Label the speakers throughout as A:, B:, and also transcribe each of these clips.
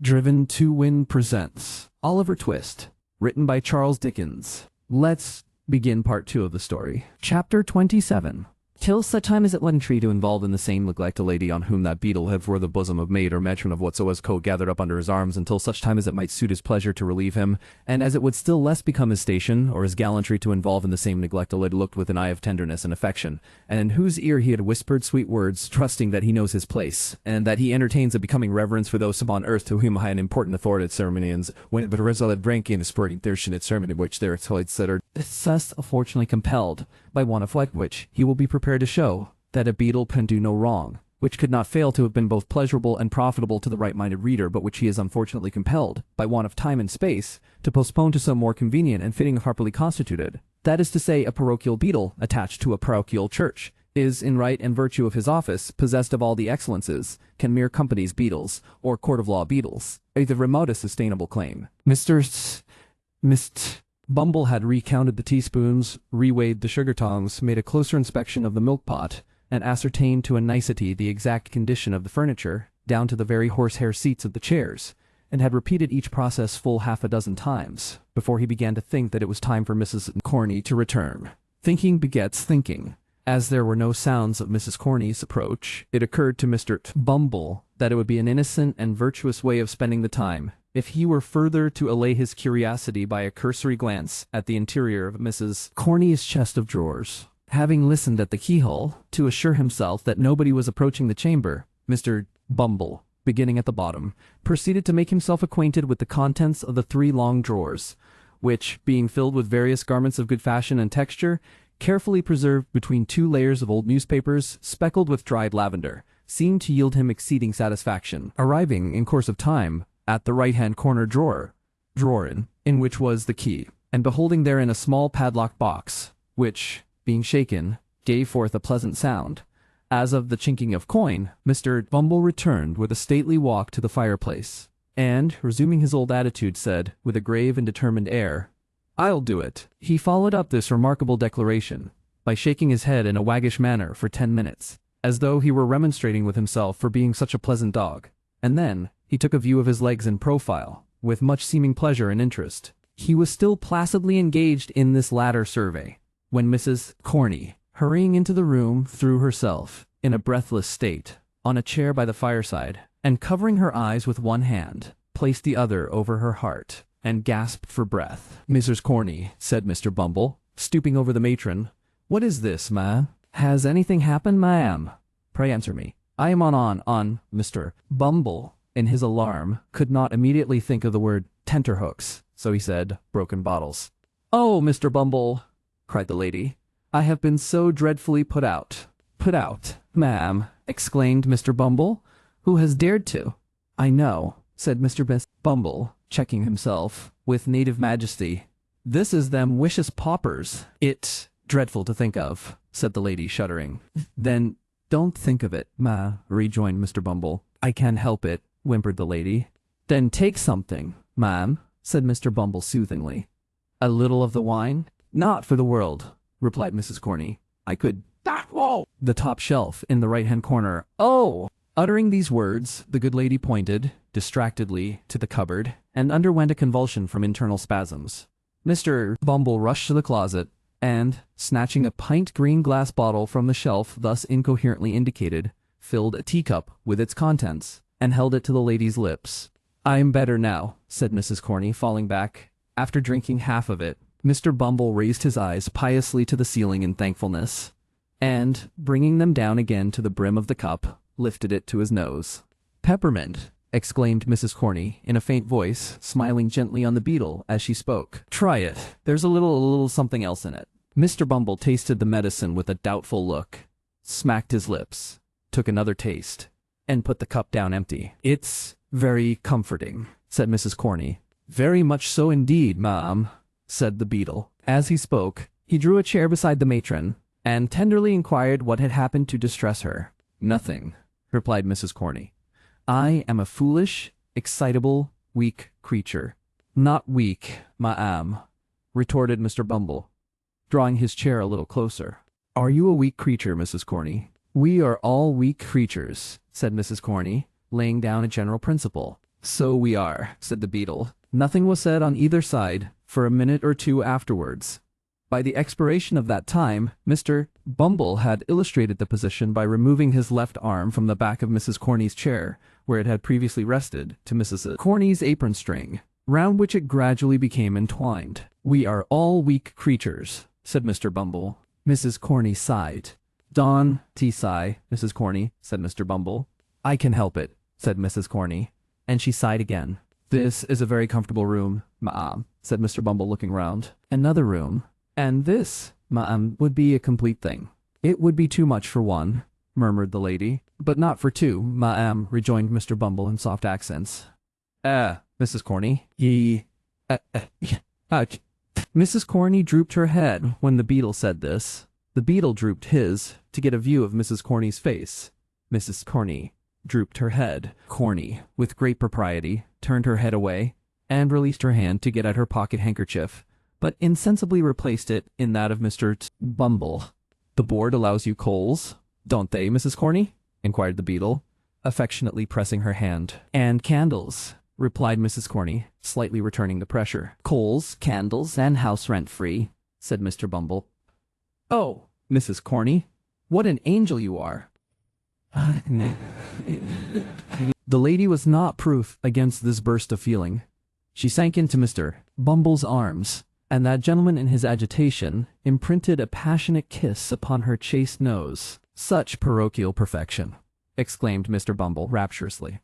A: Driven to Win presents Oliver Twist, written by Charles Dickens. Let's begin part 2 of the story. Chapter 27. Till such time as it went tree to involve in the same neglect a lady on whom that beadle had for the bosom of maid or matron of whatsoever's coat gathered up under his arms, until such time as it might suit his pleasure to relieve him, and as it would still less become his station or his gallantry to involve in the same neglect a lady looked with an eye of tenderness and affection, and in whose ear he had whispered sweet words, trusting that he knows his place, and that he entertains a becoming reverence for those upon earth to whom high and important authority ceremonians, when but result rank in a sporting their ceremony which their toilets that are thus fortunately compelled, by one of which he will be prepared to show that a beadle can do no wrong, which could not fail to have been both pleasurable and profitable to the right-minded reader, but which he is unfortunately compelled, by want of time and space, to postpone to some more convenient and fitting properly constituted. That is to say, a parochial beadle, attached to a parochial church, is, in right and virtue of his office, possessed of all the excellences, can mere company's beadles, or court-of-law beadles, a the remotest sustainable claim. Mr. Bumble had recounted the teaspoons, reweighed the sugar tongs, made a closer inspection of the milk pot, and ascertained to a nicety the exact condition of the furniture, down to the very horsehair seats of the chairs, and had repeated each process full half a dozen times, before he began to think that it was time for Mrs. Corney to return. Thinking begets thinking. As there were no sounds of Mrs. Corney's approach, it occurred to Mr. Bumble that it would be an innocent and virtuous way of spending the time, if he were further to allay his curiosity by a cursory glance at the interior of Mrs. Corney's chest of drawers. Having listened at the keyhole, to assure himself that nobody was approaching the chamber, Mr. Bumble, beginning at the bottom, proceeded to make himself acquainted with the contents of the 3 long drawers, which, being filled with various garments of good fashion and texture, carefully preserved between 2 layers of old newspapers, speckled with dried lavender, seemed to yield him exceeding satisfaction. Arriving, in course of time, at the right-hand corner drawer in which was the key, and beholding therein a small padlocked box, which, being shaken, gave forth a pleasant sound, as of the chinking of coin, Mr. Bumble returned with a stately walk to the fireplace, and, resuming his old attitude, said, with a grave and determined air, "I'll do it." He followed up this remarkable declaration by shaking his head in a waggish manner for 10 minutes, as though he were remonstrating with himself for being such a pleasant dog, and then he took a view of his legs in profile, with much seeming pleasure and interest. He was still placidly engaged in this latter survey, when Mrs. Corney, hurrying into the room, threw herself, in a breathless state, on a chair by the fireside, and covering her eyes with one hand, placed the other over her heart, and gasped for breath. "Mrs. Corney," said Mr. Bumble, stooping over the matron, "what is this, ma'am? Has anything happened, ma'am? Pray answer me. I am on Mr. Bumble, in his alarm, could not immediately think of the word tenterhooks, so he said, broken bottles. "Oh, Mr. Bumble," cried the lady, "I have been so dreadfully put out." "Put out, ma'am," exclaimed Mr. Bumble. "Who has dared to?" "I know," said Mr. Bumble, checking himself, with native majesty. "This is them wicious paupers." "It's dreadful to think of," said the lady, shuddering. "Then don't think of it, ma," rejoined Mr. Bumble. "I can't help it," whimpered the lady. "Then take something, ma'am," said Mr. Bumble soothingly. "A little of the wine?" "Not for the world," replied Mrs. Corney. "I could the top shelf in the right-hand corner. Oh!" Uttering these words, the good lady pointed, distractedly, to the cupboard, and underwent a convulsion from internal spasms. Mr. Bumble rushed to the closet, and, snatching a pint green glass bottle from the shelf thus incoherently indicated, filled a teacup with its contents, and held it to the lady's lips. "I am better now," said Mrs. Corney, falling back. After drinking half of it, Mr. Bumble raised his eyes piously to the ceiling in thankfulness, and, bringing them down again to the brim of the cup, lifted it to his nose. "Peppermint," exclaimed Mrs. Corney, in a faint voice, smiling gently on the beadle as she spoke. "Try it. There's a little something else in it." Mr. Bumble tasted the medicine with a doubtful look, smacked his lips, took another taste, and put the cup down empty. "It's very comforting," said Mrs. Corney. "Very much so indeed, ma'am," said the beadle. As he spoke, he drew a chair beside the matron, and tenderly inquired what had happened to distress her. "Nothing," replied Mrs. Corney. "I am a foolish, excitable, weak creature." "Not weak, ma'am," retorted Mr. Bumble, drawing his chair a little closer. "Are you a weak creature, Mrs. Corney?" "We are all weak creatures," said Mrs. Corney, laying down a general principle. "So we are," said the beetle. Nothing was said on either side for a minute or two afterwards. By the expiration of that time, Mr. Bumble had illustrated the position by removing his left arm from the back of Mrs. Corney's chair, where it had previously rested, to Mrs. Corney's apron string, round which it gradually became entwined. "We are all weak creatures," said Mr. Bumble. Mrs. Corney sighed. "Don, sigh, Mrs. Corney," said Mr. Bumble. "I can help it," said Mrs. Corney, and she sighed again. "This is a very comfortable room, ma'am," said Mr. Bumble, looking round. "Another room. And this, ma'am, would be a complete thing." "It would be too much for one," murmured the lady. "But not for two, ma'am," rejoined Mr. Bumble in soft accents. Mrs. Corney, Mrs. Corney drooped her head when the beetle said this. The beetle drooped his, to get a view of Mrs. Corney's face. Mrs. Corney drooped her head. Corney, with great propriety, turned her head away, and released her hand to get at her pocket handkerchief, but insensibly replaced it in that of Mr. Bumble. "The board allows you coals, don't they, Mrs. Corney?" inquired the beetle, affectionately pressing her hand. "And candles," replied Mrs. Corney, slightly returning the pressure. "Coals, candles, and house rent free," said Mr. Bumble. "Oh, Mrs. Corney, what an angel you are!" The lady was not proof against this burst of feeling. She sank into Mr. Bumble's arms, and that gentleman in his agitation imprinted a passionate kiss upon her chaste nose. "Such parochial perfection!" exclaimed Mr. Bumble rapturously.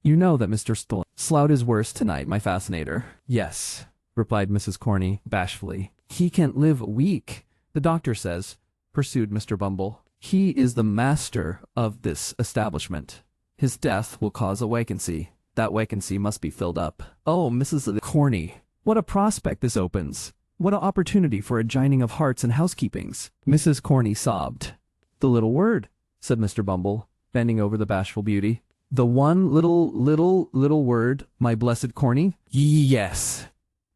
A: "You know that Mr. Slout is worse tonight, my fascinator." "Yes," replied Mrs. Corney bashfully. "He can't live a week, the doctor says," pursued Mr. Bumble. "He is the master of this establishment. His death will cause a vacancy. That vacancy must be filled up. Oh, Mrs. Corney, what a prospect this opens! What an opportunity for a joining of hearts and housekeepings!" Mrs. Corney sobbed. "The little word," said Mr. Bumble, bending over the bashful beauty. "The one little word, my blessed Corney?" "Yes,"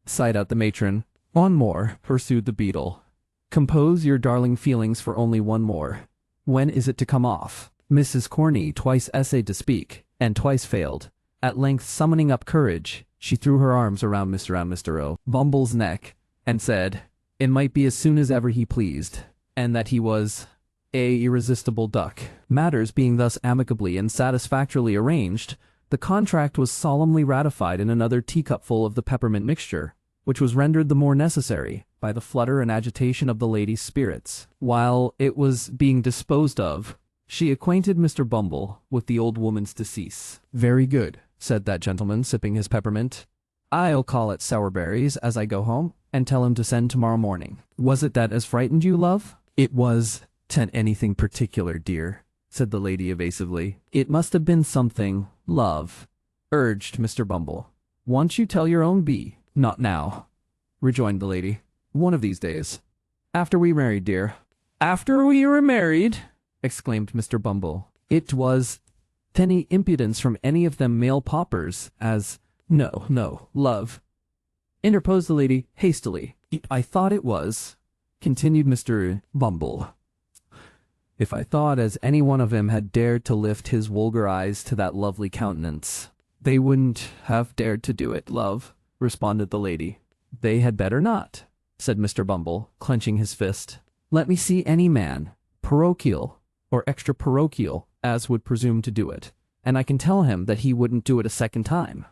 A: sighed out the matron. "One more," pursued the beetle. "Compose your darling feelings for only one more. When is it to come off?" Mrs. Corney twice essayed to speak, and twice failed. At length, summoning up courage, she threw her arms around Mr. Bumble's neck, and said, it might be as soon as ever he pleased, and that he was a irresistible duck. Matters being thus amicably and satisfactorily arranged, the contract was solemnly ratified in another teacupful of the peppermint mixture, which was rendered the more necessary by the flutter and agitation of the lady's spirits. While it was being disposed of, she acquainted Mr. Bumble with the old woman's decease. "Very good," said that gentleman, sipping his peppermint. "I'll call at Sourberry's as I go home, and tell him to send tomorrow morning." "Was it that as frightened you, love?" "It was. 'Tain't anything particular, dear," said the lady evasively. "It must have been something, love," urged Mr. Bumble. "Won't you tell your own bee?" "Not now," rejoined the lady. "One of these days. After we married, dear." "After we were married!" exclaimed Mr. Bumble. "It was any impudence from any of them male paupers as—" No, love," interposed the lady hastily. "I thought it was," continued Mr. Bumble, "if I thought as any one of 'em had dared to lift his vulgar eyes to that lovely countenance." "They wouldn't have dared to do it, love," responded the lady. "They had better not," said Mr. Bumble, clenching his fist. "Let me see any man, parochial or extra-parochial, as would presume to do it, and I can tell him that he wouldn't do it a second time."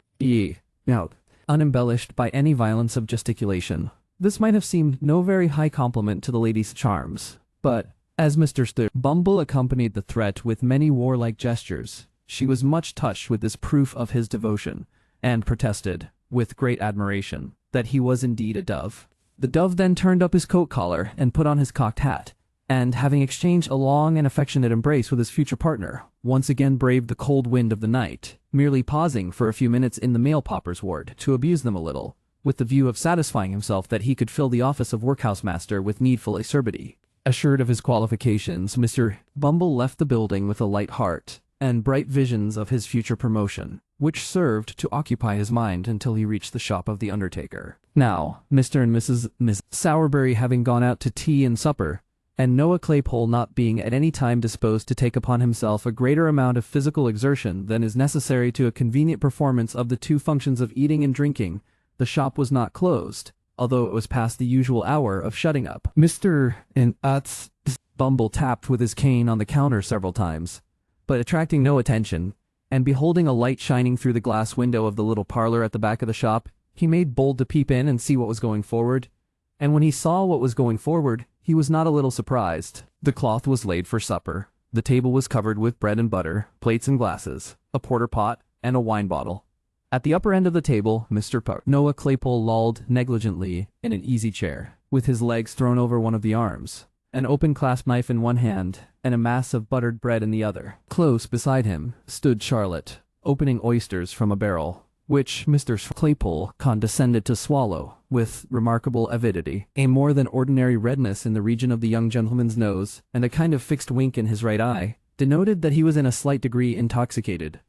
A: Now, unembellished by any violence of gesticulation, this might have seemed no very high compliment to the lady's charms, but as Mr. Bumble accompanied the threat with many warlike gestures, she was much touched with this proof of his devotion, and protested, with great admiration, that he was indeed a dove. The dove then turned up his coat collar and put on his cocked hat, and having exchanged a long and affectionate embrace with his future partner, once again braved the cold wind of the night, merely pausing for a few minutes in the male paupers' ward to abuse them a little, with the view of satisfying himself that he could fill the office of workhouse master with needful acerbity. Assured of his qualifications, Mr. Bumble left the building with a light heart and bright visions of his future promotion, which served to occupy his mind until he reached the shop of the undertaker. Now, Mr. and Mrs. Sourberry having gone out to tea and supper, and Noah Claypole not being at any time disposed to take upon himself a greater amount of physical exertion than is necessary to a convenient performance of the two functions of eating and drinking, the shop was not closed, although it was past the usual hour of shutting up. Mr. Bumble tapped with his cane on the counter several times, but attracting no attention, and beholding a light shining through the glass window of the little parlor at the back of the shop, he made bold to peep in and see what was going forward. And when he saw what was going forward, he was not a little surprised. The cloth was laid for supper. The table was covered with bread and butter, plates and glasses, a porter pot, and a wine bottle. At the upper end of the table, Noah Claypole lolled negligently in an easy chair, with his legs thrown over one of the arms, an open clasp knife in one hand, and a mass of buttered bread in the other. Close beside him stood Charlotte, opening oysters from a barrel, which Mr. Claypole condescended to swallow with remarkable avidity. A more than ordinary redness in the region of the young gentleman's nose, and a kind of fixed wink in his right eye, denoted that he was in a slight degree intoxicated.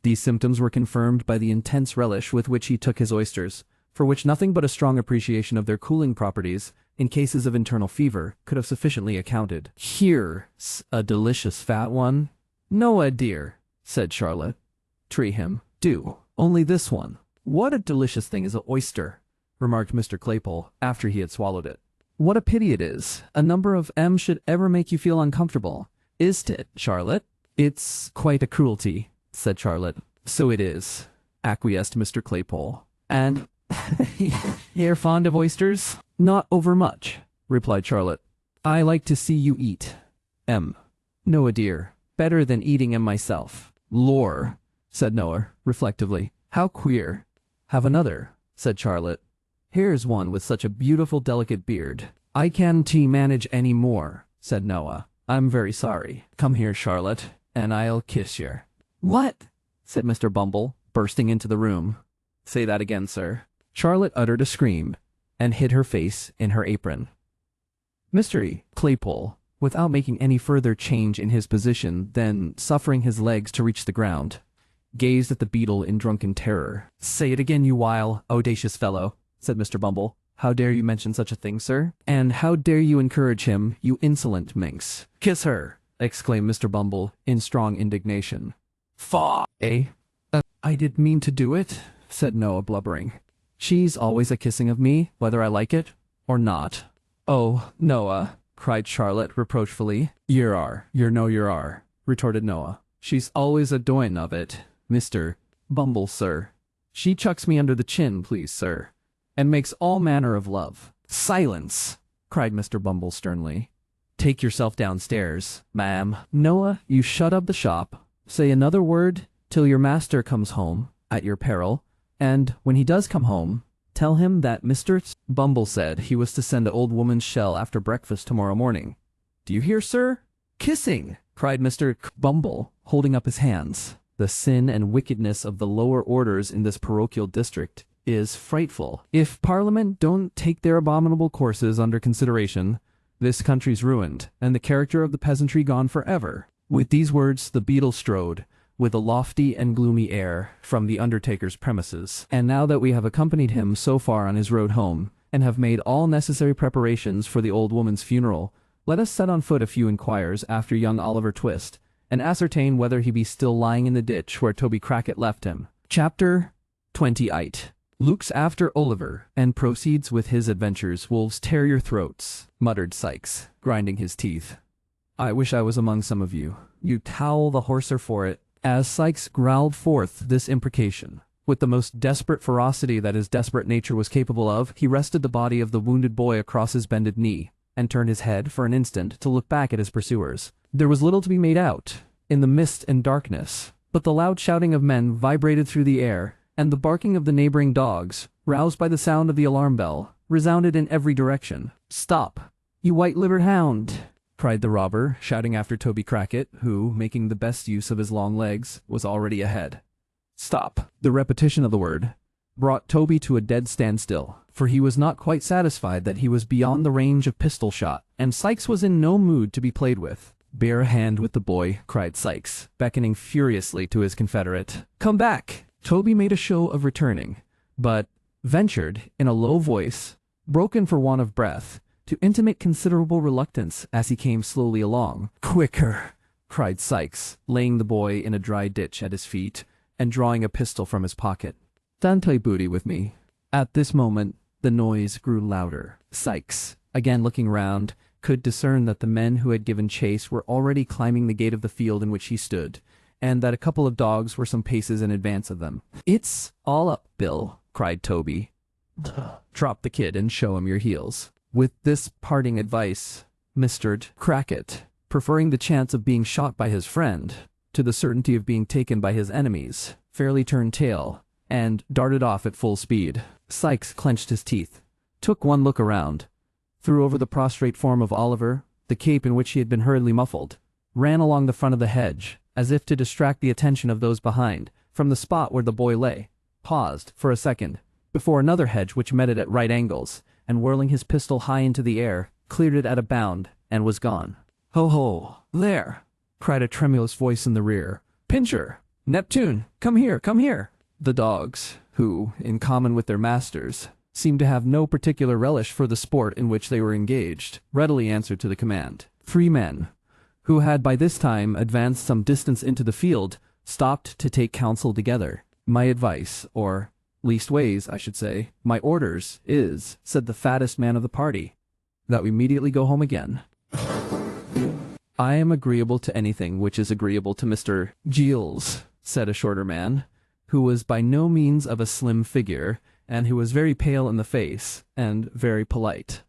A: These symptoms were confirmed by the intense relish with which he took his oysters, for which nothing but a strong appreciation of their cooling properties, in cases of internal fever, could have sufficiently accounted. "Here's a delicious fat one." "Noah, dear," said Charlotte. "Treat him. Do. Only this one." "What a delicious thing is an oyster," remarked Mr. Claypole, after he had swallowed it. "What a pity it is a number of M should ever make you feel uncomfortable. Is't it, Charlotte?" "It's quite a cruelty," said Charlotte. "So it is," acquiesced Mr. Claypole. "And you're fond of oysters?" "Not overmuch," replied Charlotte. "I like to see you eat. Noah dear, better than eating 'em myself." "Lor," said Noah, reflectively. "How queer." "Have another," said Charlotte. "Here's one with such a beautiful delicate beard." "I can't manage any more," said Noah. "I'm very sorry. Come here, Charlotte, and I'll kiss yer." "What?" said Mr. Bumble, bursting into the room. "Say that again, sir." Charlotte uttered a scream, and hid her face in her apron. Mr. Claypole, without making any further change in his position than suffering his legs to reach the ground, gazed at the beetle in drunken terror. "Say it again, you vile, audacious fellow," said Mr. Bumble. "How dare you mention such a thing, sir? And how dare you encourage him, you insolent minx?" "Kiss her!" exclaimed Mr. Bumble in strong indignation. "Faugh! Eh? I didn't mean to do it," said Noah, blubbering. "She's always a-kissing of me, whether I like it or not." "Oh, Noah," cried Charlotte reproachfully. "Yer are, retorted Noah. "She's always a-doin' of it, Mr. Bumble, sir. She chucks me under the chin, please, sir, and makes all manner of love." "Silence!" cried Mr. Bumble sternly. "Take yourself downstairs, ma'am." "Noah, you shut up the shop. Say another word till your master comes home, at your peril, and when he does come home, tell him that Mr. Bumble said he was to send the old woman's shell after breakfast tomorrow morning. Do you hear, sir?" "Kissing!" cried Mr. Bumble, holding up his hands. "The sin and wickedness of the lower orders in this parochial district is frightful. If Parliament don't take their abominable courses under consideration, this country's ruined, and the character of the peasantry gone forever." With these words the beetle strode, with a lofty and gloomy air, from the undertaker's premises. And now that we have accompanied him so far on his road home, and have made all necessary preparations for the old woman's funeral, let us set on foot a few inquires after young Oliver Twist, and ascertain whether he be still lying in the ditch where Toby Crackit left him. Chapter 28. Looks after Oliver, and proceeds with his adventures. "Wolves tear your throats," muttered Sikes, grinding his teeth. "I wish I was among some of you. You'd howl the hoarser for it." As Sikes growled forth this imprecation, with the most desperate ferocity that his desperate nature was capable of, he rested the body of the wounded boy across his bended knee, and turned his head for an instant to look back at his pursuers. There was little to be made out, in the mist and darkness, but the loud shouting of men vibrated through the air, and the barking of the neighboring dogs, roused by the sound of the alarm bell, resounded in every direction. "Stop, you white-livered hound!" cried the robber, shouting after Toby Crackit, who, making the best use of his long legs, was already ahead. "Stop!" The repetition of the word brought Toby to a dead standstill, for he was not quite satisfied that he was beyond the range of pistol shot, and Sikes was in no mood to be played with. "Bear a hand with the boy," cried Sikes, beckoning furiously to his confederate. "Come back!" Toby made a show of returning, but ventured, in a low voice, broken for want of breath, to intimate considerable reluctance as he came slowly along. "Quicker!" cried Sikes, laying the boy in a dry ditch at his feet and drawing a pistol from his pocket. "Don't play booty with me." At this moment, the noise grew louder. Sikes, again looking round, could discern that the men who had given chase were already climbing the gate of the field in which he stood, and that a couple of dogs were some paces in advance of them. "It's all up, Bill," cried Toby. "Drop the kid and show him your heels." With this parting advice, Mr. Crackit, preferring the chance of being shot by his friend to the certainty of being taken by his enemies, fairly turned tail and darted off at full speed. Sikes clenched his teeth, took one look around, threw over the prostrate form of Oliver the cape in which he had been hurriedly muffled, ran along the front of the hedge, as if to distract the attention of those behind from the spot where the boy lay, paused for a second before another hedge which met it at right angles, and whirling his pistol high into the air, cleared it at a bound, and was gone. "Ho ho, there!" cried a tremulous voice in the rear. "Pincher! Neptune! Come here, come here!" The dogs, who, in common with their masters, seemed to have no particular relish for the sport in which they were engaged, readily answered to the command. 3 men, who had by this time advanced some distance into the field, stopped to take counsel together. "My advice, or leastways, I should say, my orders, is," said the fattest man of the party, "that we immediately go home again." "I am agreeable to anything which is agreeable to Mr. Giles," said a shorter man, who was by no means of a slim figure, and who was very pale in the face, and very polite,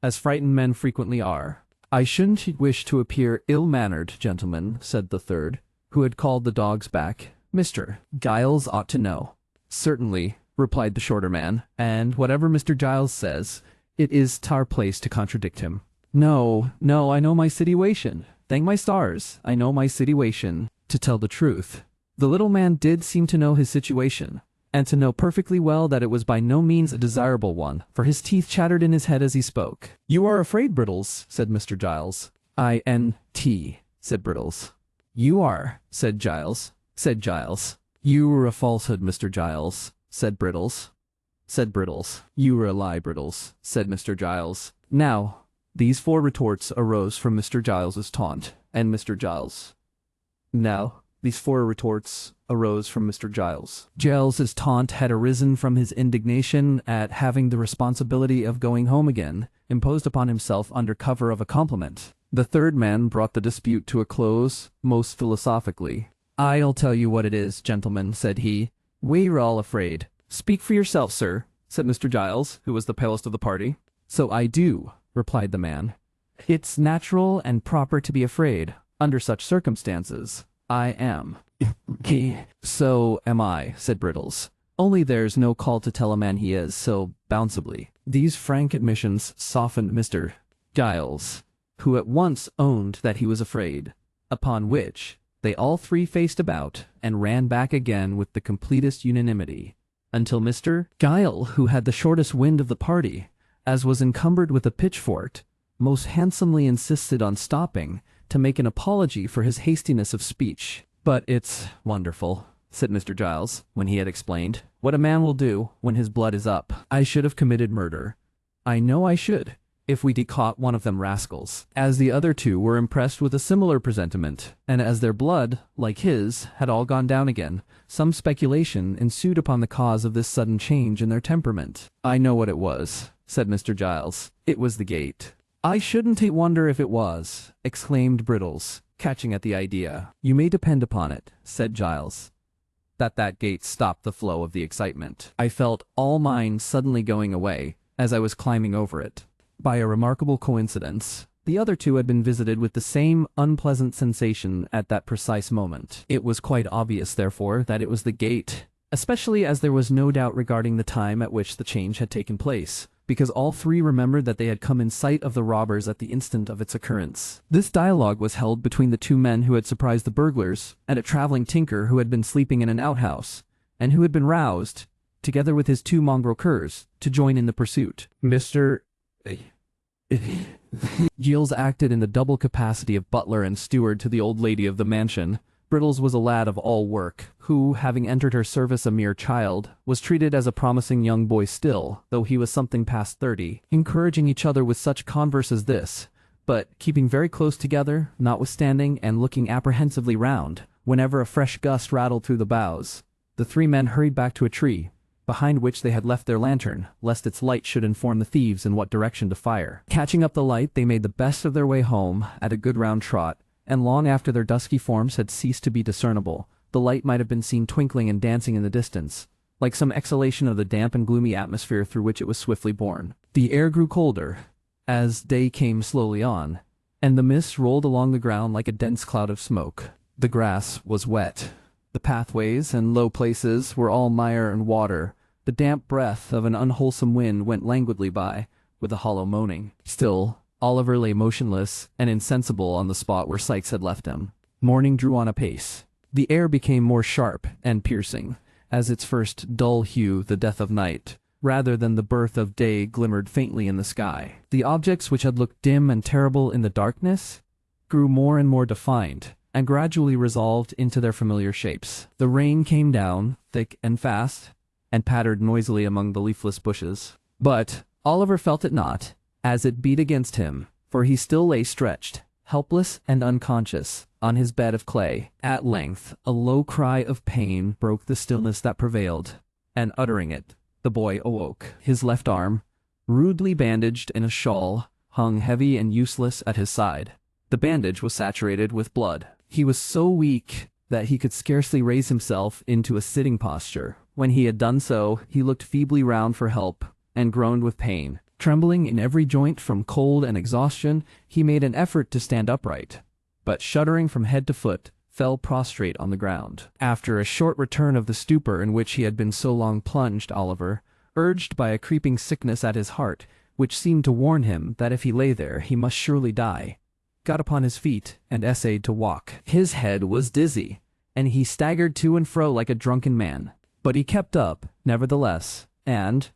A: as frightened men frequently are. "I shouldn't wish to appear ill-mannered, gentlemen," said the third, who had called the dogs back. "Mr. Giles ought to know." "Certainly," replied the shorter man, "and whatever Mr. Giles says, it is our place to contradict him." No, I know my situation. Thank my stars, I know my situation. To tell the truth, the little man did seem to know his situation, and to know perfectly well that it was by no means a desirable one, for his teeth chattered in his head as he spoke. "You are afraid, Brittles," said Mr. Giles. "I-N-T," said Brittles. "You are," said Giles. "You were a falsehood, Mr. Giles," said Brittles. "You were a lie, Brittles," said Mr. Giles. Now, these 4 retorts arose from Mr. Giles's taunt, and Mr. Giles. These 4 retorts arose from Mr. Giles. Giles's taunt had arisen from his indignation at having the responsibility of going home again imposed upon himself under cover of a compliment. The third man brought the dispute to a close most philosophically. "I'll tell you what it is, gentlemen," said he. "We're all afraid." "Speak for yourself, sir," said Mr. Giles, who was the palest of the party. "So I do," replied the man. "It's natural and proper to be afraid, under such circumstances. I am." "So am I," said Brittles. "Only there's no call to tell a man he is, so bounceably." These frank admissions softened Mr. Giles, who at once owned that he was afraid, upon which they all 3 faced about and ran back again with the completest unanimity, until Mr. Giles, who had the shortest wind of the party, as was encumbered with a pitchfork, most handsomely insisted on stopping to make an apology for his hastiness of speech. "But it's wonderful," said Mr. Giles, when he had explained, "what a man will do when his blood is up. I should have committed murder. I know I should, if we'd caught one of them rascals." As the other 2 were impressed with a similar presentiment, and as their blood, like his, had all gone down again, some speculation ensued upon the cause of this sudden change in their temperament. "I know what it was," said Mr. Giles. "It was the gate." "I shouldn't wonder if it was," exclaimed Brittles, catching at the idea. "You may depend upon it," said Giles, that gate stopped the flow of the excitement. I felt all mine suddenly going away as I was climbing over it. By a remarkable coincidence, the other 2 had been visited with the same unpleasant sensation at that precise moment. It was quite obvious, therefore, that it was the gate, especially as there was no doubt regarding the time at which the change had taken place, because all 3 remembered that they had come in sight of the robbers at the instant of its occurrence. This dialogue was held between the 2 men who had surprised the burglars, and a traveling tinker who had been sleeping in an outhouse, and who had been roused, together with his 2 mongrel curs, to join in the pursuit. Mr. Giles acted in the double capacity of butler and steward to the old lady of the mansion, Brittles was a lad of all work, who, having entered her service a mere child, was treated as a promising young boy still, though he was something past 30, encouraging each other with such converse as this, but keeping very close together, notwithstanding, and looking apprehensively round, whenever a fresh gust rattled through the boughs. The three men hurried back to a tree, behind which they had left their lantern, lest its light should inform the thieves in what direction to fire. Catching up the light, they made the best of their way home at a good round trot, and long after their dusky forms had ceased to be discernible, the light might have been seen twinkling and dancing in the distance, like some exhalation of the damp and gloomy atmosphere through which it was swiftly borne. The air grew colder, as day came slowly on, and the mist rolled along the ground like a dense cloud of smoke. The grass was wet. The pathways and low places were all mire and water. The damp breath of an unwholesome wind went languidly by, with a hollow moaning. Still, Oliver lay motionless and insensible on the spot where Sikes had left him. Morning drew on apace. The air became more sharp and piercing, as its first dull hue, the death of night, rather than the birth of day, glimmered faintly in the sky. The objects which had looked dim and terrible in the darkness grew more and more defined, and gradually resolved into their familiar shapes. The rain came down, thick and fast, and pattered noisily among the leafless bushes. But Oliver felt it not, as it beat against him, for he still lay stretched, helpless and unconscious, on his bed of clay. At length, a low cry of pain broke the stillness that prevailed, and uttering it, the boy awoke. His left arm, rudely bandaged in a shawl, hung heavy and useless at his side. The bandage was saturated with blood. He was so weak that he could scarcely raise himself into a sitting posture. When he had done so, he looked feebly round for help, and groaned with pain. Trembling in every joint from cold and exhaustion, he made an effort to stand upright, but shuddering from head to foot, fell prostrate on the ground. After a short return of the stupor in which he had been so long plunged, Oliver, urged by a creeping sickness at his heart, which seemed to warn him that if he lay there he must surely die, got upon his feet and essayed to walk. His head was dizzy, and he staggered to and fro like a drunken man, but he kept up, nevertheless, and,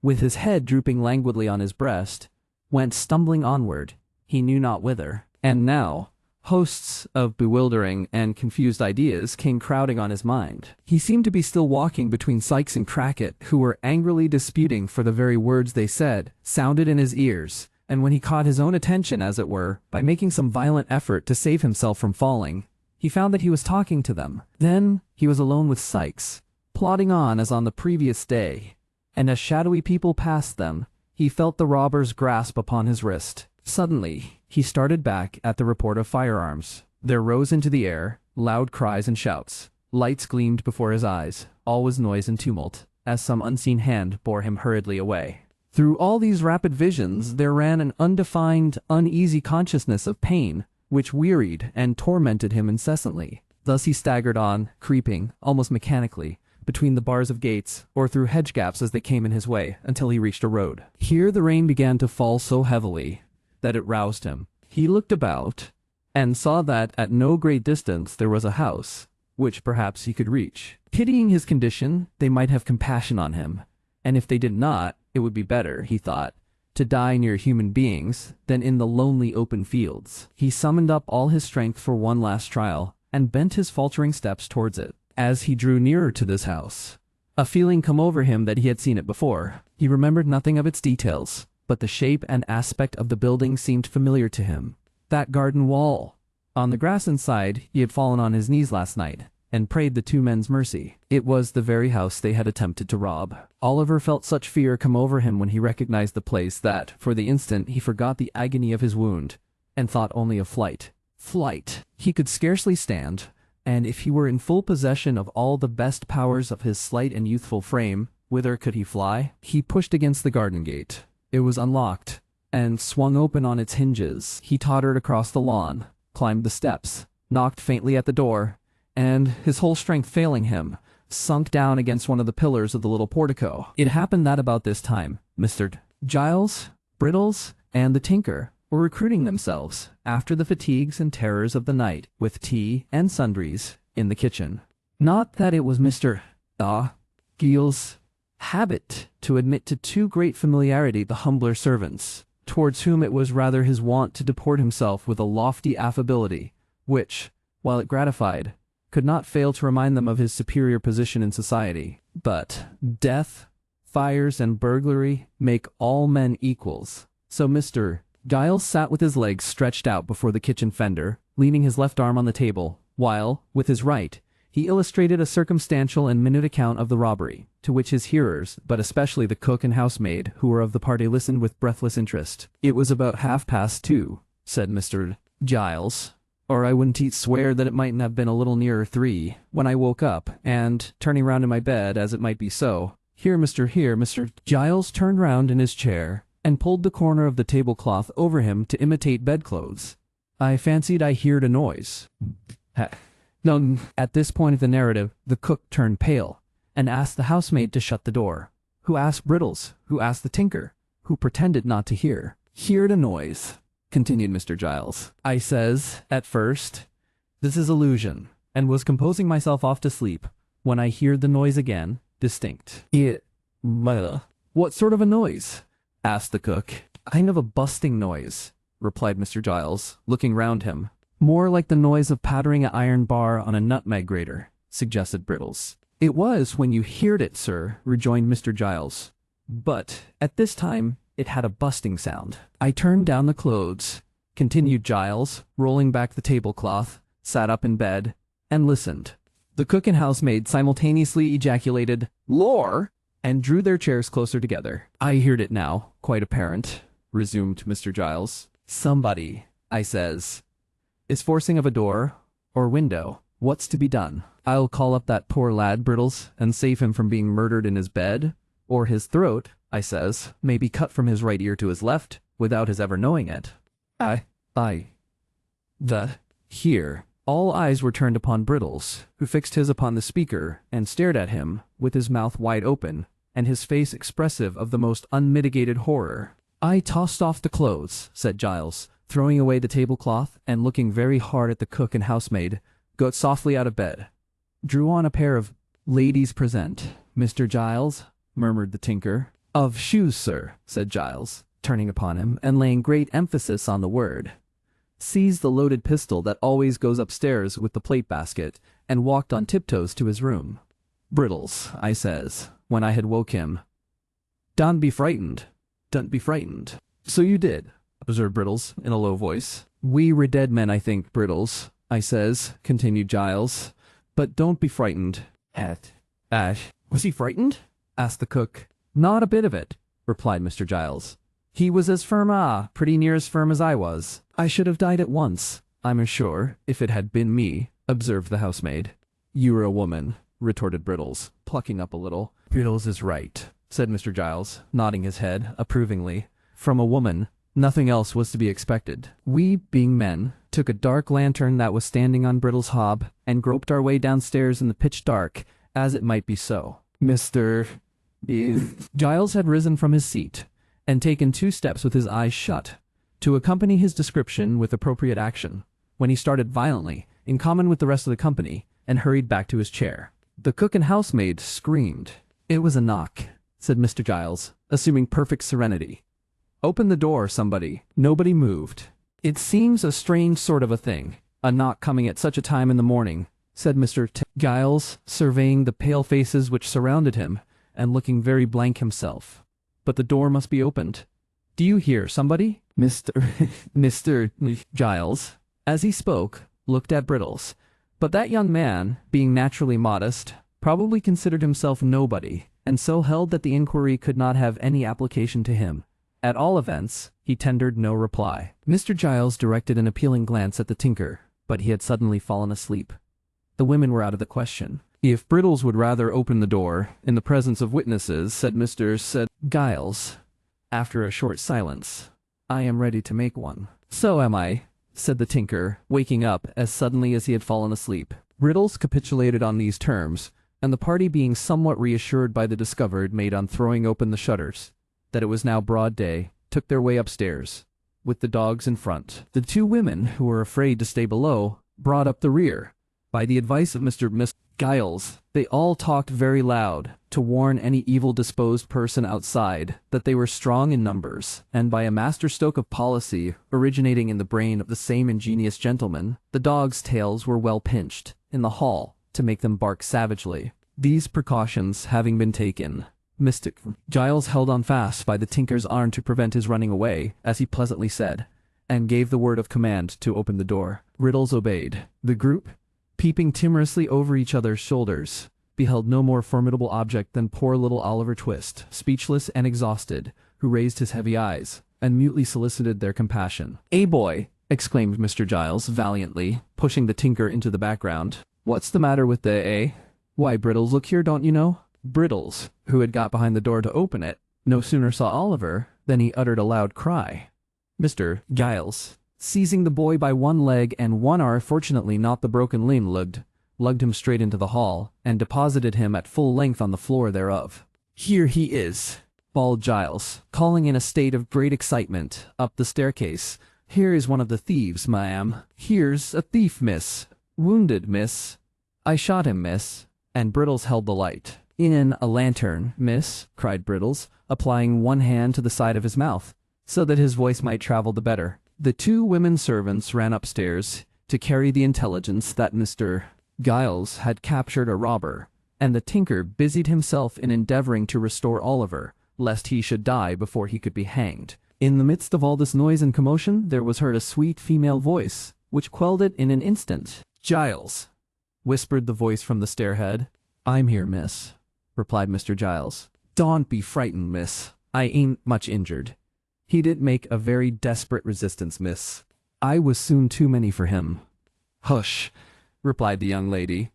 A: with his head drooping languidly on his breast, went stumbling onward, he knew not whither. And now, hosts of bewildering and confused ideas came crowding on his mind. He seemed to be still walking between Sikes and Crackit, who were angrily disputing, for the very words they said sounded in his ears, and when he caught his own attention, as it were, by making some violent effort to save himself from falling, he found that he was talking to them. Then he was alone with Sikes, plodding on as on the previous day, and as shadowy people passed them, he felt the robber's grasp upon his wrist. Suddenly, he started back at the report of firearms. There rose into the air loud cries and shouts. Lights gleamed before his eyes. All was noise and tumult, as some unseen hand bore him hurriedly away. Through all these rapid visions there ran an undefined, uneasy consciousness of pain, which wearied and tormented him incessantly. Thus he staggered on, creeping, almost mechanically, between the bars of gates, or through hedge gaps as they came in his way, until he reached a road. Here the rain began to fall so heavily that it roused him. He looked about, and saw that at no great distance there was a house, which perhaps he could reach. Pitying his condition, they might have compassion on him, and if they did not, it would be better, he thought, to die near human beings than in the lonely open fields. He summoned up all his strength for one last trial, and bent his faltering steps towards it. As he drew nearer to this house, a feeling come over him that he had seen it before. He remembered nothing of its details, but the shape and aspect of the building seemed familiar to him. That garden wall! On the grass inside, he had fallen on his knees last night, and prayed the two men's mercy. It was the very house they had attempted to rob. Oliver felt such fear come over him when he recognized the place that, for the instant, he forgot the agony of his wound, and thought only of flight. Flight! He could scarcely stand, and if he were in full possession of all the best powers of his slight and youthful frame, whither could he fly? He pushed against the garden gate. It was unlocked, and swung open on its hinges. He tottered across the lawn, climbed the steps, knocked faintly at the door, and, his whole strength failing him, sunk down against one of the pillars of the little portico. It happened that about this time, Mr. Giles, Brittles, and the tinker were recruiting themselves, after the fatigues and terrors of the night, with tea and sundries in the kitchen. Not that it was Mr. Giles' habit to admit to too great familiarity the humbler servants, towards whom it was rather his wont to deport himself with a lofty affability, which, while it gratified, could not fail to remind them of his superior position in society. But death, fires, and burglary make all men equals. So Mr. Giles sat with his legs stretched out before the kitchen fender, leaning his left arm on the table, while, with his right, he illustrated a circumstantial and minute account of the robbery, to which his hearers, but especially the cook and housemaid, who were of the party, listened with breathless interest. "It was about 2:30, said Mr. Giles, "or I wouldn't swear that it mightn't have been a little nearer 3, when I woke up, and, turning round in my bed, as it might be so, here, Mr. Giles turned round in his chair, and pulled the corner of the tablecloth over him to imitate bedclothes. I fancied I heard a noise. No, at this point of the narrative, the cook turned pale, and asked the housemaid to shut the door. Who asked Brittles, who asked the tinker, who pretended not to hear. Heard a noise, continued Mr. Giles. I says, at first, this is illusion, and was composing myself off to sleep, when I heard the noise again, distinct. What sort of a noise? Asked the cook. Kind of a busting noise, replied Mr. Giles, looking round him. More like the noise of pattering an iron bar on a nutmeg grater, suggested Brittles. It was when you heard it, sir, rejoined Mr. Giles. But, at this time, it had a busting sound. I turned down the clothes, continued Giles, rolling back the tablecloth, sat up in bed, and listened. The cook and housemaid simultaneously ejaculated, "Lor!" and drew their chairs closer together. I heard it now, quite apparent, resumed Mr. Giles. Somebody, I says, is forcing of a door or window. What's to be done? I'll call up that poor lad, Brittles, and save him from being murdered in his bed, or his throat, I says, may be cut from his right ear to his left, without his ever knowing it. Here, all eyes were turned upon Brittles, who fixed his upon the speaker, and stared at him, with his mouth wide open, and his face expressive of the most unmitigated horror. I tossed off the clothes, said Giles, throwing away the tablecloth, and looking very hard at the cook and housemaid, got softly out of bed. Drew on a pair of ladies present. Mr. Giles, murmured the tinker. Of shoes, sir, said Giles, turning upon him, and laying great emphasis on the word. Seized the loaded pistol that always goes upstairs with the plate basket, and walked on tiptoes to his room. Brittles, I says, when I had woke him. Don't be frightened. Don't be frightened. So you did, observed Brittles in a low voice. We were dead men, I think, Brittles, I says, continued Giles. But don't be frightened. Was he frightened? Asked the cook. Not a bit of it, replied Mr. Giles. He was as firm, pretty near as firm as I was. I should have died at once, I'm sure, if it had been me, observed the housemaid. You were a woman, retorted Brittles, plucking up a little. Brittles is right, said Mr. Giles, nodding his head approvingly. From a woman, nothing else was to be expected. We, being men, took a dark lantern that was standing on Brittles' hob, and groped our way downstairs in the pitch dark, as it might be so. Mr. Giles had risen from his seat, and taken 2 steps with his eyes shut, to accompany his description with appropriate action, when he started violently, in common with the rest of the company, and hurried back to his chair. The cook and housemaid screamed. It was a knock, said Mr. Giles, assuming perfect serenity. Open the door, somebody. Nobody moved. It seems a strange sort of a thing, a knock coming at such a time in the morning, said Mr. Giles, surveying the pale faces which surrounded him, and looking very blank himself. But the door must be opened. Do you hear somebody? Mr. Giles, as he spoke, looked at Brittles, but that young man, being naturally modest, probably considered himself nobody, and so held that the inquiry could not have any application to him. At all events, he tendered no reply. Mr. Giles directed an appealing glance at the tinker, but he had suddenly fallen asleep. The women were out of the question. If Brittles would rather open the door, in the presence of witnesses, said Giles, after a short silence, I am ready to make one. So am I, said the tinker, waking up as suddenly as he had fallen asleep. Brittles capitulated on these terms, and the party being somewhat reassured by the discovery made on throwing open the shutters, that it was now broad day, took their way upstairs, with the dogs in front. The 2 women, who were afraid to stay below, brought up the rear. By the advice of Mr. Giles, they all talked very loud, to warn any evil-disposed person outside that they were strong in numbers, and by a masterstroke of policy originating in the brain of the same ingenious gentleman, the dogs' tails were well pinched, in the hall to make them bark savagely. These precautions having been taken, Mr. Giles held on fast by the tinker's arm to prevent his running away, as he pleasantly said, and gave the word of command to open the door. Riddles obeyed. The group, peeping timorously over each other's shoulders, beheld no more formidable object than poor little Oliver Twist, speechless and exhausted, who raised his heavy eyes, and mutely solicited their compassion. Boy!" exclaimed Mr. Giles valiantly, pushing the tinker into the background. "What's the matter with the Why, Brittles, look here, don't you know?" Brittles, who had got behind the door to open it, no sooner saw Oliver than he uttered a loud cry. Mr. Giles, seizing the boy by one leg and one arm, fortunately not the broken limb, lugged him straight into the hall, and deposited him at full length on the floor thereof. "Here he is," bawled Giles, calling in a state of great excitement up the staircase. "Here is one of the thieves, ma'am. Here's a thief, miss. Wounded, miss. I shot him, miss." And Brittles held the light. "In a lantern, miss," cried Brittles, applying one hand to the side of his mouth, so that his voice might travel the better. The two women servants ran upstairs to carry the intelligence that Mr. Giles had captured a robber, and the tinker busied himself in endeavoring to restore Oliver, lest he should die before he could be hanged. In the midst of all this noise and commotion, there was heard a sweet female voice, which quelled it in an instant. "Giles," whispered the voice from the stairhead. "I'm here, miss," replied Mr. Giles. "Don't be frightened, miss. I ain't much injured. He did make a very desperate resistance, miss. I was soon too many for him." "Hush," replied the young lady.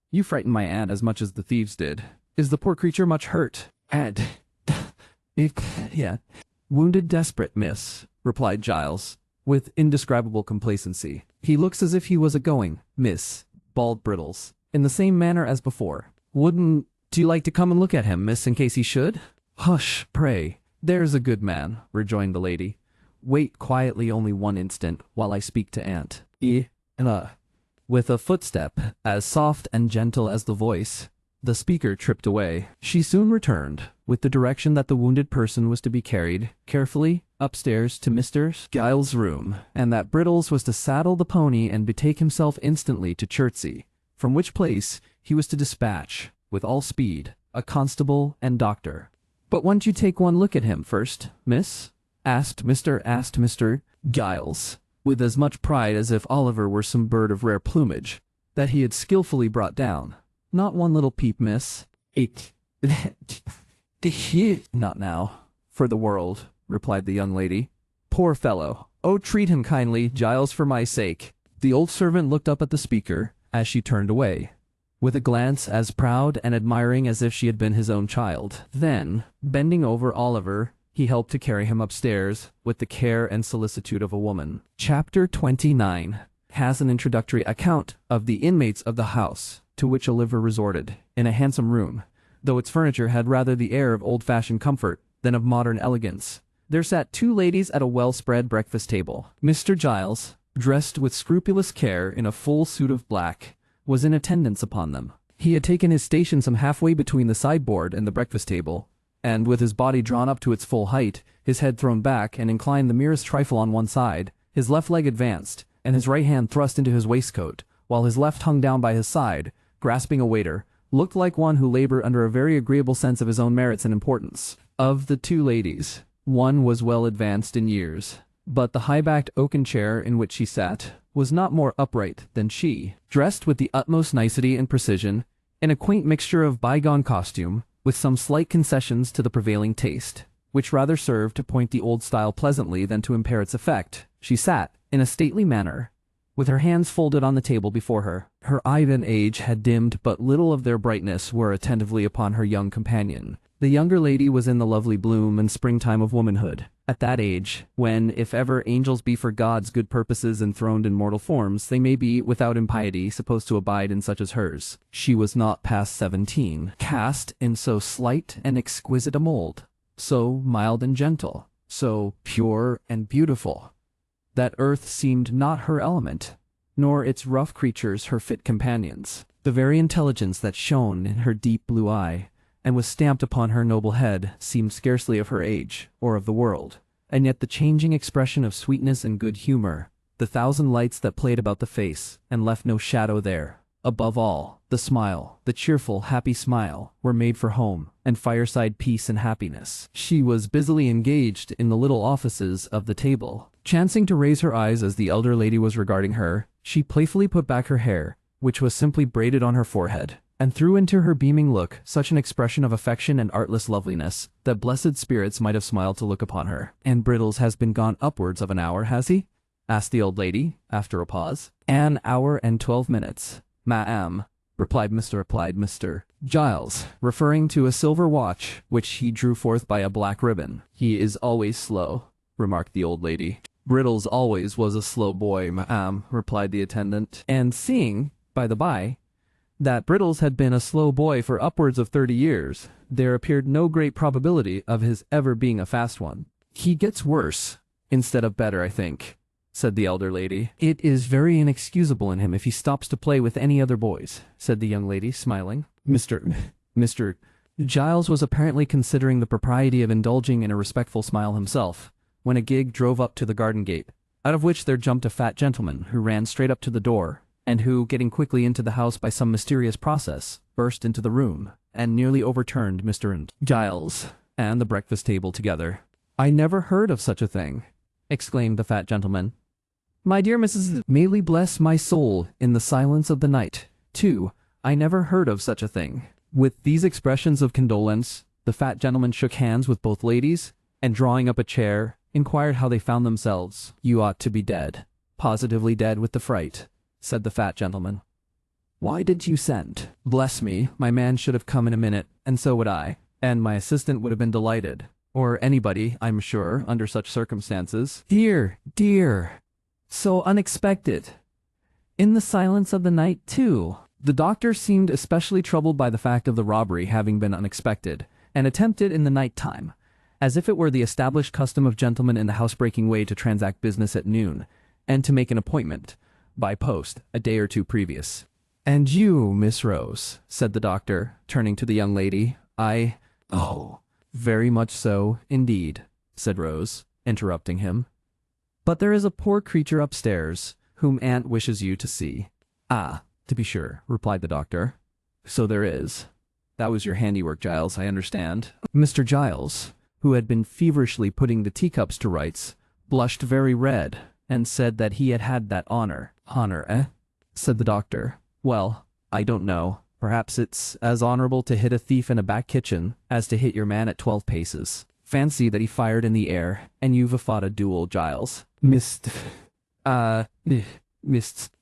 A: "You frightened my aunt as much as the thieves did. Is the poor creature much hurt?" "And, yeah, wounded desperate, miss," replied Giles, with indescribable complacency. "He looks as if he was a-going, miss," bawled Brittles, in the same manner as before. "Do you like to come and look at him, miss, in case he should?" "Hush, pray, there's a good man," rejoined the lady. "Wait quietly only one instant, while I speak to aunt." With a footstep as soft and gentle as the voice, the speaker tripped away. She soon returned, with the direction that the wounded person was to be carried carefully upstairs to Mr. Giles' room, and that Brittles was to saddle the pony and betake himself instantly to Chertsey, from which place he was to dispatch, with all speed, a constable and doctor. "But won't you take one look at him first, miss?" asked Mr. Giles, with as much pride as if Oliver were some bird of rare plumage that he had skillfully brought down. "Not one little peep, miss." "Not now, for the world," replied the young lady. "Poor fellow! Oh, treat him kindly, Giles, for my sake." The old servant looked up at the speaker as she turned away, with a glance as proud and admiring as if she had been his own child. Then, bending over Oliver, he helped to carry him upstairs with the care and solicitude of a woman. Chapter 29 has an introductory account of the inmates of the house to which Oliver resorted, in a handsome room, though its furniture had rather the air of old-fashioned comfort than of modern elegance. There sat two ladies at a well-spread breakfast table. Mr. Giles, dressed with scrupulous care in a full suit of black, was in attendance upon them. He had taken his station some halfway between the sideboard and the breakfast table, and with his body drawn up to its full height, his head thrown back and inclined the merest trifle on one side, his left leg advanced, and his right hand thrust into his waistcoat, while his left hung down by his side, grasping a waiter, looked like one who labored under a very agreeable sense of his own merits and importance. Of the two ladies, one was well advanced in years, but the high-backed oaken chair in which she sat was not more upright than she. Dressed with the utmost nicety and precision, in a quaint mixture of bygone costume, with some slight concessions to the prevailing taste, which rather served to point the old style pleasantly than to impair its effect, she sat, in a stately manner, with her hands folded on the table before her. Her eyes and age had dimmed, but little of their brightness were attentively upon her young companion. The younger lady was in the lovely bloom and springtime of womanhood, at that age, when, if ever angels be for God's good purposes enthroned in mortal forms, they may be, without impiety, supposed to abide in such as hers. She was not past 17, cast in so slight and exquisite a mould, so mild and gentle, so pure and beautiful, that earth seemed not her element, nor its rough creatures her fit companions. The very intelligence that shone in her deep blue eye, and was stamped upon her noble head, seemed scarcely of her age, or of the world. And yet the changing expression of sweetness and good humor, the thousand lights that played about the face, and left no shadow there, above all, the smile, the cheerful, happy smile, were made for home and fireside peace and happiness. She was busily engaged in the little offices of the table. Chancing to raise her eyes as the elder lady was regarding her, she playfully put back her hair, which was simply braided on her forehead, and threw into her beaming look such an expression of affection and artless loveliness that blessed spirits might have smiled to look upon her. "And Brittles has been gone upwards of an hour, has he?" asked the old lady, after a pause. "An hour and 12 minutes, ma'am," replied Mr. Giles, referring to a silver watch which he drew forth by a black ribbon. "He is always slow," remarked the old lady. "Brittles always was a slow boy, ma'am," replied the attendant. And seeing, by the by, that Brittles had been a slow boy for upwards of 30 years, there appeared no great probability of his ever being a fast one. "He gets worse, instead of better, I think," said the elder lady. "It is very inexcusable in him if he stops to play with any other boys," said the young lady, smiling. Mr. Giles was apparently considering the propriety of indulging in a respectful smile himself, when a gig drove up to the garden gate, out of which there jumped a fat gentleman who ran straight up to the door, and who, getting quickly into the house by some mysterious process, burst into the room, and nearly overturned Mr. and Giles and the breakfast table together. "I never heard of such a thing," exclaimed the fat gentleman. "My dear Mrs. Maylie, bless my soul, in the silence of the night, too, I never heard of such a thing." With these expressions of condolence, the fat gentleman shook hands with both ladies, and drawing up a chair, inquired how they found themselves. "You ought to be dead, positively dead with the fright," said the fat gentleman. "Why did you send?" "Bless me, my man should have come in a minute, and so would I, and my assistant would have been delighted, or anybody, I'm sure, under such circumstances." "Dear, dear, so unexpected. In the silence of the night, too." The doctor seemed especially troubled by the fact of the robbery having been unexpected, and attempted in the night time, as if it were the established custom of gentlemen in the housebreaking way to transact business at noon, and to make an appointment, by post, a day or two previous. "And you, Miss Rose," said the doctor, turning to the young lady. "Oh, very much so, indeed," said Rose, interrupting him. "But there is a poor creature upstairs, whom aunt wishes you to see." "Ah, to be sure," replied the doctor. "So there is. That was your handiwork, Giles, I understand." Mr. Giles, who had been feverishly putting the teacups to rights, blushed very red, and said that he had had that honor. "Honor, eh?" said the doctor. "Well, I don't know. Perhaps it's as honorable to hit a thief in a back kitchen as to hit your man at 12 paces. Fancy that he fired in the air, and you've fought a duel, Giles." Mr.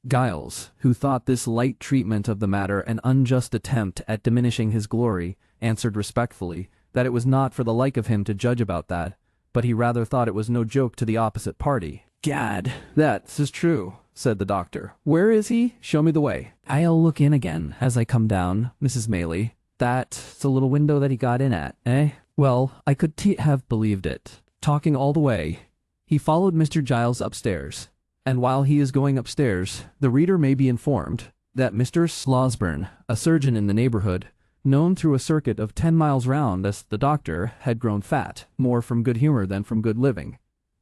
A: Giles, who thought this light treatment of the matter an unjust attempt at diminishing his glory, answered respectfully that it was not for the like of him to judge about that, but he rather thought it was no joke to the opposite party. "Gad, that is true," said the doctor. "Where is he? Show me the way." "I'll look in again as I come down, Mrs. Maylie. That's the little window that he got in at, eh? Well, I could have believed it." Talking all the way, he followed Mr. Giles upstairs, and while he is going upstairs, the reader may be informed that Mr. Slosburne, a surgeon in the neighborhood, known through a circuit of 10 miles round as the doctor, had grown fat, more from good humor than from good living,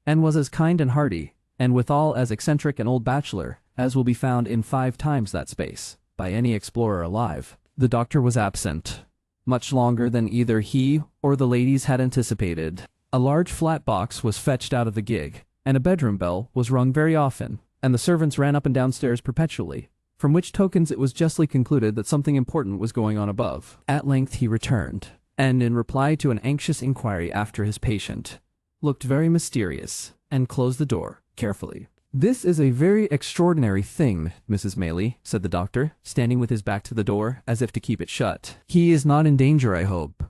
A: and was as kind and hearty, and withal as eccentric an old bachelor, as will be found in 5 times that space, by any explorer alive. The doctor was absent much longer than either he or the ladies had anticipated. A large flat box was fetched out of the gig, and a bedroom bell was rung very often, and the servants ran up and downstairs perpetually, from which tokens it was justly concluded that something important was going on above. At length he returned, and in reply to an anxious inquiry after his patient, looked very mysterious, and closed the door carefully. "This is a very extraordinary thing, Mrs. Maylie," said the doctor, standing with his back to the door, as if to keep it shut. "He is not in danger, I hope,"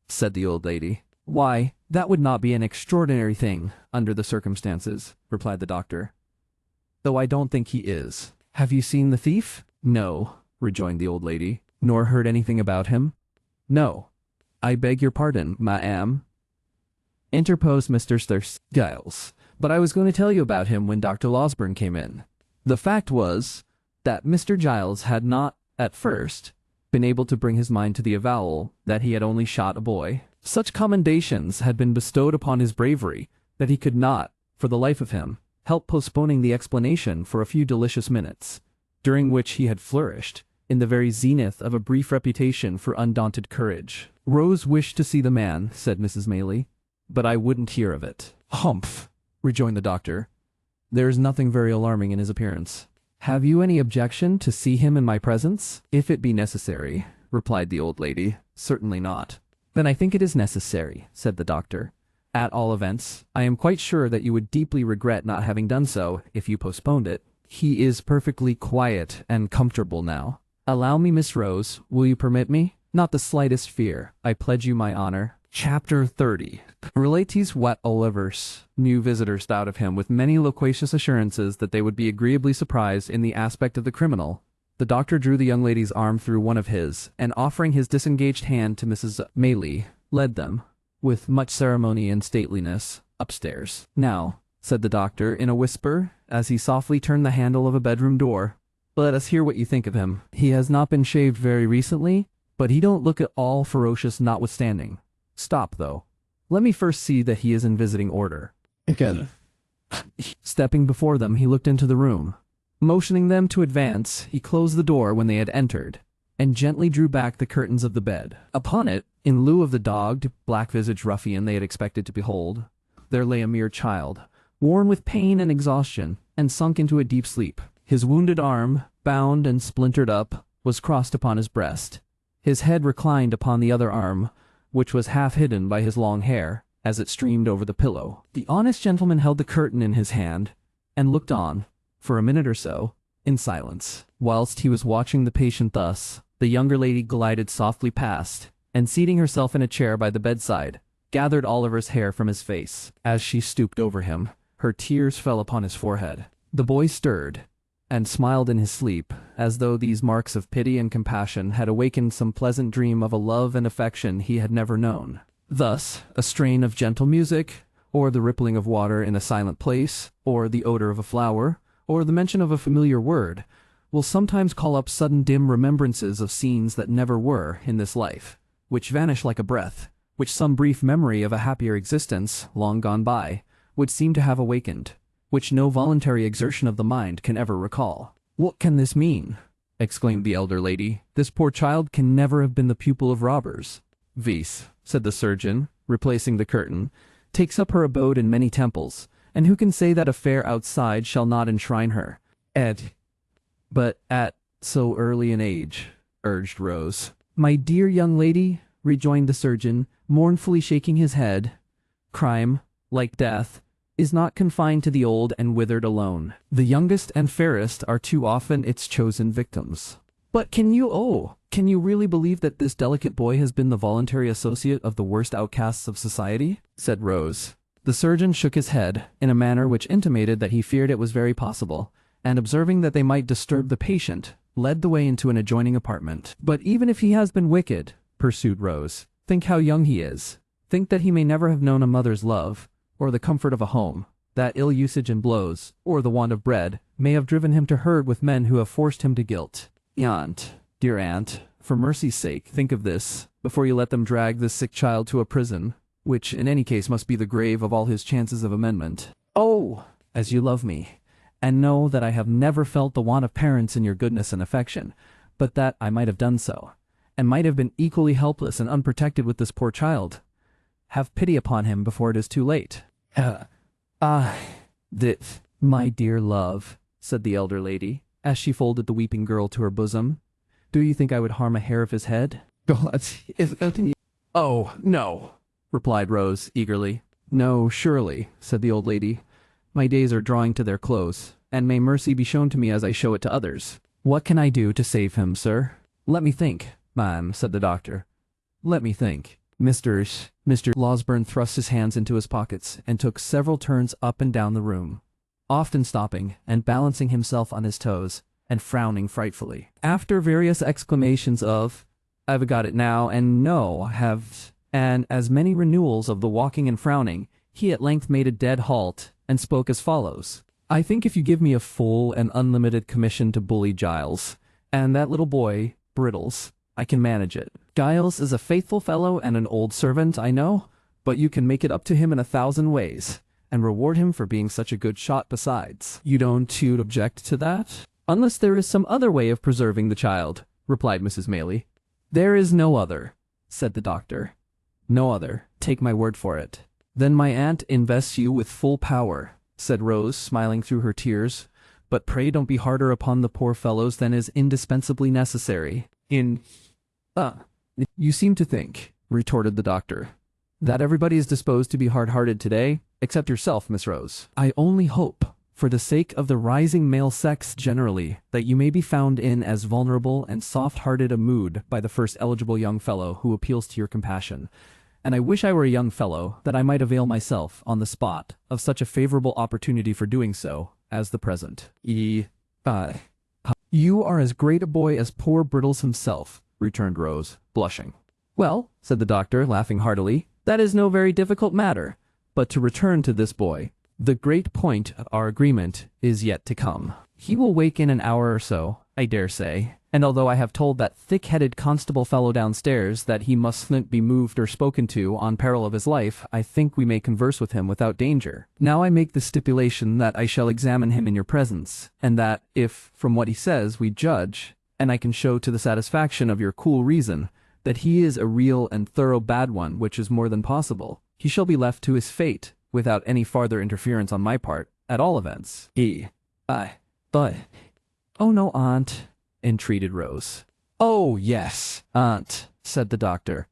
A: said the old lady. "Why, that would not be an extraordinary thing, under the circumstances," replied the doctor, "though I don't think he is. Have you seen the thief?" "No," rejoined the old lady. "Nor heard anything about him?" "No." "I beg your pardon, ma'am," interposed Mr. Giles, "but I was going to tell you about him when Dr. Losburn came in." The fact was that Mr. Giles had not, at first, been able to bring his mind to the avowal that he had only shot a boy. Such commendations had been bestowed upon his bravery that he could not, for the life of him, help postponing the explanation for a few delicious minutes, during which he had flourished, in the very zenith of a brief reputation for undaunted courage. Rose wished to see the man, said Mrs. Maylie, but I wouldn't hear of it. Humph, rejoined the doctor. There is nothing very alarming in his appearance. Have you any objection to see him in my presence? If it be necessary, replied the old lady. Certainly not. Then I think it is necessary, said the doctor. At all events, I am quite sure that you would deeply regret not having done so if you postponed it. He is perfectly quiet and comfortable now. Allow me, Miss Rose, will you permit me? Not the slightest fear, I pledge you my honor. Chapter 30. Relates what Oliver's new visitor stowed of him with many loquacious assurances that they would be agreeably surprised in the aspect of the criminal. The doctor drew the young lady's arm through one of his, and offering his disengaged hand to Mrs. Maylie, led them, with much ceremony and stateliness, upstairs. Now, said the doctor in a whisper, as he softly turned the handle of a bedroom door, let us hear what you think of him. He has not been shaved very recently, but he don't look at all ferocious notwithstanding. Stop, though. Let me first see that he is in visiting order. Again. Stepping before them, he looked into the room. Motioning them to advance, he closed the door when they had entered, and gently drew back the curtains of the bed. Upon it, in lieu of the dogged, black-visaged ruffian they had expected to behold, there lay a mere child, worn with pain and exhaustion, and sunk into a deep sleep. His wounded arm, bound and splintered up, was crossed upon his breast. His head reclined upon the other arm, which was half hidden by his long hair, as it streamed over the pillow. The honest gentleman held the curtain in his hand, and looked on, for a minute or so, in silence. Whilst he was watching the patient thus, the younger lady glided softly past, and seating herself in a chair by the bedside, gathered Oliver's hair from his face. As she stooped over him, her tears fell upon his forehead. The boy stirred, and smiled in his sleep, as though these marks of pity and compassion had awakened some pleasant dream of a love and affection he had never known. Thus, a strain of gentle music, or the rippling of water in a silent place, or the odor of a flower, or the mention of a familiar word, will sometimes call up sudden dim remembrances of scenes that never were in this life, which vanish like a breath, which some brief memory of a happier existence, long gone by, would seem to have awakened, which no voluntary exertion of the mind can ever recall. What can this mean? Exclaimed the elder lady. This poor child can never have been the pupil of robbers. Vis, said the surgeon, replacing the curtain, takes up her abode in many temples, and who can say that a fair outside shall not enshrine her? But at so early an age, urged Rose. My dear young lady, rejoined the surgeon, mournfully shaking his head, crime, like death, is not confined to the old and withered alone. The youngest and fairest are too often its chosen victims. But can you really believe that this delicate boy has been the voluntary associate of the worst outcasts of society? Said Rose. The surgeon shook his head, in a manner which intimated that he feared it was very possible, and observing that they might disturb the patient, led the way into an adjoining apartment. But even if he has been wicked, pursued Rose, think how young he is. Think that he may never have known a mother's love, or the comfort of a home, that ill usage and blows, or the want of bread, may have driven him to herd with men who have forced him to guilt. Aunt, dear aunt, for mercy's sake, think of this, before you let them drag this sick child to a prison, which in any case must be the grave of all his chances of amendment. Oh, as you love me, and know that I have never felt the want of parents in your goodness and affection, but that I might have done so, and might have been equally helpless and unprotected with this poor child. Have pity upon him before it is too late. My dear love, said the elder lady, as she folded the weeping girl to her bosom, do you think I would harm a hair of his head? Oh, no, replied Rose eagerly. No, surely, said the old lady. My days are drawing to their close, and may mercy be shown to me as I show it to others. What can I do to save him, sir? Let me think, ma'am, said the doctor. Let me think. Mr. Losberne thrust his hands into his pockets and took several turns up and down the room, often stopping and balancing himself on his toes and frowning frightfully. After various exclamations of, I've got it now, and no, have, and as many renewals of the walking and frowning, he at length made a dead halt and spoke as follows. I think if you give me a full and unlimited commission to bully Giles, and that little boy, Brittles, I can manage it. Giles is a faithful fellow and an old servant, I know, but you can make it up to him in 1,000 ways, and reward him for being such a good shot besides. You don't object to that? Unless there is some other way of preserving the child, replied Mrs. Maylie. "There is no other," said the doctor. "No other, take my word for it." "Then my aunt invests you with full power," said Rose, smiling through her tears. "But pray don't be harder upon the poor fellows than is indispensably necessary. You seem to think," retorted the doctor, "that everybody is disposed to be hard-hearted today, except yourself, Miss Rose. I only hope, for the sake of the rising male sex generally, that you may be found in as vulnerable and soft-hearted a mood by the first eligible young fellow who appeals to your compassion. And I wish I were a young fellow, that I might avail myself, on the spot, of such a favorable opportunity for doing so, as the present. You are as great a boy as poor Brittles himself," returned Rose, blushing. "Well," said the doctor, laughing heartily, "that is no very difficult matter. But to return to this boy, the great point of our agreement is yet to come. He will wake in an hour or so, I dare say, and although I have told that thick-headed constable fellow downstairs that he mustn't be moved or spoken to on peril of his life, I think we may converse with him without danger. Now I make the stipulation that I shall examine him in your presence, and that if, from what he says, we judge, and I can show to the satisfaction of your cool reason, that he is a real and thorough bad one, which is more than possible, he shall be left to his fate, without any farther interference on my part, at all events." But, "Oh no, aunt," entreated Rose. "Oh yes, aunt," said the doctor.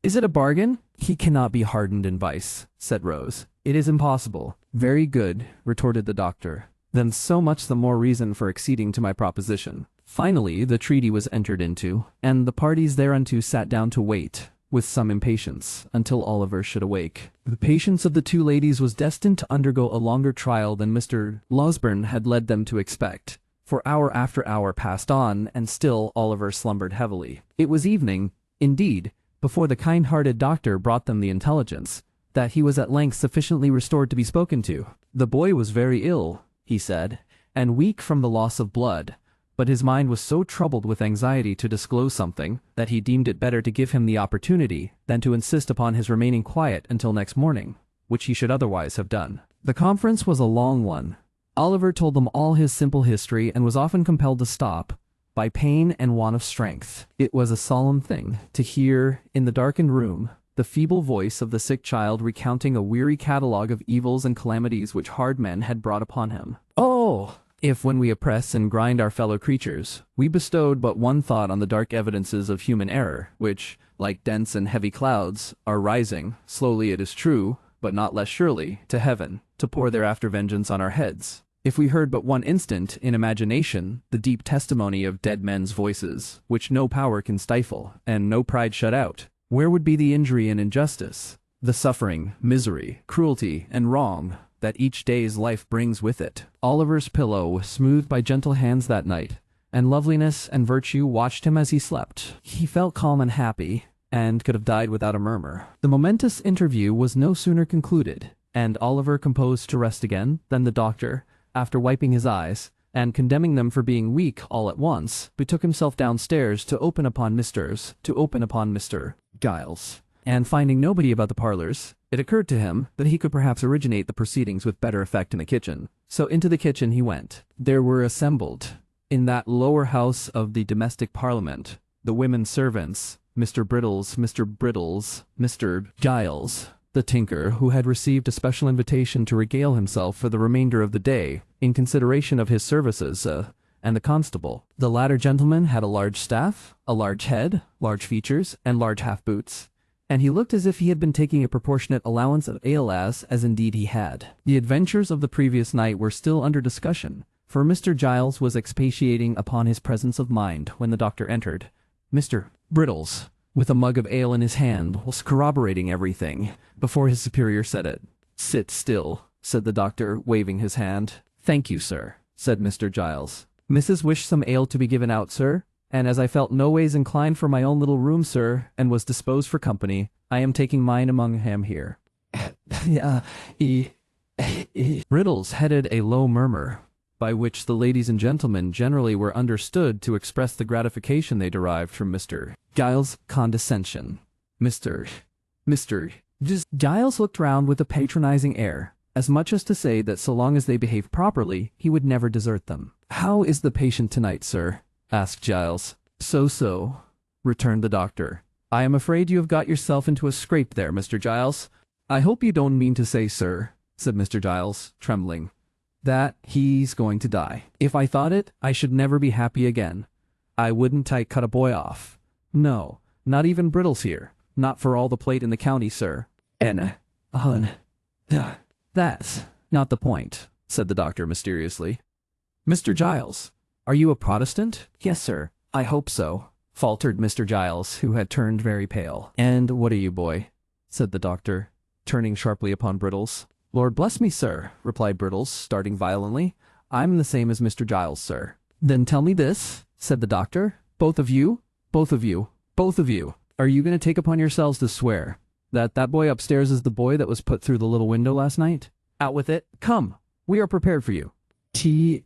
A: "Is it a bargain?" "He cannot be hardened in vice," said Rose. "It is impossible." "Very good," retorted the doctor. "Then so much the more reason for acceding to my proposition." Finally, the treaty was entered into, and the parties thereunto sat down to wait, with some impatience, until Oliver should awake. The patience of the two ladies was destined to undergo a longer trial than Mr. Losberne had led them to expect, for hour after hour passed on, and still Oliver slumbered heavily. It was evening, indeed, before the kind-hearted doctor brought them the intelligence that he was at length sufficiently restored to be spoken to. The boy was very ill, he said, and weak from the loss of blood, but his mind was so troubled with anxiety to disclose something that he deemed it better to give him the opportunity than to insist upon his remaining quiet until next morning, which he should otherwise have done. The conference was a long one. Oliver told them all his simple history and was often compelled to stop by pain and want of strength. It was a solemn thing to hear, in the darkened room, the feeble voice of the sick child recounting a weary catalogue of evils and calamities which hard men had brought upon him. "Oh, if when we oppress and grind our fellow creatures, we bestowed but one thought on the dark evidences of human error, which, like dense and heavy clouds, are rising, slowly it is true, but not less surely, to heaven, to pour thereafter vengeance on our heads. If we heard but one instant, in imagination, the deep testimony of dead men's voices, which no power can stifle, and no pride shut out, where would be the injury and injustice, the suffering, misery, cruelty, and wrong that each day's life brings with it?" Oliver's pillow was smoothed by gentle hands that night, and loveliness and virtue watched him as he slept. He felt calm and happy, and could have died without a murmur. The momentous interview was no sooner concluded, and Oliver composed to rest again, than the doctor, after wiping his eyes, and condemning them for being weak all at once, betook himself downstairs to open upon Mr. Giles. And finding nobody about the parlors, it occurred to him that he could perhaps originate the proceedings with better effect in the kitchen. So into the kitchen he went. There were assembled, in that lower house of the domestic parliament, the women servants, Mr. Giles, the tinker, who had received a special invitation to regale himself for the remainder of the day, in consideration of his services, and the constable. The latter gentleman had a large staff, a large head, large features, and large half-boots, and he looked as if he had been taking a proportionate allowance of ale as indeed he had. The adventures of the previous night were still under discussion, for Mr. Giles was expatiating upon his presence of mind when the doctor entered. Mr. Brittles, with a mug of ale in his hand, was corroborating everything, before his superior said it. "Sit still," said the doctor, waving his hand. "Thank you, sir," said Mr. Giles. "Mrs. wished some ale to be given out, sir, and as I felt no ways inclined for my own little room, sir, and was disposed for company, I am taking mine among him here." Brittles headed a low murmur, by which the ladies and gentlemen generally were understood to express the gratification they derived from Mr. Giles' condescension. Giles looked round with a patronizing air, as much as to say that so long as they behaved properly, he would never desert them. "How is the patient tonight, sir?" asked Giles. So, returned the doctor. I am afraid you have got yourself into a scrape there, Mr. Giles. I hope you don't mean to say, sir, said Mr. Giles, trembling, that he's going to die. If I thought it, I should never be happy again. I wouldn't cut a boy off. No, not even Brittles here. Not for all the plate in the county, sir. That's not the point, said the doctor mysteriously. Mr. Giles, are you a Protestant? Yes, sir. I hope so, faltered Mr. Giles, who had turned very pale. And what are you, boy? Said the doctor, turning sharply upon Brittles. Lord bless me, sir, replied Brittles, starting violently. I'm the same as Mr. Giles, sir. Then tell me this, said the doctor. Both of you, are you going to take upon yourselves to swear that that boy upstairs is the boy that was put through the little window last night? Out with it. Come, we are prepared for you. The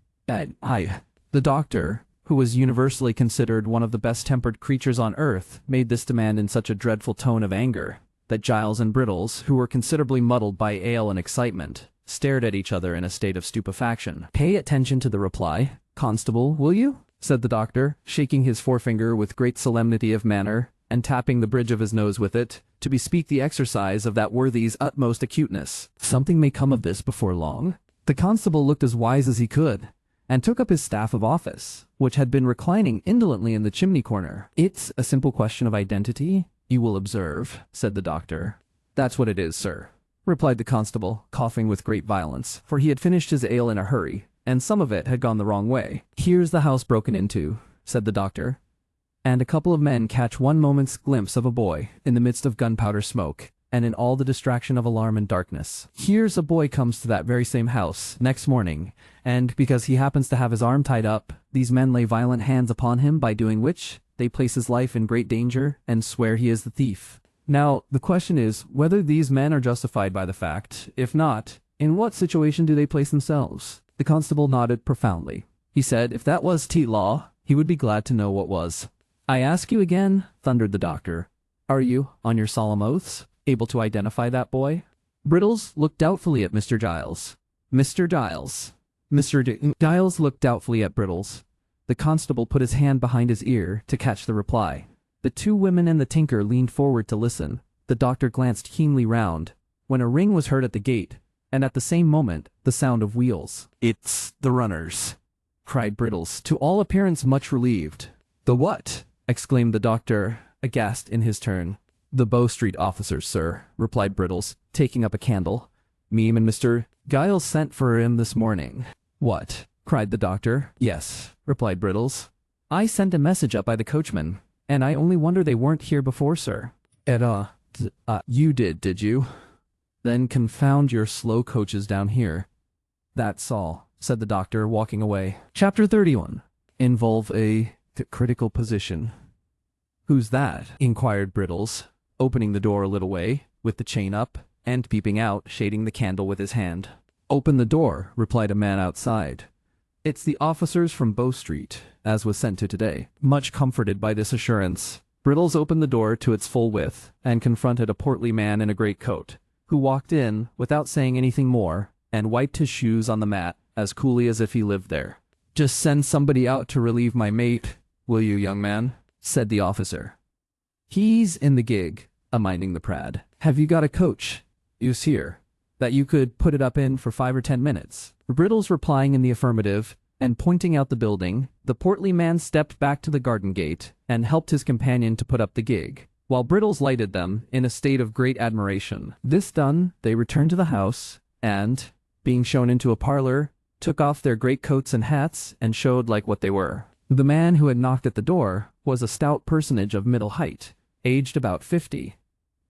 A: doctor, who was universally considered one of the best-tempered creatures on earth, made this demand in such a dreadful tone of anger that Giles and Brittles, who were considerably muddled by ale and excitement, stared at each other in a state of stupefaction. Pay attention to the reply, Constable, will you? Said the doctor, shaking his forefinger with great solemnity of manner, and tapping the bridge of his nose with it, to bespeak the exercise of that worthy's utmost acuteness. Something may come of this before long. The constable looked as wise as he could, and took up his staff of office, which had been reclining indolently in the chimney corner. It's a simple question of identity, you will observe, said the doctor. That's what it is, sir, replied the constable, coughing with great violence, for he had finished his ale in a hurry, and some of it had gone the wrong way. Here's the house broken into, said the doctor, and a couple of men catch one moment's glimpse of a boy in the midst of gunpowder smoke, and in all the distraction of alarm and darkness. Here's a boy comes to that very same house next morning, and because he happens to have his arm tied up, these men lay violent hands upon him, by doing which they place his life in great danger and swear he is the thief. Now, the question is whether these men are justified by the fact. If not, in what situation do they place themselves? The constable nodded profoundly. He said if that was law, he would be glad to know what was. I ask you again, thundered the doctor, are you, on your solemn oaths, able to identify that boy? Brittles looked doubtfully at Mr. Giles. Mr. Giles looked doubtfully at Brittles. The constable put his hand behind his ear to catch the reply. The two women and the tinker leaned forward to listen. The doctor glanced keenly round, when a ring was heard at the gate, and at the same moment, the sound of wheels. It's the runners, cried Brittles, to all appearance much relieved. The what? Exclaimed the doctor, aghast in his turn. The Bow Street officers, sir, replied Brittles, taking up a candle. Me and Mr. Giles sent for him this morning. What? Cried the doctor. Yes, replied Brittles. I sent a message up by the coachman, and I only wonder they weren't here before, sir. You did you? Then confound your slow coaches down here. That's all, said the doctor, walking away. Chapter 31. Involve a critical position. Who's that? Inquired Brittles, opening the door a little way, with the chain up, and peeping out, shading the candle with his hand. Open the door, replied a man outside. It's the officers from Bow Street, as was sent to today. Much comforted by this assurance, Brittles opened the door to its full width, and confronted a portly man in a great coat, who walked in, without saying anything more, and wiped his shoes on the mat, as coolly as if he lived there. Just send somebody out to relieve my mate, will you, young man? Said the officer. He's in the gig, a-minding the prad. Have you got a coach? Who's here, that you could put it up in for 5 or 10 minutes? Brittles replying in the affirmative, and pointing out the building, the portly man stepped back to the garden gate, and helped his companion to put up the gig, while Brittles lighted them in a state of great admiration. This done, they returned to the house, and, being shown into a parlor, took off their great coats and hats, and showed like what they were. The man who had knocked at the door was a stout personage of middle height, aged about 50,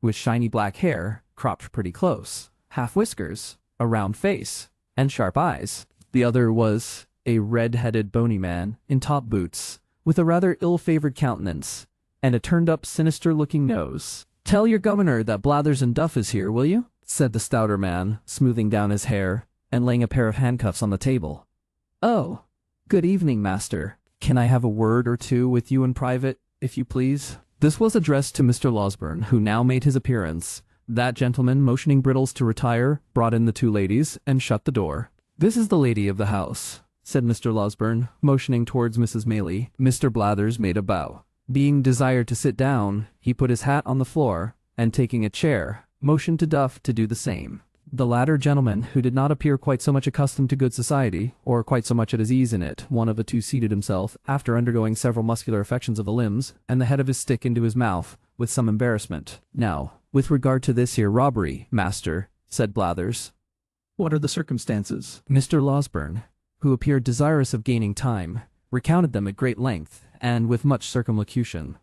A: with shiny black hair, cropped pretty close, half whiskers, a round face, and sharp eyes. The other was a red-headed bony man, in top boots, with a rather ill-favored countenance, and a turned-up sinister-looking nose. Tell your governor that Blathers and Duff is here, will you? Said the stouter man, smoothing down his hair, and laying a pair of handcuffs on the table. Oh, good evening, master. Can I have a word or two with you in private, if you please? This was addressed to Mr. Losberne, who now made his appearance. That gentleman, motioning Brittles to retire, brought in the two ladies, and shut the door. This is the lady of the house, said Mr. Losberne, motioning towards Mrs. Maylie. Mr. Blathers made a bow. Being desired to sit down, he put his hat on the floor, and taking a chair, motioned to Duff to do the same. The latter gentleman, who did not appear quite so much accustomed to good society, or quite so much at his ease in it, one of the two seated himself, after undergoing several muscular affections of the limbs, and the head of his stick into his mouth, with some embarrassment. "Now, with regard to this here robbery, master," said Blathers, "what are the circumstances?" Mr. Losberne, who appeared desirous of gaining time, recounted them at great length, and with much circumlocution.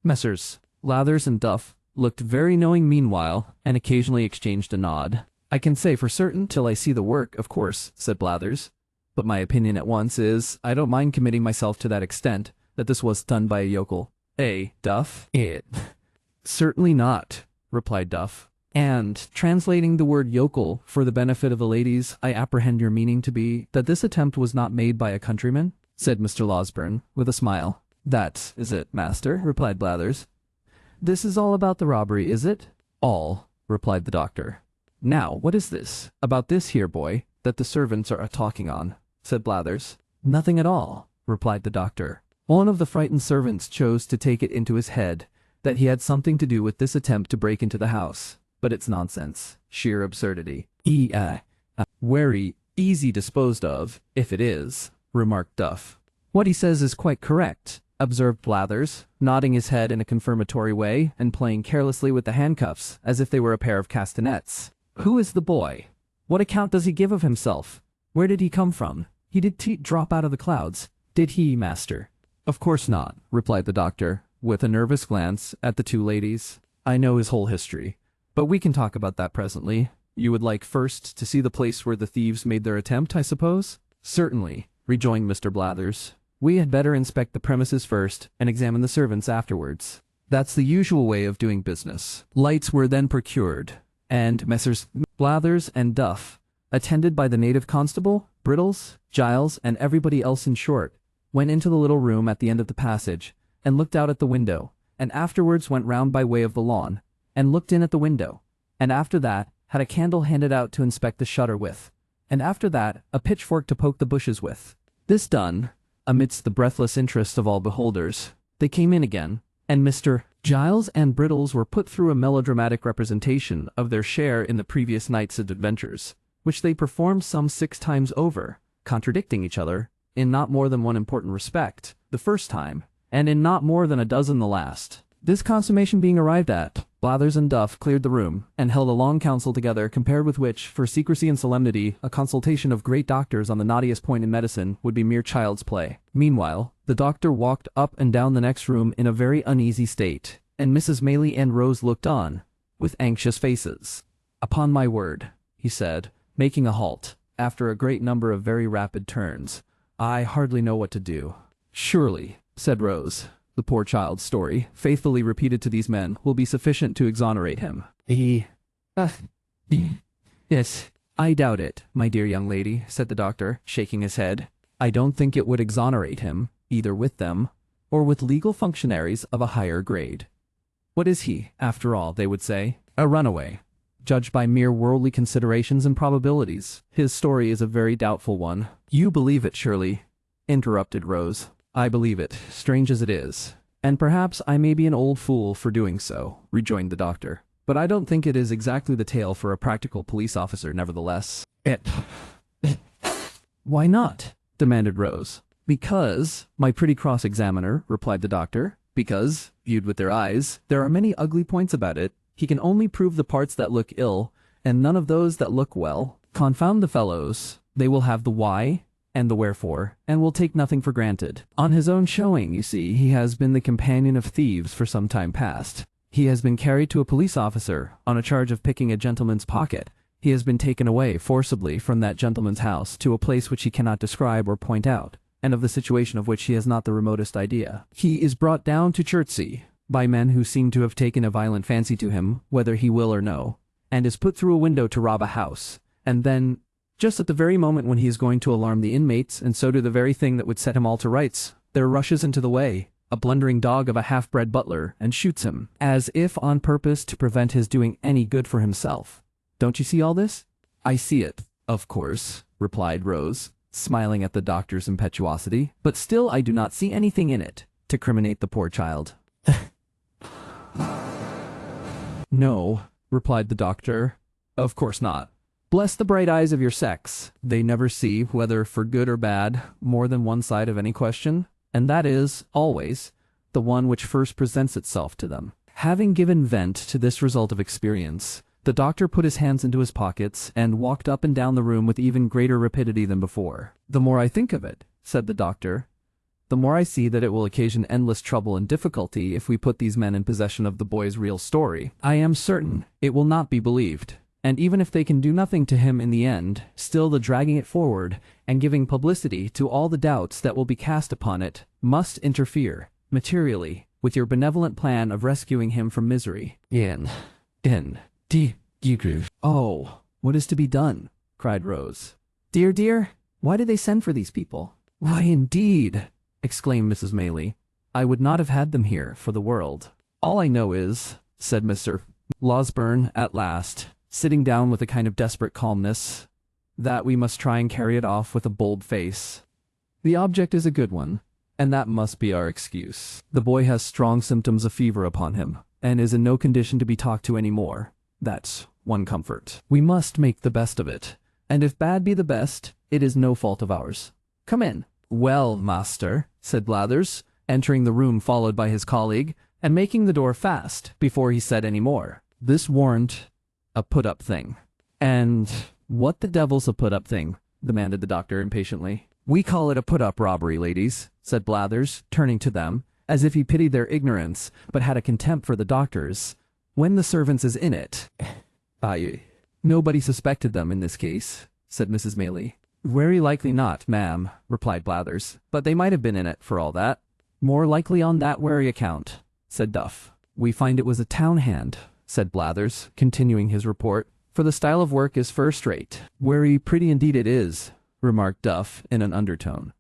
A: Messrs. Blathers and Duff looked very knowing meanwhile, and occasionally exchanged a nod. "I can say for certain till I see the work, of course," said Blathers. "But my opinion at once is, I don't mind committing myself to that extent, that this was done by a yokel. Eh, Duff?" "It." "Certainly not," replied Duff. "And, translating the word yokel for the benefit of the ladies, I apprehend your meaning to be, that this attempt was not made by a countryman?" said Mr. Losberne, with a smile. "That is it, master," replied Blathers. "This is all about the robbery, is it?" "All," replied the doctor. "Now, what is this, about this here boy, that the servants are a-talking on?" said Blathers. "Nothing at all," replied the doctor. "One of the frightened servants chose to take it into his head that he had something to do with this attempt to break into the house. But it's nonsense, sheer absurdity." "Very easy disposed of, if it is," remarked Duff. "What he says is quite correct," observed Blathers, nodding his head in a confirmatory way, and playing carelessly with the handcuffs, as if they were a pair of castanets. "Who is the boy? What account does he give of himself? Where did he come from? He did drop out of the clouds, did he, master?" "Of course not," replied the doctor, with a nervous glance at the two ladies. "I know his whole history, but we can talk about that presently. You would like first to see the place where the thieves made their attempt, I suppose?" "Certainly," rejoined Mr. Blathers. "We had better inspect the premises first, and examine the servants afterwards. That's the usual way of doing business." Lights were then procured, and Messrs. Blathers and Duff, attended by the native constable, Brittles, Giles, and everybody else in short, went into the little room at the end of the passage, and looked out at the window, and afterwards went round by way of the lawn, and looked in at the window, and after that had a candle handed out to inspect the shutter with, and after that a pitchfork to poke the bushes with. This done, amidst the breathless interest of all beholders, they came in again, and Mr. Giles and Brittles were put through a melodramatic representation of their share in the previous night's adventures, which they performed some 6 times over, contradicting each other, in not more than one important respect, the first time, and in not more than a dozen the last. This consummation being arrived at, Blathers and Duff cleared the room, and held a long council together, compared with which, for secrecy and solemnity, a consultation of great doctors on the knottiest point in medicine would be mere child's play. Meanwhile, the doctor walked up and down the next room in a very uneasy state, and Mrs. Maylie and Rose looked on, with anxious faces. "Upon my word," he said, making a halt, after a great number of very rapid turns, "I hardly know what to do." "Surely," said Rose, "the poor child's story, faithfully repeated to these men, will be sufficient to exonerate him." Yes, I doubt it, my dear young lady," said the doctor, shaking his head. "I don't think it would exonerate him, either with them, or with legal functionaries of a higher grade. What is he, after all, they would say? A runaway. Judged by mere worldly considerations and probabilities, his story is a very doubtful one." "You believe it, surely?" interrupted Rose. "I believe it, strange as it is, and perhaps I may be an old fool for doing so," rejoined the doctor. "But I don't think it is exactly the tale for a practical police officer, nevertheless." "Why not?" demanded Rose. "Because, my pretty cross-examiner," replied the doctor, "because, viewed with their eyes, there are many ugly points about it. He can only prove the parts that look ill, and none of those that look well. Confound the fellows, they will have the why and the wherefore, and will take nothing for granted. On his own showing, you see, he has been the companion of thieves for some time past. He has been carried to a police officer on a charge of picking a gentleman's pocket. He has been taken away forcibly from that gentleman's house to a place which he cannot describe or point out, and of the situation of which he has not the remotest idea. He is brought down to Chertsey by men who seem to have taken a violent fancy to him, whether he will or no, and is put through a window to rob a house, and then, just at the very moment when he is going to alarm the inmates, and so do the very thing that would set him all to rights, there rushes into the way a blundering dog of a half-bred butler, and shoots him, as if on purpose to prevent his doing any good for himself. Don't you see all this?" "I see it, of course," replied Rose, smiling at the doctor's impetuosity. "But still I do not see anything in it to criminate the poor child." "No," replied the doctor. "Of course not. Bless the bright eyes of your sex. They never see, whether for good or bad, more than one side of any question, and that is, always, the one which first presents itself to them." Having given vent to this result of experience, the doctor put his hands into his pockets and walked up and down the room with even greater rapidity than before. "The more I think of it," said the doctor, "the more I see that it will occasion endless trouble and difficulty if we put these men in possession of the boy's real story. I am certain it will not be believed, and even if they can do nothing to him in the end, still the dragging it forward and giving publicity to all the doubts that will be cast upon it must interfere, materially, with your benevolent plan of rescuing him from misery." "Oh, what is to be done?" cried Rose. Dear, why did they send for these people?" "Why, indeed," exclaimed Mrs. Maylie, "I would not have had them here for the world." "All I know is," said Mr. Losberne at last, sitting down with a kind of desperate calmness, "that we must try and carry it off with a bold face. The object is a good one, and that must be our excuse. The boy has strong symptoms of fever upon him, and is in no condition to be talked to any more. That's one comfort. We must make the best of it, and if bad be the best, it is no fault of ours. Come in." "Well, master," said Blathers, entering the room followed by his colleague, and making the door fast before he said any more. "This warrant a put-up thing." "And what the devil's a put-up thing?" demanded the doctor impatiently. "We call it a put-up robbery, ladies," said Blathers, turning to them, as if he pitied their ignorance, but had a contempt for the doctor's. "When the servants is in it." "Nobody suspected them in this case," said Mrs. Maylie. "Very likely not, ma'am," replied Blathers, "but they might have been in it for all that." "More likely on that wery account," said Duff. "We find it was a town hand," said Blathers, continuing his report, "for the style of work is first-rate." "Wery pretty indeed it is," remarked Duff in an undertone.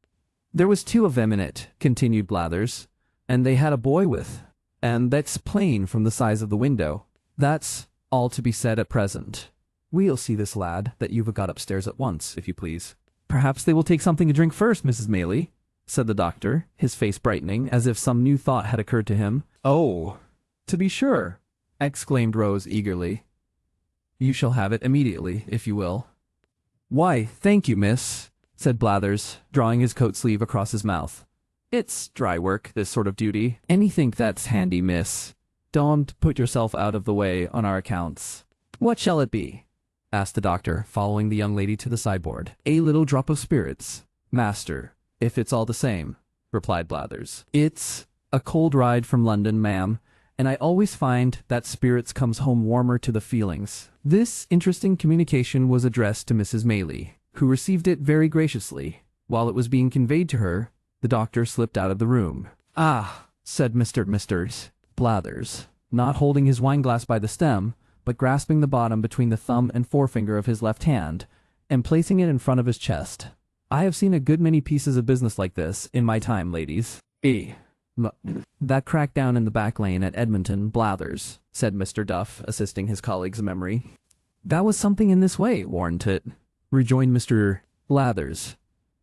A: "There was 2 of them in it," continued Blathers, "and they had a boy with, and that's plain from the size of the window. That's all to be said at present. We'll see this lad that you've got upstairs at once, if you please." "Perhaps they will take something to drink first, Mrs. Maylie," said the doctor, his face brightening, as if some new thought had occurred to him. "Oh, to be sure," exclaimed Rose eagerly. "You shall have it immediately, if you will." "Why, thank you, miss," said Blathers, drawing his coat sleeve across his mouth. "It's dry work, this sort of duty. Anything that's handy, miss. Don't put yourself out of the way on our accounts." "What shall it be?" asked the doctor, following the young lady to the sideboard. "A little drop of spirits, master, if it's all the same," replied Blathers. "It's a cold ride from London, ma'am, and I always find that spirits comes home warmer to the feelings." This interesting communication was addressed to Mrs. Maylie, who received it very graciously. While it was being conveyed to her, the doctor slipped out of the room. "Ah," said Mr. Blathers, not holding his wine-glass by the stem, but grasping the bottom between the thumb and forefinger of his left hand, and placing it in front of his chest. "I have seen a good many pieces of business like this in my time, ladies. That crack-down in the back lane at Edmonton, Blathers," said Mr. Duff, assisting his colleague's memory. "That was something in this way, warn't it?" rejoined Mr. Blathers.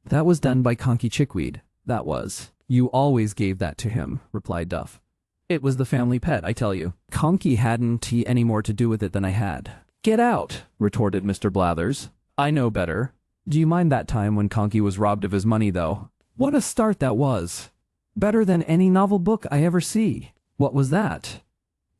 A: "That was done by Conky Chickweed, that was." "You always gave that to him," replied Duff. "It was the family pet, I tell you. Conky hadn't any more to do with it than I had." "Get out," retorted Mr. Blathers. "I know better. Do you mind that time when Conky was robbed of his money, though? What a start that was! Better than any novel book I ever see." "What was that?"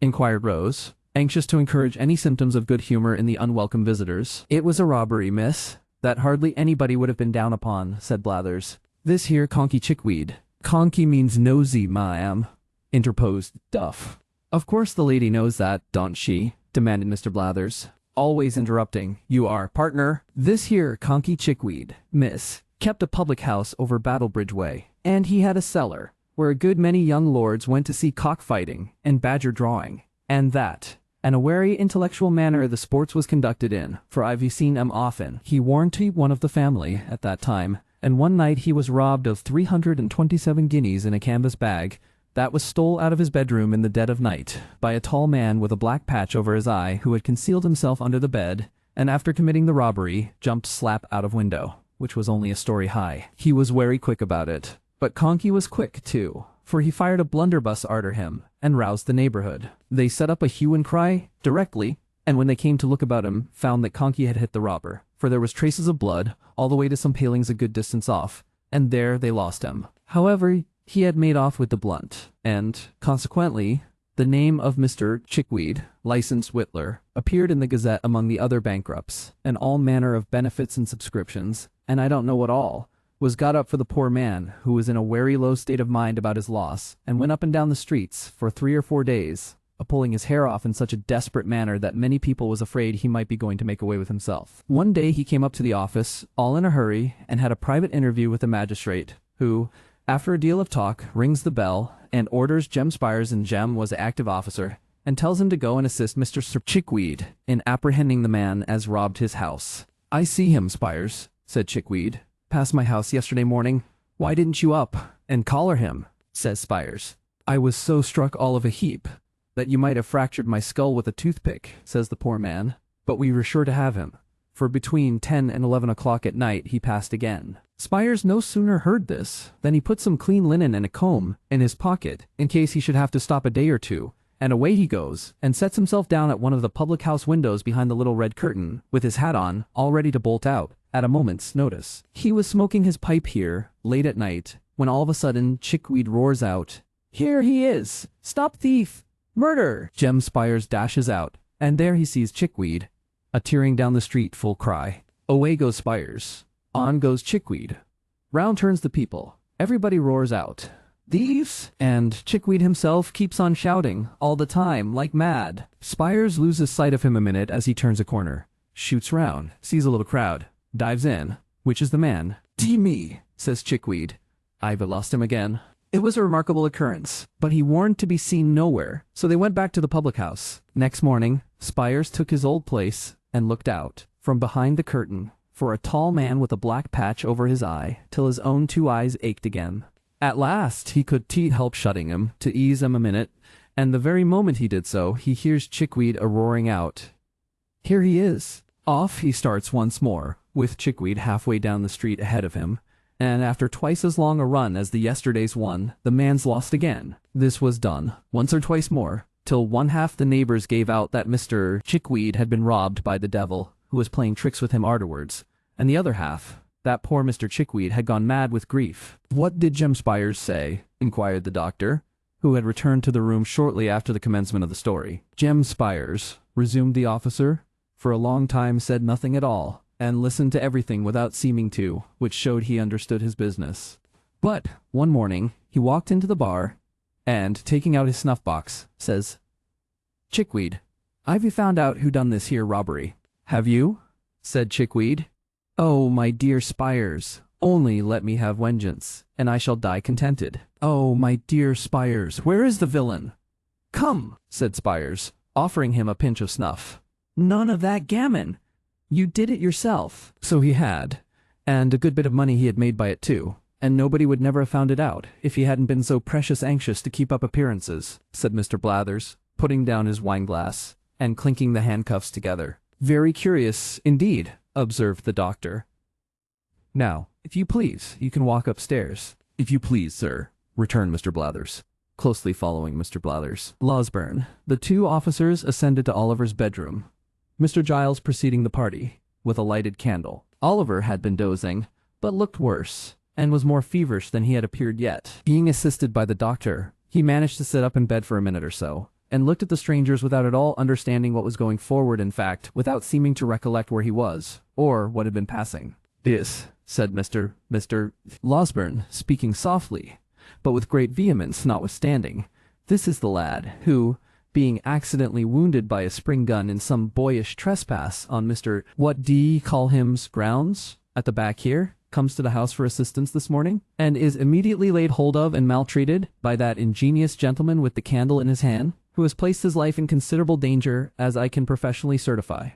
A: inquired Rose, anxious to encourage any symptoms of good humor in the unwelcome visitors. "It was a robbery, miss, that hardly anybody would have been down upon," said Blathers. "This here Conky Chickweed." "Conky means nosy, ma'am," interposed Duff. "Of course the lady knows that, don't she?" demanded Mr. Blathers, always interrupting. "You are, partner. This here Conky Chickweed, miss, kept a public house over Battlebridge Way, and he had a cellar, where a good many young lords went to see cock-fighting and badger drawing, and a wary intellectual manner the sports was conducted in, for I've seen 'em often. He warranty one of the family at that time, and one night he was robbed of 327 guineas in a canvas bag, that was stole out of his bedroom in the dead of night, by a tall man with a black patch over his eye who had concealed himself under the bed, and after committing the robbery, jumped slap out of window." which was only a story high. He was very quick about it. But Conky was quick, too, for he fired a blunderbuss arter him and roused the neighborhood. They set up a hue and cry directly, and when they came to look about him, found that Conky had hit the robber, for there was traces of blood all the way to some palings a good distance off, and there they lost him. However, he had made off with the blunt, and, consequently, the name of Mr. Chickweed, licensed whittler, appeared in the Gazette among the other bankrupts, and all manner of benefits and subscriptions, and I don't know what all, was got up for the poor man, who was in a very low state of mind about his loss, and went up and down the streets for 3 or 4 days, a-pulling his hair off in such a desperate manner that many people was afraid he might be going to make away with himself. One day he came up to the office, all in a hurry, and had a private interview with the magistrate, who, after a deal of talk, rings the bell, and orders Jem Spires, and Jem was an active officer, and tells him to go and assist Mr. Sir Chickweed in apprehending the man as robbed his house. "I see him, Spires," said Chickweed. "Passed my house yesterday morning. Why didn't you up and collar him?" says Spires. "I was so struck all of a heap that you might have fractured my skull with a toothpick," says the poor man. "But we were sure to have him, for between 10 and 11 o'clock at night he passed again." Spires no sooner heard this than he put some clean linen and a comb in his pocket in case he should have to stop a day or two, and away he goes and sets himself down at one of the public-house windows behind the little red curtain, with his hat on, all ready to bolt out at a moment's notice. He was smoking his pipe here, late at night, when all of a sudden Chickweed roars out, "Here he is! Stop thief! Murder!" Jem Spires dashes out, and there he sees Chickweed, a-tearing down the street full cry. Away goes Spires. On goes Chickweed. Round turns the people. Everybody roars out, "Thieves!" And Chickweed himself keeps on shouting, all the time, like mad. Spires loses sight of him a minute as he turns a corner, shoots round, sees a little crowd, dives in. "Which is the man?" "Dee me," says Chickweed. "I've lost him again." It was a remarkable occurrence, but he warned to be seen nowhere, so they went back to the public house. Next morning, Spires took his old place and looked out, from behind the curtain, for a tall man with a black patch over his eye, till his own 2 eyes ached again. At last he could help shutting them, to ease him a minute, and the very moment he did so, he hears Chickweed a-roaring out, "Here he is!" Off he starts once more, with Chickweed halfway down the street ahead of him, and after twice as long a run as the yesterday's one, the man's lost again. This was done once or twice more, till one half the neighbors gave out that Mr. Chickweed had been robbed by the devil, who was playing tricks with him arterwards, and the other half, that poor Mr. Chickweed had gone mad with grief. "What did Jem Spires say?" inquired the doctor, who had returned to the room shortly after the commencement of the story. "Jem Spires," resumed the officer, "for a long time said nothing at all, and listened to everything without seeming to, which showed he understood his business. But one morning he walked into the bar, and, taking out his snuff-box, says, 'Chickweed, have you found out who done this here robbery?' 'Have you?' said Chickweed. 'Oh, my dear Spires, only let me have vengeance, and I shall die contented.' 'Oh, my dear Spires, where is the villain?' 'Come,' said Spires, offering him a pinch of snuff. 'None of that gammon. You did it yourself.' So he had, and a good bit of money he had made by it too, and nobody would never have found it out if he hadn't been so precious anxious to keep up appearances," said Mr. Blathers, putting down his wine-glass and clinking the handcuffs together. "Very curious, indeed," observed the doctor. "Now, if you please, you can walk upstairs." "If you please, sir," returned Mr. Blathers, closely following Mr. Blathers. Losberne. The 2 officers ascended to Oliver's bedroom, Mr. Giles preceding the party, with a lighted candle. Oliver had been dozing, but looked worse, and was more feverish than he had appeared yet. Being assisted by the doctor, he managed to sit up in bed for a minute or so, and looked at the strangers without at all understanding what was going forward, in fact, without seeming to recollect where he was, or what had been passing. "This," said Mr. Losberne, speaking softly, but with great vehemence notwithstanding, "this is the lad, who, being accidentally wounded by a spring gun in some boyish trespass on Mr. what d'ye call him's grounds, at the back here, comes to the house for assistance this morning, and is immediately laid hold of and maltreated by that ingenious gentleman with the candle in his hand, who has placed his life in considerable danger, as I can professionally certify."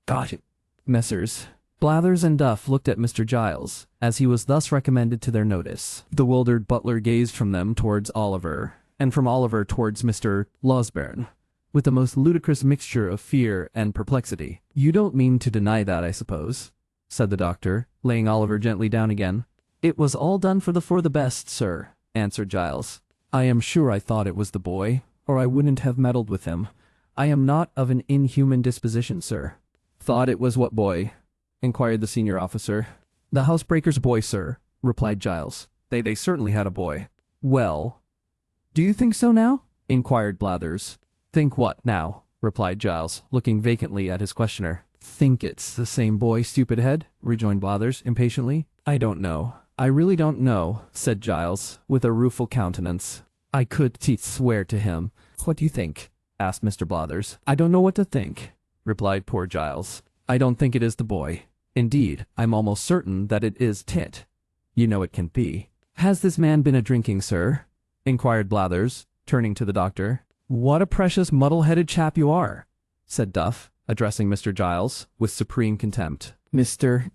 A: Got it. Messrs. Blathers and Duff looked at Mr. Giles, as he was thus recommended to their notice. The bewildered butler gazed from them towards Oliver, and from Oliver towards Mr. Losberne, with the most ludicrous mixture of fear and perplexity. "You don't mean to deny that, I suppose?" said the doctor, laying Oliver gently down again. "It was all done for the best, sir," answered Giles. "I am sure I thought it was the boy, or I wouldn't have meddled with him. I am not of an inhuman disposition, sir." "Thought it was what boy?" inquired the senior officer. "The housebreaker's boy, sir," replied Giles. They certainly had a boy." "Well, do you think so now?" inquired Blathers. "Think what now?" replied Giles, looking vacantly at his questioner. "Think it's the same boy, stupid head," rejoined Blathers impatiently. "I don't know. I really don't know," said Giles, with a rueful countenance. "I could swear to him." "What do you think?" asked Mr. Blathers. "I don't know what to think," replied poor Giles. "I don't think it is the boy. Indeed, I'm almost certain that it is Tit. You know it can't be." "Has this man been a-drinking, sir?" inquired Blathers, turning to the doctor. "What a precious muddle-headed chap you are," said Duff, addressing Mr. Giles with supreme contempt. Mr.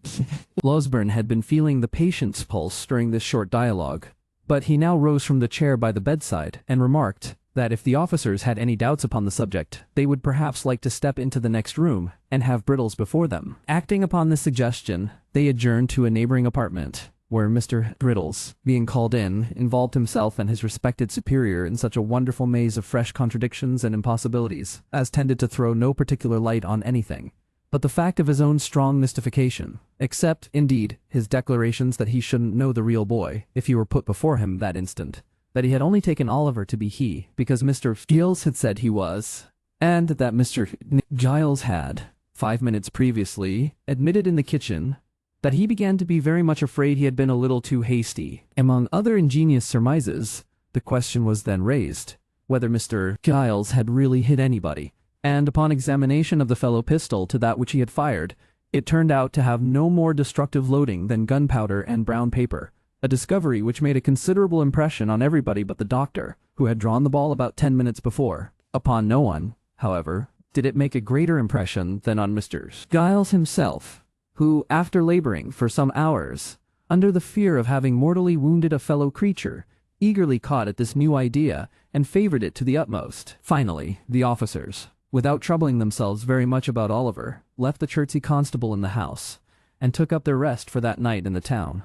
A: Losberne had been feeling the patient's pulse during this short dialogue, but he now rose from the chair by the bedside and remarked that if the officers had any doubts upon the subject, they would perhaps like to step into the next room and have Brittles before them. Acting upon this suggestion, they adjourned to a neighboring apartment, where Mr. Brittles, being called in, involved himself and his respected superior in such a wonderful maze of fresh contradictions and impossibilities as tended to throw no particular light on anything but the fact of his own strong mystification, except, indeed, his declarations that he shouldn't know the real boy if he were put before him that instant, that he had only taken Oliver to be he because Mr. Giles had said he was, and that Mr. Giles had, 5 minutes previously, admitted in the kitchen that he began to be very much afraid he had been a little too hasty. Among other ingenious surmises, the question was then raised whether Mr. Giles had really hit anybody, and upon examination of the fellow pistol to that which he had fired, it turned out to have no more destructive loading than gunpowder and brown paper, a discovery which made a considerable impression on everybody but the doctor, who had drawn the ball about 10 minutes before. Upon no one, however, did it make a greater impression than on Mr. Giles himself, who, after laboring for some hours, under the fear of having mortally wounded a fellow creature, eagerly caught at this new idea and favored it to the utmost. Finally, the officers, without troubling themselves very much about Oliver, left the Chertsey constable in the house, and took up their rest for that night in the town,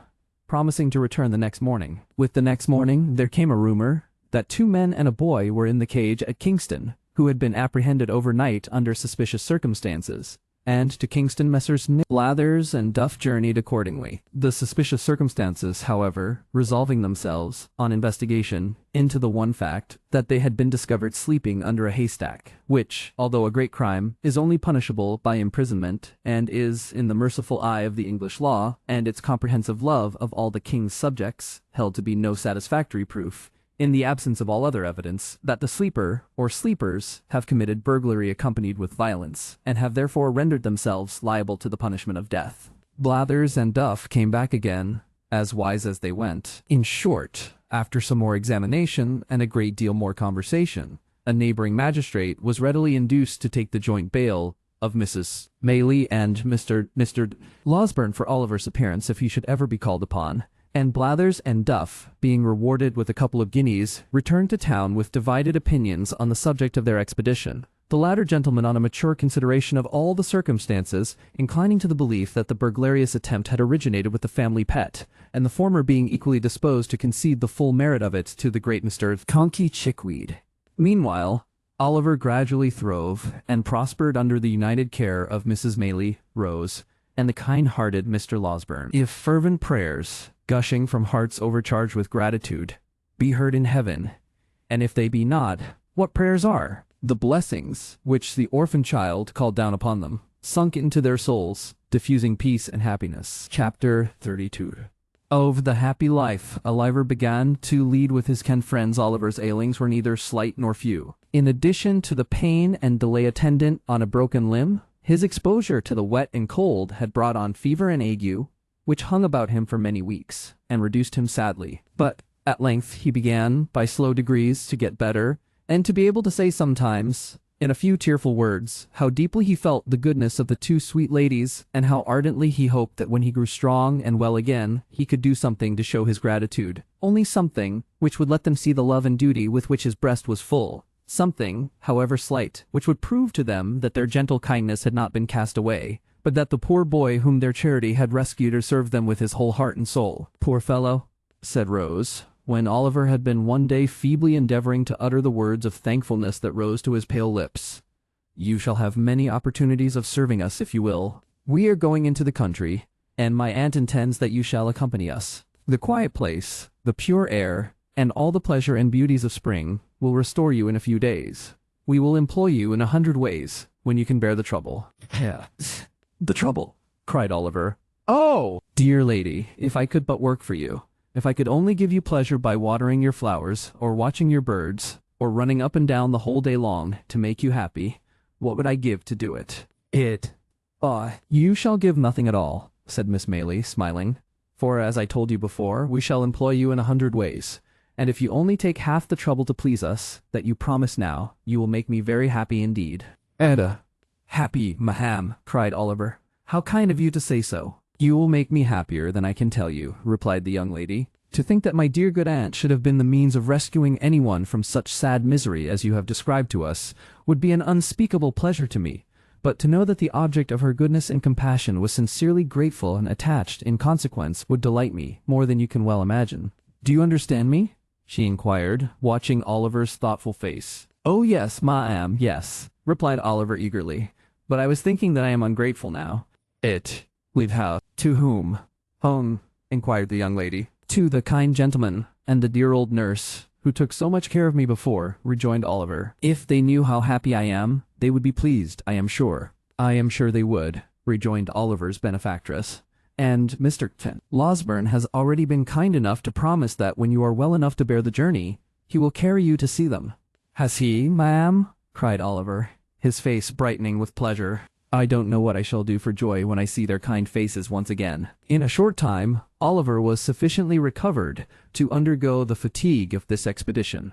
A: promising to return the next morning. With the next morning there came a rumor that 2 men and a boy were in the cage at Kingston, who had been apprehended overnight under suspicious circumstances, and to Kingston Messrs. Blathers and Duff journeyed accordingly. The suspicious circumstances, however, resolving themselves, on investigation, into the one fact that they had been discovered sleeping under a haystack, which, although a great crime, is only punishable by imprisonment, and is, in the merciful eye of the English law, and its comprehensive love of all the king's subjects, held to be no satisfactory proof, in the absence of all other evidence, that the sleeper, or sleepers, have committed burglary accompanied with violence, and have therefore rendered themselves liable to the punishment of death. Blathers and Duff came back again, as wise as they went. In short, after some more examination and a great deal more conversation, a neighboring magistrate was readily induced to take the joint bail of Mrs. Maylie and Mr. Losberne for Oliver's appearance if he should ever be called upon, and Blathers and Duff, being rewarded with a couple of guineas, returned to town with divided opinions on the subject of their expedition, the latter gentleman on a mature consideration of all the circumstances, inclining to the belief that the burglarious attempt had originated with the family pet, and the former being equally disposed to concede the full merit of it to the great Mr. Conkey Chickweed. Meanwhile, Oliver gradually throve and prospered under the united care of Mrs. Maylie, Rose, and the kind-hearted Mr. Losberne. If fervent prayers, gushing from hearts overcharged with gratitude, be heard in heaven, and if they be not, what prayers are? The blessings which the orphan child called down upon them, sunk into their souls, diffusing peace and happiness. Chapter 32. Of the happy life Oliver began to lead with his ken friends, Oliver's ailings were neither slight nor few. In addition to the pain and delay attendant on a broken limb, his exposure to the wet and cold had brought on fever and ague, which hung about him for many weeks, and reduced him sadly. But at length he began, by slow degrees, to get better, and to be able to say sometimes, in a few tearful words, how deeply he felt the goodness of the 2 sweet ladies, and how ardently he hoped that when he grew strong and well again, he could do something to show his gratitude, only something which would let them see the love and duty with which his breast was full, something, however slight, which would prove to them that their gentle kindness had not been cast away, but that the poor boy whom their charity had rescued had served them with his whole heart and soul. "Poor fellow," said Rose, when Oliver had been one day feebly endeavoring to utter the words of thankfulness that rose to his pale lips. "You shall have many opportunities of serving us if you will. We are going into the country, and my aunt intends that you shall accompany us. The quiet place, the pure air, and all the pleasure and beauties of spring will restore you in a few days. We will employ you in 100 ways, when you can bear the trouble." "Yeah, the trouble," cried Oliver. "Oh, dear lady, if I could but work for you. If I could only give you pleasure by watering your flowers, or watching your birds, or running up and down the whole day long to make you happy, what would I give to do it?" You shall give nothing at all," said Miss Maylie, smiling, "for, as I told you before, we shall employ you in 100 ways, and if you only take half the trouble to please us, that you promise now, you will make me very happy indeed." "Happy, ma'am," cried Oliver. "How kind of you to say so." "You will make me happier than I can tell you," replied the young lady. "To think that my dear good aunt should have been the means of rescuing anyone from such sad misery as you have described to us, would be an unspeakable pleasure to me. But to know that the object of her goodness and compassion was sincerely grateful and attached in consequence would delight me more than you can well imagine. Do you understand me?" she inquired, watching Oliver's thoughtful face. "Oh yes, ma'am, yes," replied Oliver eagerly. "But I was thinking that I am ungrateful now." "Leave how? To whom?" Inquired the young lady. "To the kind gentleman and the dear old nurse, who took so much care of me before," rejoined Oliver. "If they knew how happy I am, they would be pleased, I am sure." "I am sure they would," rejoined Oliver's benefactress. "And Mr. Losberne has already been kind enough to promise that when you are well enough to bear the journey, he will carry you to see them." "Has he, ma'am?" cried Oliver, his face brightening with pleasure. "I don't know what I shall do for joy when I see their kind faces once again." In a short time, Oliver was sufficiently recovered to undergo the fatigue of this expedition.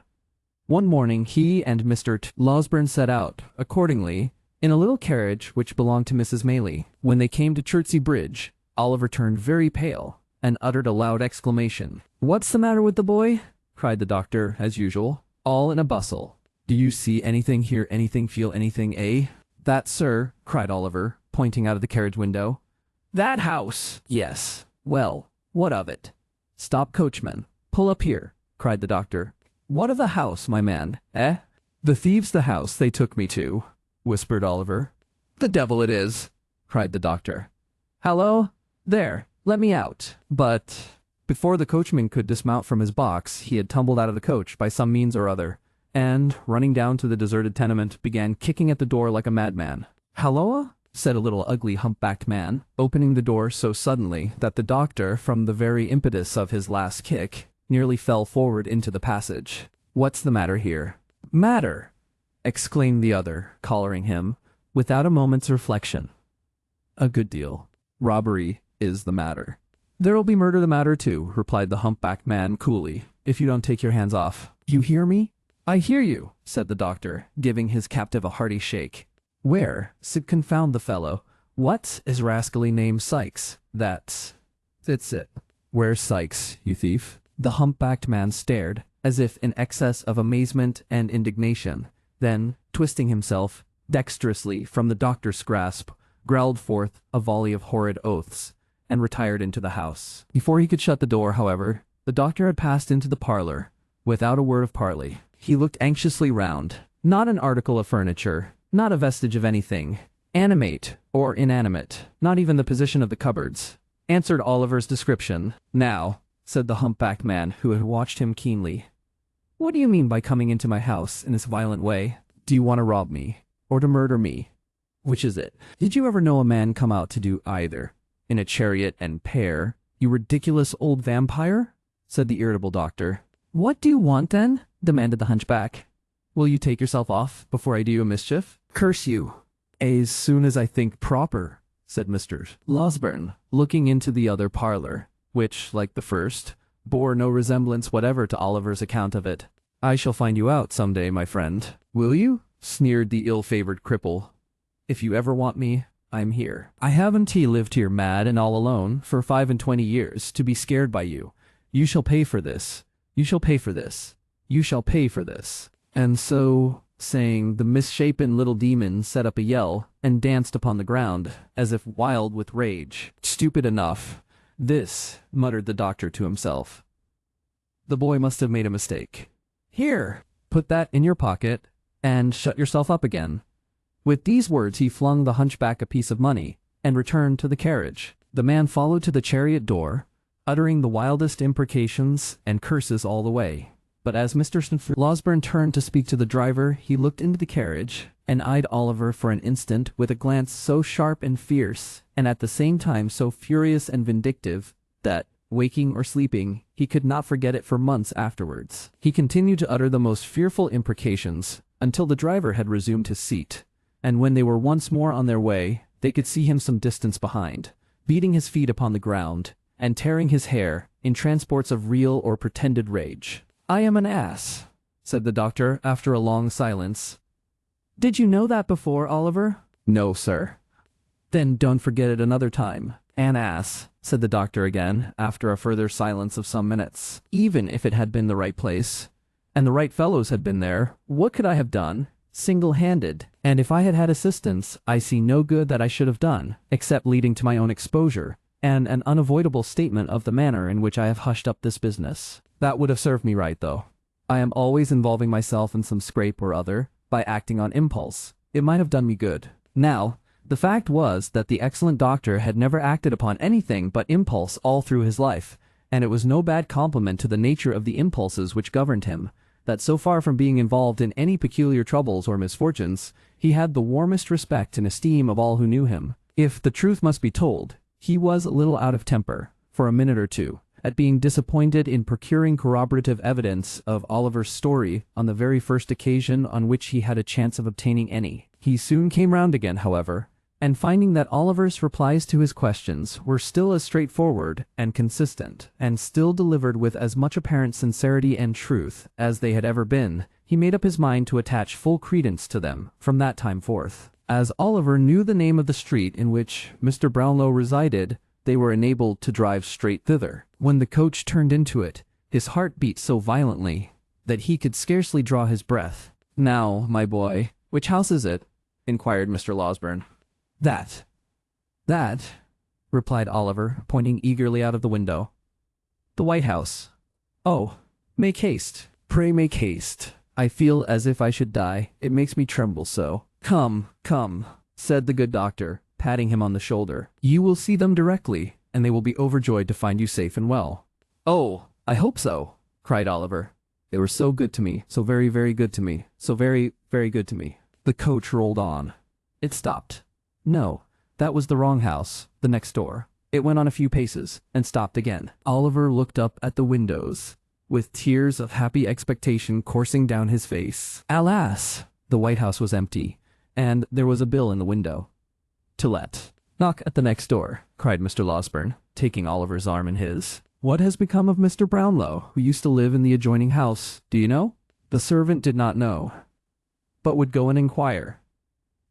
A: One morning he and Mr. Losberne set out, accordingly, in a little carriage which belonged to Mrs. Maylie. When they came to Chertsey Bridge, Oliver turned very pale, and uttered a loud exclamation. "What's the matter with the boy?" cried the doctor, as usual, all in a bustle. "Do you see anything, hear anything, feel anything, eh?" "That, sir," cried Oliver, pointing out of the carriage window. "That house!" "Yes. Well, what of it?" "Stop, coachman. Pull up here," cried the doctor. "What of the house, my man, eh?" "The thieves' the house they took me to," whispered Oliver. "The devil it is!" cried the doctor. "Hallo! There, let me out." But before the coachman could dismount from his box, he had tumbled out of the coach by some means or other, and, running down to the deserted tenement, began kicking at the door like a madman. "Halloa!" said a little ugly humpbacked man, opening the door so suddenly that the doctor, from the very impetus of his last kick, nearly fell forward into the passage. "What's the matter here?" "Matter!" exclaimed the other, collaring him, without a moment's reflection. "A good deal. Robbery is the matter." "There'll be murder the matter too," replied the humpbacked man coolly, "if you don't take your hands off. You hear me?" "I hear you," said the doctor, giving his captive a hearty shake. "Where? Sid confound the fellow. What is rascally named Sykes? That's it." "Where's Sykes, you thief?" The humpbacked man stared, as if in excess of amazement and indignation, then, twisting himself dexterously from the doctor's grasp, growled forth a volley of horrid oaths, and retired into the house. Before he could shut the door, however, the doctor had passed into the parlor, without a word of parley. He looked anxiously round. Not an article of furniture, not a vestige of anything, animate or inanimate, not even the position of the cupboards, answered Oliver's description. "Now," said the humpbacked man, who had watched him keenly, "what do you mean by coming into my house in this violent way? Do you want to rob me, or to murder me? Which is it? Did you ever know a man come out to do either, in a chariot and pair, you ridiculous old vampire?" said the irritable doctor. "What do you want, then?" demanded the hunchback. "Will you take yourself off before I do you a mischief?" "Curse you!" "As soon as I think proper," said Mr. Losberne, looking into the other parlor, which, like the first, bore no resemblance whatever to Oliver's account of it. "I shall find you out some day, my friend." "Will you?" sneered the ill-favored cripple. "If you ever want me, I'm here. I haven't lived here mad and all alone for 25 years to be scared by you. You shall pay for this. You shall pay for this. You shall pay for this." And so saying the misshapen little demon set up a yell and danced upon the ground, as if wild with rage. "Stupid enough. This," muttered the doctor to himself. "The boy must have made a mistake. Here, put that in your pocket, and shut yourself up again." With these words he flung the hunchback a piece of money, and returned to the carriage. The man followed to the chariot door, uttering the wildest imprecations and curses all the way. But as Mr. Losberne turned to speak to the driver, he looked into the carriage, and eyed Oliver for an instant with a glance so sharp and fierce, and at the same time so furious and vindictive, that, waking or sleeping, he could not forget it for months afterwards. He continued to utter the most fearful imprecations, until the driver had resumed his seat, and when they were once more on their way, they could see him some distance behind, beating his feet upon the ground, and tearing his hair, in transports of real or pretended rage. "I am an ass," said the doctor after a long silence. "Did you know that before, Oliver?" "No, sir." "Then don't forget it another time." "An ass," said the doctor again, after a further silence of some minutes. "Even if it had been the right place, and the right fellows had been there, what could I have done, single-handed? And if I had had assistance, I see no good that I should have done, except leading to my own exposure, and an unavoidable statement of the manner in which I have hushed up this business. That would have served me right, though. I am always involving myself in some scrape or other, by acting on impulse. It might have done me good." Now, the fact was that the excellent doctor had never acted upon anything but impulse all through his life, and it was no bad compliment to the nature of the impulses which governed him, that so far from being involved in any peculiar troubles or misfortunes, he had the warmest respect and esteem of all who knew him. If the truth must be told, he was a little out of temper, for a minute or two, at being disappointed in procuring corroborative evidence of Oliver's story on the very first occasion on which he had a chance of obtaining any. He soon came round again, however, and finding that Oliver's replies to his questions were still as straightforward and consistent, and still delivered with as much apparent sincerity and truth as they had ever been, he made up his mind to attach full credence to them from that time forth. As Oliver knew the name of the street in which Mr. Brownlow resided, they were enabled to drive straight thither. When the coach turned into it, his heart beat so violently that he could scarcely draw his breath. "Now, my boy, which house is it?" inquired Mr. Losberne. That, replied Oliver, pointing eagerly out of the window. "The White House." "Oh, make haste. Pray make haste. I feel as if I should die. It makes me tremble so." Come," said the good doctor, patting him on the shoulder. "You will see them directly, and they will be overjoyed to find you safe and well." "Oh, I hope so," cried Oliver. "They were so good to me, so very, very good to me, so very, very good to me." The coach rolled on. It stopped. No, that was the wrong house, the next door. It went on a few paces, and stopped again. Oliver looked up at the windows, with tears of happy expectation coursing down his face. Alas! The White House was empty, and there was a bill in the window. "To let." "Knock at the next door," cried Mr. Losberne, taking Oliver's arm in his. "What has become of Mr. Brownlow, who used to live in the adjoining house? Do you know?" The servant did not know, but would go and inquire.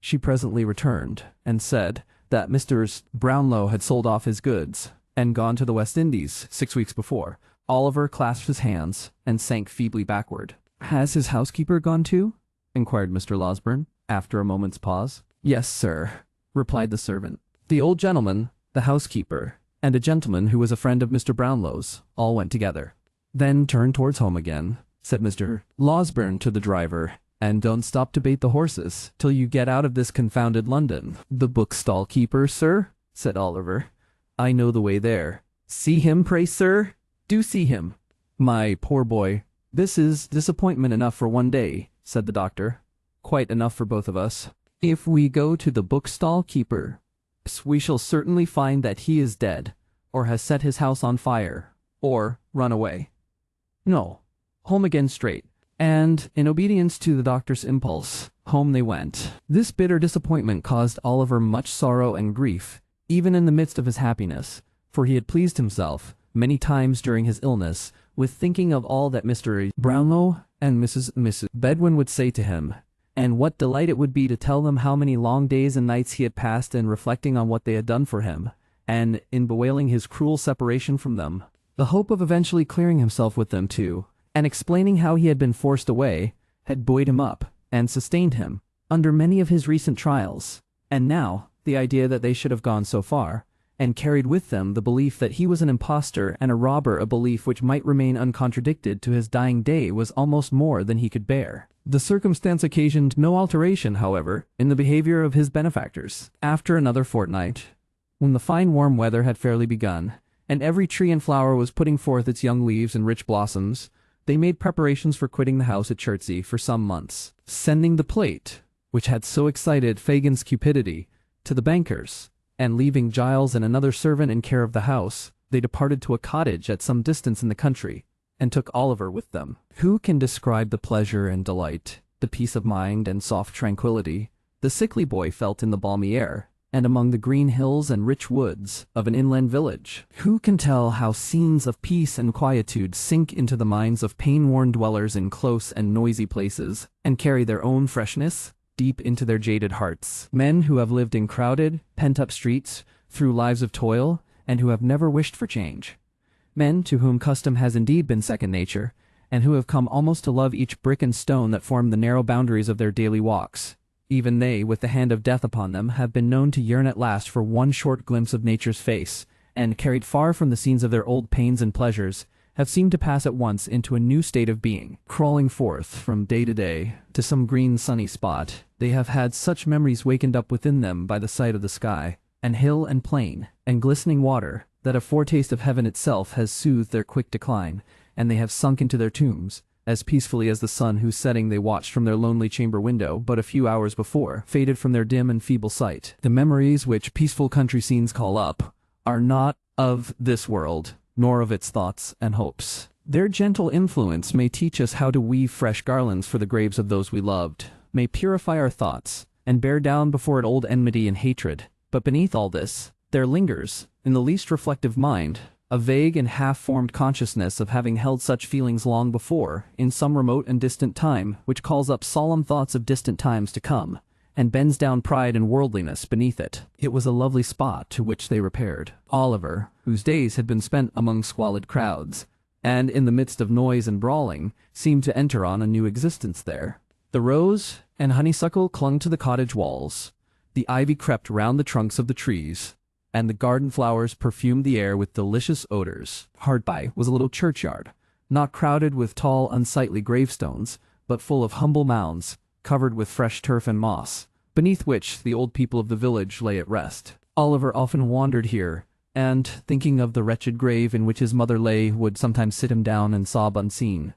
A: She presently returned, and said that Mr. Brownlow had sold off his goods, and gone to the West Indies 6 weeks before. Oliver clasped his hands, and sank feebly backward. "Has his housekeeper gone too?" inquired Mr. Losberne, after a moment's pause. "Yes, sir," replied the servant. "The old gentleman, the housekeeper, and a gentleman who was a friend of Mr. Brownlow's, all went together." "Then turn towards home again," said Mr. Losberne to the driver, "and don't stop to bait the horses till you get out of this confounded London." "The bookstall keeper, sir?" said Oliver. "I know the way there." "See him, pray, sir? Do see him." "My poor boy, this is disappointment enough for one day," said the doctor. "Quite enough for both of us. If we go to the bookstall keeper, we shall certainly find that he is dead, or has set his house on fire, or run away. No, home again straight." And, in obedience to the doctor's impulse, home they went. This bitter disappointment caused Oliver much sorrow and grief, even in the midst of his happiness, for he had pleased himself, many times during his illness, with thinking of all that Mr. Brownlow and Mrs. Bedwin would say to him, and what delight it would be to tell them how many long days and nights he had passed in reflecting on what they had done for him, and in bewailing his cruel separation from them. The hope of eventually clearing himself with them too, and explaining how he had been forced away, had buoyed him up, and sustained him under many of his recent trials. And now, the idea that they should have gone so far, and carried with them the belief that he was an impostor and a robber, a belief which might remain uncontradicted to his dying day, was almost more than he could bear. The circumstance occasioned no alteration, however, in the behavior of his benefactors. After another fortnight, when the fine warm weather had fairly begun, and every tree and flower was putting forth its young leaves and rich blossoms, they made preparations for quitting the house at Chertsey for some months, sending the plate, which had so excited Fagin's cupidity, to the bankers, and leaving Giles and another servant in care of the house, they departed to a cottage at some distance in the country, and took Oliver with them. Who can describe the pleasure and delight, the peace of mind and soft tranquillity, the sickly boy felt in the balmy air, and among the green hills and rich woods of an inland village? Who can tell how scenes of peace and quietude sink into the minds of pain-worn dwellers in close and noisy places, and carry their own freshness deep into their jaded hearts? Men who have lived in crowded, pent-up streets through lives of toil, and who have never wished for change. Men to whom custom has indeed been second nature, and who have come almost to love each brick and stone that form the narrow boundaries of their daily walks. Even they, with the hand of death upon them, have been known to yearn at last for one short glimpse of nature's face, and, carried far from the scenes of their old pains and pleasures, have seemed to pass at once into a new state of being. Crawling forth from day to day to some green sunny spot, they have had such memories wakened up within them by the sight of the sky, and hill and plain, and glistening water, that a foretaste of heaven itself has soothed their quick decline, and they have sunk into their tombs, as peacefully as the sun whose setting they watched from their lonely chamber window but a few hours before, faded from their dim and feeble sight. The memories which peaceful country scenes call up are not of this world, nor of its thoughts and hopes. Their gentle influence may teach us how to weave fresh garlands for the graves of those we loved, may purify our thoughts, and bear down before it old enmity and hatred. But beneath all this, there lingers, in the least reflective mind, a vague and half-formed consciousness of having held such feelings long before, in some remote and distant time, which calls up solemn thoughts of distant times to come, and bends down pride and worldliness beneath it. It was a lovely spot to which they repaired. Oliver, whose days had been spent among squalid crowds, and in the midst of noise and brawling, seemed to enter on a new existence there. The rose and honeysuckle clung to the cottage walls, the ivy crept round the trunks of the trees, and the garden flowers perfumed the air with delicious odors. Hard by was a little churchyard, not crowded with tall, unsightly gravestones, but full of humble mounds, covered with fresh turf and moss, beneath which the old people of the village lay at rest. Oliver often wandered here, and, thinking of the wretched grave in which his mother lay, would sometimes sit him down and sob unseen.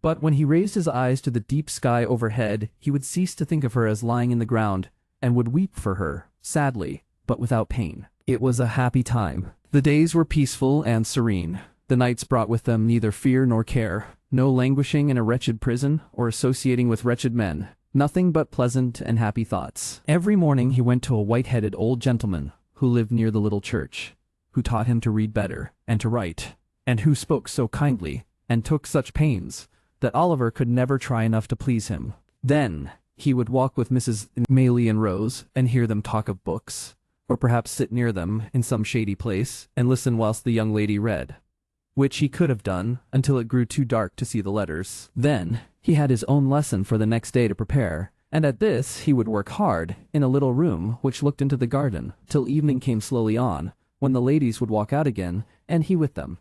A: But when he raised his eyes to the deep sky overhead, he would cease to think of her as lying in the ground, and would weep for her, sadly, but without pain. It was a happy time. The days were peaceful and serene. The nights brought with them neither fear nor care, no languishing in a wretched prison, or associating with wretched men, nothing but pleasant and happy thoughts. Every morning he went to a white-headed old gentleman, who lived near the little church, who taught him to read better, and to write, and who spoke so kindly, and took such pains, that Oliver could never try enough to please him. Then he would walk with Mrs. Maylie and Rose, and hear them talk of books, or perhaps sit near them in some shady place, and listen whilst the young lady read, which he could have done until it grew too dark to see the letters. Then he had his own lesson for the next day to prepare, and at this he would work hard, in a little room which looked into the garden, till evening came slowly on, when the ladies would walk out again, and he with them,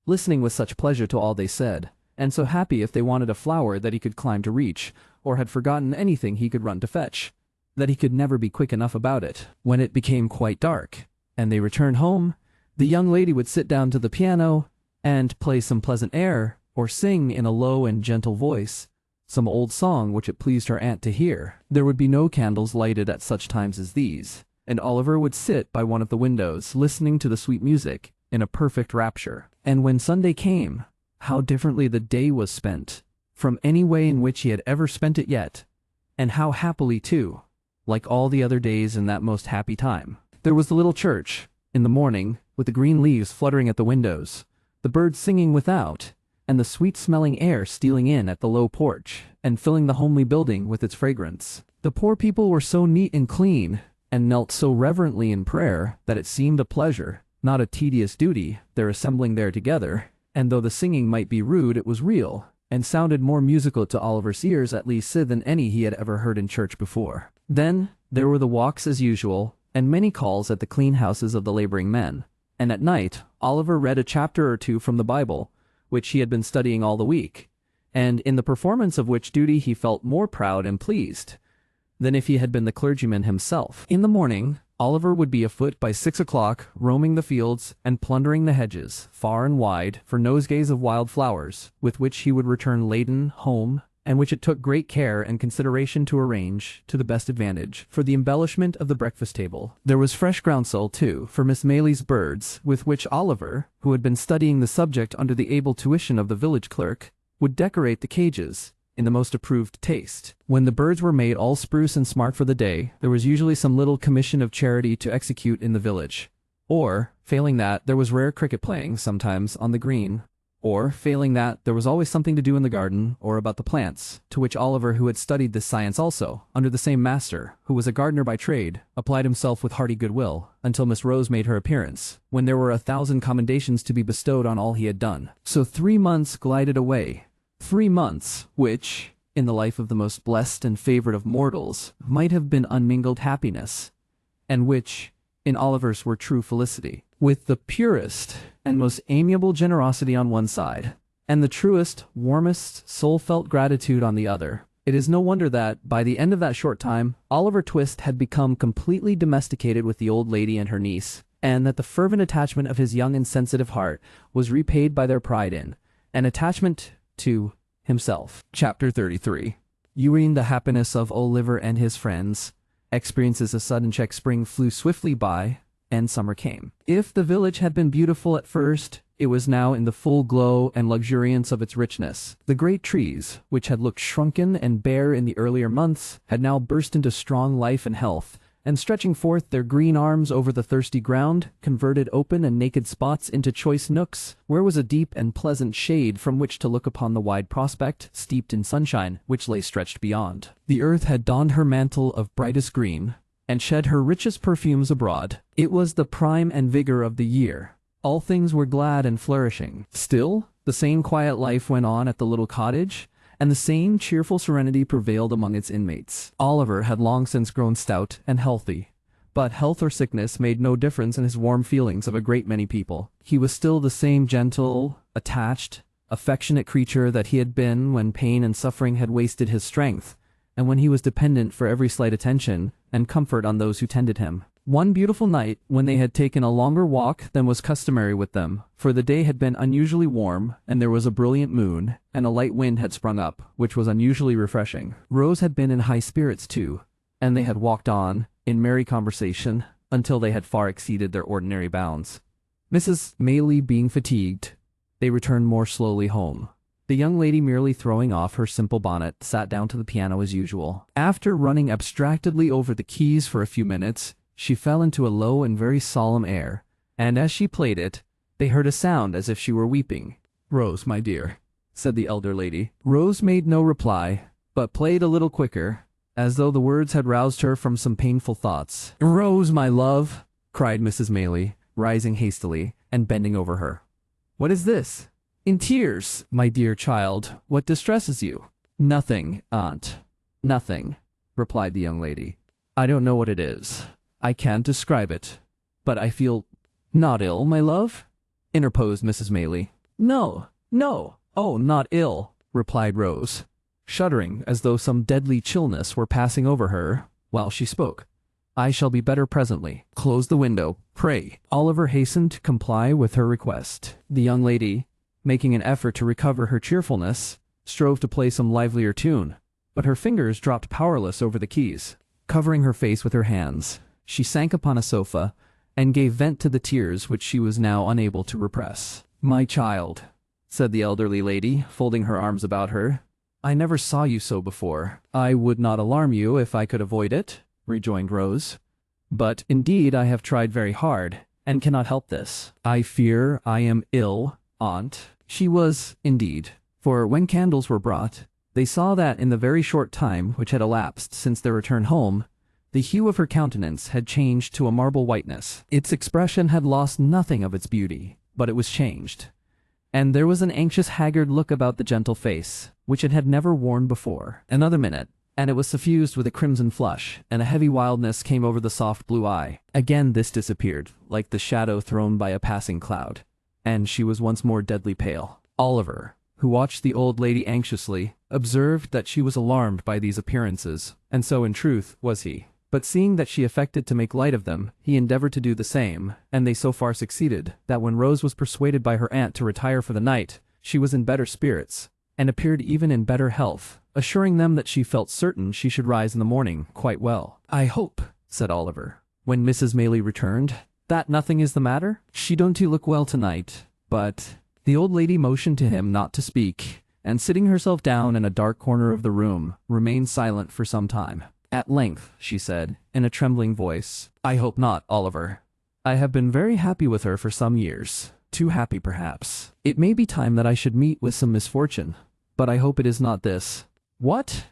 A: listening with such pleasure to all they said, and so happy if they wanted a flower that he could climb to reach, or had forgotten anything he could run to fetch, that he could never be quick enough about it. When it became quite dark, and they returned home, the young lady would sit down to the piano, and play some pleasant air, or sing in a low and gentle voice some old song which it pleased her aunt to hear. There would be no candles lighted at such times as these, and Oliver would sit by one of the windows, listening to the sweet music, in a perfect rapture. And when Sunday came, how differently the day was spent from any way in which he had ever spent it yet, and how happily too, like all the other days in that most happy time. There was the little church, in the morning, with the green leaves fluttering at the windows, the birds singing without, and the sweet-smelling air stealing in at the low porch, and filling the homely building with its fragrance. The poor people were so neat and clean, and knelt so reverently in prayer, that it seemed a pleasure, not a tedious duty, their assembling there together, and though the singing might be rude, it was real, and sounded more musical to Oliver's ears at least than any he had ever heard in church before. Then there were the walks as usual, and many calls at the clean houses of the laboring men. And at night, Oliver read a chapter or two from the Bible, which he had been studying all the week, and in the performance of which duty he felt more proud and pleased than if he had been the clergyman himself. In the morning, Oliver would be afoot by 6 o'clock, roaming the fields and plundering the hedges, far and wide, for nosegays of wild flowers, with which he would return laden home, and which it took great care and consideration to arrange, to the best advantage, for the embellishment of the breakfast table. There was fresh groundsel, too, for Miss Maylie's birds, with which Oliver, who had been studying the subject under the able tuition of the village clerk, would decorate the cages, in the most approved taste. When the birds were made all spruce and smart for the day, there was usually some little commission of charity to execute in the village. Or, failing that, there was rare cricket playing, sometimes, on the green. Or, failing that, there was always something to do in the garden, or about the plants, to which Oliver, who had studied this science also, under the same master, who was a gardener by trade, applied himself with hearty goodwill, until Miss Rose made her appearance, when there were 1,000 commendations to be bestowed on all he had done. So 3 months glided away. 3 months, which, in the life of the most blessed and favored of mortals, might have been unmingled happiness, and which, in Oliver's, were true felicity, with the purest and most amiable generosity on one side, and the truest, warmest, soul-felt gratitude on the other. It is no wonder that, by the end of that short time, Oliver Twist had become completely domesticated with the old lady and her niece, and that the fervent attachment of his young and sensitive heart was repaid by their pride in, an attachment to himself. Chapter 33. Viewing the happiness of Oliver and his friends, experiences a sudden check. Spring flew swiftly by, and summer came. If the village had been beautiful at first, it was now in the full glow and luxuriance of its richness. The great trees, which had looked shrunken and bare in the earlier months, had now burst into strong life and health, and stretching forth their green arms over the thirsty ground, converted open and naked spots into choice nooks, where was a deep and pleasant shade from which to look upon the wide prospect, steeped in sunshine, which lay stretched beyond. The earth had donned her mantle of brightest green, and shed her richest perfumes abroad. It was the prime and vigor of the year. All things were glad and flourishing. Still, the same quiet life went on at the little cottage, and the same cheerful serenity prevailed among its inmates. Oliver had long since grown stout and healthy, but health or sickness made no difference in his warm feelings of a great many people. He was still the same gentle, attached, affectionate creature that he had been when pain and suffering had wasted his strength, and when he was dependent for every slight attention and comfort on those who tended him. One beautiful night, when they had taken a longer walk than was customary with them, for the day had been unusually warm, and there was a brilliant moon, and a light wind had sprung up, which was unusually refreshing. Rose had been in high spirits too, and they had walked on, in merry conversation, until they had far exceeded their ordinary bounds. Mrs. Maylie being fatigued, they returned more slowly home. The young lady, merely throwing off her simple bonnet, sat down to the piano as usual. After running abstractedly over the keys for a few minutes, she fell into a low and very solemn air, and as she played it, they heard a sound as if she were weeping. "Rose, my dear," said the elder lady. Rose made no reply, but played a little quicker, as though the words had roused her from some painful thoughts. "Rose, my love," cried Mrs. Maylie, rising hastily, and bending over her. "What is this? In tears, my dear child, what distresses you?" "Nothing, aunt, nothing," replied the young lady. "I don't know what it is. I can't describe it, but I feel—" "Not ill, my love?" interposed Mrs. Maylie. "No, no, oh, not ill," replied Rose, shuddering as though some deadly chillness were passing over her while she spoke. "I shall be better presently. Close the window, pray." Oliver hastened to comply with her request. The young lady, making an effort to recover her cheerfulness, strove to play some livelier tune, but her fingers dropped powerless over the keys. Covering her face with her hands, she sank upon a sofa, and gave vent to the tears which she was now unable to repress. "My child," said the elderly lady, folding her arms about her, "I never saw you so before." "I would not alarm you if I could avoid it," rejoined Rose. "But, indeed, I have tried very hard, and cannot help this. I fear I am ill, aunt." She was, indeed, for when candles were brought, they saw that in the very short time which had elapsed since their return home, the hue of her countenance had changed to a marble whiteness. Its expression had lost nothing of its beauty, but it was changed, and there was an anxious, haggard look about the gentle face, which it had never worn before. Another minute, and it was suffused with a crimson flush, and a heavy wildness came over the soft blue eye. Again this disappeared, like the shadow thrown by a passing cloud, and she was once more deadly pale. Oliver, who watched the old lady anxiously, observed that she was alarmed by these appearances, and so in truth was he. But seeing that she affected to make light of them, he endeavored to do the same, and they so far succeeded, that when Rose was persuaded by her aunt to retire for the night, she was in better spirits, and appeared even in better health, assuring them that she felt certain she should rise in the morning quite well. "I hope," said Oliver, when Mrs. Maylie returned, "that nothing is the matter? She don't look well tonight, but—" The old lady motioned to him not to speak, and sitting herself down in a dark corner of the room, remained silent for some time. At length, she said, in a trembling voice, "I hope not, Oliver. I have been very happy with her for some years. Too happy, perhaps. It may be time that I should meet with some misfortune, but I hope it is not this." "What?"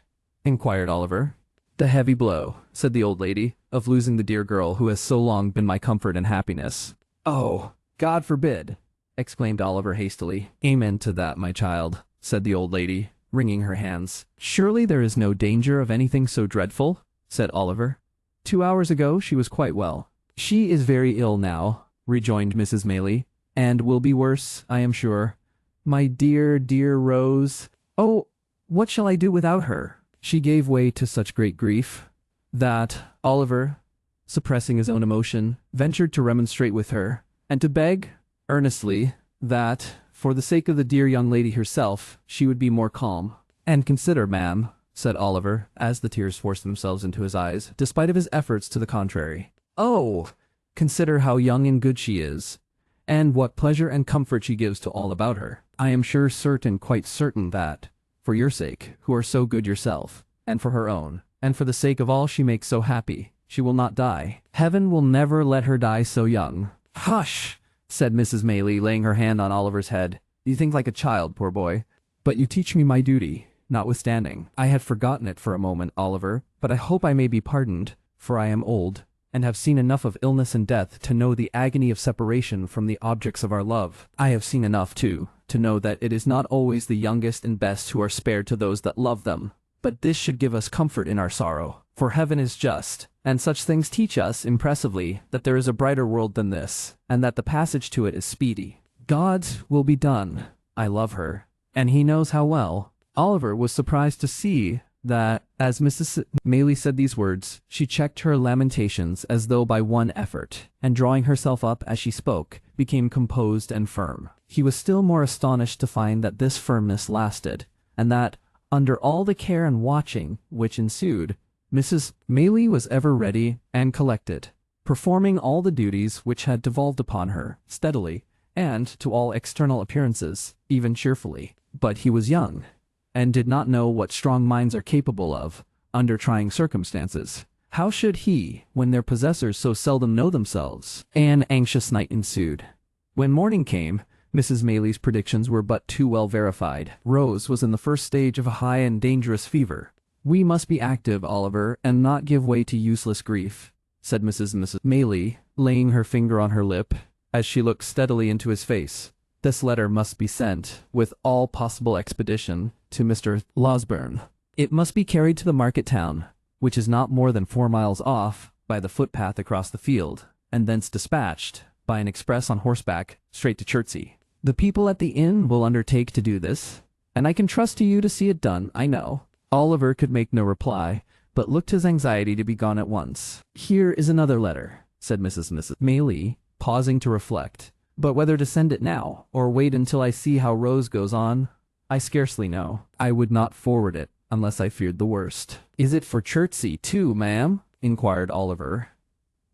A: inquired Oliver. "The heavy blow," said the old lady, "of losing the dear girl who has so long been my comfort and happiness." "Oh, God forbid!" exclaimed Oliver hastily. "Amen to that, my child," said the old lady, wringing her hands. "Surely there is no danger of anything so dreadful?" said Oliver. "2 hours ago she was quite well." "She is very ill now," rejoined Mrs. Maylie, "and will be worse, I am sure. My dear, dear Rose! Oh, what shall I do without her? She gave way to such great grief that Oliver, suppressing his own emotion, ventured to remonstrate with her, and to beg, earnestly, that, for the sake of the dear young lady herself, she would be more calm. "And consider, ma'am," said Oliver, as the tears forced themselves into his eyes, despite of his efforts to the contrary. "Oh, consider how young and good she is, and what pleasure and comfort she gives to all about her. I am sure, quite certain that, for your sake, who are so good yourself, and for her own, and for the sake of all she makes so happy, she will not die. Heaven will never let her die so young." "Hush!" said Mrs. Maylie, laying her hand on Oliver's head. "You think like a child, poor boy. But you teach me my duty, notwithstanding. I had forgotten it for a moment, Oliver, but I hope I may be pardoned, for I am old, and have seen enough of illness and death to know the agony of separation from the objects of our love. I have seen enough, too, to know that it is not always the youngest and best who are spared to those that love them. But this should give us comfort in our sorrow, for heaven is just, and such things teach us impressively that there is a brighter world than this, and that the passage to it is speedy. God's will be done. I love her, and he knows how well." Oliver was surprised to see that, as Mrs. Maylie said these words, she checked her lamentations as though by one effort, and drawing herself up as she spoke, became composed and firm. He was still more astonished to find that this firmness lasted, and that, under all the care and watching which ensued, Mrs. Maylie was ever ready and collected, performing all the duties which had devolved upon her, steadily, and, to all external appearances, even cheerfully. But he was young, and did not know what strong minds are capable of, under trying circumstances. How should he, when their possessors so seldom know themselves? An anxious night ensued. When morning came, Mrs. Maylie's predictions were but too well verified. Rose was in the first stage of a high and dangerous fever. "We must be active, Oliver, and not give way to useless grief," said Mrs. Maylie, laying her finger on her lip, as she looked steadily into his face. "This letter must be sent, with all possible expedition, to Mr. Losberne. It must be carried to the market town, which is not more than 4 miles off, by the footpath across the field, and thence dispatched, by an express on horseback, straight to Chertsey. The people at the inn will undertake to do this, and I can trust to you to see it done, I know." Oliver could make no reply, but looked his anxiety to be gone at once. "Here is another letter," said Mrs. Maylie, pausing to reflect. "But whether to send it now, or wait until I see how Rose goes on, I scarcely know. I would not forward it, unless I feared the worst." "Is it for Chertsey, too, ma'am?" inquired Oliver,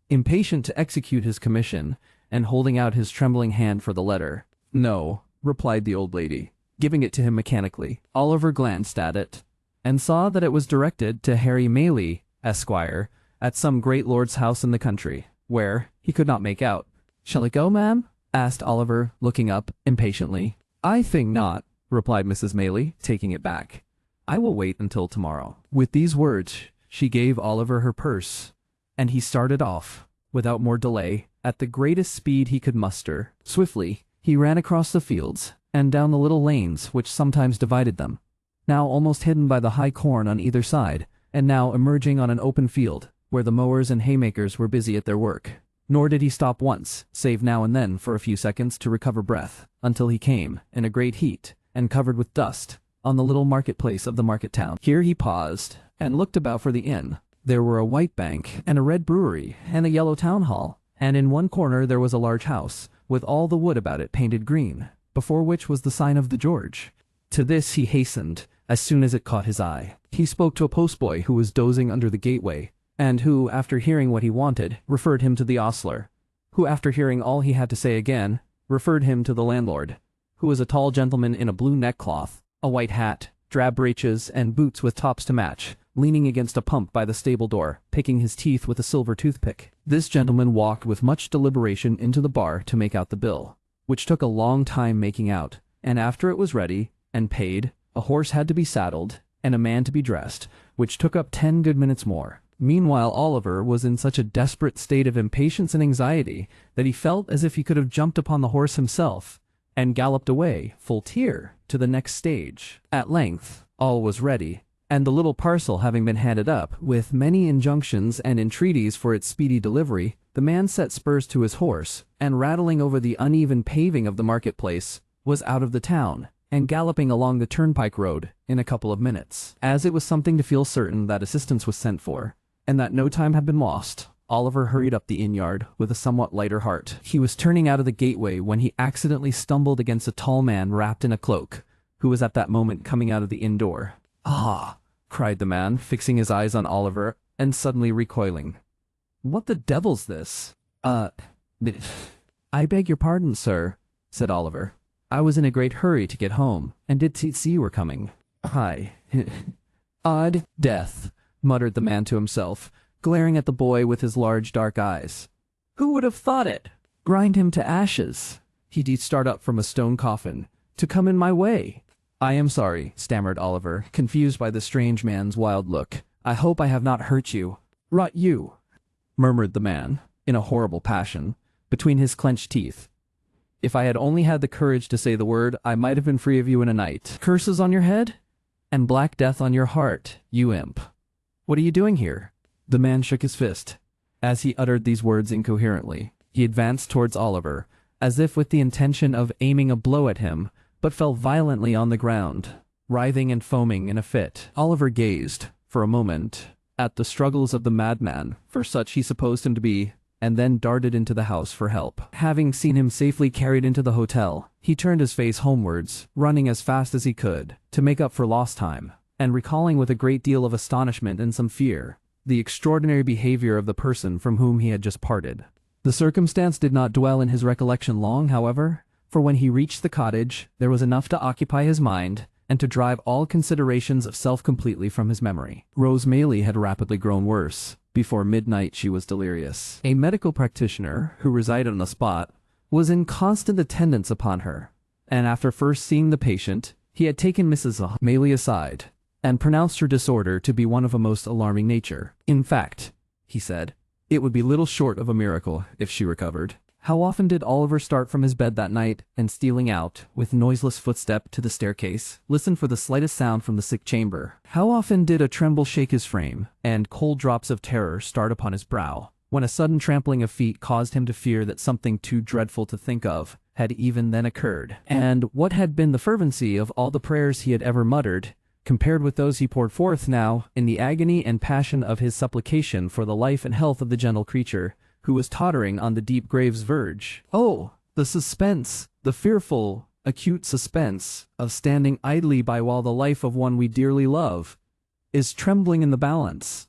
A: impatient to execute his commission, and holding out his trembling hand for the letter. "No," replied the old lady, giving it to him mechanically. Oliver glanced at it, and saw that it was directed to Harry Maylie, Esquire, at some great lord's house in the country, where he could not make out. "Shall it go, ma'am?" asked Oliver, looking up impatiently. "I think not," replied Mrs. Maylie, taking it back. "I will wait until tomorrow." With these words, she gave Oliver her purse, and he started off, without more delay, at the greatest speed he could muster. Swiftly, he ran across the fields, and down the little lanes which sometimes divided them, now almost hidden by the high corn on either side, and now emerging on an open field, where the mowers and haymakers were busy at their work. Nor did he stop once, save now and then for a few seconds to recover breath, until he came, in a great heat, and covered with dust, on the little marketplace of the market town. Here he paused, and looked about for the inn. There were a white bank, and a red brewery, and a yellow town hall, and in one corner there was a large house, with all the wood about it painted green, before which was the sign of the George. To this he hastened, as soon as it caught his eye. He spoke to a postboy who was dozing under the gateway, and who, after hearing what he wanted, referred him to the ostler, who, after hearing all he had to say again, referred him to the landlord, who was a tall gentleman in a blue neckcloth, a white hat, drab breeches, and boots with tops to match, leaning against a pump by the stable door, picking his teeth with a silver toothpick. This gentleman walked with much deliberation into the bar to make out the bill, which took a long time making out, and after it was ready, and paid, a horse had to be saddled, and a man to be dressed, which took up 10 good minutes more. Meanwhile Oliver was in such a desperate state of impatience and anxiety that he felt as if he could have jumped upon the horse himself, and galloped away, full tier, to the next stage. At length, all was ready, and the little parcel having been handed up, with many injunctions and entreaties for its speedy delivery, the man set spurs to his horse, and rattling over the uneven paving of the marketplace, was out of the town, and galloping along the turnpike road in a couple of minutes. As it was something to feel certain that assistance was sent for, and that no time had been lost, Oliver hurried up the inn-yard with a somewhat lighter heart. He was turning out of the gateway when he accidentally stumbled against a tall man wrapped in a cloak, who was at that moment coming out of the inn door. "Ah!" cried the man, fixing his eyes on Oliver, and suddenly recoiling. "What the devil's this?" I beg your pardon, sir," said Oliver. "I was in a great hurry to get home, and did see you were coming." "Hi." "Odd death," muttered the man to himself, glaring at the boy with his large dark eyes. "Who would have thought it? Grind him to ashes. He'd start up from a stone coffin, to come in my way." "I am sorry," stammered Oliver, confused by the strange man's wild look. "I hope I have not hurt you." "Rot you," murmured the man, in a horrible passion, between his clenched teeth. "If I had only had the courage to say the word, I might have been free of you in a night. Curses on your head, and black death on your heart, you imp. What are you doing here?" The man shook his fist. As he uttered these words incoherently, he advanced towards Oliver, as if with the intention of aiming a blow at him, but fell violently on the ground, writhing and foaming in a fit. Oliver gazed, for a moment, at the struggles of the madman, for such he supposed him to be, and then darted into the house for help. Having seen him safely carried into the hotel, he turned his face homewards, running as fast as he could, to make up for lost time, and recalling with a great deal of astonishment and some fear the extraordinary behavior of the person from whom he had just parted. The circumstance did not dwell in his recollection long, however, for when he reached the cottage, there was enough to occupy his mind, and to drive all considerations of self completely from his memory. Rose Maylie had rapidly grown worse. Before midnight she was delirious. A medical practitioner, who resided on the spot, was in constant attendance upon her, and after first seeing the patient, he had taken Mrs. Maylie aside, and pronounced her disorder to be one of a most alarming nature. "In fact," he said, "it would be little short of a miracle if she recovered." How often did Oliver start from his bed that night, and stealing out, with noiseless footstep, to the staircase, listen for the slightest sound from the sick chamber? How often did a tremble shake his frame, and cold drops of terror start upon his brow, when a sudden trampling of feet caused him to fear that something too dreadful to think of had even then occurred? And what had been the fervency of all the prayers he had ever muttered, compared with those he poured forth now, in the agony and passion of his supplication for the life and health of the gentle creature, who was tottering on the deep grave's verge? Oh, the suspense, the fearful, acute suspense, of standing idly by while the life of one we dearly love is trembling in the balance.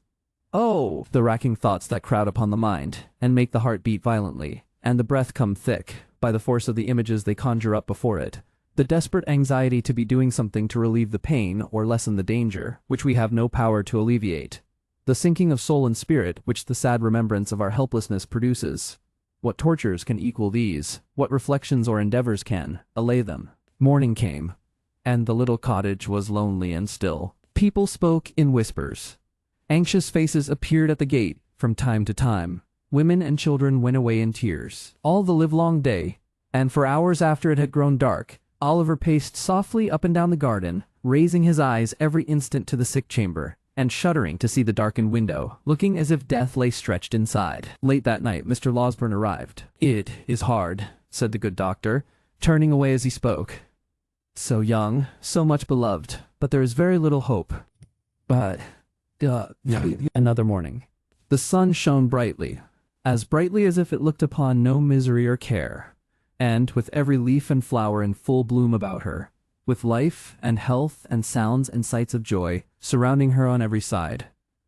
A: Oh, the racking thoughts that crowd upon the mind, and make the heart beat violently, and the breath come thick, by the force of the images they conjure up before it. The desperate anxiety to be doing something to relieve the pain or lessen the danger, which we have no power to alleviate. The sinking of soul and spirit which the sad remembrance of our helplessness produces. What tortures can equal these? What reflections or endeavors can allay them? Morning came, and the little cottage was lonely and still. People spoke in whispers. Anxious faces appeared at the gate from time to time. Women and children went away in tears. All the livelong day, and for hours after it had grown dark, Oliver paced softly up and down the garden, raising his eyes every instant to the sick chamber, and shuddering to see the darkened window, looking as if death lay stretched inside. Late that night, Mr. Losberne arrived. "It is hard," said the good doctor, turning away as he spoke. "So young, so much beloved, but there is very little hope." But, another morning. The sun shone brightly as if it looked upon no misery or care, and with every leaf and flower in full bloom about her, with life and health and sounds and sights of joy surrounding her on every side,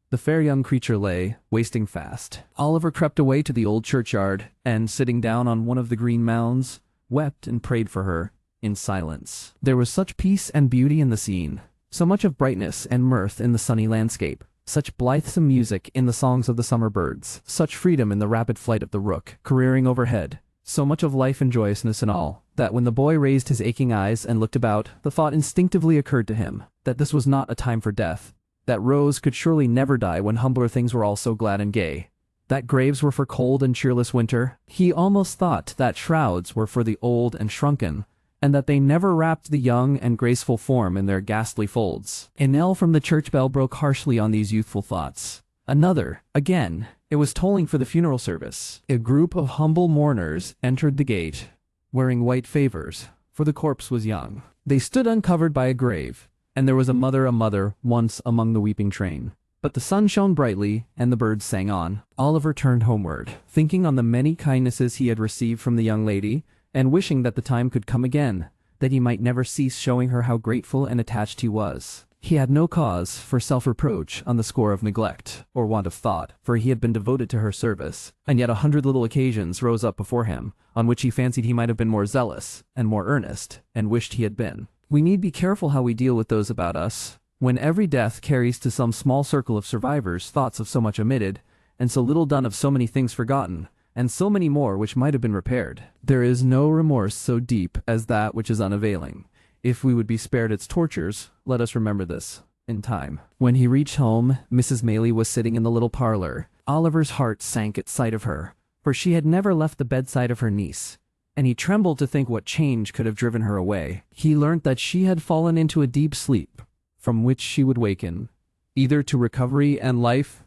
A: the fair young creature lay, wasting fast. Oliver crept away to the old churchyard, and sitting down on one of the green mounds, wept and prayed for her, in silence. There was such peace and beauty in the scene, so much of brightness and mirth in the sunny landscape, such blithesome music in the songs of the summer birds, such freedom in the rapid flight of the rook, careering overhead, so much of life and joyousness in all, that when the boy raised his aching eyes and looked about, the thought instinctively occurred to him that this was not a time for death, that Rose could surely never die when humbler things were all so glad and gay, that graves were for cold and cheerless winter. He almost thought that shrouds were for the old and shrunken, and that they never wrapped the young and graceful form in their ghastly folds. A knell from the church bell broke harshly on these youthful thoughts. Another, again, it was tolling for the funeral service. A group of humble mourners entered the gate, wearing white favors, for the corpse was young. They stood uncovered by a grave, and there was a mother once among the weeping train. But the sun shone brightly, and the birds sang on. Oliver turned homeward, thinking on the many kindnesses he had received from the young lady, and wishing that the time could come again, that he might never cease showing her how grateful and attached he was. He had no cause for self-reproach on the score of neglect or want of thought, for he had been devoted to her service, and yet 100 little occasions rose up before him, on which he fancied he might have been more zealous and more earnest, and wished he had been. We need be careful how we deal with those about us, when every death carries to some small circle of survivors thoughts of so much omitted, and so little done of so many things forgotten, and so many more which might have been repaired. There is no remorse so deep as that which is unavailing. If we would be spared its tortures, let us remember this, in time. When he reached home, Mrs. Maylie was sitting in the little parlor. Oliver's heart sank at sight of her, for she had never left the bedside of her niece, and he trembled to think what change could have driven her away. He learnt that she had fallen into a deep sleep, from which she would waken, either to recovery and life,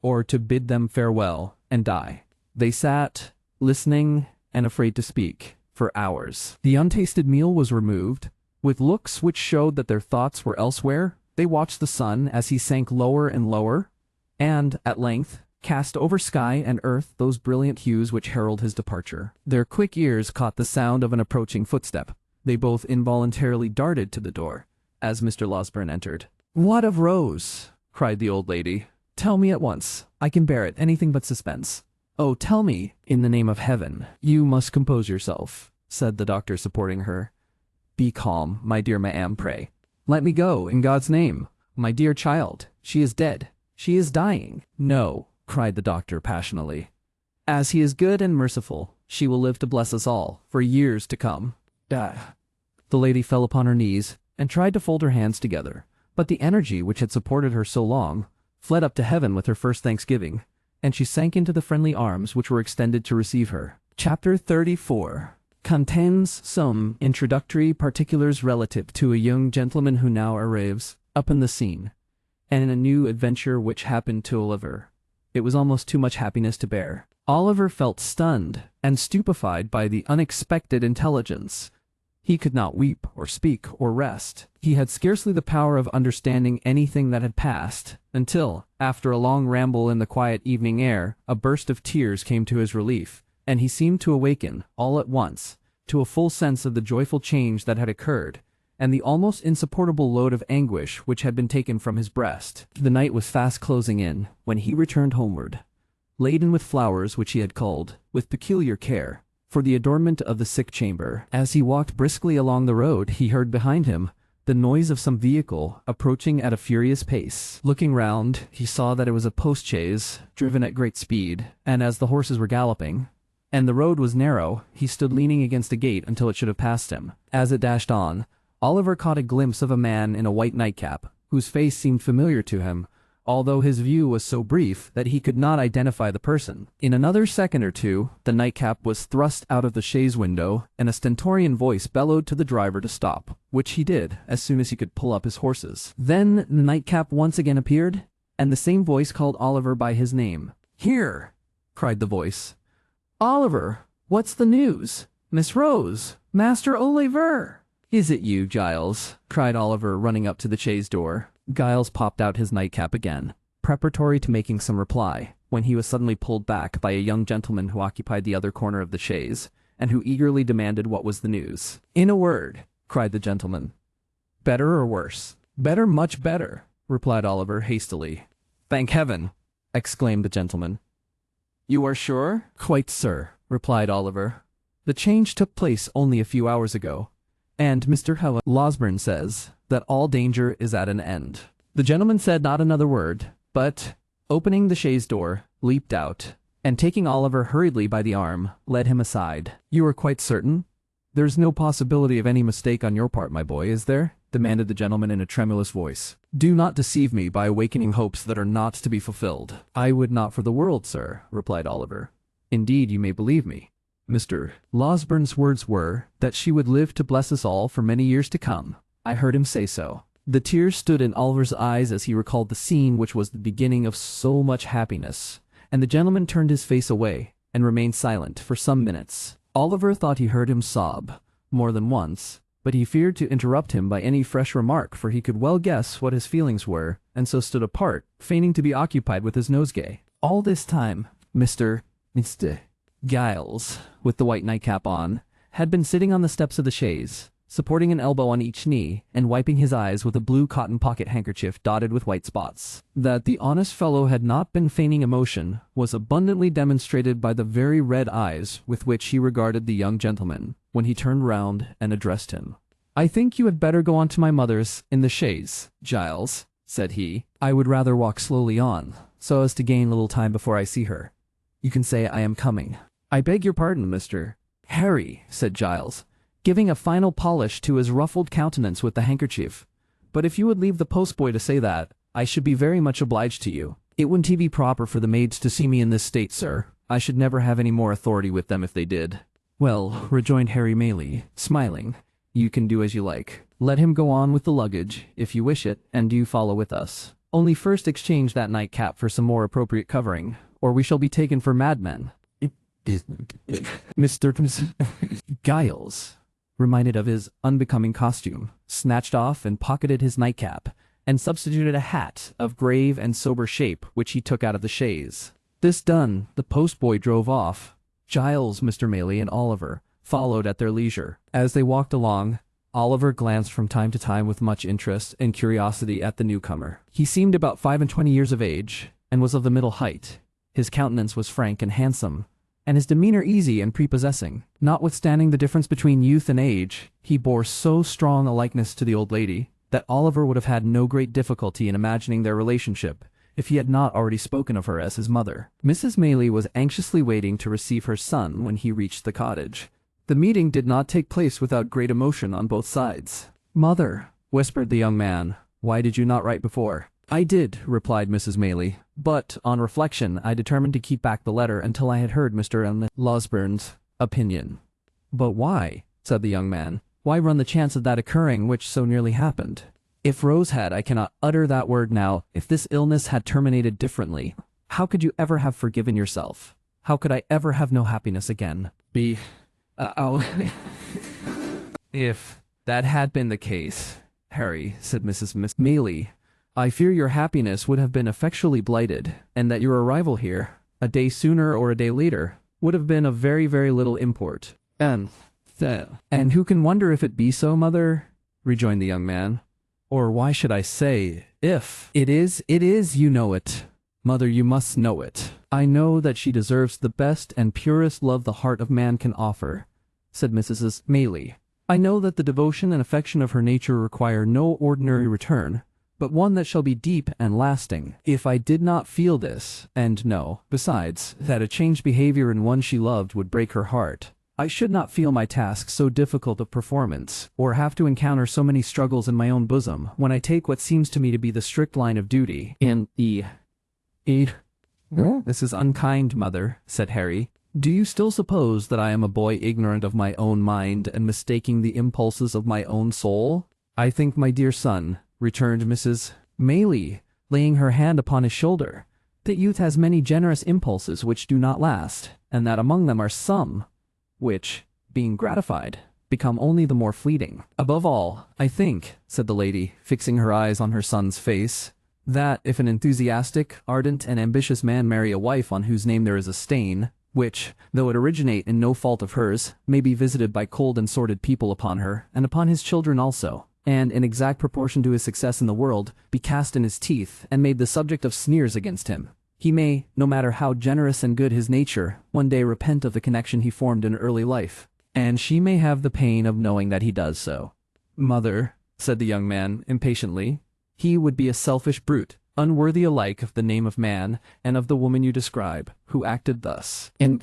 A: or to bid them farewell and die. They sat, listening and afraid to speak, for hours. The untasted meal was removed. With looks which showed that their thoughts were elsewhere, they watched the sun as he sank lower and lower, and, at length, cast over sky and earth those brilliant hues which herald his departure. Their quick ears caught the sound of an approaching footstep. They both involuntarily darted to the door, as Mr. Losberne entered. "What of Rose?" cried the old lady. "Tell me at once. I can bear it, anything but suspense." "Oh, tell me, in the name of heaven." "You must compose yourself," said the doctor, supporting her. "Be calm, my dear ma'am, pray. Let me go, in God's name. My dear child, she is dead. She is dying." "No," cried the doctor passionately. "As he is good and merciful, she will live to bless us all, for years to come." The lady fell upon her knees, and tried to fold her hands together, but the energy which had supported her so long fled up to heaven with her first thanksgiving, and she sank into the friendly arms which were extended to receive her. Chapter 34 contains some introductory particulars relative to a young gentleman who now arrives upon the scene, and in a new adventure which happened to Oliver. It was almost too much happiness to bear. Oliver felt stunned and stupefied by the unexpected intelligence. He could not weep or speak or rest. He had scarcely the power of understanding anything that had passed, until, after a long ramble in the quiet evening air, a burst of tears came to his relief, and he seemed to awaken, all at once, to a full sense of the joyful change that had occurred, and the almost insupportable load of anguish which had been taken from his breast. The night was fast closing in, when he returned homeward, laden with flowers which he had culled, with peculiar care, for the adornment of the sick chamber. As he walked briskly along the road, he heard behind him the noise of some vehicle approaching at a furious pace. Looking round, he saw that it was a post-chaise, driven at great speed, and as the horses were galloping, and the road was narrow, he stood leaning against a gate until it should have passed him. As it dashed on, Oliver caught a glimpse of a man in a white nightcap, whose face seemed familiar to him, although his view was so brief that he could not identify the person. In another second or two, the nightcap was thrust out of the chaise window, and a stentorian voice bellowed to the driver to stop, which he did as soon as he could pull up his horses. Then the nightcap once again appeared, and the same voice called Oliver by his name. "Here!" cried the voice. "Oliver, what's the news? Miss Rose, Master Oliver!" "Is it you, Giles?" cried Oliver, running up to the chaise door. Giles popped out his nightcap again, preparatory to making some reply, when he was suddenly pulled back by a young gentleman who occupied the other corner of the chaise, and who eagerly demanded what was the news. "In a word," cried the gentleman. "Better or worse?" "Better, much better," replied Oliver hastily. "Thank heaven!" exclaimed the gentleman. "You are sure?" "Quite, sir," replied Oliver. "The change took place only a few hours ago, and Mr. Losberne says that all danger is at an end." The gentleman said not another word, but, opening the chaise door, leaped out, and taking Oliver hurriedly by the arm, led him aside. "You are quite certain? There's no possibility of any mistake on your part, my boy, is there?" demanded the gentleman in a tremulous voice. "Do not deceive me by awakening hopes that are not to be fulfilled." "I would not for the world, sir," replied Oliver. "Indeed, you may believe me. Mr. Losberne's words were that she would live to bless us all for many years to come. I heard him say so." The tears stood in Oliver's eyes as he recalled the scene which was the beginning of so much happiness, and the gentleman turned his face away and remained silent for some minutes. Oliver thought he heard him sob more than once, but he feared to interrupt him by any fresh remark, for he could well guess what his feelings were, and so stood apart, feigning to be occupied with his nosegay. All this time, Mr. Giles, with the white nightcap on, had been sitting on the steps of the chaise, supporting an elbow on each knee, and wiping his eyes with a blue cotton pocket handkerchief dotted with white spots. That the honest fellow had not been feigning emotion was abundantly demonstrated by the very red eyes with which he regarded the young gentleman when he turned round and addressed him. "I think you had better go on to my mother's in the chaise, Giles," said he. "I would rather walk slowly on, so as to gain a little time before I see her. You can say I am coming." "I beg your pardon, Mr. Harry," said Giles, giving a final polish to his ruffled countenance with the handkerchief. "But if you would leave the postboy to say that, I should be very much obliged to you. It wouldn't be proper for the maids to see me in this state, sir. I should never have any more authority with them if they did." "Well," rejoined Harry Maylie, smiling, "you can do as you like. Let him go on with the luggage, if you wish it, and do follow with us. Only first exchange that nightcap for some more appropriate covering, or we shall be taken for madmen." Mr. Giles, reminded of his unbecoming costume, snatched off and pocketed his nightcap, and substituted a hat of grave and sober shape which he took out of the chaise. This done, the postboy drove off. Giles, Mr. Maylie, and Oliver followed at their leisure. As they walked along, Oliver glanced from time to time with much interest and curiosity at the newcomer. He seemed about 25 years of age, and was of the middle height. His countenance was frank and handsome, and his demeanor easy and prepossessing. Notwithstanding the difference between youth and age, he bore so strong a likeness to the old lady that Oliver would have had no great difficulty in imagining their relationship if he had not already spoken of her as his mother. Mrs. Maylie was anxiously waiting to receive her son when he reached the cottage. The meeting did not take place without great emotion on both sides. "Mother," whispered the young man, "why did you not write before?" "I did," replied Mrs. Maylie, "but, on reflection, I determined to keep back the letter until I had heard Mr. Losberne's opinion." "But why?" said the young man. "Why run the chance of that occurring which so nearly happened? If Rose had, I cannot utter that word now, if this illness had terminated differently, how could you ever have forgiven yourself? How could I ever have no happiness again? If that had been the case, Harry," said Mrs. Maylie, "I fear your happiness would have been effectually blighted, and that your arrival here, a day sooner or a day later, would have been of very, very little import." And who can wonder if it be so, mother?" rejoined the young man. "Or why should I say, if it is, you know it. Mother, you must know it. I know that she deserves the best and purest love the heart of man can offer," said Mrs. Maylie. "I know that the devotion and affection of her nature require no ordinary return, but one that shall be deep and lasting. If I did not feel this, and know, besides, that a changed behavior in one she loved would break her heart, I should not feel my task so difficult of performance, or have to encounter so many struggles in my own bosom, when I take what seems to me to be the strict line of duty. This is unkind, mother, said Harry. Do you still suppose that I am a boy ignorant of my own mind and mistaking the impulses of my own soul? I think, my dear son, returned Mrs. Maylie, laying her hand upon his shoulder, that youth has many generous impulses which do not last, and that among them are some which, being gratified, become only the more fleeting. Above all, I think, said the lady, fixing her eyes on her son's face, that if an enthusiastic, ardent, and ambitious man marry a wife on whose name there is a stain, which, though it originate in no fault of hers, may be visited by cold and sordid people upon her, and upon his children also, and, in exact proportion to his success in the world, be cast in his teeth, and made the subject of sneers against him, he may, no matter how generous and good his nature, one day repent of the connection he formed in early life, and she may have the pain of knowing that he does so. Mother, said the young man, impatiently, he would be a selfish brute, unworthy alike of the name of man and of the woman you describe, who acted thus. You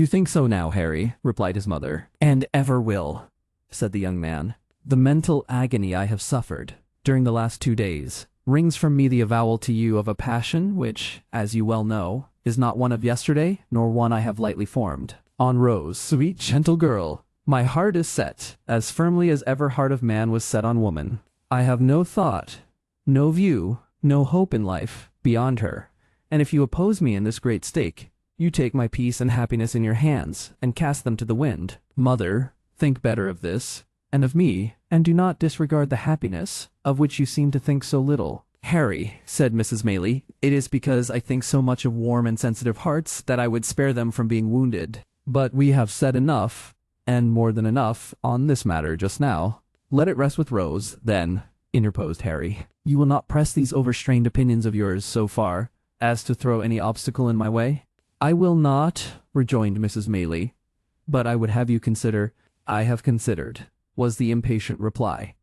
A: think so now, Harry, replied his mother, and ever will, said the young man. The mental agony I have suffered during the last 2 days wrings from me the avowal to you of a passion which, as you well know, is not one of yesterday, nor one I have lightly formed. On Rose, sweet, gentle girl, my heart is set, as firmly as ever heart of man was set on woman. I have no thought, no view, no hope in life, beyond her, and if you oppose me in this great stake, you take my peace and happiness in your hands, and cast them to the wind. Mother, think better of this, and of me, and do not disregard the happiness, of which you seem to think so little. Harry, said Mrs. Maylie, it is because I think so much of warm and sensitive hearts that I would spare them from being wounded. But we have said enough, and more than enough, on this matter just now. Let it rest with Rose, then, interposed Harry. You will not press these overstrained opinions of yours so far as to throw any obstacle in my way? I will not, rejoined Mrs. Maylie, but I would have you consider. I have considered, was the impatient reply.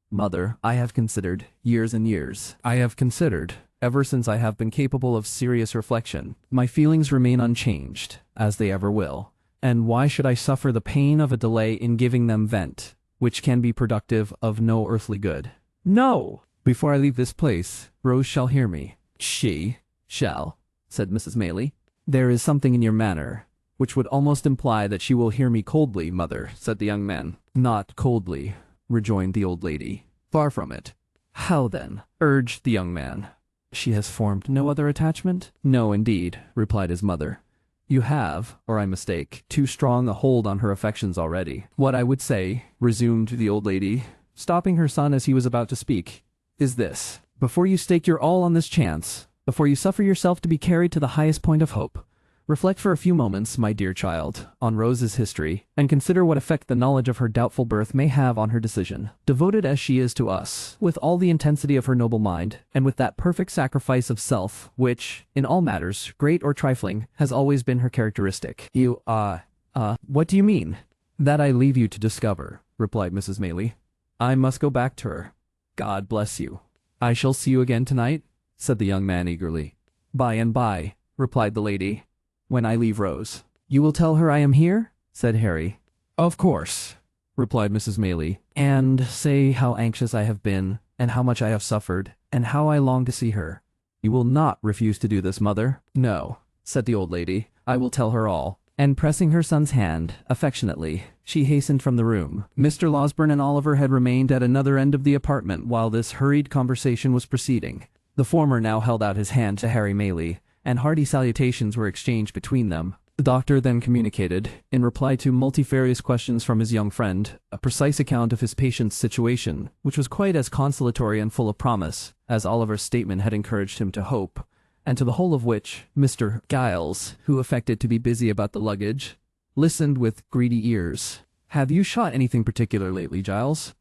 A: Mother, I have considered, years and years. I have considered, ever since I have been capable of serious reflection. My feelings remain unchanged, as they ever will. And why should I suffer the pain of a delay in giving them vent, which can be productive of no earthly good? No! Before I leave this place, Rose shall hear me. She shall, said Mrs. Maylie. There is something in your manner which would almost imply that she will hear me coldly, mother, said the young man. Not coldly, rejoined the old lady. Far from it. How then? Urged the young man. She has formed no other attachment? No, indeed, replied his mother. You have, or I mistake, too strong a hold on her affections already. What I would say, resumed the old lady, stopping her son as he was about to speak, is this. Before you stake your all on this chance, before you suffer yourself to be carried to the highest point of hope, reflect for a few moments, my dear child, on Rose's history, and consider what effect the knowledge of her doubtful birth may have on her decision. Devoted as she is to us, with all the intensity of her noble mind, and with that perfect sacrifice of self, which, in all matters, great or trifling, has always been her characteristic. What do you mean? That I leave you to discover, replied Mrs. Maylie. I must go back to her. God bless you. I shall see you again tonight, said the young man eagerly. By and by, replied the lady. When I leave Rose. You will tell her I am here? Said Harry. Of course, replied Mrs. Maylie, and say how anxious I have been, and how much I have suffered, and how I long to see her. You will not refuse to do this, mother? No, said the old lady. I will tell her all. And pressing her son's hand affectionately, she hastened from the room. Mr. Losberne and Oliver had remained at another end of the apartment while this hurried conversation was proceeding. The former now held out his hand to Harry Maylie, and hearty salutations were exchanged between them. The doctor then communicated, in reply to multifarious questions from his young friend, a precise account of his patient's situation, which was quite as consolatory and full of promise as Oliver's statement had encouraged him to hope, and to the whole of which Mr. Giles, who affected to be busy about the luggage, listened with greedy ears. "Have you shot anything particular lately, Giles?"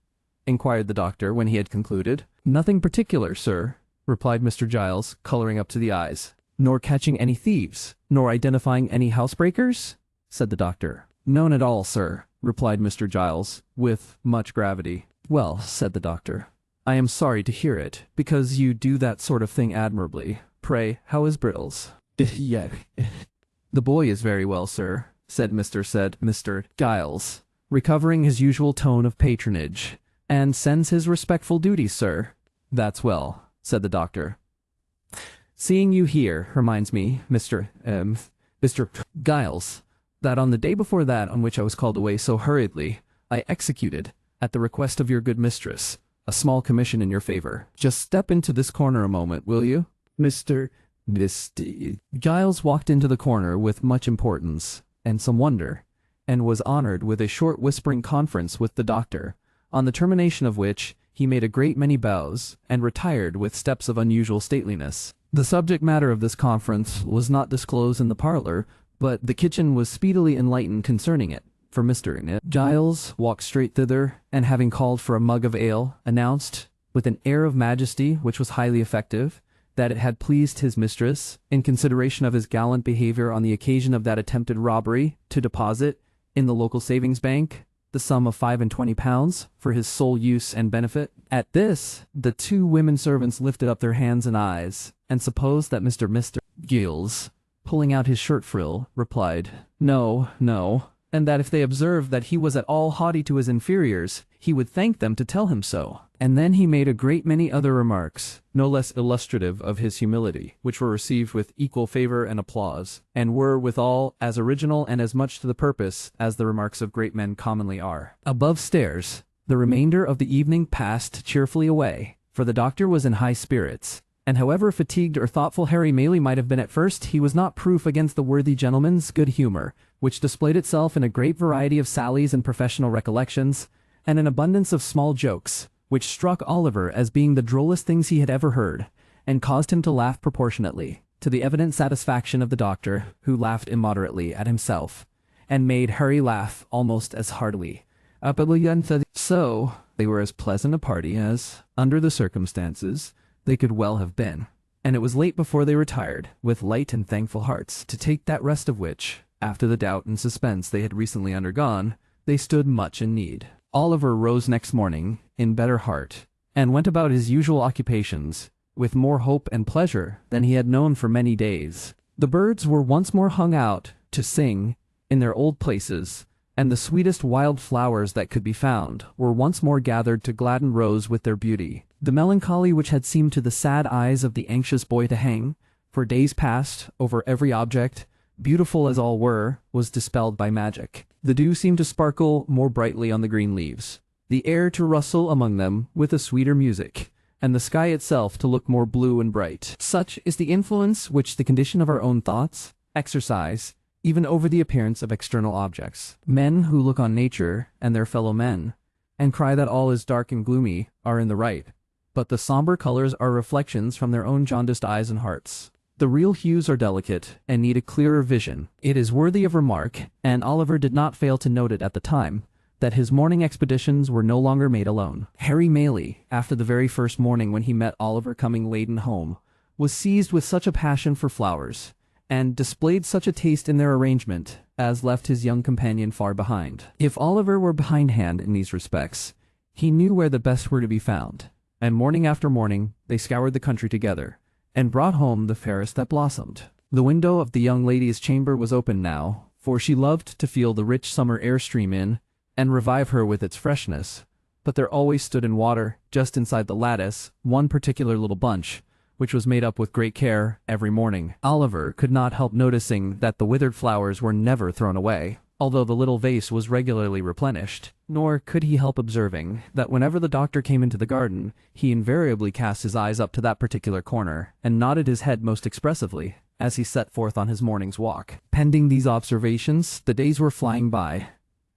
A: inquired the doctor when he had concluded. "Nothing particular, sir," replied Mr. Giles, coloring up to the eyes. "Nor catching any thieves, nor identifying any housebreakers?" said the doctor. "None at all, sir," replied Mr. Giles, with much gravity. "Well," said the doctor, "I am sorry to hear it, because you do that sort of thing admirably. Pray, how is Brittles?" "The boy is very well, sir," said Mr. Giles, recovering his usual tone of patronage, "and sends his respectful duties, sir." "That's well," said the doctor. "Seeing you here reminds me, Mr. Giles, that on the day before that on which I was called away so hurriedly, I executed, at the request of your good mistress, a small commission in your favor. Just step into this corner a moment, will you?" Mr. Giles walked into the corner with much importance and some wonder, and was honored with a short whispering conference with the doctor, on the termination of which he made a great many bows, and retired with steps of unusual stateliness. The subject matter of this conference was not disclosed in the parlor, but the kitchen was speedily enlightened concerning it, for Mr. Giles walked straight thither, and having called for a mug of ale, announced, with an air of majesty which was highly effective, that it had pleased his mistress, in consideration of his gallant behavior on the occasion of that attempted robbery, to deposit, in the local savings bank, the sum of £25 for his sole use and benefit. At this, the two women servants lifted up their hands and eyes, and supposed that Mr. Giles, pulling out his shirt frill, replied, "No, no," and that if they observed that he was at all haughty to his inferiors, he would thank them to tell him so. And then he made a great many other remarks, no less illustrative of his humility, which were received with equal favor and applause, and were withal as original and as much to the purpose as the remarks of great men commonly are. Above stairs, the remainder of the evening passed cheerfully away, for the doctor was in high spirits, and however fatigued or thoughtful Harry Maylie might have been at first, he was not proof against the worthy gentleman's good humor, which displayed itself in a great variety of sallies and professional recollections, and an abundance of small jokes, which struck Oliver as being the drollest things he had ever heard, and caused him to laugh proportionately, to the evident satisfaction of the doctor, who laughed immoderately at himself, and made Harry laugh almost as heartily. So, they were as pleasant a party as, under the circumstances, they could well have been, and it was late before they retired, with light and thankful hearts, to take that rest of which, after the doubt and suspense they had recently undergone, they stood much in need. Oliver rose next morning, in better heart, and went about his usual occupations, with more hope and pleasure than he had known for many days. The birds were once more hung out to sing in their old places, and the sweetest wild flowers that could be found were once more gathered to gladden Rose with their beauty. The melancholy which had seemed to the sad eyes of the anxious boy to hang, for days past, over every object, beautiful as all were, was dispelled by magic. The dew seemed to sparkle more brightly on the green leaves, the air to rustle among them with a sweeter music, and the sky itself to look more blue and bright. Such is the influence which the condition of our own thoughts exercise, even over the appearance of external objects. Men who look on nature and their fellow men, and cry that all is dark and gloomy, are in the right, but the somber colors are reflections from their own jaundiced eyes and hearts. The real hues are delicate, and need a clearer vision. It is worthy of remark, and Oliver did not fail to note it at the time, that his morning expeditions were no longer made alone. Harry Maylie, after the very first morning when he met Oliver coming laden home, was seized with such a passion for flowers, and displayed such a taste in their arrangement, as left his young companion far behind. If Oliver were behindhand in these respects, he knew where the best were to be found, and morning after morning they scoured the country together, and brought home the fairest that blossomed. The window of the young lady's chamber was open now, for she loved to feel the rich summer air stream in, and revive her with its freshness, but there always stood in water, just inside the lattice, one particular little bunch, which was made up with great care every morning. Oliver could not help noticing that the withered flowers were never thrown away, although the little vase was regularly replenished, nor could he help observing that whenever the doctor came into the garden, he invariably cast his eyes up to that particular corner, and nodded his head most expressively, as he set forth on his morning's walk. Pending these observations, the days were flying by,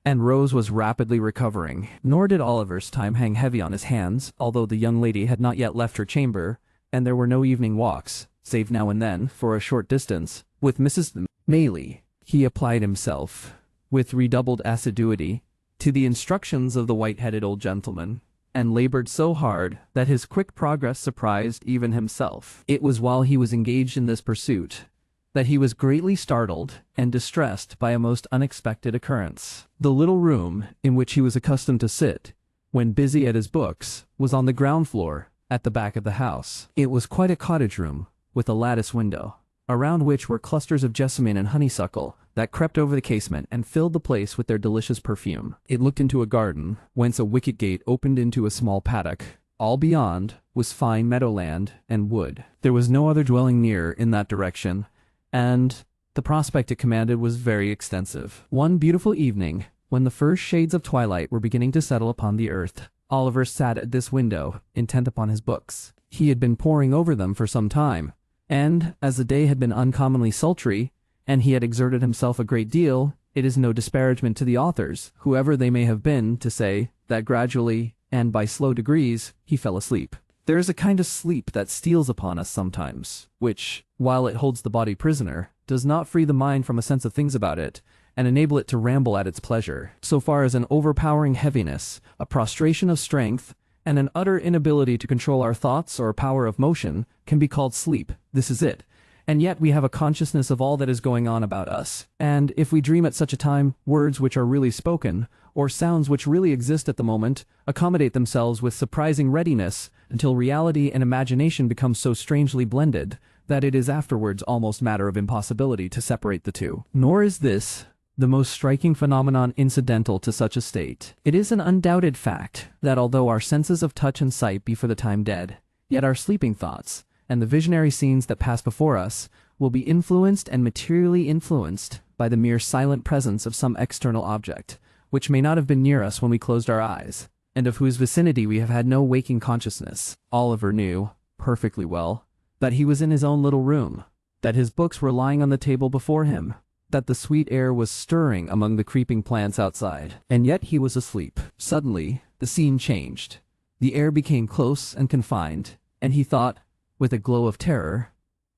A: and Rose was rapidly recovering, nor did Oliver's time hang heavy on his hands, although the young lady had not yet left her chamber, and there were no evening walks, save now and then, for a short distance, with Mrs. Maylie. He applied himself, with redoubled assiduity, to the instructions of the white-headed old gentleman, and labored so hard that his quick progress surprised even himself. It was while he was engaged in this pursuit that he was greatly startled and distressed by a most unexpected occurrence. The little room in which he was accustomed to sit, when busy at his books, was on the ground floor, at the back of the house. It was quite a cottage room, with a lattice window, around which were clusters of jessamine and honeysuckle that crept over the casement and filled the place with their delicious perfume. It looked into a garden, whence a wicket gate opened into a small paddock. All beyond was fine meadowland and wood. There was no other dwelling near in that direction, and the prospect it commanded was very extensive. One beautiful evening, when the first shades of twilight were beginning to settle upon the earth, Oliver sat at this window, intent upon his books. He had been poring over them for some time, and, as the day had been uncommonly sultry, and he had exerted himself a great deal, it is no disparagement to the authors, whoever they may have been, to say that gradually, and by slow degrees, he fell asleep. There is a kind of sleep that steals upon us sometimes, which, while it holds the body prisoner, does not free the mind from a sense of things about it, and enable it to ramble at its pleasure. So far as an overpowering heaviness, a prostration of strength, and an utter inability to control our thoughts or power of motion can be called sleep, this is it. And yet we have a consciousness of all that is going on about us. And if we dream at such a time, words which are really spoken, or sounds which really exist at the moment, accommodate themselves with surprising readiness until reality and imagination become so strangely blended that it is afterwards almost matter of impossibility to separate the two. Nor is this the most striking phenomenon incidental to such a state. It is an undoubted fact that although our senses of touch and sight be for the time dead, yet our sleeping thoughts, and the visionary scenes that pass before us, will be influenced and materially influenced by the mere silent presence of some external object, which may not have been near us when we closed our eyes, and of whose vicinity we have had no waking consciousness. Oliver knew, perfectly well, that he was in his own little room, that his books were lying on the table before him, that the sweet air was stirring among the creeping plants outside, and yet he was asleep. Suddenly, the scene changed. The air became close and confined, and he thought, with a glow of terror,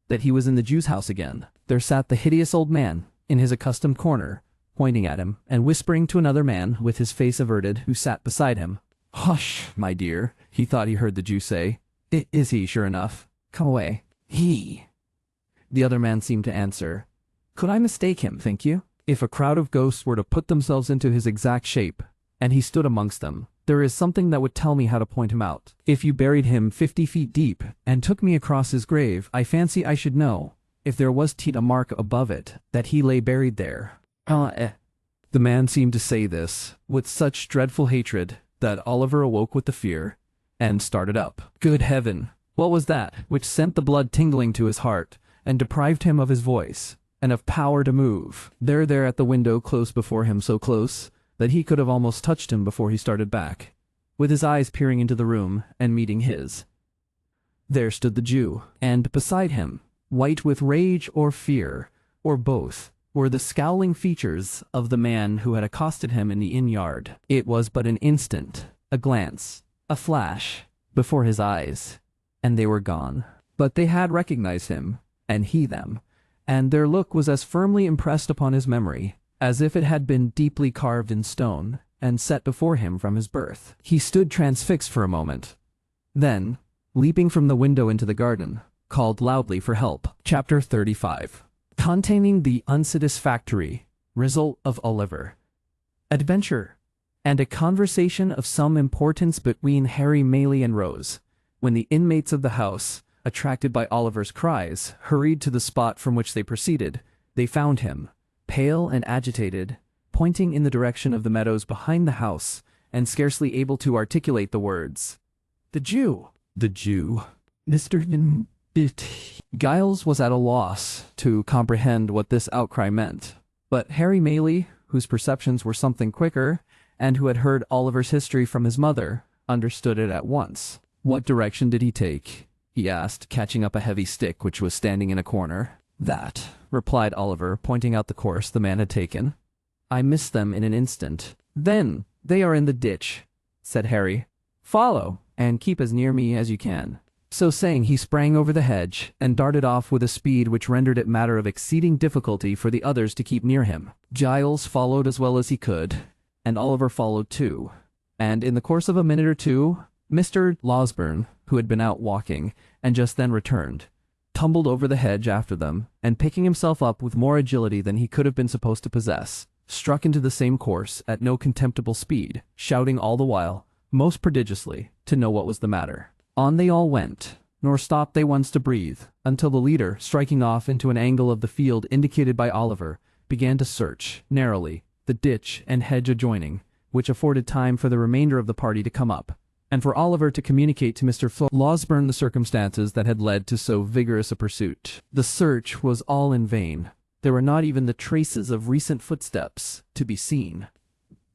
A: that he was in the Jew's house again. There sat the hideous old man, in his accustomed corner, pointing at him, and whispering to another man, with his face averted, who sat beside him. "Hush, my dear," he thought he heard the Jew say. "It is he, sure enough. Come away." "He." The other man seemed to answer. "Could I mistake him, think you? If a crowd of ghosts were to put themselves into his exact shape, and he stood amongst them, there is something that would tell me how to point him out. If you buried him 50 feet deep, and took me across his grave, I fancy I should know, if there was a mark above it, that he lay buried there." The man seemed to say this with such dreadful hatred that Oliver awoke with the fear, and started up. Good heaven! What was that which sent the blood tingling to his heart, and deprived him of his voice, and of power to move? There at the window close before him, so close that he could have almost touched him before he started back, with his eyes peering into the room and meeting his. There stood the Jew, and beside him, white with rage or fear, or both, were the scowling features of the man who had accosted him in the inn-yard. It was but an instant, a glance, a flash, before his eyes, and they were gone. But they had recognized him, and he them, and their look was as firmly impressed upon his memory as if it had been deeply carved in stone and set before him from his birth. He stood transfixed for a moment, then, leaping from the window into the garden, called loudly for help. Chapter 35. Containing the unsatisfactory result of Oliver. Adventure, and a conversation of some importance between Harry Maylie and Rose, when the inmates of the house, attracted by Oliver's cries, hurried to the spot from which they proceeded. They found him, pale and agitated, pointing in the direction of the meadows behind the house, and scarcely able to articulate the words. "The Jew! The Jew! Mr. Giles was at a loss to comprehend what this outcry meant, but Harry Maylie, whose perceptions were something quicker, and who had heard Oliver's history from his mother, understood it at once. "What direction did he take?" he asked, catching up a heavy stick which was standing in a corner. "That," replied Oliver, pointing out the course the man had taken. "I missed them in an instant." "Then they are in the ditch," said Harry. "Follow, and keep as near me as you can." So saying, he sprang over the hedge, and darted off with a speed which rendered it matter of exceeding difficulty for the others to keep near him. Giles followed as well as he could, and Oliver followed too, and in the course of a minute or two, Mr. Losberne, who had been out walking, and just then returned, tumbled over the hedge after them, and picking himself up with more agility than he could have been supposed to possess, struck into the same course at no contemptible speed, shouting all the while, most prodigiously, to know what was the matter. On they all went, nor stopped they once to breathe, until the leader, striking off into an angle of the field indicated by Oliver, began to search, narrowly, the ditch and hedge adjoining, which afforded time for the remainder of the party to come up, and for Oliver to communicate to Mr. Losberne the circumstances that had led to so vigorous a pursuit. The search was all in vain. There were not even the traces of recent footsteps to be seen.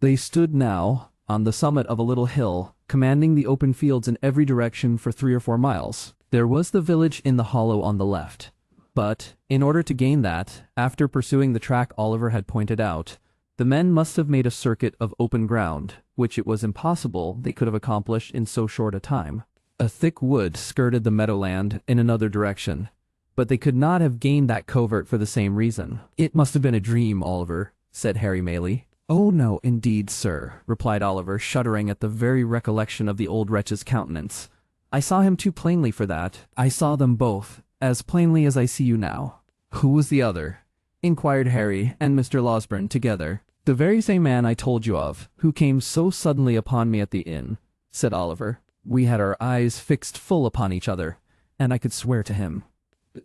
A: They stood now on the summit of a little hill, commanding the open fields in every direction for 3 or 4 miles. There was the village in the hollow on the left. But, in order to gain that, after pursuing the track Oliver had pointed out, the men must have made a circuit of open ground, which it was impossible they could have accomplished in so short a time. A thick wood skirted the meadowland in another direction, but they could not have gained that covert for the same reason. "It must have been a dream, Oliver," said Harry Maylie. "Oh no, indeed, sir," replied Oliver, shuddering at the very recollection of the old wretch's countenance. "I saw him too plainly for that. I saw them both, as plainly as I see you now." "Who was the other?" inquired Harry and Mr. Losberne together. "The very same man I told you of, who came so suddenly upon me at the inn," said Oliver. "We had our eyes fixed full upon each other, and I could swear to him."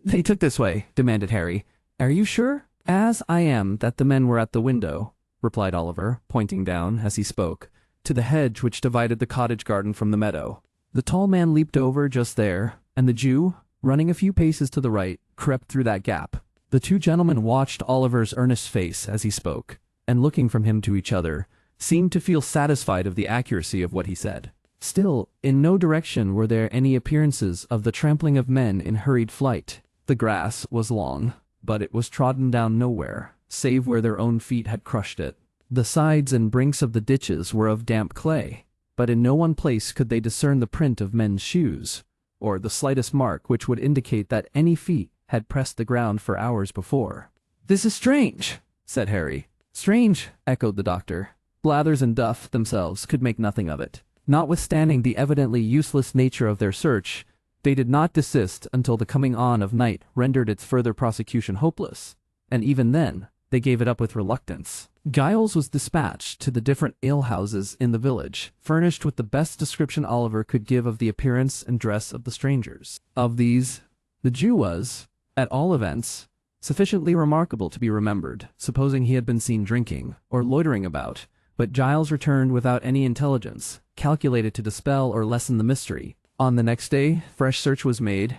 A: "They took this way," demanded Harry. "Are you sure?" "As I am that the men were at the window," replied Oliver, pointing down, as he spoke, to the hedge which divided the cottage garden from the meadow. "The tall man leaped over just there, and the Jew, running a few paces to the right, crept through that gap." The 2 gentlemen watched Oliver's earnest face as he spoke, and looking from him to each other, seemed to feel satisfied of the accuracy of what he said. Still, in no direction were there any appearances of the trampling of men in hurried flight. The grass was long, but it was trodden down nowhere, save where their own feet had crushed it. The sides and brinks of the ditches were of damp clay, but in no one place could they discern the print of men's shoes, or the slightest mark which would indicate that any feet had pressed the ground for hours before. "This is strange," said Harry. "Strange," echoed the doctor. Blathers and Duff themselves could make nothing of it. Notwithstanding the evidently useless nature of their search, they did not desist until the coming on of night rendered its further prosecution hopeless, and even then they gave it up with reluctance. Giles was dispatched to the different alehouses in the village, furnished with the best description Oliver could give of the appearance and dress of the strangers. Of these, the Jew was, at all events, sufficiently remarkable to be remembered, supposing he had been seen drinking, or loitering about, but Giles returned without any intelligence, calculated to dispel or lessen the mystery. On the next day, fresh search was made,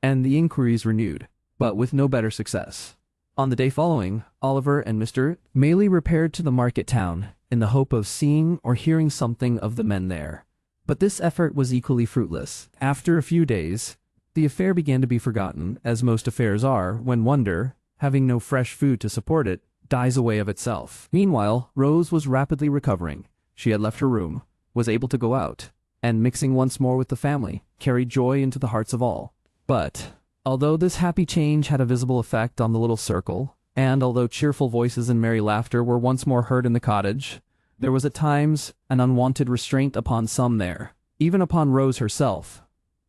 A: and the inquiries renewed, but with no better success. On the day following, Oliver and Mr. Maylie repaired to the market town, in the hope of seeing or hearing something of the men there. But this effort was equally fruitless. After a few days, the affair began to be forgotten, as most affairs are, when wonder, having no fresh food to support it, dies away of itself. Meanwhile, Rose was rapidly recovering. She had left her room, was able to go out, and mixing once more with the family, carried joy into the hearts of all. But, although this happy change had a visible effect on the little circle, and although cheerful voices and merry laughter were once more heard in the cottage, there was at times an unwonted restraint upon some there, even upon Rose herself,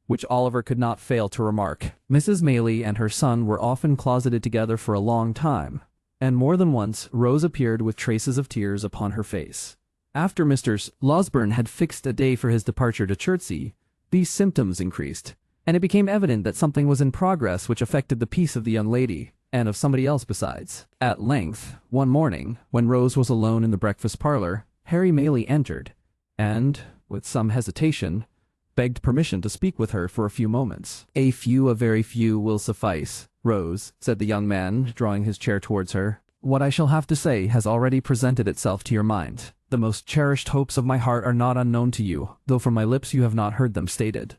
A: which Oliver could not fail to remark. Mrs. Maylie and her son were often closeted together for a long time, and more than once Rose appeared with traces of tears upon her face. After Mr. Losberne had fixed a day for his departure to Chertsey, these symptoms increased, and it became evident that something was in progress which affected the peace of the young lady, and of somebody else besides. At length, one morning, when Rose was alone in the breakfast parlor, Harry Maylie entered, and, with some hesitation, begged permission to speak with her for a few moments. "A very few will suffice, Rose," said the young man, drawing his chair towards her. "What I shall have to say has already presented itself to your mind. The most cherished hopes of my heart are not unknown to you, though from my lips you have not heard them stated."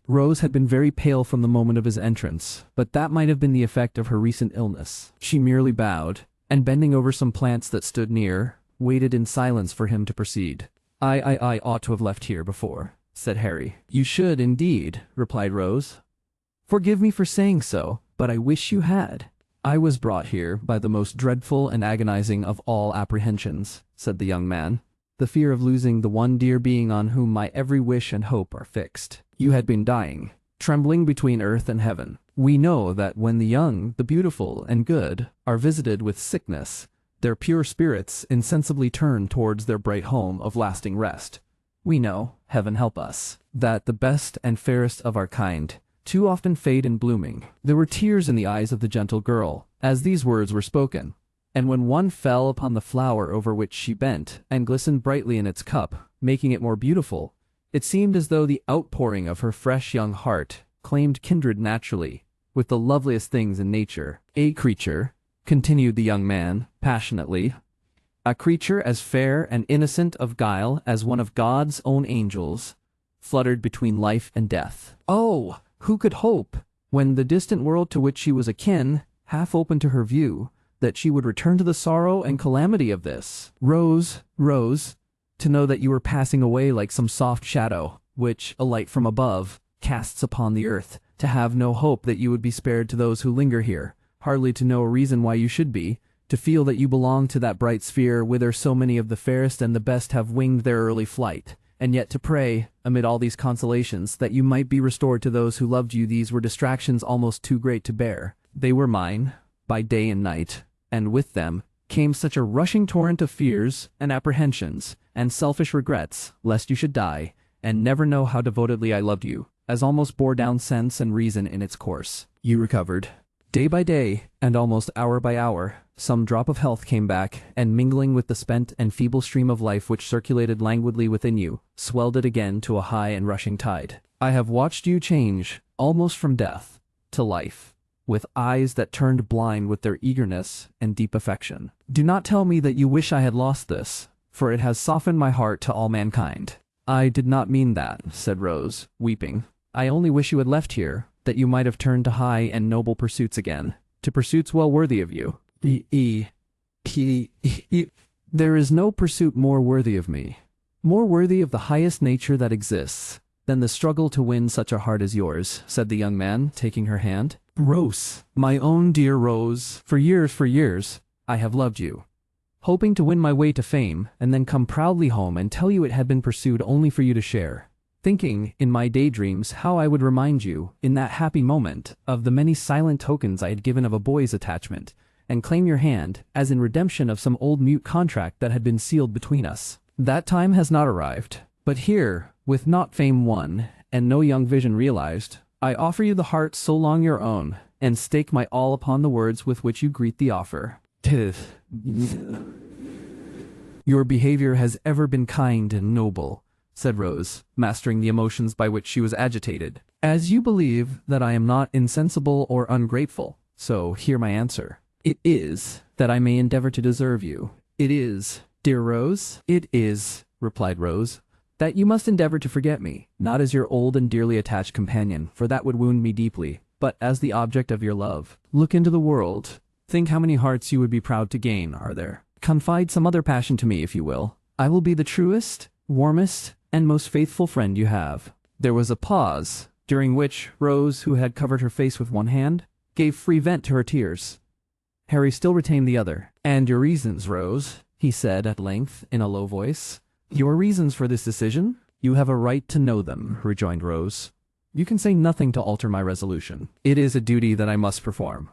A: Rose had been very pale from the moment of his entrance, but that might have been the effect of her recent illness. She merely bowed, and bending over some plants that stood near, waited in silence for him to proceed. I ought to have left here before," said Harry. "You should, indeed," replied Rose. "Forgive me for saying so, but I wish you had." "I was brought here by the most dreadful and agonizing of all apprehensions," said the young man, "the fear of losing the one dear being on whom my every wish and hope are fixed. You had been dying, trembling between earth and heaven. We know that when the young, the beautiful, and good are visited with sickness, their pure spirits insensibly turn towards their bright home of lasting rest. We know, heaven help us, that the best and fairest of our kind too often fade in blooming. There were tears in the eyes of the gentle girl as these words were spoken, and when one fell upon the flower over which she bent and glistened brightly in its cup, making it more beautiful, it seemed as though the outpouring of her fresh young heart claimed kindred naturally with the loveliest things in nature. A creature, continued the young man passionately, a creature as fair and innocent of guile as one of God's own angels, fluttered between life and death. Oh, who could hope, when the distant world to which she was akin half opened to her view, that she would return to the sorrow and calamity of this? Rose, Rose, to know that you were passing away like some soft shadow, which a light from above casts upon the earth, to have no hope that you would be spared to those who linger here, hardly to know a reason why you should be, to feel that you belong to that bright sphere whither so many of the fairest and the best have winged their early flight, and yet to pray, amid all these consolations, that you might be restored to those who loved you. These were distractions almost too great to bear. They were mine, by day and night, and with them came such a rushing torrent of fears and apprehensions and selfish regrets, lest you should die, and never know how devotedly I loved you, as almost bore down sense and reason in its course. You recovered. Day by day, and almost hour by hour, some drop of health came back, and mingling with the spent and feeble stream of life which circulated languidly within you, swelled it again to a high and rushing tide. I have watched you change, almost from death to life, with eyes that turned blind with their eagerness and deep affection. Do not tell me that you wish I had lost this, for it has softened my heart to all mankind. I did not mean that, said Rose, weeping. I only wish you had left here, that you might have turned to high and noble pursuits again, to pursuits well worthy of you. There is no pursuit more worthy of me, more worthy of the highest nature that exists, than the struggle to win such a heart as yours, said the young man, taking her hand. Rose, my own dear Rose, for years, I have loved you, hoping to win my way to fame, and then come proudly home and tell you it had been pursued only for you to share. Thinking, in my daydreams, how I would remind you, in that happy moment, of the many silent tokens I had given of a boy's attachment, and claim your hand, as in redemption of some old mute contract that had been sealed between us. That time has not arrived, but here, with not fame won, and no young vision realized, I offer you the heart so long your own, and stake my all upon the words with which you greet the offer. Your behavior has ever been kind and noble, said Rose, mastering the emotions by which she was agitated. As you believe that I am not insensible or ungrateful, so hear my answer. It is that I may endeavor to deserve you. It is, dear Rose, it is, replied Rose, that you must endeavor to forget me, not as your old and dearly attached companion, for that would wound me deeply, but as the object of your love. Look into the world. Think how many hearts you would be proud to gain, are there. Confide some other passion to me, if you will. I will be the truest, warmest, and most faithful friend you have. There was a pause, during which Rose, who had covered her face with one hand, gave free vent to her tears. Harry still retained the other. And your reasons, Rose, he said at length in a low voice. Your reasons for this decision? You have a right to know them, rejoined Rose. You can say nothing to alter my resolution. It is a duty that I must perform.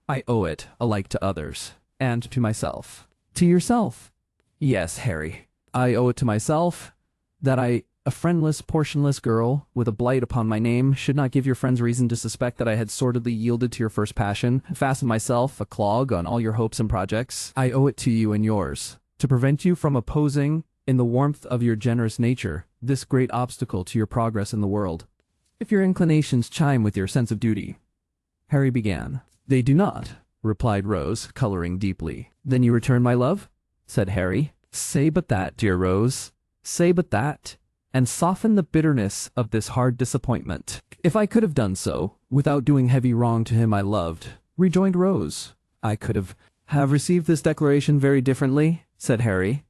A: I owe it alike to others, and to myself. To yourself? Yes, Harry. I owe it to myself, that I, a friendless, portionless girl, with a blight upon my name, should not give your friends reason to suspect that I had sordidly yielded to your first passion, fastened myself a clog on all your hopes and projects. I owe it to you and yours, to prevent you from opposing, in the warmth of your generous nature, this great obstacle to your progress in the world. If your inclinations chime with your sense of duty. Harry began. They do not, replied Rose, coloring deeply. Then you return my love? Said Harry. Say but that, dear Rose. Say but that, and soften the bitterness of this hard disappointment. If I could have done so, without doing heavy wrong to him I loved, rejoined Rose, I could have received this declaration very differently, said Harry.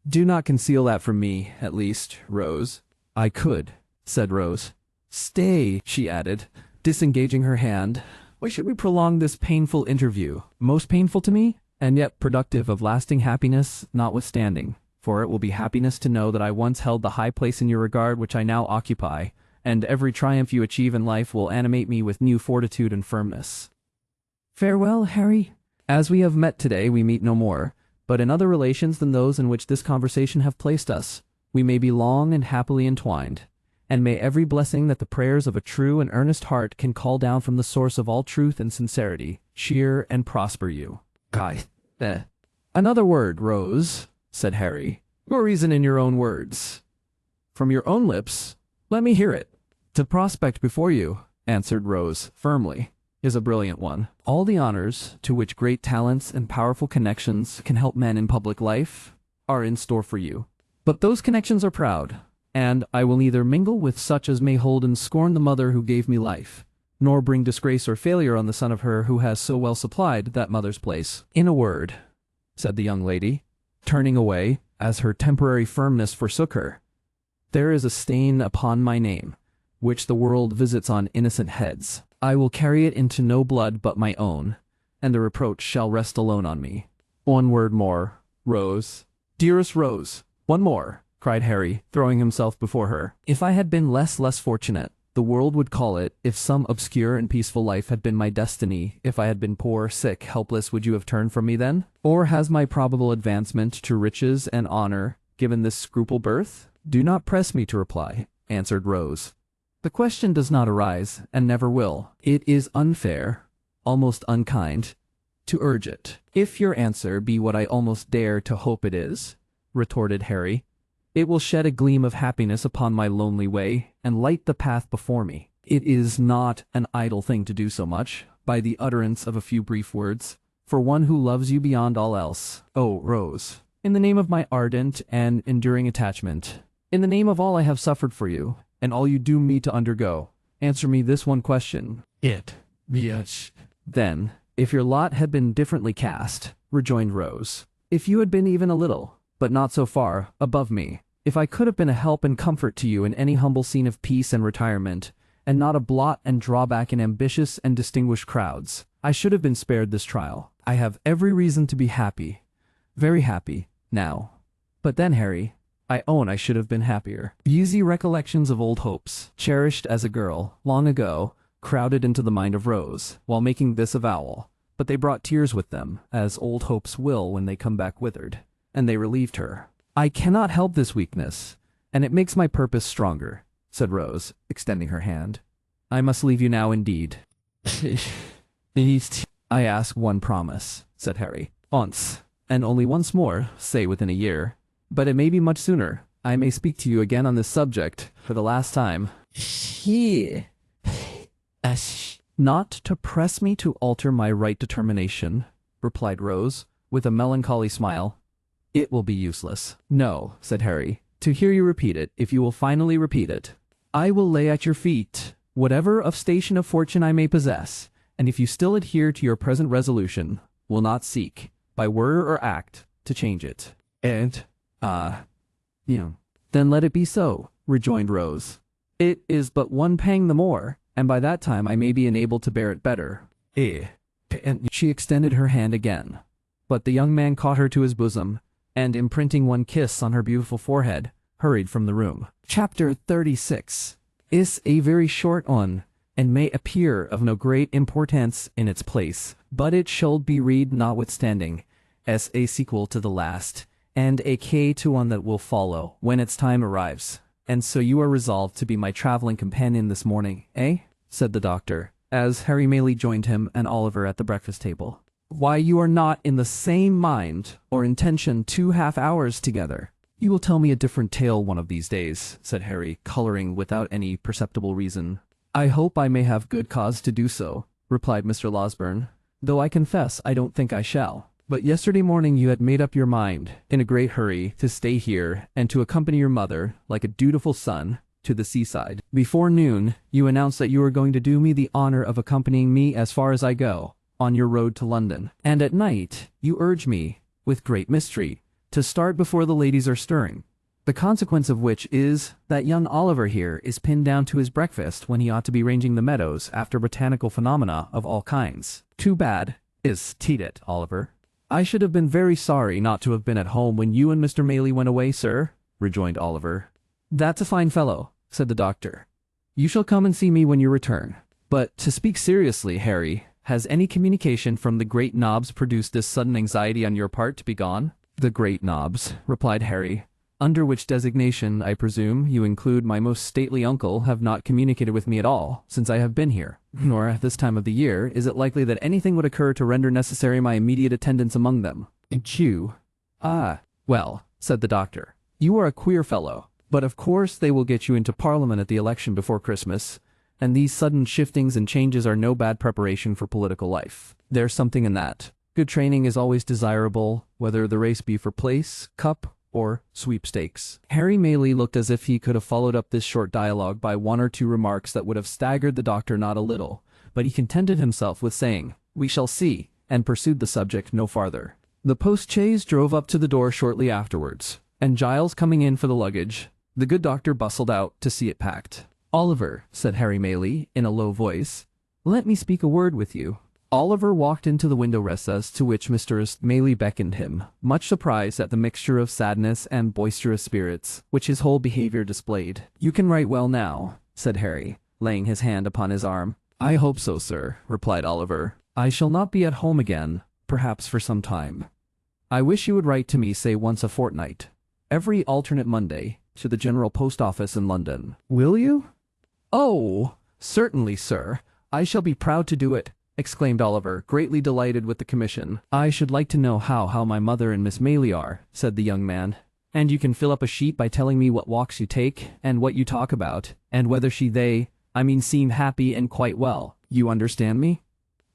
A: Do not conceal that from me, at least, Rose. I could, said Rose. Stay, she added, disengaging her hand. Why should we prolong this painful interview? Most painful to me, and yet productive of lasting happiness notwithstanding. For it will be happiness to know that I once held the high place in your regard which I now occupy, and every triumph you achieve in life will animate me with new fortitude and firmness. Farewell, Harry. As we have met today, we meet no more, but in other relations than those in which this conversation have placed us, we may be long and happily entwined, and may every blessing that the prayers of a true and earnest heart can call down from the source of all truth and sincerity cheer and prosper you. Guy. Another word, Rose, said Harry. Your reason in your own words. From your own lips, let me hear it. The prospect before you, answered Rose firmly, is a brilliant one. All the honors to which great talents and powerful connections can help men in public life are in store for you. But those connections are proud, and I will neither mingle with such as may hold in scorn the mother who gave me life, nor bring disgrace or failure on the son of her who has so well supplied that mother's place. In a word, said the young lady, turning away, as her temporary firmness forsook her, there is a stain upon my name, which the world visits on innocent heads. I will carry it into no blood but my own, and the reproach shall rest alone on me. One word more, Rose. Dearest Rose, one more, cried Harry, throwing himself before her. If I had been less fortunate, the world would call it. If some obscure and peaceful life had been my destiny, if I had been poor, sick, helpless, would you have turned from me then? Or has my probable advancement to riches and honor given this scruple birth? Do not press me to reply, answered Rose. The question does not arise, and never will. It is unfair, almost unkind, to urge it. If your answer be what I almost dare to hope it is, retorted Harry, it will shed a gleam of happiness upon my lonely way, and light the path before me. It is not an idle thing to do so much, by the utterance of a few brief words, for one who loves you beyond all else. Oh, Rose, in the name of my ardent and enduring attachment, in the name of all I have suffered for you, and all you doom me to undergo, answer me this one question. Yes. Then, if your lot had been differently cast, rejoined Rose, if you had been even a little, but not so far, above me, if I could have been a help and comfort to you in any humble scene of peace and retirement, and not a blot and drawback in ambitious and distinguished crowds, I should have been spared this trial. I have every reason to be happy, very happy, now. But then, Harry, I own I should have been happier. Easy recollections of old hopes, cherished as a girl, long ago, crowded into the mind of Rose, while making this avowal, but they brought tears with them, as old hopes will when they come back withered, and they relieved her. I cannot help this weakness, and it makes my purpose stronger, said Rose, extending her hand. I must leave you now indeed. I ask one promise, said Harry. Once, and only once more, say within a year. But it may be much sooner. I may speak to you again on this subject, for the last time. Not to press me to alter my right determination, replied Rose, with a melancholy smile. It will be useless. No, said Harry, to hear you repeat it, if you will finally repeat it. I will lay at your feet whatever of station of fortune I may possess, and if you still adhere to your present resolution, will not seek, by word or act, to change it. And, then let it be so, rejoined Rose. It is but one pang the more, and by that time I may be enabled to bear it better. And she extended her hand again, but the young man caught her to his bosom, and imprinting one kiss on her beautiful forehead, hurried from the room. Chapter 36 is a very short one, and may appear of no great importance in its place, but it shall be read notwithstanding, as a sequel to the last, and a key to one that will follow, when its time arrives. And so you are resolved to be my traveling companion this morning, eh? Said the doctor, as Harry Maylie joined him and Oliver at the breakfast table. Why, you are not in the same mind or intention 2 half hours together. You will tell me a different tale one of these days, said Harry, coloring without any perceptible reason. I hope I may have good cause to do so, replied Mr. Losberne, though I confess I don't think I shall. But yesterday morning you had made up your mind, in a great hurry, to stay here, and to accompany your mother, like a dutiful son, to the seaside. Before noon, you announced that you were going to do me the honor of accompanying me as far as I go, on your road to London. And at night, you urge me, with great mystery, to start before the ladies are stirring. The consequence of which is that young Oliver here is pinned down to his breakfast when he ought to be ranging the meadows after botanical phenomena of all kinds. Too bad, isn't it, Oliver? I should have been very sorry not to have been at home when you and Mr. Maylie went away, sir, rejoined Oliver. That's a fine fellow, said the doctor. You shall come and see me when you return. But to speak seriously, Harry, has any communication from the great Nobbs produced this sudden anxiety on your part to be gone? The great Nobbs, replied Harry, Under which designation, I presume, you include my most stately uncle, have not communicated with me at all, since I have been here. Nor at this time of the year is it likely that anything would occur to render necessary my immediate attendance among them. Chew. Ah, well, said the doctor, you are a queer fellow. But of course they will get you into Parliament at the election before Christmas, and these sudden shiftings and changes are no bad preparation for political life. There's something in that. Good training is always desirable, whether the race be for place, cup, or sweepstakes. Harry Maylie looked as if he could have followed up this short dialogue by one or two remarks that would have staggered the doctor not a little, but he contented himself with saying, "We shall see," and pursued the subject no farther. The post-chaise drove up to the door shortly afterwards, and Giles coming in for the luggage, the good doctor bustled out to see it packed. "Oliver," said Harry Maylie in a low voice, "let me speak a word with you." Oliver walked into the window recess to which Mr. Maylie beckoned him, much surprised at the mixture of sadness and boisterous spirits which his whole behavior displayed. "You can write well now," said Harry, laying his hand upon his arm. "I hope so, sir," replied Oliver. "I shall not be at home again, perhaps for some time. I wish you would write to me, say once a fortnight, every alternate Monday, to the General Post Office in London. Will you?" "Oh, certainly, sir. I shall be proud to do it," exclaimed Oliver, greatly delighted with the commission. "I should like to know how my mother and Miss Maylie are," said the young man. "And you can fill up a sheet by telling me what walks you take, and what you talk about, and whether seem happy and quite well. You understand me?"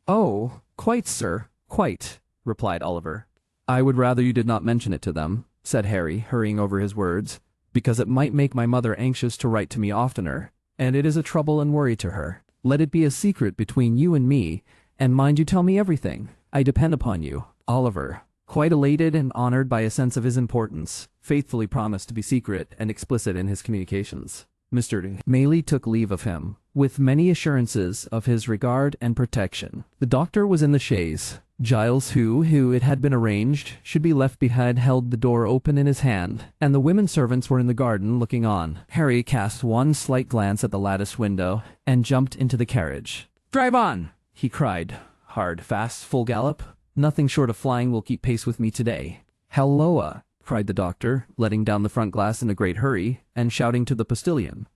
A: "Oh, quite, sir, quite," replied Oliver. "I would rather you did not mention it to them," said Harry, hurrying over his words, "because it might make my mother anxious to write to me oftener, and it is a trouble and worry to her. Let it be a secret between you and me, and mind you tell me everything. I depend upon you." Oliver, quite elated and honored by a sense of his importance, faithfully promised to be secret and explicit in his communications. Mr. Maylie took leave of him, with many assurances of his regard and protection. The doctor was in the chaise. Giles, who it had been arranged should be left behind, held the door open in his hand, and the women servants were in the garden looking on. Harry cast one slight glance at the latticed window, and jumped into the carriage. "Drive on!" he cried. "Hard, fast, full gallop. Nothing short of flying will keep pace with me today." "Halloa!" cried the doctor, letting down the front glass in a great hurry, and shouting to the postilion.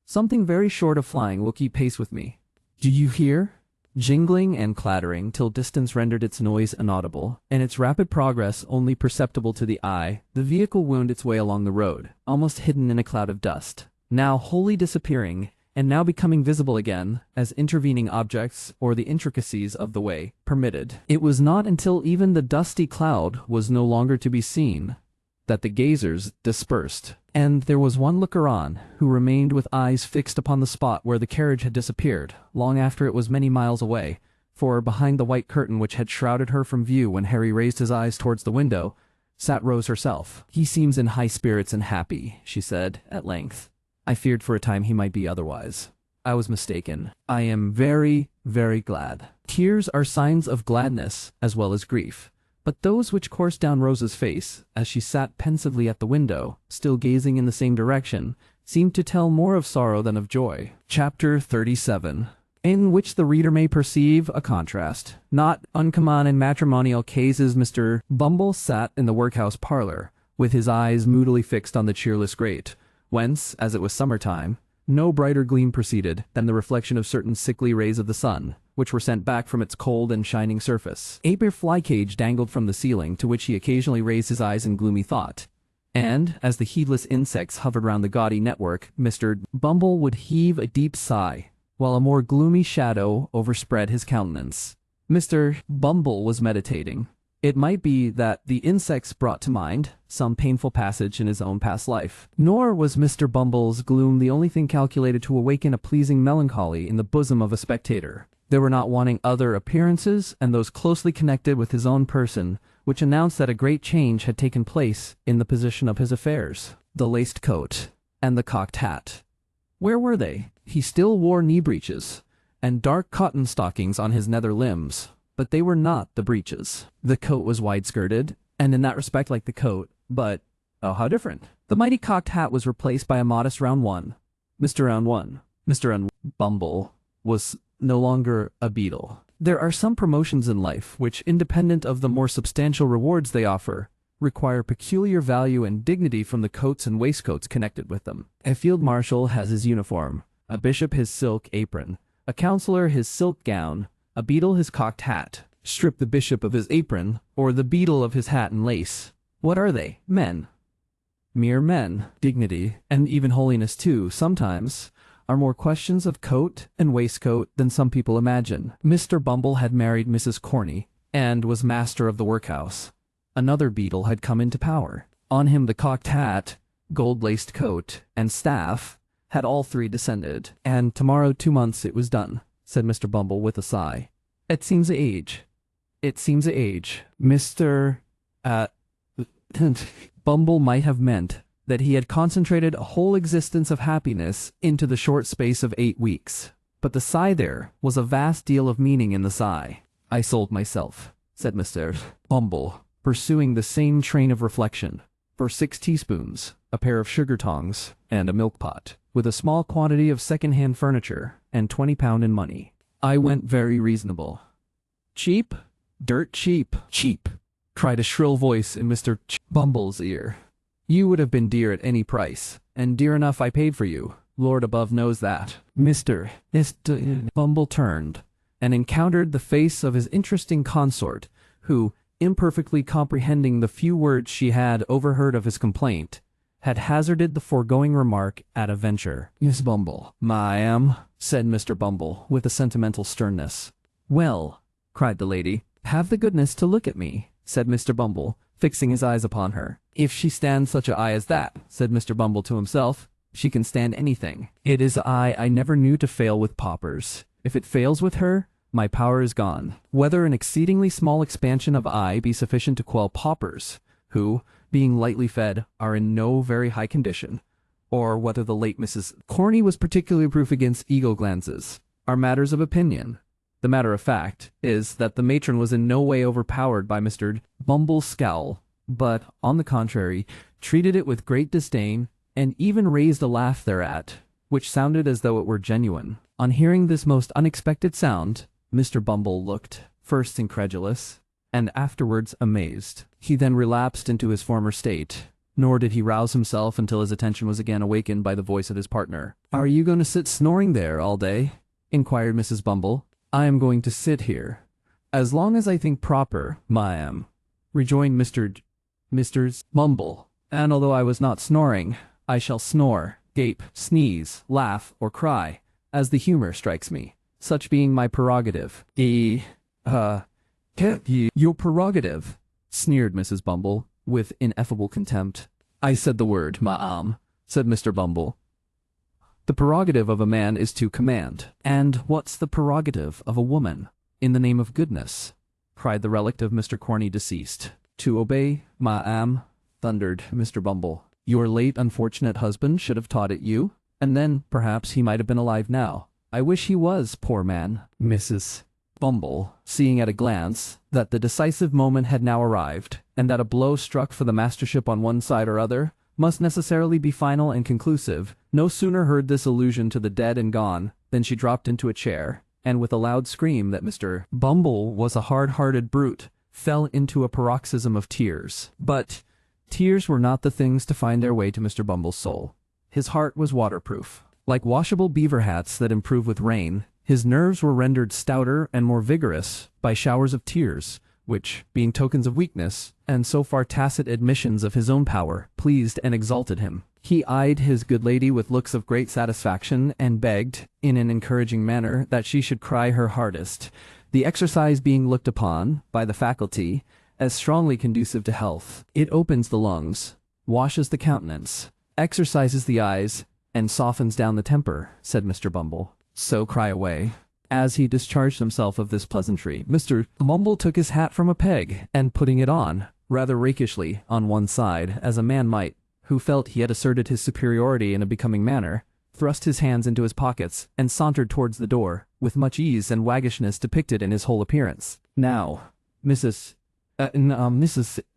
A: "Something very short of flying will keep pace with me. Do you hear?" Jingling and clattering till distance rendered its noise inaudible, and its rapid progress only perceptible to the eye, the vehicle wound its way along the road, almost hidden in a cloud of dust, now wholly disappearing, and now becoming visible again, as intervening objects or the intricacies of the way permitted. It was not until even the dusty cloud was no longer to be seen that the gazers dispersed, and there was one looker-on who remained with eyes fixed upon the spot where the carriage had disappeared, long after it was many miles away, for behind the white curtain which had shrouded her from view when Harry raised his eyes towards the window, sat Rose herself. "He seems in high spirits and happy," she said, at length. "I feared for a time he might be otherwise. I was mistaken. I am very, very glad." Tears are signs of gladness as well as grief, but those which coursed down Rose's face, as she sat pensively at the window, still gazing in the same direction, seemed to tell more of sorrow than of joy. Chapter 37, in which the reader may perceive a contrast not uncommon in matrimonial cases. Mr. Bumble sat in the workhouse parlour, with his eyes moodily fixed on the cheerless grate, whence, as it was summer-time, no brighter gleam proceeded than the reflection of certain sickly rays of the sun, which were sent back from its cold and shining surface. A bare fly-cage dangled from the ceiling, to which he occasionally raised his eyes in gloomy thought, and, as the heedless insects hovered round the gaudy network, Mr. Bumble would heave a deep sigh, while a more gloomy shadow overspread his countenance. Mr. Bumble was meditating. It might be that the insects brought to mind some painful passage in his own past life. Nor was Mr. Bumble's gloom the only thing calculated to awaken a pleasing melancholy in the bosom of a spectator. There were not wanting other appearances, and those closely connected with his own person, which announced that a great change had taken place in the position of his affairs. The laced coat and the cocked hat. Where were they? He still wore knee breeches, and dark cotton stockings on his nether limbs, but they were not the breeches. The coat was wide-skirted, and in that respect like the coat, but, oh, how different. The mighty cocked hat was replaced by a modest round one. Mr. Bumble was no longer a beetle. There are some promotions in life which, independent of the more substantial rewards they offer, require peculiar value and dignity from the coats and waistcoats connected with them. A field marshal has his uniform, a bishop his silk apron, a counselor his silk gown, a beadle his cocked hat. Strip the bishop of his apron, or the beadle of his hat and lace. What are they? Men. Mere men. Dignity, and even holiness too, sometimes, are more questions of coat and waistcoat than some people imagine. Mr. Bumble had married Mrs. Corney, and was master of the workhouse. Another beadle had come into power. On him the cocked hat, gold-laced coat, and staff had all three descended. And tomorrow 2 months it was done, said Mr. Bumble with a sigh. It seems a age. It seems a age. Mr. Bumble might have meant that he had concentrated a whole existence of happiness into the short space of 8 weeks. But the sigh there was a vast deal of meaning in the sigh. I sold myself, said Mr. Bumble, pursuing the same train of reflection, for 6 teaspoons, a pair of sugar tongs, and a milk pot, with a small quantity of second-hand furniture, and £20 in money. I went very reasonable. Cheap? Dirt cheap. Cheap, cried a shrill voice in Mr. Bumble's ear. You would have been dear at any price, and dear enough I paid for you. Lord above knows that. Mr. Bumble turned, and encountered the face of his interesting consort, who, imperfectly comprehending the few words she had overheard of his complaint, had hazarded the foregoing remark at a venture. Miss Bumble. Ma'am, said Mr. Bumble, with a sentimental sternness. Well, cried the lady, have the goodness to look at me, said Mr. Bumble, fixing his eyes upon her. If she stands such a eye as that, said Mr. Bumble to himself, she can stand anything. It is I never knew to fail with paupers. If it fails with her, my power is gone. Whether an exceedingly small expansion of eye be sufficient to quell paupers, who, being lightly fed, are in no very high condition, or whether the late Mrs. Corney was particularly proof against eagle glances, are matters of opinion. The matter of fact is that the matron was in no way overpowered by Mr. Bumble's scowl, but, on the contrary, treated it with great disdain, and even raised a laugh thereat, which sounded as though it were genuine. On hearing this most unexpected sound, Mr. Bumble looked, first incredulous, and afterwards amazed. He then relapsed into his former state, nor did he rouse himself until his attention was again awakened by the voice of his partner. Are you going to sit snoring there all day? Inquired Mrs. Bumble. I am going to sit here, as long as I think proper, ma'am, rejoined Mr. Bumble, and although I was not snoring, I shall snore, gape, sneeze, laugh, or cry, as the humor strikes me, such being my prerogative. Your prerogative, sneered Mrs. Bumble, with ineffable contempt. I said the word, ma'am, said Mr. Bumble. The prerogative of a man is to command. And what's the prerogative of a woman, in the name of goodness? Cried the relict of Mr. Corney deceased. To obey, ma'am, thundered Mr. Bumble. Your late unfortunate husband should have taught it you, and then, perhaps, he might have been alive now. I wish he was, poor man. Mrs. Bumble, seeing at a glance that the decisive moment had now arrived, and that a blow struck for the mastership on one side or other must necessarily be final and conclusive, no sooner heard this allusion to the dead and gone than she dropped into a chair, and with a loud scream that Mr. Bumble was a hard-hearted brute, fell into a paroxysm of tears. But tears were not the things to find their way to Mr. Bumble's soul. His heart was waterproof. Like washable beaver hats that improve with rain, his nerves were rendered stouter and more vigorous by showers of tears, which, being tokens of weakness, and so far tacit admissions of his own power, pleased and exalted him. He eyed his good lady with looks of great satisfaction, and begged, in an encouraging manner, that she should cry her hardest, the exercise being looked upon, by the faculty, as strongly conducive to health. It opens the lungs, washes the countenance, exercises the eyes, and softens down the temper, said Mr. Bumble. So cry away. As he discharged himself of this pleasantry, Mr. Bumble took his hat from a peg, and putting it on, rather rakishly, on one side, as a man might, who felt he had asserted his superiority in a becoming manner, thrust his hands into his pockets, and sauntered towards the door, with much ease and waggishness depicted in his whole appearance. Now, Mrs.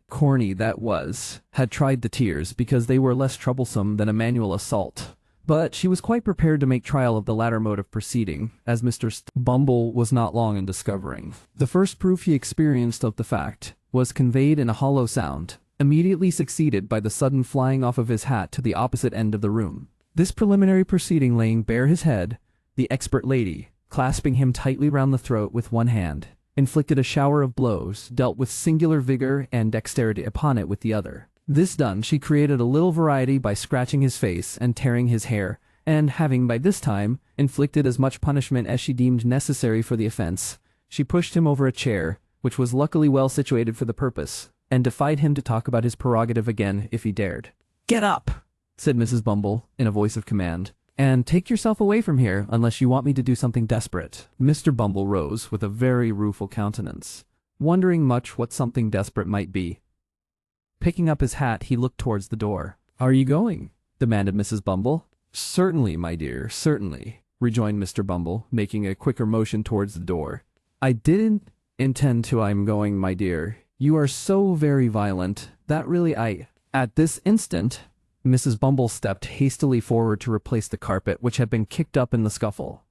A: Corney, that was, had tried the tears, because they were less troublesome than a manual assault. But she was quite prepared to make trial of the latter mode of proceeding, as Mr. Bumble was not long in discovering. The first proof he experienced of the fact was conveyed in a hollow sound, immediately succeeded by the sudden flying off of his hat to the opposite end of the room. This preliminary proceeding laying bare his head, the expert lady, clasping him tightly round the throat with one hand, inflicted a shower of blows, dealt with singular vigor and dexterity upon it with the other. This done, she created a little variety by scratching his face and tearing his hair, and having by this time inflicted as much punishment as she deemed necessary for the offense, she pushed him over a chair, which was luckily well situated for the purpose, and defied him to talk about his prerogative again if he dared. "Get up," said Mrs. Bumble, in a voice of command, "and take yourself away from here unless you want me to do something desperate." Mr. Bumble rose with a very rueful countenance, wondering much what something desperate might be. Picking up his hat, he looked towards the door. "Are you going?" demanded Mrs. Bumble. "Certainly, my dear, certainly," rejoined Mr. Bumble, making a quicker motion towards the door. "I didn't intend to. I'm going, my dear. You are so very violent that really I—" At this instant, Mrs. Bumble stepped hastily forward to replace the carpet which had been kicked up in the scuffle.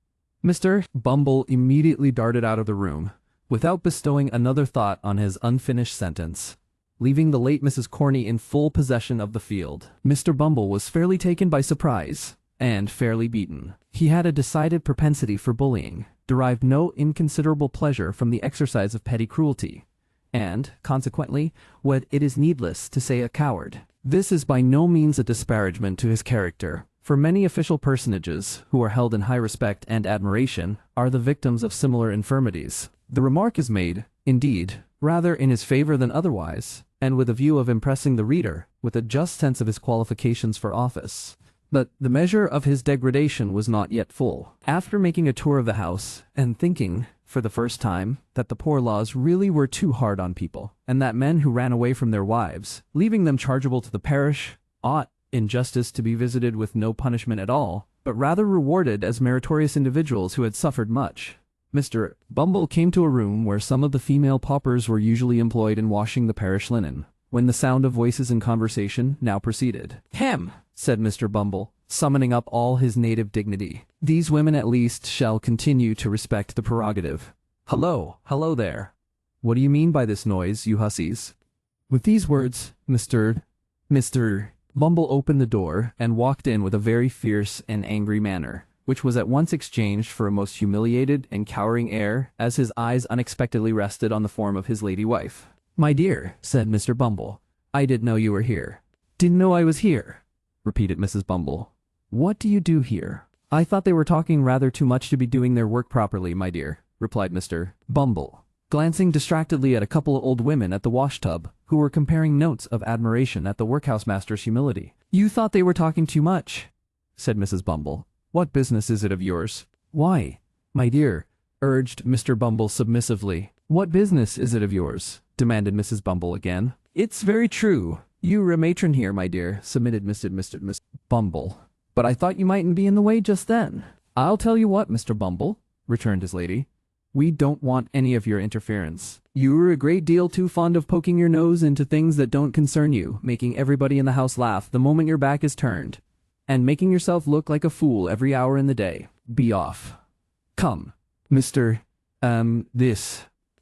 A: Mr. Bumble immediately darted out of the room, without bestowing another thought on his unfinished sentence, leaving the late Mrs. Corney in full possession of the field. Mr. Bumble was fairly taken by surprise, and fairly beaten. He had a decided propensity for bullying, derived no inconsiderable pleasure from the exercise of petty cruelty, and, consequently, what it is needless to say, a coward. This is by no means a disparagement to his character, for many official personages, who are held in high respect and admiration, are the victims of similar infirmities. The remark is made, indeed, rather in his favor than otherwise, and with a view of impressing the reader with a just sense of his qualifications for office. But the measure of his degradation was not yet full. After making a tour of the house, and thinking, for the first time, that the poor laws really were too hard on people, and that men who ran away from their wives, leaving them chargeable to the parish, ought, in justice, to be visited with no punishment at all, but rather rewarded as meritorious individuals who had suffered much, Mr. Bumble came to a room where some of the female paupers were usually employed in washing the parish linen, when the sound of voices in conversation now proceeded. "Hem!" said Mr. Bumble, summoning up all his native dignity. "These women at least shall continue to respect the prerogative. Hello, hello there. What do you mean by this noise, you hussies?" With these words, Mr. Bumble opened the door and walked in with a very fierce and angry manner, which was at once exchanged for a most humiliated and cowering air as his eyes unexpectedly rested on the form of his lady wife. "My dear," said Mr. Bumble, "I didn't know you were here." "Didn't know I was here?" repeated Mrs. Bumble. "What do you do here?" "I thought they were talking rather too much to be doing their work properly, my dear," replied Mr. Bumble, glancing distractedly at a couple of old women at the washtub, who were comparing notes of admiration at the workhouse master's humility. "You thought they were talking too much," said Mrs. Bumble. "What business is it of yours?" "Why, my dear," urged Mr. Bumble submissively. "What business is it of yours?" demanded Mrs. Bumble again. "It's very true. You're a matron here, my dear," submitted Mr. Bumble. "But I thought you mightn't be in the way just then." "I'll tell you what, Mr. Bumble," returned his lady. "We don't want any of your interference. You're a great deal too fond of poking your nose into things that don't concern you, making everybody in the house laugh the moment your back is turned, and making yourself look like a fool every hour in the day. Be off. Come, Mr.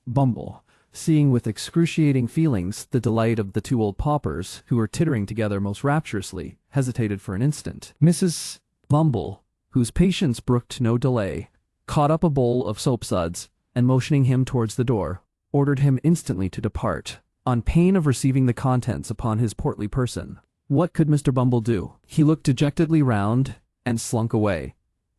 A: Bumble," seeing with excruciating feelings the delight of the two old paupers, who were tittering together most rapturously, hesitated for an instant. Mrs. Bumble, whose patience brooked no delay, caught up a bowl of soapsuds, and motioning him towards the door, ordered him instantly to depart, on pain of receiving the contents upon his portly person. What could Mr. Bumble do? He looked dejectedly round, and slunk away.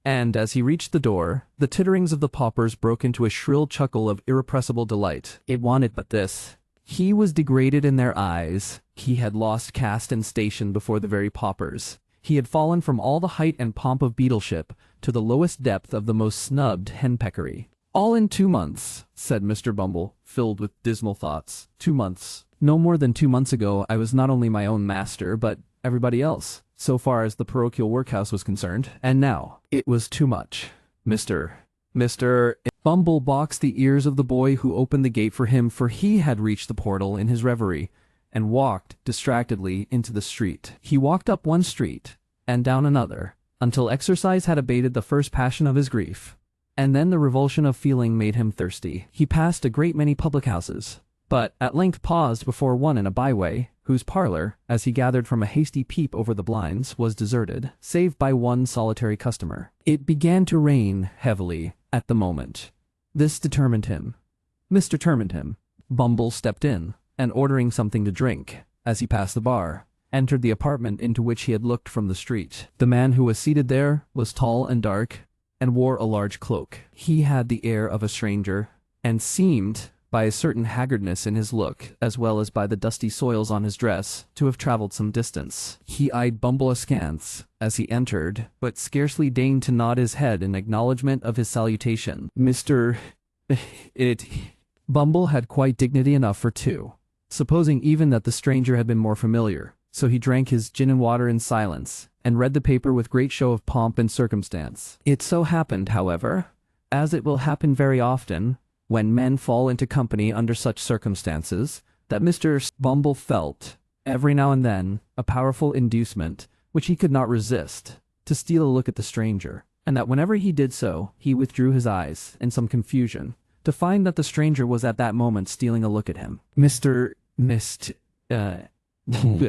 A: And as he reached the door, the titterings of the paupers broke into a shrill chuckle of irrepressible delight. It wanted but this. He was degraded in their eyes. He had lost caste and station before the very paupers. He had fallen from all the height and pomp of beadleship to the lowest depth of the most snubbed henpeckery. "All in 2 months," said Mr. Bumble, filled with dismal thoughts. 2 months. No more than 2 months ago I was not only my own master, but everybody else, so far as the parochial workhouse was concerned. And now, it was too much. Mr. Bumble boxed the ears of the boy who opened the gate for him, for he had reached the portal in his reverie, and walked distractedly into the street. He walked up one street, and down another, until exercise had abated the first passion of his grief, and then the revulsion of feeling made him thirsty. He passed a great many public houses, but at length paused before one in a byway, whose parlor, as he gathered from a hasty peep over the blinds, was deserted, save by one solitary customer. It began to rain heavily at the moment. This determined him. Bumble stepped in, and ordering something to drink, as he passed the bar, entered the apartment into which he had looked from the street. The man who was seated there was tall and dark, and wore a large cloak. He had the air of a stranger, and seemed, by a certain haggardness in his look, as well as by the dusty soils on his dress, to have travelled some distance. He eyed Bumble askance as he entered, but scarcely deigned to nod his head in acknowledgment of his salutation. Bumble had quite dignity enough for two, supposing even that the stranger had been more familiar, so he drank his gin and water in silence, and read the paper with great show of pomp and circumstance. It so happened, however, as it will happen very often, when men fall into company under such circumstances, that Mr. Bumble felt, every now and then, a powerful inducement, which he could not resist, to steal a look at the stranger, and that whenever he did so, he withdrew his eyes, in some confusion, to find that the stranger was at that moment stealing a look at him.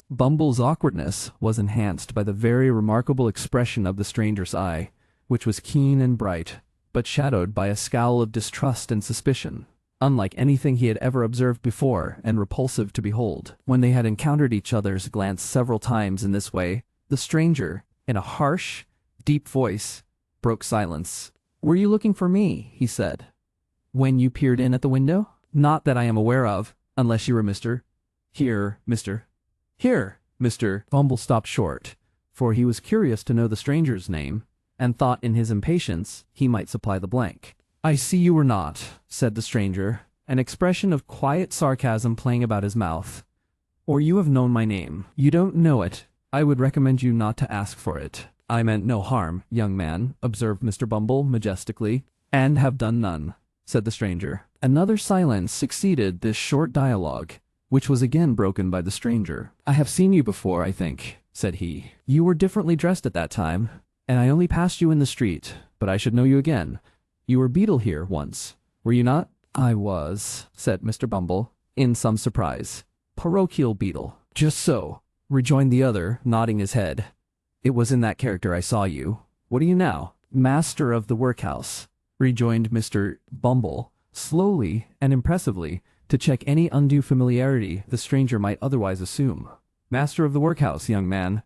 A: Bumble's awkwardness was enhanced by the very remarkable expression of the stranger's eye, which was keen and bright, but shadowed by a scowl of distrust and suspicion, unlike anything he had ever observed before, and repulsive to behold. When they had encountered each other's glance several times in this way, the stranger, in a harsh, deep voice, broke silence. "Were you looking for me?" he said, "when you peered in at the window?" "Not that I am aware of, unless you were Mr. Bumble stopped short, for he was curious to know the stranger's name, and thought in his impatience he might supply the blank. "I see you were not," said the stranger, an expression of quiet sarcasm playing about his mouth. "Or you have known my name. You don't know it. I would recommend you not to ask for it." "I meant no harm, young man," observed Mr. Bumble majestically. "And have done none," said the stranger. Another silence succeeded this short dialogue, which was again broken by the stranger. "I have seen you before, I think," said he. "You were differently dressed at that time, and I only passed you in the street, but I should know you again. You were beadle here once, were you not?" "I was," said Mr. Bumble, in some surprise. "Parochial beadle." "Just so," rejoined the other, nodding his head. "It was in that character I saw you. What are you now?" "Master of the workhouse," rejoined Mr. Bumble, slowly and impressively, to check any undue familiarity the stranger might otherwise assume. "Master of the workhouse, young man.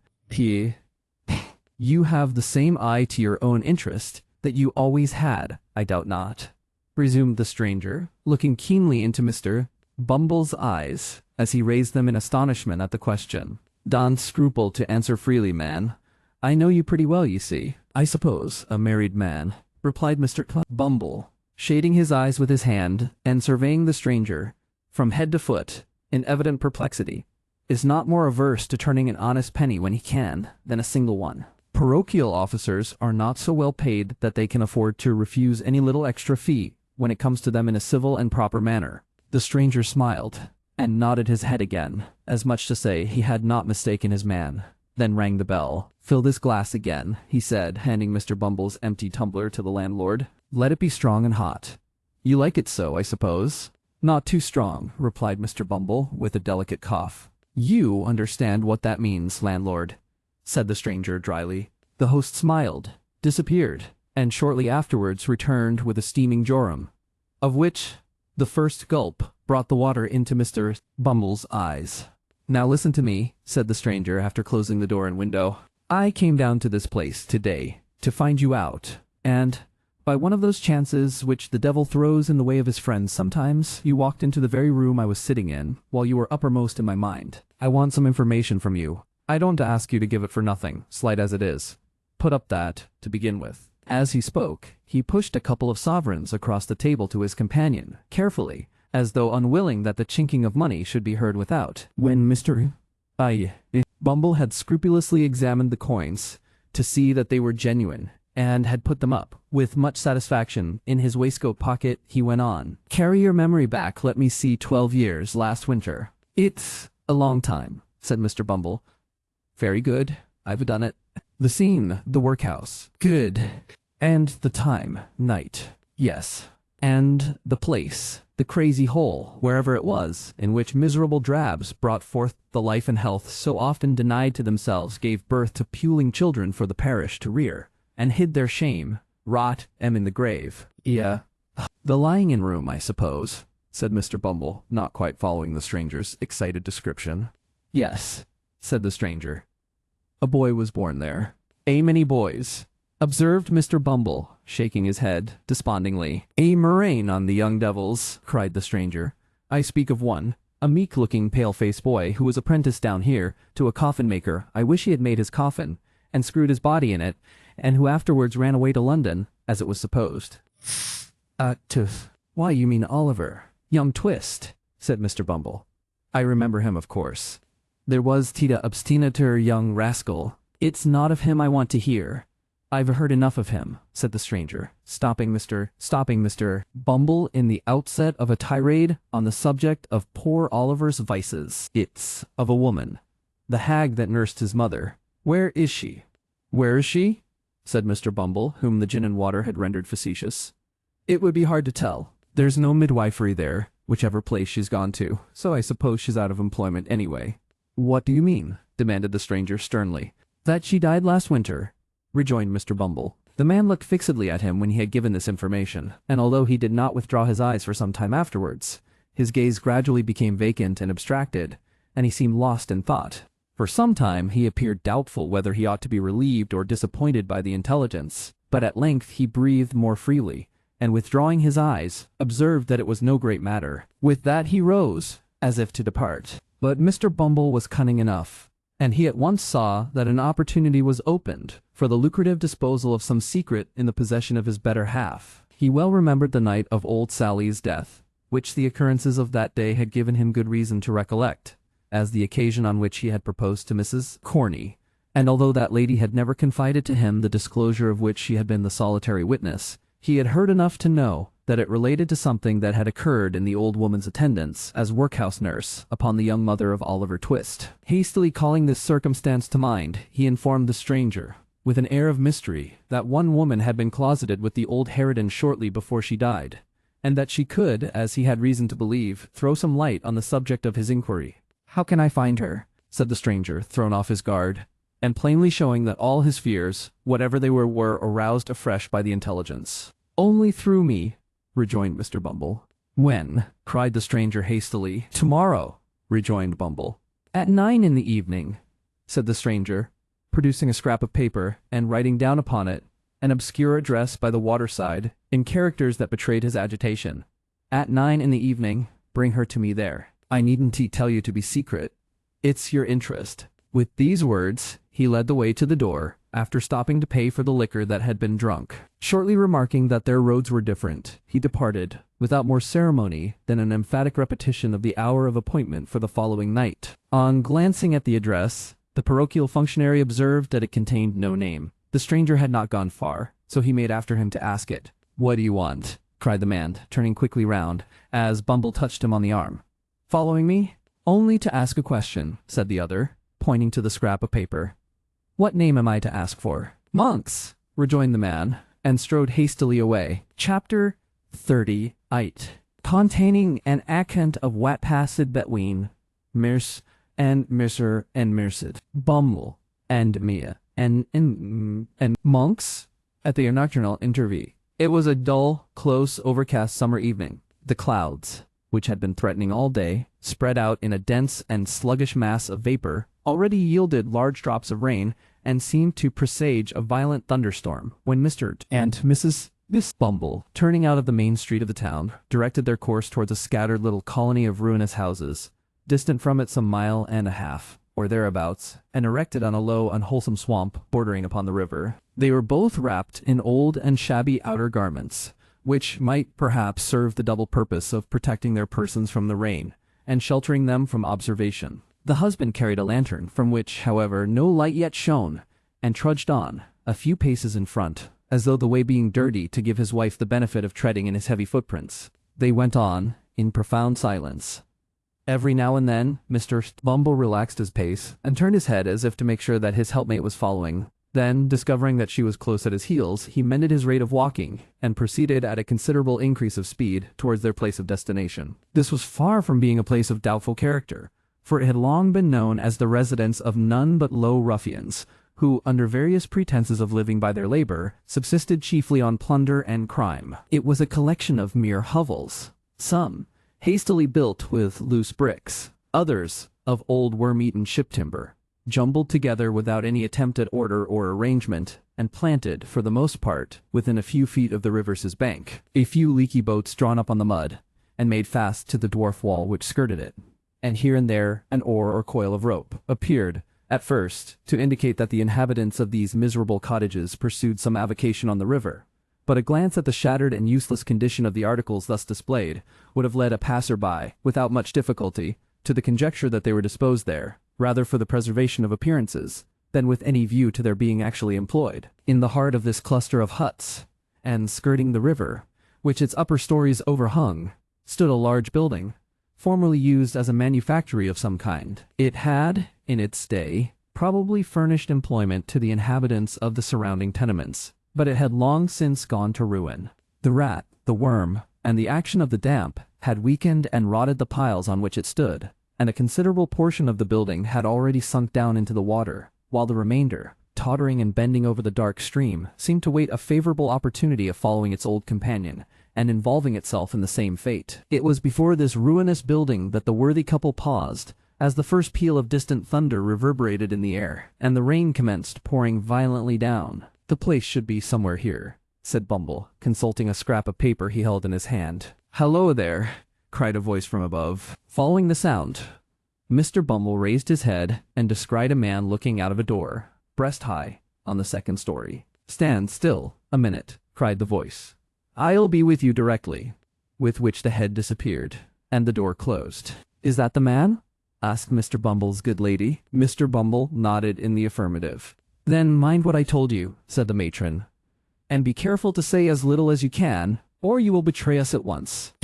A: You have the same eye to your own interest that you always had, I doubt not," resumed the stranger, looking keenly into Mr. Bumble's eyes, as he raised them in astonishment at the question. "Don't scruple to answer freely, man. I know you pretty well, you see." "I suppose a married man," replied Mr. Bumble, shading his eyes with his hand, and surveying the stranger, from head to foot, in evident perplexity, "is not more averse to turning an honest penny when he can, than a single one. Parochial officers are not so well paid that they can afford to refuse any little extra fee when it comes to them in a civil and proper manner." The stranger smiled, and nodded his head again, as much to say he had not mistaken his man, then rang the bell. "Fill this glass again," he said, handing Mr. Bumble's empty tumbler to the landlord. "Let it be strong and hot. You like it so, I suppose?" "Not too strong," replied Mr. Bumble, with a delicate cough. "You understand what that means, landlord," said the stranger dryly. The host smiled, disappeared, and shortly afterwards returned with a steaming jorum, of which the first gulp brought the water into Mr. Bumble's eyes. "Now listen to me," said the stranger, after closing the door and window. "I came down to this place today to find you out, and, by one of those chances which the devil throws in the way of his friends sometimes, you walked into the very room I was sitting in, while you were uppermost in my mind. I want some information from you. I don't ask you to give it for nothing, slight as it is. Put up that, to begin with." As he spoke, he pushed a couple of sovereigns across the table to his companion, carefully, as though unwilling that the chinking of money should be heard without. When Mr. Bumble had scrupulously examined the coins, to see that they were genuine, and had put them up, with much satisfaction, in his waistcoat pocket, he went on. "Carry your memory back, let me see, 12 years, last winter." "It's a long time," said Mr. Bumble. "Very good, I've done it." "The scene, the workhouse." "Good. And the time, night." "Yes." And the place, the crazy hole, wherever it was, in which miserable drabs brought forth the life and health so often denied to themselves, gave birth to puling children for the parish to rear, and hid their shame, rot, in the grave. Yeah. The lying-in room, I suppose, said Mr. Bumble, not quite following the stranger's excited description. Yes, said the stranger. A boy was born there. A many boys, observed Mr. Bumble, shaking his head despondingly. A murrain on the young devils, cried the stranger. I speak of one, a meek-looking pale-faced boy who was apprenticed down here to a coffin-maker. I wish he had made his coffin, and screwed his body in it, and who afterwards ran away to London, as it was supposed. Why, you mean Oliver. Young Twist, said Mr. Bumble. I remember him, of course. There was Tita obstinator young rascal. It's not of him I want to hear. I've heard enough of him, said the stranger, stopping Mr. Bumble in the outset of a tirade on the subject of poor Oliver's vices. It's of a woman, the hag that nursed his mother. Where is she? Where is she? Said Mr. Bumble, whom the gin and water had rendered facetious. It would be hard to tell. There's no midwifery there, whichever place she's gone to, so I suppose she's out of employment anyway. What do you mean? Demanded the stranger sternly. That she died last winter, rejoined Mr. Bumble. The man looked fixedly at him when he had given this information, and although he did not withdraw his eyes for some time afterwards, his gaze gradually became vacant and abstracted, and he seemed lost in thought. For some time he appeared doubtful whether he ought to be relieved or disappointed by the intelligence, but at length he breathed more freely, and withdrawing his eyes, observed that it was no great matter. With that he rose, as if to depart. But Mr. Bumble was cunning enough, and he at once saw that an opportunity was opened for the lucrative disposal of some secret in the possession of his better half. He well remembered the night of old Sally's death, which the occurrences of that day had given him good reason to recollect, as the occasion on which he had proposed to Mrs. Corney, and although that lady had never confided to him the disclosure of which she had been the solitary witness, he had heard enough to know that it related to something that had occurred in the old woman's attendance as workhouse nurse upon the young mother of Oliver Twist. Hastily calling this circumstance to mind, he informed the stranger, with an air of mystery, that one woman had been closeted with the old harridan shortly before she died, and that she could, as he had reason to believe, throw some light on the subject of his inquiry. How can I find her? Said the stranger, thrown off his guard, and plainly showing that all his fears, whatever they were aroused afresh by the intelligence. Only through me, rejoined Mr. Bumble. When? Cried the stranger hastily. Tomorrow, rejoined Bumble. At 9 in the evening, said the stranger, producing a scrap of paper and writing down upon it an obscure address by the waterside in characters that betrayed his agitation. At 9 in the evening, bring her to me there. I needn't tell you to be secret. It's your interest. With these words, he led the way to the door, after stopping to pay for the liquor that had been drunk. Shortly remarking that their roads were different, he departed, without more ceremony than an emphatic repetition of the hour of appointment for the following night. On glancing at the address, the parochial functionary observed that it contained no name. The stranger had not gone far, so he made after him to ask it. What do you want? Cried the man, turning quickly round, as Bumble touched him on the arm. Following me? Only to ask a question, said the other, pointing to the scrap of paper. What name am I to ask for? Monks, rejoined the man, and strode hastily away. Chapter 38. Containing an account of what passed between Mirs and Mercer and Merced, Bumble and Mia, and Monks at the nocturnal interview. It was a dull, close, overcast summer evening. The clouds, which had been threatening all day, spread out in a dense and sluggish mass of vapor, already yielded large drops of rain, and seemed to presage a violent thunderstorm, when Mr. and Mrs. Bumble, turning out of the main street of the town, directed their course towards a scattered little colony of ruinous houses, distant from it some mile and a half, or thereabouts, and erected on a low, unwholesome swamp bordering upon the river. They were both wrapped in old and shabby outer garments, which might perhaps serve the double purpose of protecting their persons from the rain, and sheltering them from observation. The husband carried a lantern, from which, however, no light yet shone, and trudged on, a few paces in front, as though the way being dirty to give his wife the benefit of treading in his heavy footprints. They went on, in profound silence. Every now and then, Mr. Bumble relaxed his pace, and turned his head as if to make sure that his helpmate was following, Then, discovering that she was close at his heels, he mended his rate of walking and proceeded at a considerable increase of speed towards their place of destination. This was far from being a place of doubtful character, for it had long been known as the residence of none but low ruffians, who, under various pretenses of living by their labor, subsisted chiefly on plunder and crime. It was a collection of mere hovels, some hastily built with loose bricks, others of old worm-eaten ship timber, jumbled together without any attempt at order or arrangement, and planted, for the most part, within a few feet of the river's bank. A few leaky boats drawn up on the mud, and made fast to the dwarf wall which skirted it, and here and there an oar or coil of rope, appeared, at first, to indicate that the inhabitants of these miserable cottages pursued some avocation on the river. But a glance at the shattered and useless condition of the articles thus displayed would have led a passer-by, without much difficulty, to the conjecture that they were disposed there, rather for the preservation of appearances, than with any view to their being actually employed. In the heart of this cluster of huts, and skirting the river, which its upper stories overhung, stood a large building, formerly used as a manufactory of some kind. It had, in its day, probably furnished employment to the inhabitants of the surrounding tenements, but it had long since gone to ruin. The rat, the worm, and the action of the damp had weakened and rotted the piles on which it stood, and a considerable portion of the building had already sunk down into the water, while the remainder, tottering and bending over the dark stream, seemed to wait a favorable opportunity of following its old companion, and involving itself in the same fate. It was before this ruinous building that the worthy couple paused, as the first peal of distant thunder reverberated in the air, and the rain commenced pouring violently down. "The place should be somewhere here," said Bumble, consulting a scrap of paper he held in his hand. "Halloa there!" cried a voice from above. Following the sound, Mr. Bumble raised his head and descried a man looking out of a door, breast high, on the second story. "Stand still a minute," cried the voice. "I'll be with you directly," with which the head disappeared, and the door closed. "Is that the man?" asked Mr. Bumble's good lady. Mr. Bumble nodded in the affirmative. "Then mind what I told you," said the matron, "and be careful to say as little as you can, or you will betray us at once."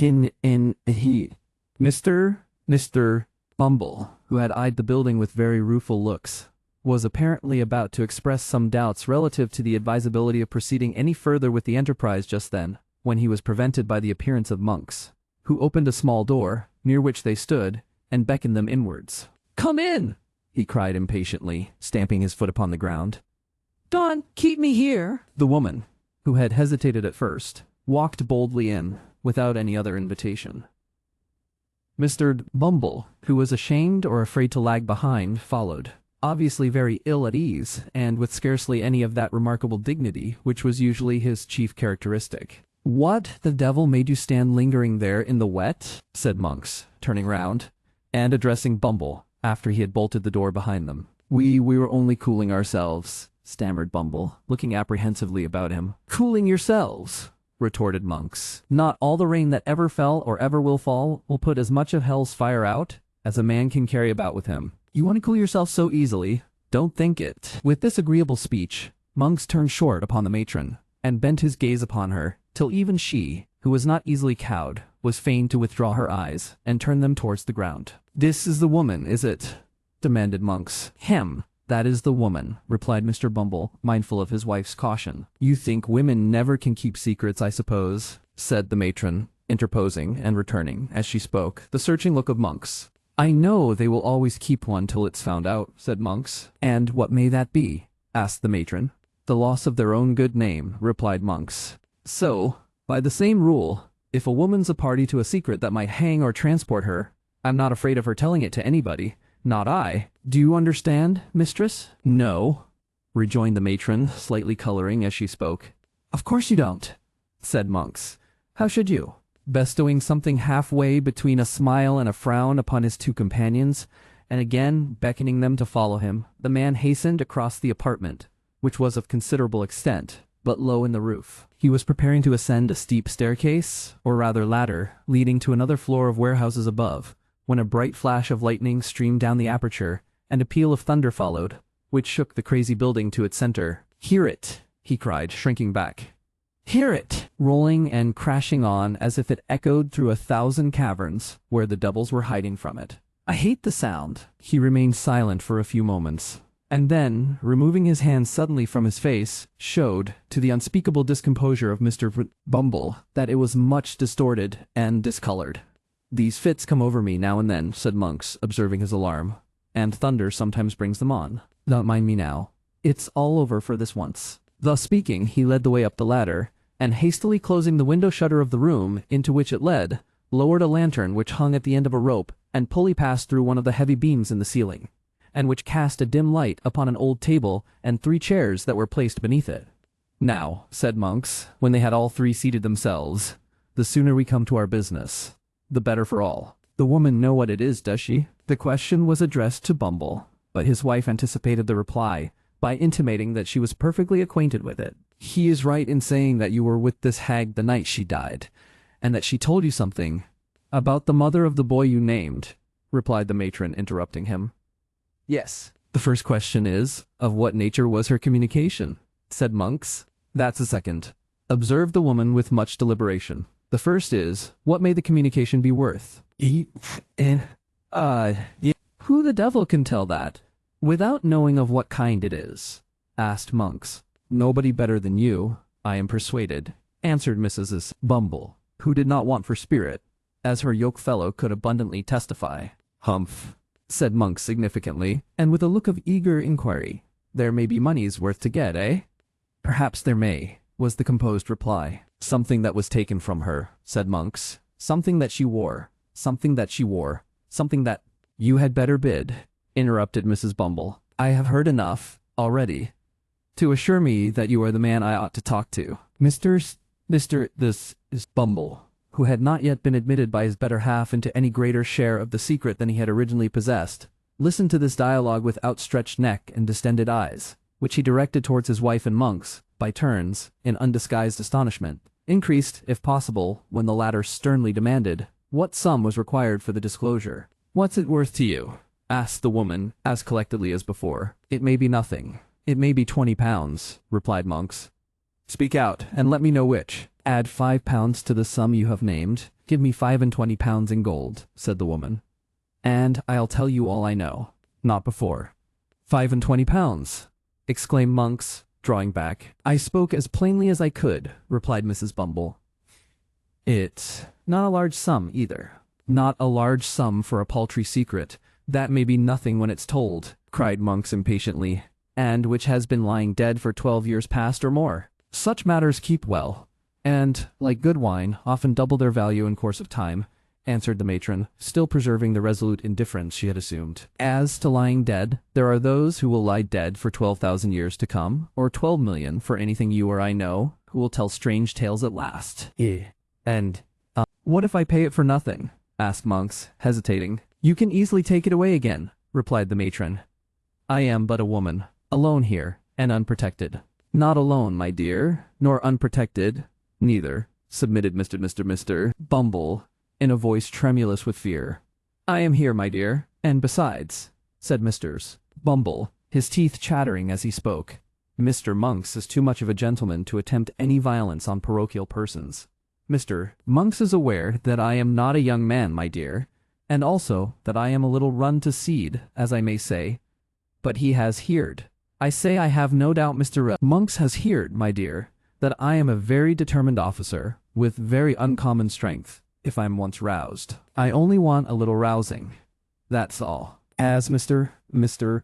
A: Mr. Bumble, who had eyed the building with very rueful looks, was apparently about to express some doubts relative to the advisability of proceeding any further with the enterprise just then, when he was prevented by the appearance of Monks, who opened a small door, near which they stood, and beckoned them inwards. "Come in!" he cried impatiently, stamping his foot upon the ground. "Don't keep me here!" The woman, who had hesitated at first, walked boldly in, without any other invitation. Mr. Bumble, who was ashamed or afraid to lag behind, followed, obviously very ill at ease, and with scarcely any of that remarkable dignity which was usually his chief characteristic. "What the devil made you stand lingering there in the wet?" said Monks, turning round, and addressing Bumble, after he had bolted the door behind them. We were only cooling ourselves," stammered Bumble, looking apprehensively about him. "Cooling yourselves?" retorted Monks. "Not all the rain that ever fell or ever will put as much of hell's fire out as a man can carry about with him. You want to cool yourself so easily? Don't think it." With this agreeable speech, Monks turned short upon the matron, and bent his gaze upon her, till even she, who was not easily cowed, was fain to withdraw her eyes, and turn them towards the ground. "This is the woman, is it?" demanded Monks. "Hem! That is the woman," replied Mr. Bumble, mindful of his wife's caution. "You think women never can keep secrets, I suppose," said the matron, interposing and returning, as she spoke, the searching look of Monks. "I know they will always keep one till it's found out," said Monks. "And what may that be?" asked the matron. "The loss of their own good name," replied Monks. "So, by the same rule, if a woman's a party to a secret that might hang or transport her, I'm not afraid of her telling it to anybody. Not I. Do you understand, mistress?" "No," rejoined the matron, slightly coloring as she spoke. "Of course you don't," said Monks. "How should you?" Bestowing something halfway between a smile and a frown upon his two companions, and again beckoning them to follow him, the man hastened across the apartment, which was of considerable extent, but low in the roof. He was preparing to ascend a steep staircase, or rather ladder, leading to another floor of warehouses above, when a bright flash of lightning streamed down the aperture, and a peal of thunder followed, which shook the crazy building to its center. "Hear it!" he cried, shrinking back. "Hear it!" rolling and crashing on as if it echoed through 1,000 caverns, where the devils were hiding from it. "I hate the sound." He remained silent for a few moments, And then, removing his hands suddenly from his face, showed, to the unspeakable discomposure of Mr. Bumble, that it was much distorted and discolored. "These fits come over me now and then," said Monks, observing his alarm, "and thunder sometimes brings them on. Don't mind me now. It's all over for this once." Thus speaking, he led the way up the ladder, and hastily closing the window shutter of the room into which it led, lowered a lantern which hung at the end of a rope and pulley passed through one of the heavy beams in the ceiling, and which cast a dim light upon an old table and 3 chairs that were placed beneath it. "Now," said Monks, when they had all 3 seated themselves, "the sooner we come to our business, the better for all. The woman know what it is, does she?" The question was addressed to Bumble, but his wife anticipated the reply by intimating that she was perfectly acquainted with it. "He is right in saying that you were with this hag the night she died, and that she told you something about the mother of the boy you named," replied the matron, interrupting him. "Yes. The first question is, of what nature was her communication?" said Monks. "That's the second," observed the woman with much deliberation. "The first is, what may the communication be worth?" "Who the devil can tell that, without knowing of what kind it is?" asked Monks. "Nobody better than you, I am persuaded," answered Mrs. Bumble, who did not want for spirit, as her yoke-fellow could abundantly testify. "Humph," said Monks significantly, and with a look of eager inquiry. "There may be money's worth to get, eh?" "Perhaps there may," was the composed reply. "Something that was taken from her," said Monks. "Something that she wore. Something that she wore. Something that—" "You had better bid," interrupted Mrs. Bumble. "I have heard enough, already, to assure me that you are the man I ought to talk to." Mr. Bumble, who had not yet been admitted by his better half into any greater share of the secret than he had originally possessed, listened to this dialogue with outstretched neck and distended eyes, which he directed towards his wife and Monks, by turns, in undisguised astonishment, increased, if possible, when the latter sternly demanded what sum was required for the disclosure. "What's it worth to you?" asked the woman, as collectedly as before. "It may be nothing. It may be £20, replied Monks. "Speak out, and let me know which." "Add £5 to the sum you have named. Give me £25 in gold," said the woman, "and I'll tell you all I know." "Not before." £25, exclaimed Monks, drawing back. "I spoke as plainly as I could," replied Mrs. Bumble. "It's not a large sum, either." "Not a large sum for a paltry secret that may be nothing when it's told," cried Monks impatiently, "and which has been lying dead for 12 years past or more. Such matters keep well, and, like good wine, often double their value in course of time," answered the matron, still preserving the resolute indifference she had assumed. "As to lying dead, there are those who will lie dead for 12,000 years to come, or 12,000,000 for anything you or I know, who will tell strange tales at last." And, what if I pay it for nothing?" asked Monks, hesitating. "You can easily take it away again," replied the matron. "I am but a woman, alone here, and unprotected." "Not alone, my dear, nor unprotected, neither," submitted Mr. Bumble, in a voice tremulous with fear. "I am here, my dear, and besides," said Mr. Bumble, his teeth chattering as he spoke, "Mr. Monks is too much of a gentleman to attempt any violence on parochial persons. Mr. Monks is aware that I am not a young man, my dear, and also that I am a little run to seed, as I may say, but he has heard. I say I have no doubt Mr. Monks has heard, my dear, that I am a very determined officer, with very uncommon strength, if I am once roused. I only want a little rousing. That's all." As Mr.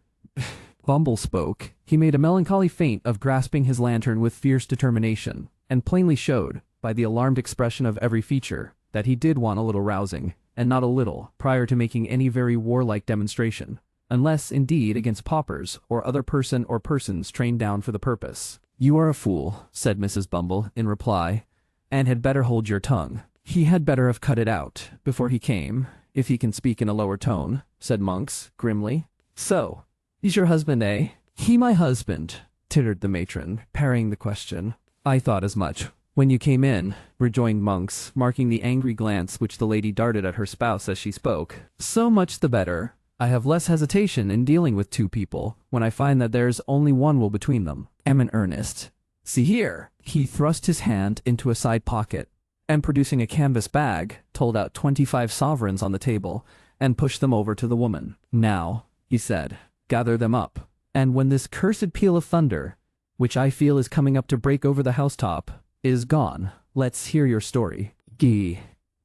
A: Bumble spoke, he made a melancholy feint of grasping his lantern with fierce determination, and plainly showed, by the alarmed expression of every feature, that he did want a little rousing, and not a little, prior to making any very warlike demonstration, unless, indeed, against paupers, or other person or persons trained down for the purpose. "You are a fool," said Mrs. Bumble, in reply, "and had better hold your tongue." "He had better have cut it out, before he came, if he can speak in a lower tone," said Monks, grimly. "So, he's your husband, eh?" "He my husband," tittered the matron, parrying the question. "I thought as much when you came in," rejoined Monks, marking the angry glance which the lady darted at her spouse as she spoke. "So much the better. I have less hesitation in dealing with two people, when I find that there's only one will between them. Am in earnest. See here." He thrust his hand into a side pocket, and producing a canvas bag, told out 25 sovereigns on the table, and pushed them over to the woman. "Now," he said, "gather them up, And when this cursed peal of thunder, which I feel is coming up to break over the housetop, is gone, let's hear your story. Gee.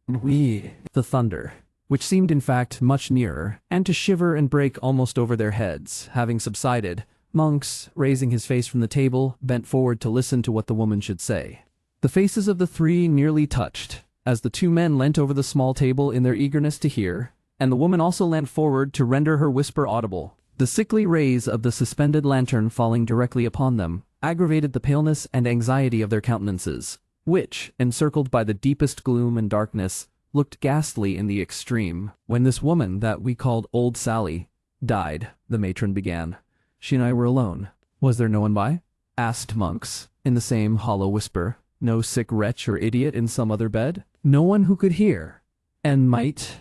A: Wee. The thunder, which seemed in fact much nearer, and to shiver and break almost over their heads, having subsided, Monks, raising his face from the table, bent forward to listen to what the woman should say. The faces of the three nearly touched, as the two men leant over the small table in their eagerness to hear, and the woman also leant forward to render her whisper audible. The sickly rays of the suspended lantern falling directly upon them aggravated the paleness and anxiety of their countenances, which, encircled by the deepest gloom and darkness, looked ghastly in the extreme. When this woman that we called Old Sally died, the matron began. She and I were alone. Was there no one by? Asked Monks, in the same hollow whisper. No sick wretch or idiot in some other bed? No one who could hear, and might,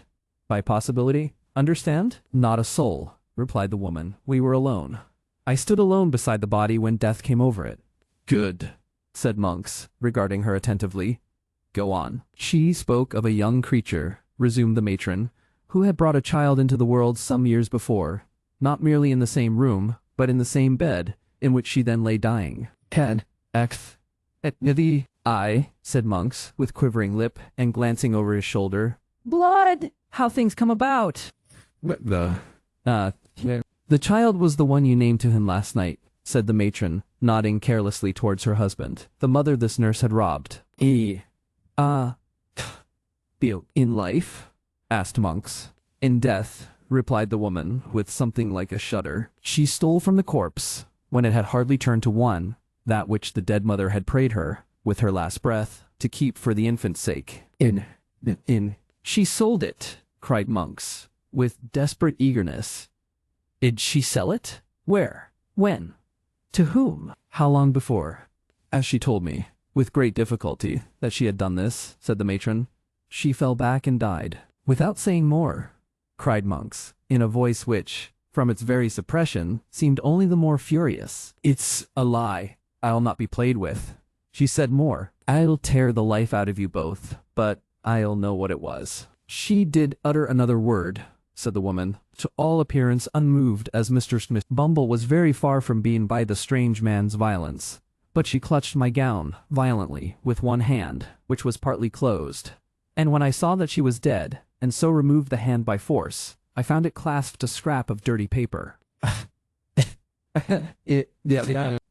A: by possibility, understand? Not a soul, replied the woman. We were alone. I stood alone beside the body when death came over it. Good, said Monks, regarding her attentively. Go on. She spoke of a young creature, resumed the matron, who had brought a child into the world some years before, not merely in the same room, but in the same bed, in which she then lay dying. Had, ex, et the, I, said Monks, with quivering lip, and glancing over his shoulder. Blood! How things come about! What the? The child was the one you named to him last night, said the matron, nodding carelessly towards her husband. The mother this nurse had robbed. In life? Asked Monks. In death, replied the woman, with something like a shudder. She stole from the corpse, when it had hardly turned to one, that which the dead mother had prayed her, with her last breath, to keep for the infant's sake. She sold it, cried Monks, with desperate eagerness. Did she sell it? Where? When? To whom? How long before? As she told me, with great difficulty, that she had done this, said the matron. She fell back and died. Without saying more, cried Monks, in a voice which, from its very suppression, seemed only the more furious. It's a lie. I'll not be played with. She said more. I'll tear the life out of you both, but I'll know what it was. She did utter another word, said the woman, to all appearance unmoved, as Mr. Smith Bumble was very far from being by the strange man's violence. But she clutched my gown violently with one hand, which was partly closed. And when I saw that she was dead, and so removed the hand by force, I found it clasped a scrap of dirty paper.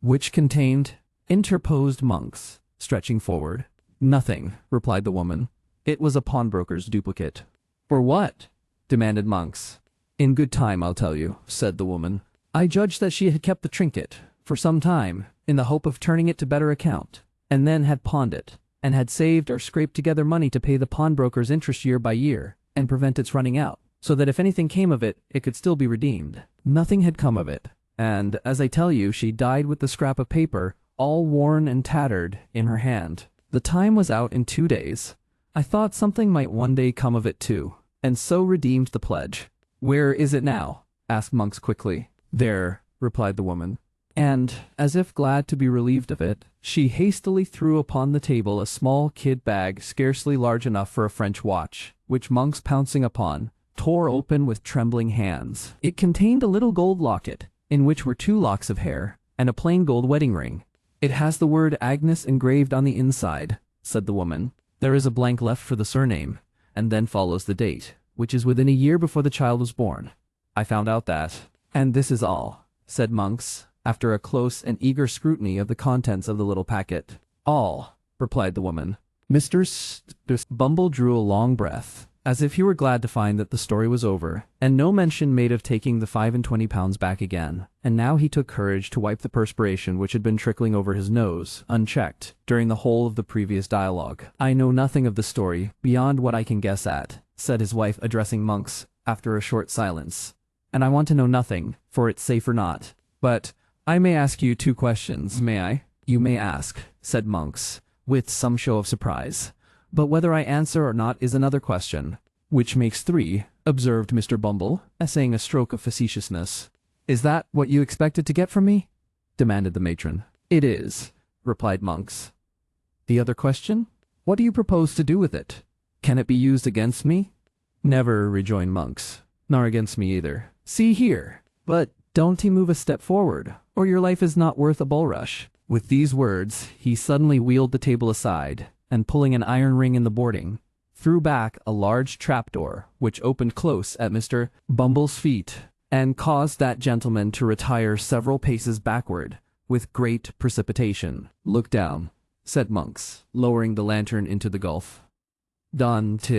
A: Which contained, interposed Monks, stretching forward. Nothing, replied the woman. It was a pawnbroker's duplicate. For what? Demanded Monks. In good time, I'll tell you, said the woman. I judged that she had kept the trinket, for some time, in the hope of turning it to better account, and then had pawned it, and had saved or scraped together money to pay the pawnbroker's interest year by year, and prevent its running out, so that if anything came of it, it could still be redeemed. Nothing had come of it, and, as I tell you, she died with the scrap of paper, all worn and tattered, in her hand. The time was out in 2 days. I thought something might one day come of it too, and so redeemed the pledge. Where is it now? Asked Monks quickly. There, replied the woman. And, as if glad to be relieved of it, she hastily threw upon the table a small kid bag scarcely large enough for a French watch, which Monks, pouncing upon, tore open with trembling hands. It contained a little gold locket, in which were 2 locks of hair, and a plain gold wedding ring. It has the word Agnes engraved on the inside, said the woman. There is a blank left for the surname, and then follows the date, which is within a year before the child was born. I found out that. And this is all, said Monks, after a close and eager scrutiny of the contents of the little packet. All, replied the woman. Mr. Bumble drew a long breath, as if he were glad to find that the story was over, and no mention made of taking the £25 back again. And now he took courage to wipe the perspiration which had been trickling over his nose, unchecked, during the whole of the previous dialogue. I know nothing of the story, beyond what I can guess at, said his wife, addressing Monks, after a short silence. And I want to know nothing, for it's safe or not. But I may ask you 2 questions, may I? You may ask, said Monks, with some show of surprise. But whether I answer or not is another question. Which makes 3, observed Mr. Bumble, essaying a stroke of facetiousness. Is that what you expected to get from me? Demanded the matron. It is, replied Monks. The other question? What do you propose to do with it? Can it be used against me? Never, rejoined Monks. Nor against me either. See here. But Don't he move a step forward, or your life is not worth a bulrush." With these words, he suddenly wheeled the table aside, and pulling an iron ring in the boarding, threw back a large trapdoor, which opened close at Mr. Bumble's feet, and caused that gentleman to retire several paces backward, with great precipitation. "Look down," said Monks, lowering the lantern into the gulf. "Don't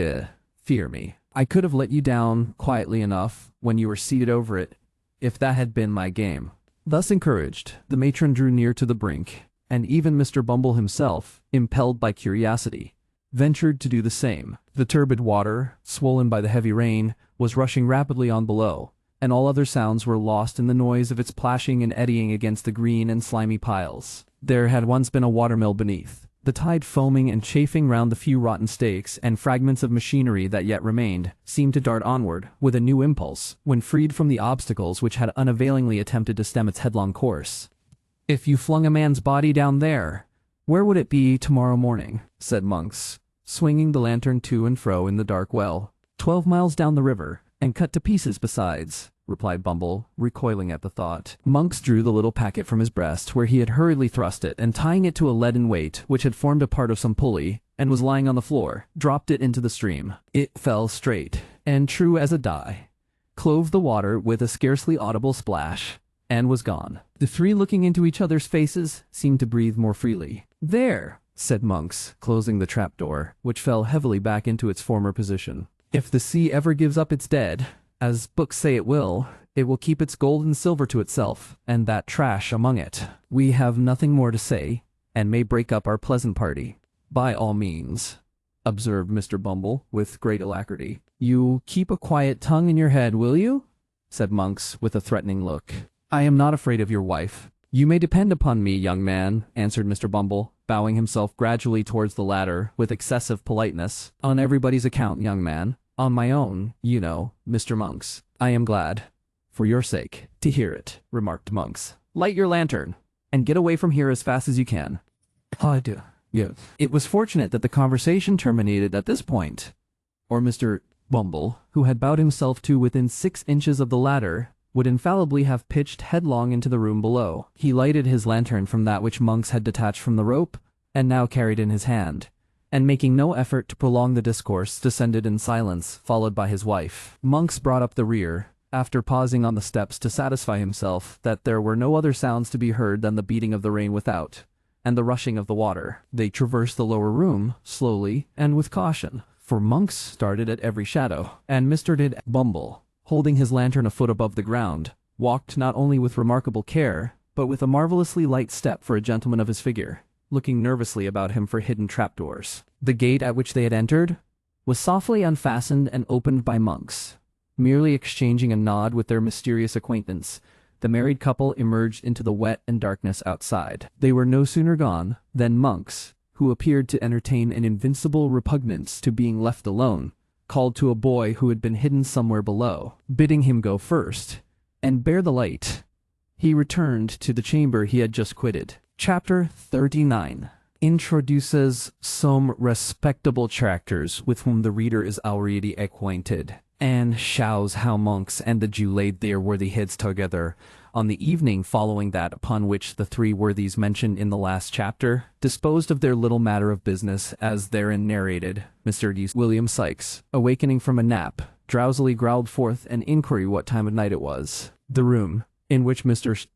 A: fear me. I could have let you down quietly enough when you were seated over it, if that had been my game." Thus encouraged, the matron drew near to the brink, and even Mr. Bumble himself, impelled by curiosity, ventured to do the same. The turbid water, swollen by the heavy rain, was rushing rapidly on below, and all other sounds were lost in the noise of its plashing and eddying against the green and slimy piles. There had once been a watermill beneath, the tide foaming and chafing round the few rotten stakes and fragments of machinery that yet remained, seemed to dart onward, with a new impulse, when freed from the obstacles which had unavailingly attempted to stem its headlong course. "If you flung a man's body down there, where would it be tomorrow morning?" said Monks, swinging the lantern to and fro in the dark well. 12 miles down the river, and cut to pieces besides," replied Bumble, recoiling at the thought. Monks drew the little packet from his breast, where he had hurriedly thrust it, and tying it to a leaden weight, which had formed a part of some pulley, and was lying on the floor, dropped it into the stream. It fell straight, and true as a die, clove the water with a scarcely audible splash, and was gone. The three, looking into each other's faces, seemed to breathe more freely. "There," said Monks, closing the trapdoor, which fell heavily back into its former position. "If the sea ever gives up its dead, as books say it will keep its gold and silver to itself, and that trash among it. We have nothing more to say, and may break up our pleasant party." "By all means," observed Mr. Bumble, with great alacrity. "You keep a quiet tongue in your head, will you?" said Monks, with a threatening look. "I am not afraid of your wife." "You may depend upon me, young man," answered Mr. Bumble, bowing himself gradually towards the ladder, with excessive politeness. "On everybody's account, young man. On my own, you know, Mr. Monks." "I am glad, for your sake, to hear it," remarked Monks. "Light your lantern, and get away from here as fast as you can." "I do." "Yes." It was fortunate that the conversation terminated at this point, or Mr. Bumble, who had bowed himself to within 6 inches of the ladder, would infallibly have pitched headlong into the room below. He lighted his lantern from that which Monks had detached from the rope, and now carried in his hand, and making no effort to prolong the discourse, descended in silence, followed by his wife. Monks brought up the rear, after pausing on the steps to satisfy himself that there were no other sounds to be heard than the beating of the rain without, and the rushing of the water. They traversed the lower room, slowly and with caution, for Monks started at every shadow, and Mr. Bumble, holding his lantern a foot above the ground, walked not only with remarkable care, but with a marvelously light step for a gentleman of his figure, looking nervously about him for hidden trapdoors. The gate at which they had entered was softly unfastened and opened by Monks. Merely exchanging a nod with their mysterious acquaintance, the married couple emerged into the wet and darkness outside. They were no sooner gone than Monks, who appeared to entertain an invincible repugnance to being left alone, called to a boy who had been hidden somewhere below, bidding him go first and bear the light. He returned to the chamber he had just quitted. Chapter 39 introduces some respectable characters with whom the reader is already acquainted, and shows how Monks and the Jew laid their worthy heads together on the evening following that upon which the three worthies mentioned in the last chapter disposed of their little matter of business as therein narrated. Mr. D. William Sikes, awakening from a nap, drowsily growled forth an inquiry what time of night it was. The room in which Mr.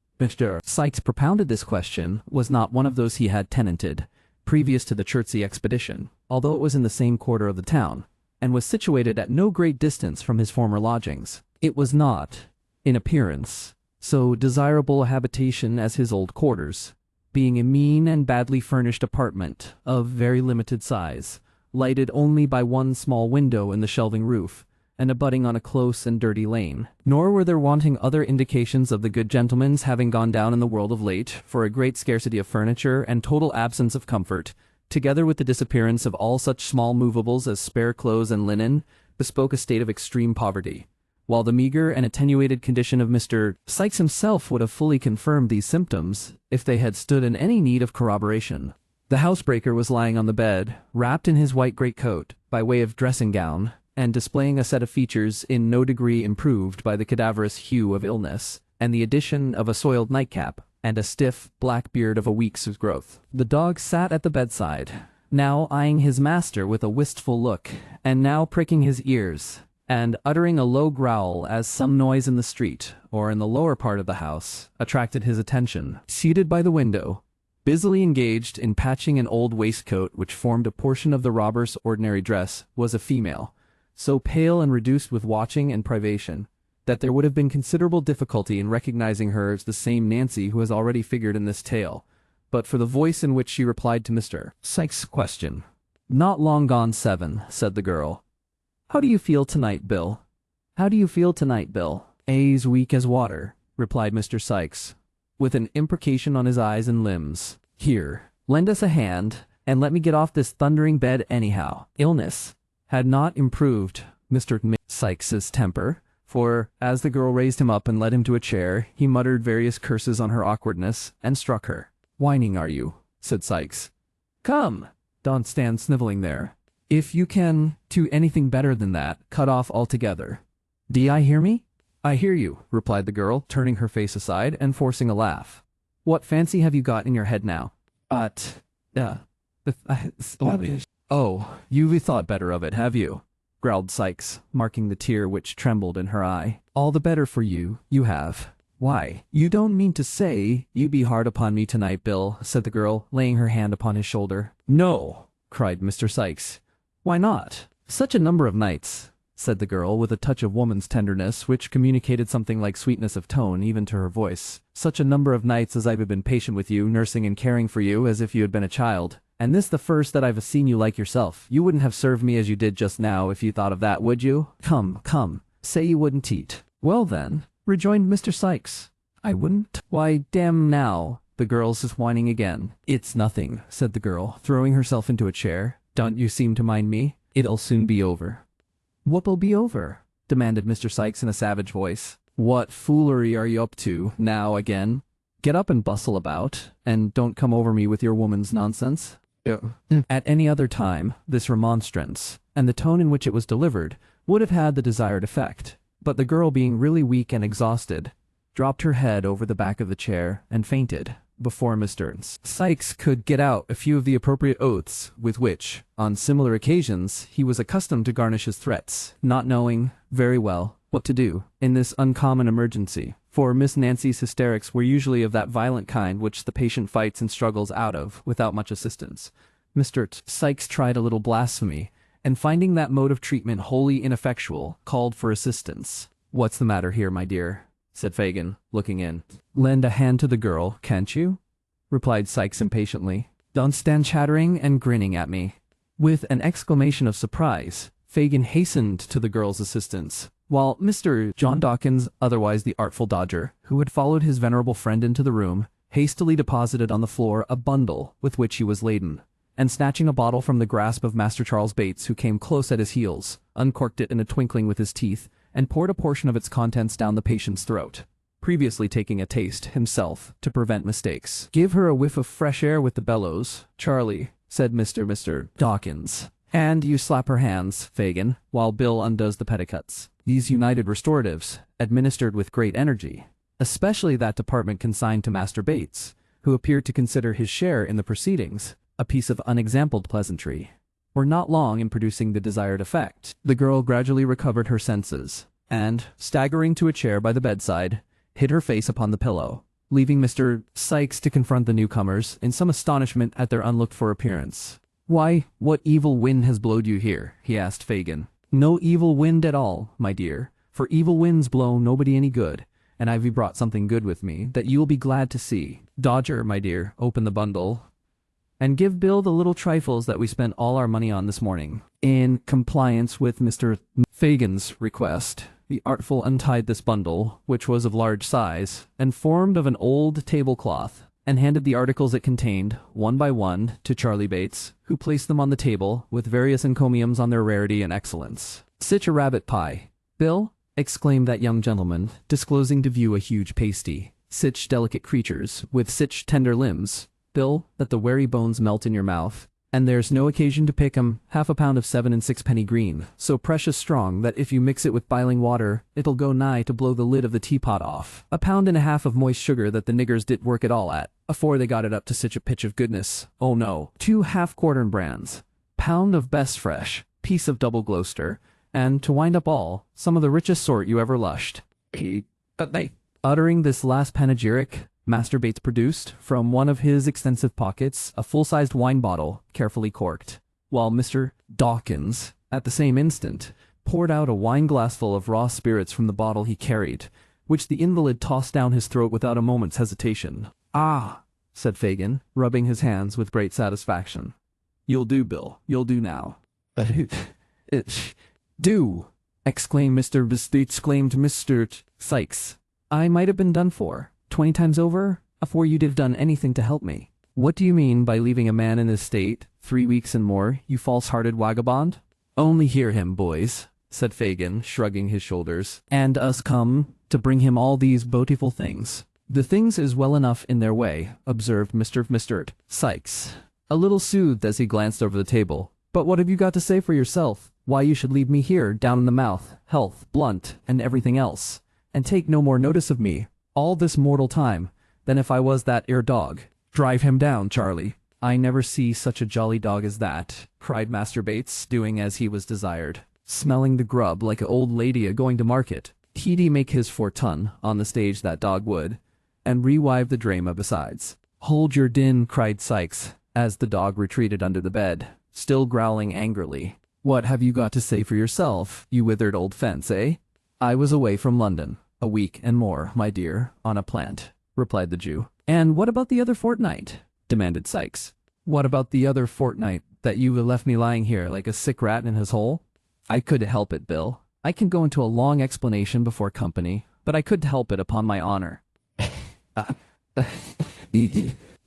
A: Sikes propounded this question was not one of those he had tenanted previous to the Chertsey expedition, although it was in the same quarter of the town, and was situated at no great distance from his former lodgings. It was not, in appearance, so desirable a habitation as his old quarters, being a mean and badly furnished apartment of very limited size, lighted only by one small window in the shelving roof, and abutting on a close and dirty lane. Nor were there wanting other indications of the good gentleman's having gone down in the world of late, for a great scarcity of furniture and total absence of comfort, together with the disappearance of all such small movables as spare clothes and linen, bespoke a state of extreme poverty, while the meager and attenuated condition of Mr. Sikes himself would have fully confirmed these symptoms if they had stood in any need of corroboration. The housebreaker was lying on the bed, wrapped in his white greatcoat, by way of dressing gown, and displaying a set of features in no degree improved by the cadaverous hue of illness, and the addition of a soiled nightcap and a stiff, black beard of a week's growth. The dog sat at the bedside, now eyeing his master with a wistful look, and now pricking his ears, and uttering a low growl as some noise in the street, or in the lower part of the house, attracted his attention. Seated by the window, busily engaged in patching an old waistcoat which formed a portion of the robber's ordinary dress, was a female, so pale and reduced with watching and privation, that there would have been considerable difficulty in recognizing her as the same Nancy who has already figured in this tale, but for the voice in which she replied to Mr. Sykes' question. "Not long gone 7, said the girl. "How do you feel tonight, Bill? How do you feel tonight, Bill?" "As weak as water," replied Mr. Sykes, with an imprecation on his eyes and limbs. "Here, lend us a hand, and let me get off this thundering bed anyhow." Illness had not improved Mr. Sykes's temper, for, as the girl raised him up and led him to a chair, he muttered various curses on her awkwardness, and struck her. "Whining, are you?" said Sykes. "Come, don't stand sniveling there. If you can do anything better than that, cut off altogether. Do I hear me?" "I hear you," replied the girl, turning her face aside and forcing a laugh. "What fancy have you got in your head now?" "Oh, you've thought better of it, have you?" growled Sykes, marking the tear which trembled in her eye. "All the better for you, you have." "Why, you don't mean to say you be hard upon me tonight, Bill," said the girl, laying her hand upon his shoulder. "No," cried Mr. Sykes. "Why not? Such a number of nights," said the girl, with a touch of woman's tenderness which communicated something like sweetness of tone even to her voice. "Such a number of nights as I've been patient with you, nursing and caring for you as if you had been a child. And this the first that I've seen you like yourself. You wouldn't have served me as you did just now if you thought of that, would you? Come, say you wouldn't eat." "Well then," rejoined Mr. Sykes, "I wouldn't." "Why, damn now, the girl's is whining again." "It's nothing," said the girl, throwing herself into a chair. "Don't you seem to mind me? It'll soon be over." "What'll be over?" demanded Mr. Sykes in a savage voice. "What foolery are you up to now again? Get up and bustle about, and don't come over me with your woman's nonsense." At any other time, this remonstrance, and the tone in which it was delivered, would have had the desired effect, but the girl, being really weak and exhausted, dropped her head over the back of the chair and fainted before Mr. Sykes could get out a few of the appropriate oaths with which, on similar occasions, he was accustomed to garnish his threats, not knowing very well what to do in this uncommon emergency, for Miss Nancy's hysterics were usually of that violent kind which the patient fights and struggles out of without much assistance. Mr. Sykes tried a little blasphemy, and finding that mode of treatment wholly ineffectual, called for assistance. "What's the matter here, my dear?" said Fagin, looking in. "Lend a hand to the girl, can't you?" replied Sykes impatiently. "Don't stand chattering and grinning at me." With an exclamation of surprise, Fagin hastened to the girl's assistance, while Mr. John Dawkins, otherwise the Artful Dodger, who had followed his venerable friend into the room, hastily deposited on the floor a bundle with which he was laden, and snatching a bottle from the grasp of Master Charles Bates, who came close at his heels, uncorked it in a twinkling with his teeth, and poured a portion of its contents down the patient's throat, previously taking a taste himself to prevent mistakes. "Give her a whiff of fresh air with the bellows, Charlie," said Mr. Dawkins. "And you slap her hands, Fagin, while Bill undoes the petticoats." These united restoratives, administered with great energy, especially that department consigned to Master Bates, who appeared to consider his share in the proceedings a piece of unexampled pleasantry, were not long in producing the desired effect. The girl gradually recovered her senses, and, staggering to a chair by the bedside, hid her face upon the pillow, leaving Mr. Sykes to confront the newcomers in some astonishment at their unlooked-for appearance. "Why, what evil wind has blowed you here?" he asked Fagin. "No evil wind at all, my dear, for evil winds blow nobody any good, and I've brought something good with me that you'll be glad to see. Dodger, my dear, open the bundle, and give Bill the little trifles that we spent all our money on this morning." In compliance with Mr. Fagin's request, the Artful untied this bundle, which was of large size, and formed of an old tablecloth, and handed the articles it contained, one by one, to Charlie Bates, who placed them on the table, with various encomiums on their rarity and excellence. "Sich a rabbit pie, Bill?" exclaimed that young gentleman, disclosing to view a huge pasty. "Sich delicate creatures, with sich tender limbs, Bill, that the wary bones melt in your mouth, And there's no occasion to pick 'em. Half a pound of 7 and 6 penny green, so precious strong that if you mix it with biling water, it'll go nigh to blow the lid of the teapot off. 1.5 pound of moist sugar that the niggers did work it all at, afore they got it up to such a pitch of goodness. Oh no. 2 half-quartern brands, pound of best fresh, piece of double Gloucester, and, to wind up all, some of the richest sort you ever lushed. Uttering this last panegyric, Master Bates produced, from one of his extensive pockets, a full-sized wine bottle, carefully corked, while Mr. Dawkins, at the same instant, poured out a wine-glassful of raw spirits from the bottle he carried, which the invalid tossed down his throat without a moment's hesitation. "Ah," said Fagin, rubbing his hands with great satisfaction. "You'll do, Bill. You'll do now." "Do!" exclaimed Mr. Sykes. "I might have been done for 20 times over, afore you'd have done anything to help me." "What do you mean by leaving a man in this state 3 weeks and more, you false-hearted vagabond?" "Only hear him, boys," said Fagin, shrugging his shoulders. "And us come to bring him all these beautiful things." "The things is well enough in their way," observed Mr. Sykes, a little soothed as he glanced over the table. "But what have you got to say for yourself? Why you should leave me here, down in the mouth, health, blunt, and everything else, and take no more notice of me, all this mortal time, than if I was that 'ere dog. Drive him down, Charlie." "I never see such a jolly dog as that," cried Master Bates, doing as he was desired. "Smelling the grub like a old lady a-going to market. He'd make his 4 ton on the stage, that dog would, and rewive the drama besides." "Hold your din," cried Sykes, as the dog retreated under the bed, still growling angrily. "What have you got to say for yourself, you withered old fence, eh?" "I was away from London a week and more, my dear, on a plant," replied the Jew. "And what about the other fortnight?" demanded Sykes. "What about the other fortnight that you left me lying here like a sick rat in his hole?" "I couldn't help it, Bill. I can go into a long explanation before company, but I couldn't help it, upon my honor."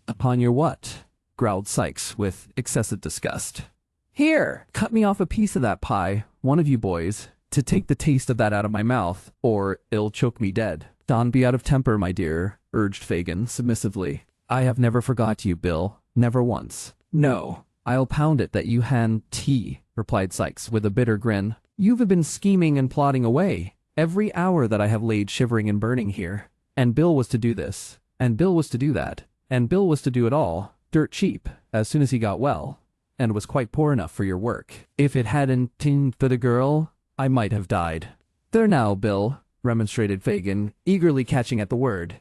A: "Upon your what?" growled Sykes with excessive disgust. "Here, cut me off a piece of that pie, one of you boys, to take the taste of that out of my mouth, or it'll choke me dead." "Don't be out of temper, my dear," urged Fagin submissively. "I have never forgot you, Bill, never once." "No, I'll pound it that you han tea," replied Sykes with a bitter grin. "You've been scheming and plotting away, every hour that I have laid shivering and burning here. And Bill was to do this, and Bill was to do that, and Bill was to do it all, dirt cheap, as soon as he got well, and was quite poor enough for your work. If it hadn't been for the girl, I might have died." "There now, Bill," remonstrated Fagin, eagerly catching at the word.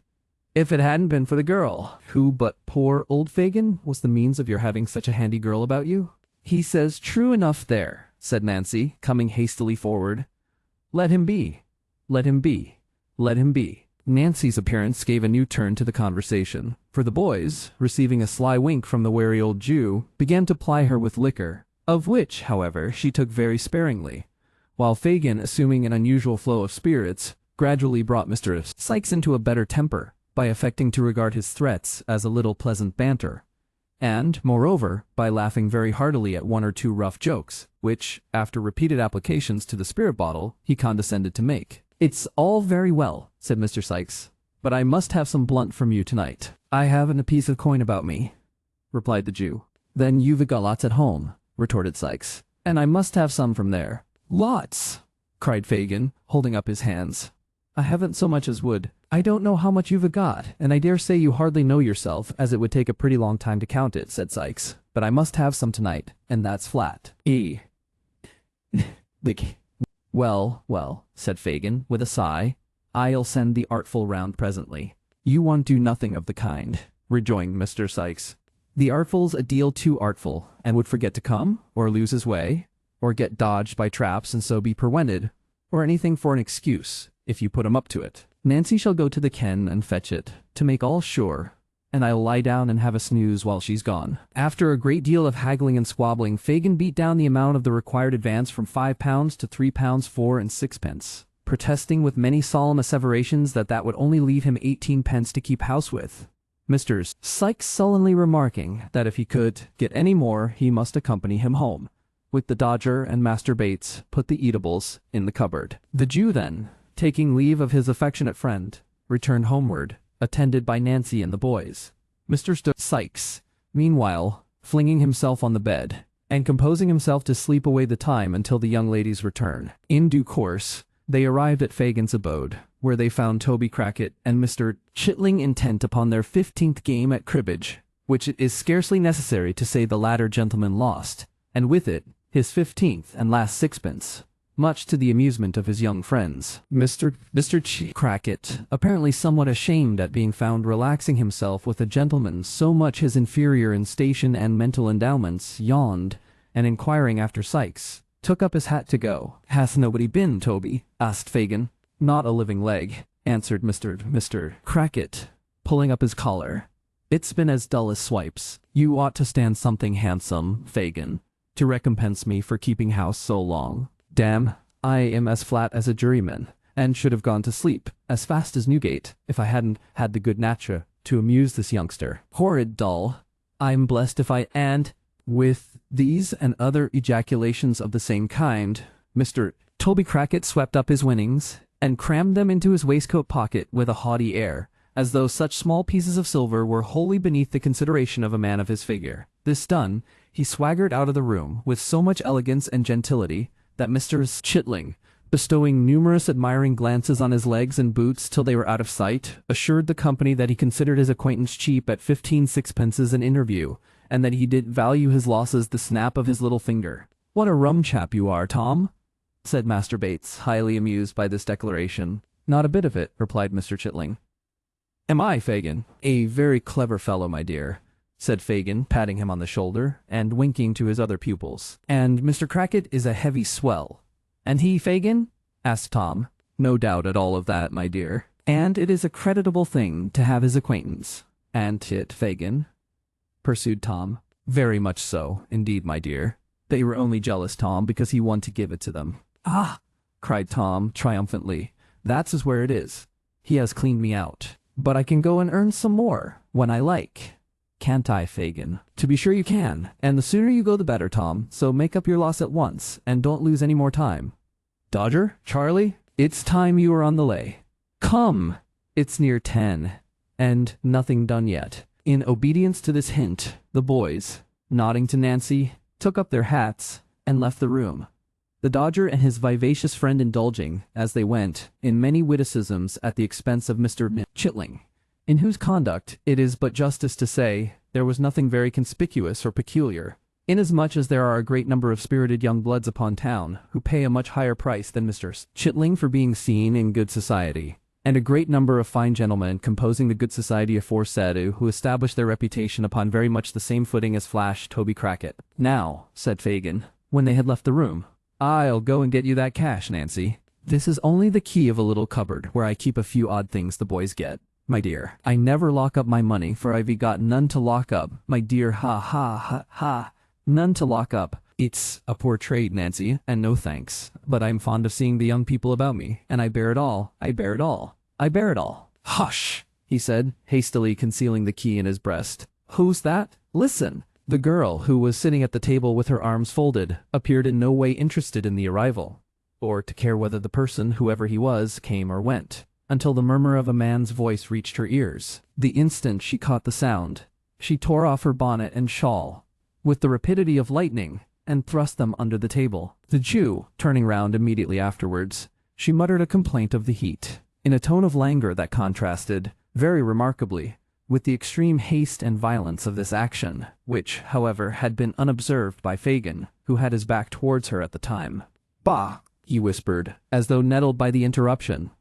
A: "If it hadn't been for the girl, who but poor old Fagin was the means of your having such a handy girl about you?" "He says true enough there," said Nancy, coming hastily forward. "Let him be. Let him be. Let him be." Nancy's appearance gave a new turn to the conversation, for the boys, receiving a sly wink from the wary old Jew, began to ply her with liquor, of which, however, she took very sparingly, while Fagin, assuming an unusual flow of spirits, gradually brought Mr. Sykes into a better temper, by affecting to regard his threats as a little pleasant banter, and, moreover, by laughing very heartily at 1 or 2 rough jokes, which, after repeated applications to the spirit bottle, he condescended to make. "It's all very well," said Mr. Sykes, "but I must have some blunt from you tonight." "I haven't a piece of coin about me," replied the Jew. "Then you've got lots at home," retorted Sykes, "and I must have some from there." "Lots!" cried Fagin, holding up his hands. "I haven't so much as would. I don't know how much you've got, and I dare say you hardly know yourself, as it would take a pretty long time to count it," said Sykes. "But I must have some tonight, and that's flat." "Well, well," said Fagin, with a sigh, "I'll send the artful round presently." "You won't do nothing of the kind," rejoined Mr. Sykes. "The artful's a deal too artful, and would forget to come, or lose his way, or get dodged by traps and so be perwented, or anything for an excuse, if you put him up to it. Nancy shall go to the ken and fetch it, to make all sure, and I'll lie down and have a snooze while she's gone." After a great deal of haggling and squabbling, Fagin beat down the amount of the required advance from £5 to £3 4 and 6 pence, protesting with many solemn asseverations that that would only leave him 18 pence to keep house with. Mr. Sykes sullenly remarking that if he could get any more he must accompany him home, with the Dodger and Master Bates put the eatables in the cupboard. The Jew then, taking leave of his affectionate friend, returned homeward, attended by Nancy and the boys. Mr. Sykes, meanwhile, flinging himself on the bed, and composing himself to sleep away the time until the young lady's return. In due course, they arrived at Fagin's abode, where they found Toby Crackit and Mr. Chitling intent upon their 15th game at cribbage, which it is scarcely necessary to say the latter gentleman lost, and with it, his 15th and last sixpence, much to the amusement of his young friends. Mr. Crackit, apparently somewhat ashamed at being found relaxing himself with a gentleman so much his inferior in station and mental endowments, yawned, and inquiring after Sykes, took up his hat to go. "Hath nobody been, Toby?" asked Fagin. "Not a living leg," answered Mr. Crackit, pulling up his collar. "It's been as dull as swipes. You ought to stand something handsome, Fagin, to recompense me for keeping house so long. Damn, I am as flat as a juryman, and should have gone to sleep as fast as Newgate if I hadn't had the good nature to amuse this youngster. Horrid dull. I'm blessed if I and..." With these and other ejaculations of the same kind, Mr. Toby Crackit swept up his winnings and crammed them into his waistcoat pocket with a haughty air, as though such small pieces of silver were wholly beneath the consideration of a man of his figure. This done, he swaggered out of the room with so much elegance and gentility that Mr. Chitling, bestowing numerous admiring glances on his legs and boots till they were out of sight, assured the company that he considered his acquaintance cheap at 15 sixpences an interview, and that he did value his losses the snap of his little finger. "What a rum chap you are, Tom," said Master Bates, highly amused by this declaration. "Not a bit of it," replied Mr. Chitling. "Am I, Fagin? A very clever fellow, my dear," said Fagin, patting him on the shoulder, and winking to his other pupils. "And Mr. Crackit is a heavy swell." "And he, Fagin?" asked Tom. "No doubt at all of that, my dear. And it is a creditable thing to have his acquaintance." "And it, Fagin?" pursued Tom. "Very much so, indeed, my dear. They were only jealous, Tom, because he wanted to give it to them." "Ah!" cried Tom triumphantly. "That's is where it is. He has cleaned me out. But I can go and earn some more, when I like. Can't I, Fagin?" "To be sure you can, and the sooner you go the better, Tom, so make up your loss at once, and don't lose any more time. Dodger, Charlie, it's time you were on the lay. Come! It's near 10, and nothing done yet." In obedience to this hint, the boys, nodding to Nancy, took up their hats and left the room, the Dodger and his vivacious friend indulging, as they went, in many witticisms at the expense of Mr. Chitling, in whose conduct, it is but justice to say, there was nothing very conspicuous or peculiar, inasmuch as there are a great number of spirited young bloods upon town who pay a much higher price than Mr. Chitling for being seen in good society, and a great number of fine gentlemen composing the good society aforesaid who establish their reputation upon very much the same footing as Flash Toby Crackit. "Now," said Fagin, when they had left the room, "I'll go and get you that cash, Nancy. This is only the key of a little cupboard where I keep a few odd things the boys get. My dear, I never lock up my money, for I've got none to lock up, my dear, ha ha ha ha, none to lock up. It's a poor trade, Nancy, and no thanks, but I'm fond of seeing the young people about me, and I bear it all, I bear it all, I bear it all." "Hush!" he said, hastily concealing the key in his breast. "Who's that? Listen!" The girl, who was sitting at the table with her arms folded, appeared in no way interested in the arrival, or to care whether the person, whoever he was, came or went, until the murmur of a man's voice reached her ears. The instant she caught the sound, she tore off her bonnet and shawl, with the rapidity of lightning, and thrust them under the table. The Jew, turning round immediately afterwards, she muttered a complaint of the heat, in a tone of languor that contrasted, very remarkably, with the extreme haste and violence of this action, which, however, had been unobserved by Fagin, who had his back towards her at the time. "Bah!" he whispered, as though nettled by the interruption.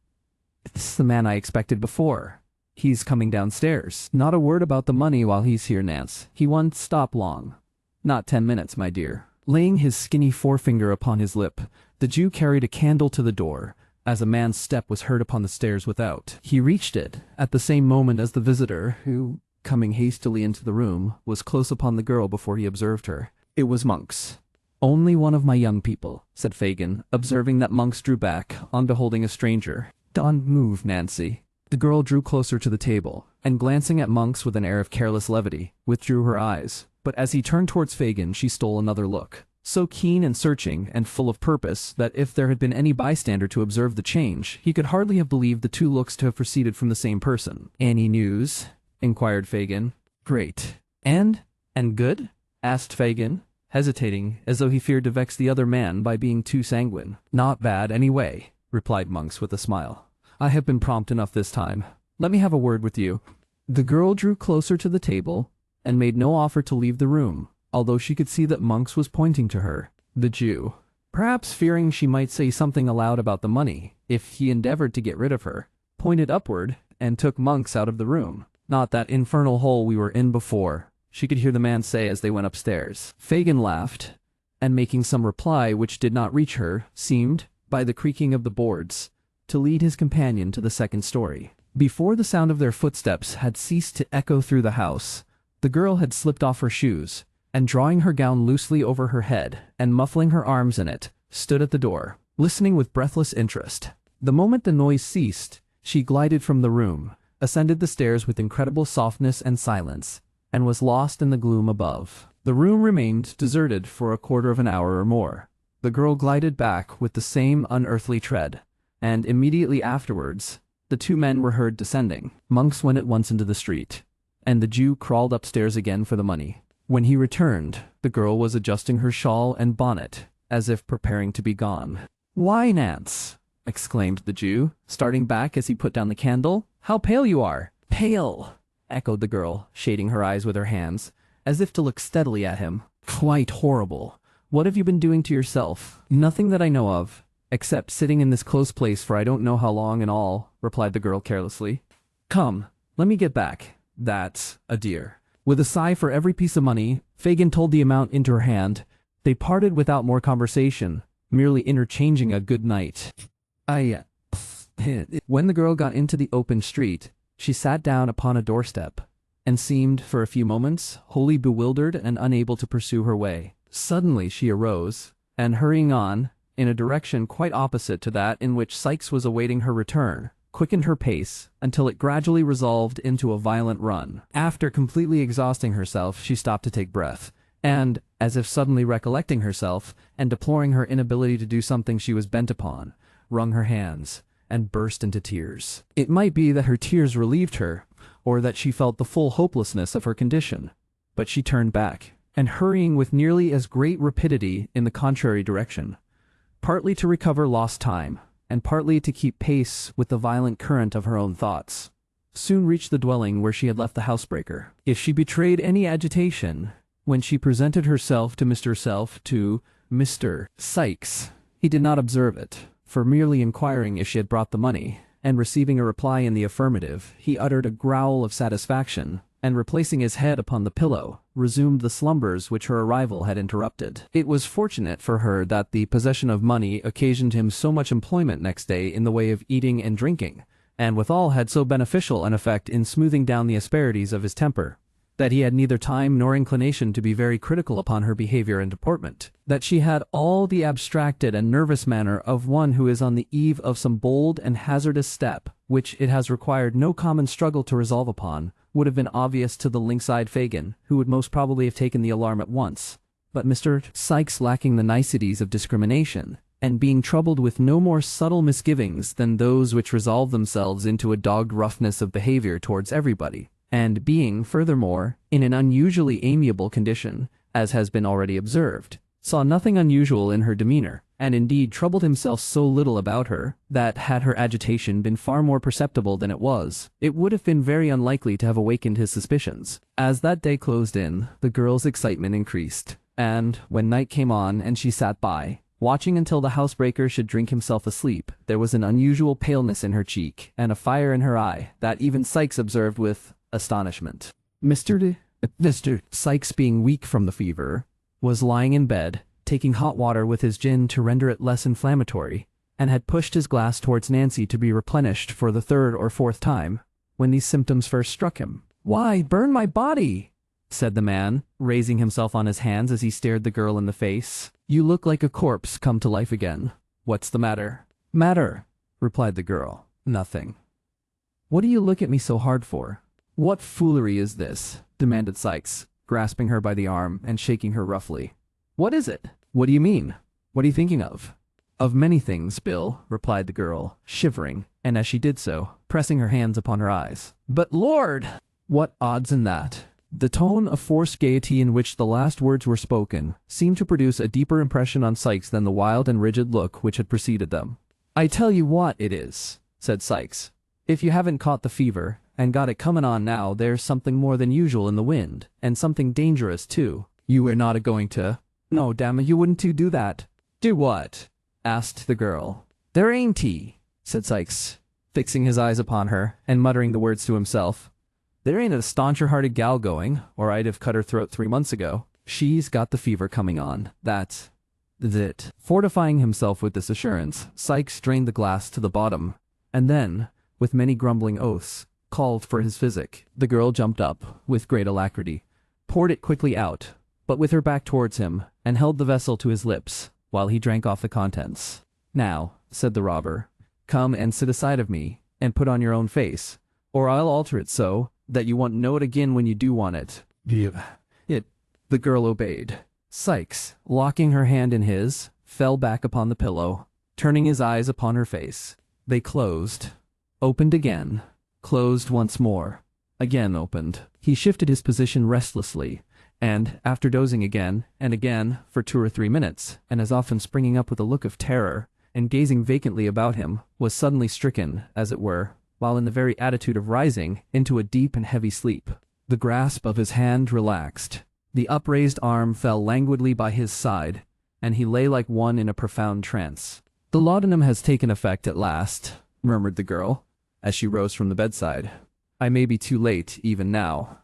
A: "It's the man I expected before. He's coming downstairs. Not a word about the money while he's here, Nance. He won't stop long. Not 10 minutes, my dear." Laying his skinny forefinger upon his lip, the Jew carried a candle to the door, as a man's step was heard upon the stairs without. He reached it at the same moment as the visitor, who, coming hastily into the room, was close upon the girl before he observed her. It was Monks. "Only one of my young people," said Fagin, observing that Monks drew back on beholding a stranger. "Don't move, Nancy." The girl drew closer to the table, and glancing at Monks with an air of careless levity, withdrew her eyes. But as he turned towards Fagin, she stole another look, so keen and searching and full of purpose that if there had been any bystander to observe the change, he could hardly have believed the two looks to have proceeded from the same person. "Any news?" inquired Fagin. "Great. And good?" asked Fagin, hesitating as though he feared to vex the other man by being too sanguine. Not bad, anyway, replied Monks with a smile. I have been prompt enough this time. Let me have a word with you. The girl drew closer to the table and made no offer to leave the room, although she could see that Monks was pointing to her. The Jew, perhaps fearing she might say something aloud about the money if he endeavored to get rid of her, pointed upward and took Monks out of the room. Not that infernal hole we were in before, she could hear the man say as they went upstairs. Fagin laughed, and making some reply which did not reach her, seemed, by the creaking of the boards, to lead his companion to the second story. Before the sound of their footsteps had ceased to echo through the house, the girl had slipped off her shoes, and drawing her gown loosely over her head and muffling her arms in it, stood at the door, listening with breathless interest. The moment the noise ceased, she glided from the room, ascended the stairs with incredible softness and silence, and was lost in the gloom above. The room remained deserted for a quarter of an hour or more. The girl glided back with the same unearthly tread, and immediately afterwards, the two men were heard descending. Monks went at once into the street, and the Jew crawled upstairs again for the money. When he returned, the girl was adjusting her shawl and bonnet, as if preparing to be gone. "Why, Nance!" exclaimed the Jew, starting back as he put down the candle. "How pale you are!" "Pale!" echoed the girl, shading her eyes with her hands, as if to look steadily at him. "Quite horrible. What have you been doing to yourself?" "Nothing that I know of, except sitting in this close place for I don't know how long and all," replied the girl carelessly. "Come, let me get back. That's a dear." With a sigh for every piece of money, Fagin told the amount into her hand. They parted without more conversation, merely interchanging a good night. When the girl got into the open street, she sat down upon a doorstep, and seemed, for a few moments, wholly bewildered and unable to pursue her way. Suddenly she arose, and hurrying on, in a direction quite opposite to that in which Sikes was awaiting her return, quickened her pace until it gradually resolved into a violent run. After completely exhausting herself, she stopped to take breath, and, as if suddenly recollecting herself, and deploring her inability to do something she was bent upon, wrung her hands, and burst into tears. It might be that her tears relieved her, or that she felt the full hopelessness of her condition, but she turned back, and hurrying with nearly as great rapidity in the contrary direction, partly to recover lost time, and partly to keep pace with the violent current of her own thoughts, soon reached the dwelling where she had left the housebreaker. If she betrayed any agitation when she presented herself to Mr. Sikes, he did not observe it, for merely inquiring if she had brought the money, and receiving a reply in the affirmative, he uttered a growl of satisfaction, and replacing his head upon the pillow, resumed the slumbers which her arrival had interrupted. It was fortunate for her that the possession of money occasioned him so much employment next day in the way of eating and drinking, and withal had so beneficial an effect in smoothing down the asperities of his temper, that he had neither time nor inclination to be very critical upon her behavior and deportment, that she had all the abstracted and nervous manner of one who is on the eve of some bold and hazardous step, which it has required no common struggle to resolve upon, would have been obvious to the lynx-eyed Fagin, who would most probably have taken the alarm at once. But Mr. Sikes, lacking the niceties of discrimination, and being troubled with no more subtle misgivings than those which resolve themselves into a dogged roughness of behavior towards everybody, and being, furthermore, in an unusually amiable condition, as has been already observed, saw nothing unusual in her demeanor, and indeed troubled himself so little about her, that had her agitation been far more perceptible than it was, it would have been very unlikely to have awakened his suspicions. As that day closed in, the girl's excitement increased, and, when night came on and she sat by, watching until the housebreaker should drink himself asleep, there was an unusual paleness in her cheek, and a fire in her eye, that even Sikes observed with astonishment. Mr. Sikes, being weak from the fever, was lying in bed, taking hot water with his gin to render it less inflammatory, and had pushed his glass towards Nancy to be replenished for the third or fourth time, when these symptoms first struck him. "Why, burn my body!" said the man, raising himself on his hands as he stared the girl in the face. "You look like a corpse come to life again. What's the matter?" "Matter," replied the girl. "Nothing." "What do you look at me so hard for?" "What foolery is this?" demanded Sikes, grasping her by the arm and shaking her roughly. "What is it? What do you mean? What are you thinking of?" "Of many things, Bill," replied the girl, shivering, and as she did so, pressing her hands upon her eyes. "But Lord!" "What odds in that? The tone of forced gaiety in which the last words were spoken seemed to produce a deeper impression on Sykes than the wild and rigid look which had preceded them. "I tell you what it is," said Sykes. "If you haven't caught the fever, and got it coming on now, there's something more than usual in the wind, and something dangerous too. You are not a-going to—" "No, damn it, you wouldn't do that." "Do what?" asked the girl. "There ain't he," said Sykes, fixing his eyes upon her, and muttering the words to himself. "There ain't a stauncher-hearted gal going, or I'd have cut her throat 3 months ago. She's got the fever coming on, that's it." Fortifying himself with this assurance, Sykes drained the glass to the bottom, and then, with many grumbling oaths, called for his physic. The girl jumped up, with great alacrity, poured it quickly out, but with her back towards him, and held the vessel to his lips, while he drank off the contents. "Now," said the robber, "come and sit aside of me, and put on your own face, or I'll alter it so that you won't know it again when you do want it." The girl obeyed. Sykes, locking her hand in his, fell back upon the pillow, turning his eyes upon her face. They closed, opened again, closed once more, again opened. He shifted his position restlessly, and, after dozing again and again for 2 or 3 minutes, and as often springing up with a look of terror, and gazing vacantly about him, was suddenly stricken, as it were, while in the very attitude of rising, into a deep and heavy sleep. The grasp of his hand relaxed. The upraised arm fell languidly by his side, and he lay like one in a profound trance. "The laudanum has taken effect at last," murmured the girl, as she rose from the bedside. "I may be too late, even now."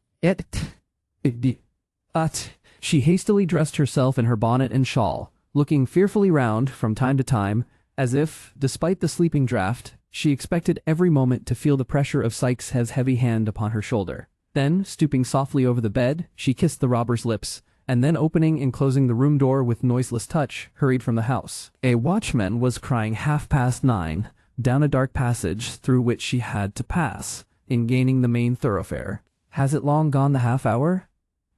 A: She hastily dressed herself in her bonnet and shawl, looking fearfully round from time to time, as if, despite the sleeping draught, she expected every moment to feel the pressure of Sykes' heavy hand upon her shoulder. Then, stooping softly over the bed, she kissed the robber's lips, and then opening and closing the room door with noiseless touch, hurried from the house. A watchman was crying 9:30 down a dark passage through which she had to pass, in gaining the main thoroughfare. "Has it long gone the half hour?"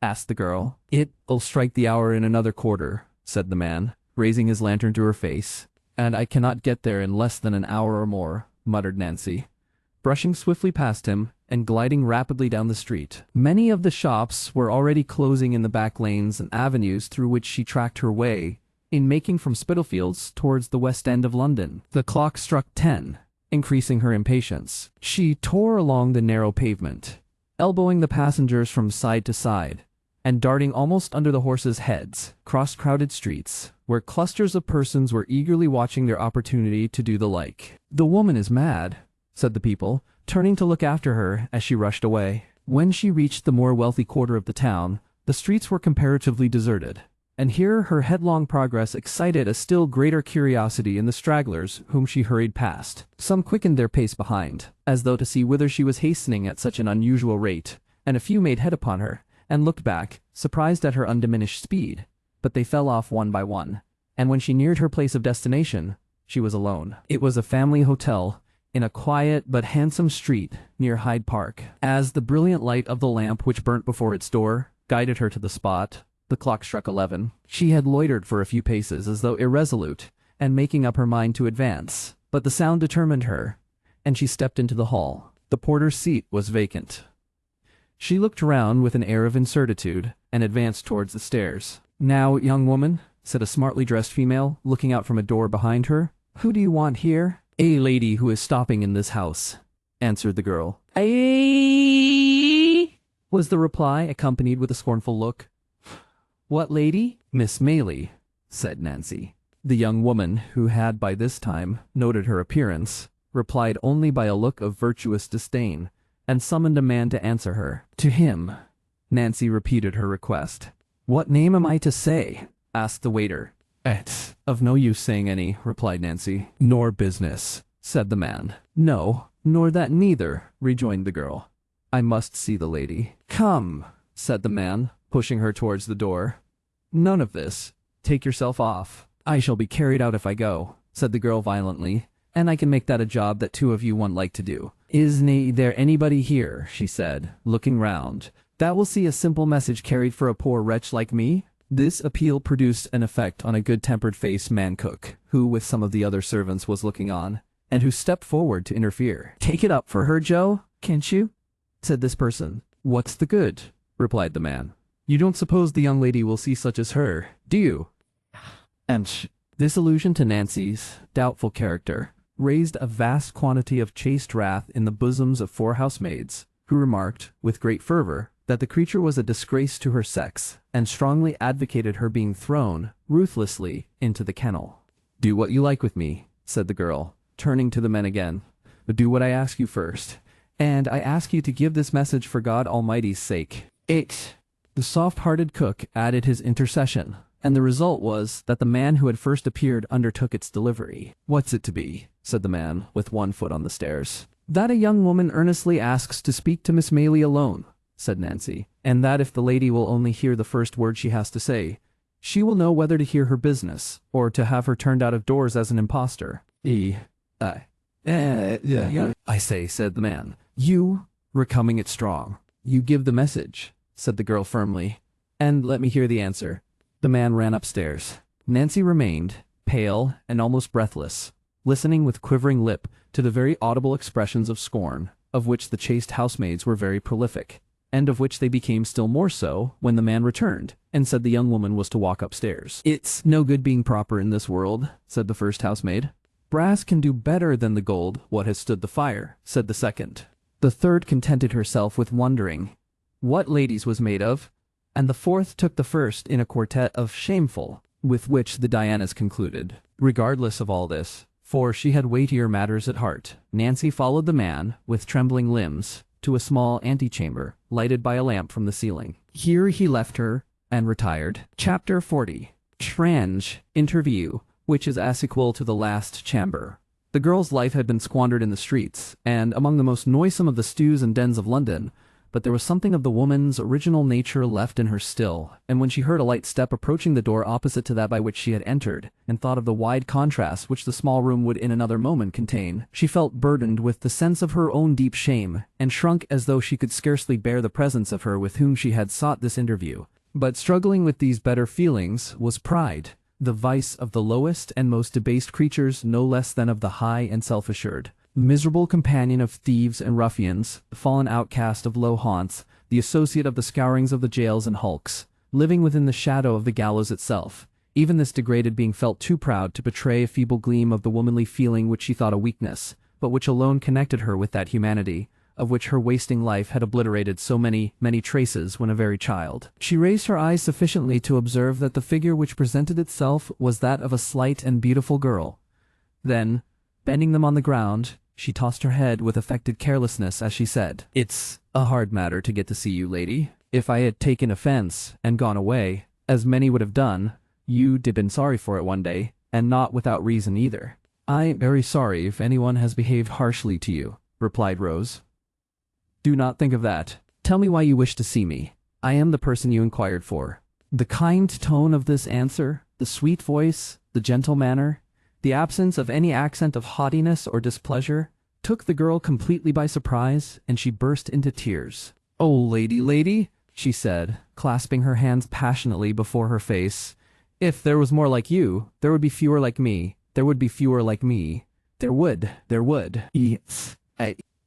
A: asked the girl. "It'll strike the hour in another quarter," said the man, raising his lantern to her face. "And I cannot get there in less than an hour or more," muttered Nancy, brushing swiftly past him and gliding rapidly down the street. Many of the shops were already closing in the back lanes and avenues through which she tracked her way, in making from Spitalfields towards the West End of London. The clock struck 10, increasing her impatience. She tore along the narrow pavement, elbowing the passengers from side to side, and darting almost under the horses' heads, crossed crowded streets, where clusters of persons were eagerly watching their opportunity to do the like. "The woman is mad," said the people, turning to look after her as she rushed away. When she reached the more wealthy quarter of the town, the streets were comparatively deserted, and here her headlong progress excited a still greater curiosity in the stragglers whom she hurried past. Some quickened their pace behind, as though to see whither she was hastening at such an unusual rate, and a few made head upon her, and looked back, surprised at her undiminished speed, but they fell off one by one, and when she neared her place of destination, she was alone. It was a family hotel, in a quiet but handsome street near Hyde Park. As the brilliant light of the lamp which burnt before its door guided her to the spot, the clock struck 11. She had loitered for a few paces as though irresolute, and making up her mind to advance, but the sound determined her, and she stepped into the hall. The porter's seat was vacant. She looked round with an air of incertitude, and advanced towards the stairs. "Now, young woman," said a smartly dressed female, looking out from a door behind her, "who do you want here?" "A lady who is stopping in this house," answered the girl. "Aye," was the reply, accompanied with a scornful look. "What lady?" "Miss Maylie," said Nancy. The young woman, who had by this time noted her appearance, replied only by a look of virtuous disdain, and summoned a man to answer her. To him, Nancy repeated her request. "What name am I to say?" asked the waiter. "It's of no use saying any," replied Nancy. "Nor business," said the man. "No, nor that neither," rejoined the girl. "I must see the lady." "Come," said the man, pushing her towards the door. "None of this. Take yourself off." "I shall be carried out if I go," said the girl violently, "and I can make that a job that 2 of you won't like to do." "Isn't there anybody here," she said, looking round, "that will see a simple message carried for a poor wretch like me?" This appeal produced an effect on a good-tempered-faced man-cook, who with some of the other servants was looking on, and who stepped forward to interfere. "Take it up for her, Joe, can't you?" said this person. "What's the good?" replied the man. "You don't suppose the young lady will see such as her, do you?" And this allusion to Nancy's doubtful character raised a vast quantity of chaste wrath in the bosoms of 4 housemaids, who remarked, with great fervor, that the creature was a disgrace to her sex, and strongly advocated her being thrown, ruthlessly, into the kennel. "Do what you like with me," said the girl, turning to the men again, "but do what I ask you first, and I ask you to give this message for God Almighty's sake." The soft-hearted cook added his intercession, and the result was that the man who had first appeared undertook its delivery. "What's it to be?" said the man, with one foot on the stairs. "That a young woman earnestly asks to speak to Miss Maylie alone," said Nancy, "and that if the lady will only hear the first word she has to say, she will know whether to hear her business, or to have her turned out of doors as an impostor." "I say," said the man. "You were coming it strong. You give the message," said the girl firmly, "and let me hear the answer." The man ran upstairs. Nancy remained, pale and almost breathless, listening with quivering lip to the very audible expressions of scorn, of which the chaste housemaids were very prolific, and of which they became still more so when the man returned, and said the young woman was to walk upstairs. "It's no good being proper in this world," said the first housemaid. "Brass can do better than the gold what has stood the fire," said the second. The third contented herself with wondering what ladies was made of, and the fourth took the first in a quartet of shameful, with which the Dianas concluded. Regardless of all this, for she had weightier matters at heart, Nancy followed the man, with trembling limbs, to a small antechamber, lighted by a lamp from the ceiling. Here he left her, and retired. Chapter 40. Strange interview, which is as equal to the last chamber. The girl's life had been squandered in the streets, and among the most noisome of the stews and dens of London, but there was something of the woman's original nature left in her still, and when she heard a light step approaching the door opposite to that by which she had entered, and thought of the wide contrast which the small room would in another moment contain, she felt burdened with the sense of her own deep shame, and shrunk as though she could scarcely bear the presence of her with whom she had sought this interview. But struggling with these better feelings was pride, the vice of the lowest and most debased creatures no less than of the high and self-assured. Miserable companion of thieves and ruffians, the fallen outcast of low haunts, the associate of the scourings of the jails and hulks, living within the shadow of the gallows itself, even this degraded being felt too proud to betray a feeble gleam of the womanly feeling which she thought a weakness, but which alone connected her with that humanity, of which her wasting life had obliterated so many traces when a very child. She raised her eyes sufficiently to observe that the figure which presented itself was that of a slight and beautiful girl. Then, bending them on the ground, she tossed her head with affected carelessness as she said, "It's a hard matter to get to see you, lady. If I had taken offense and gone away, as many would have done, you'd have been sorry for it one day, and not without reason either." "I'm very sorry if anyone has behaved harshly to you," replied Rose. "Do not think of that. Tell me why you wish to see me. I am the person you inquired for." The kind tone of this answer, the sweet voice, the gentle manner, the absence of any accent of haughtiness or displeasure, took the girl completely by surprise, and she burst into tears. "Oh, lady," she said, clasping her hands passionately before her face, "if there was more like you, there would be fewer like me. There would be fewer like me. There would. Yes.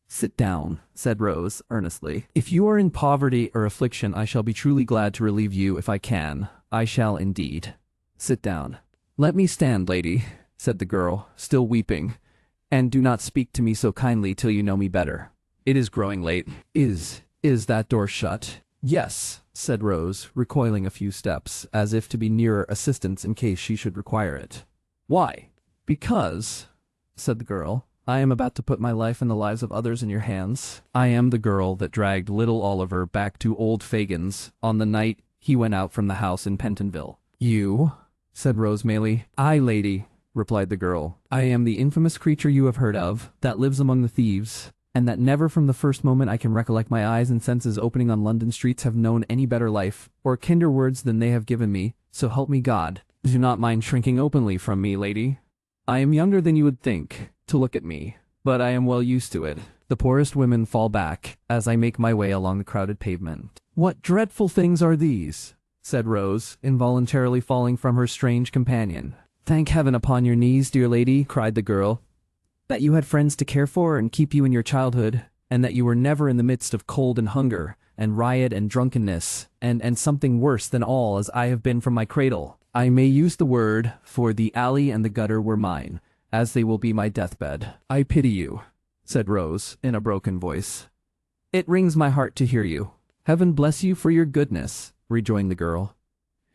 A: Sit down," said Rose, earnestly. "If you are in poverty or affliction, I shall be truly glad to relieve you if I can. I shall indeed. Sit down." "Let me stand, lady," said the girl, still weeping, "and do not speak to me so kindly till you know me better. It is growing late. Is that door shut?" "Yes," said Rose, recoiling a few steps, as if to be nearer assistance in case she should require it. "Why?" "Because," said the girl, "I am about to put my life and the lives of others in your hands. I am the girl that dragged little Oliver back to old Fagin's on the night he went out from the house in Pentonville." "You?" said Rose Maylie. "Aye, lady," replied the girl. "I am the infamous creature you have heard of, that lives among the thieves, and that never from the first moment I can recollect my eyes and senses opening on London streets have known any better life, or kinder words than they have given me, so help me God. Do not mind shrinking openly from me, lady. I am younger than you would think, to look at me, but I am well used to it. The poorest women fall back, as I make my way along the crowded pavement." "What dreadful things are these?" said Rose, involuntarily falling from her strange companion. "Thank heaven upon your knees, dear lady," cried the girl, "that you had friends to care for and keep you in your childhood, and that you were never in the midst of cold and hunger, and riot and drunkenness, and something worse than all as I have been from my cradle. I may use the word, for the alley and the gutter were mine, as they will be my deathbed. I pity you, said Rose, in a broken voice. It wrings my heart to hear you. Heaven bless you for your goodness, rejoined the girl.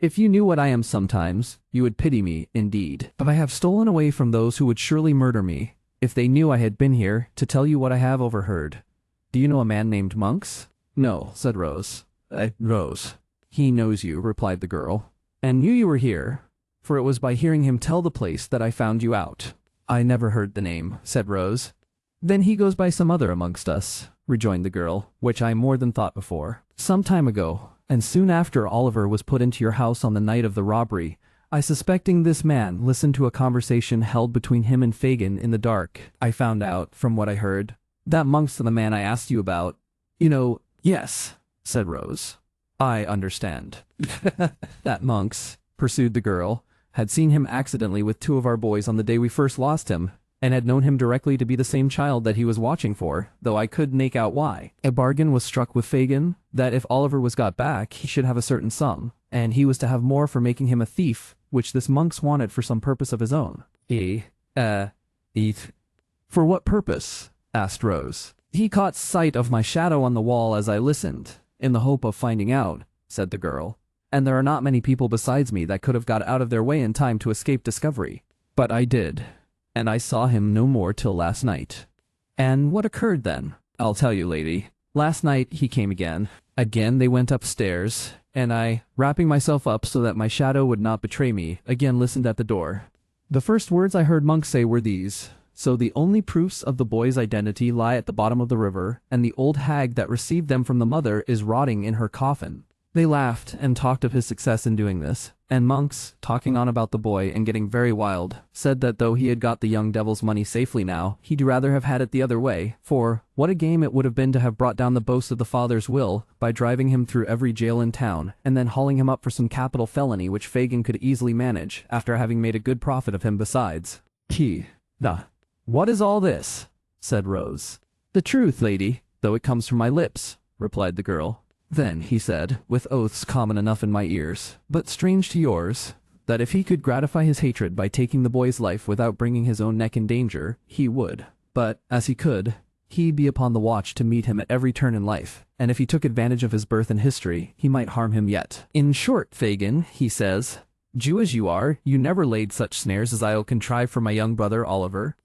A: If you knew what I am sometimes, you would pity me, indeed. But I have stolen away from those who would surely murder me, if they knew I had been here, to tell you what I have overheard. Do you know a man named Monks? No, said Rose. Rose. He knows you, replied the girl, and knew you were here, for it was by hearing him tell the place that I found you out. I never heard the name, said Rose. Then he goes by some other amongst us, rejoined the girl, which I more than thought before. Some time ago, and soon after Oliver was put into your house on the night of the robbery, I, suspecting this man, listened to a conversation held between him and Fagin in the dark. I found out, from what I heard, that Monk's the man I asked you about. You know, yes, said Rose. I understand. That Monk's, pursued the girl, had seen him accidentally with two of our boys on the day we first lost him, and had known him directly to be the same child that he was watching for, though I couldn't make out why. A bargain was struck with Fagin, that if Oliver was got back, he should have a certain sum, and he was to have more for making him a thief, which this Monks wanted for some purpose of his own. For what purpose? Asked Rose. He caught sight of my shadow on the wall as I listened, in the hope of finding out, said the girl, and there are not many people besides me that could have got out of their way in time to escape discovery. But I did, and I saw him no more till last night. And what occurred then? I'll tell you, lady. Last night he came again. Again they went upstairs, and I, wrapping myself up so that my shadow would not betray me, again listened at the door. The first words I heard Monk say were these: "So the only proofs of the boy's identity lie at the bottom of the river, and the old hag that received them from the mother is rotting in her coffin." They laughed and talked of his success in doing this, and Monks, talking on about the boy and getting very wild, said that though he had got the young devil's money safely now, he'd rather have had it the other way, for what a game it would have been to have brought down the boast of the father's will by driving him through every jail in town, and then hauling him up for some capital felony which Fagin could easily manage, after having made a good profit of him besides. What is all this? Said Rose. The truth, lady, though it comes from my lips, replied the girl. Then, he said, with oaths common enough in my ears, but strange to yours, that if he could gratify his hatred by taking the boy's life without bringing his own neck in danger, he would. But, as he could, he'd be upon the watch to meet him at every turn in life, and if he took advantage of his birth and history, he might harm him yet. In short, Fagin, he says, Jew as you are, you never laid such snares as I'll contrive for my young brother Oliver.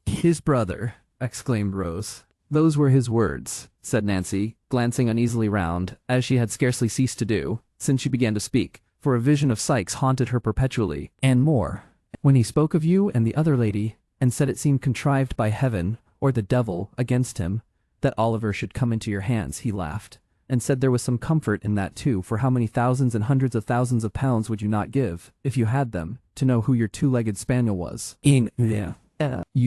A: His brother, exclaimed Rose. Those were his words, said Nancy, glancing uneasily round, as she had scarcely ceased to do, since she began to speak, for a vision of Sikes haunted her perpetually, and more. When he spoke of you and the other lady, and said it seemed contrived by heaven, or the devil, against him, that Oliver should come into your hands, he laughed, and said there was some comfort in that too, for how many thousands and hundreds of thousands of pounds would you not give, if you had them, to know who your two-legged spaniel was? You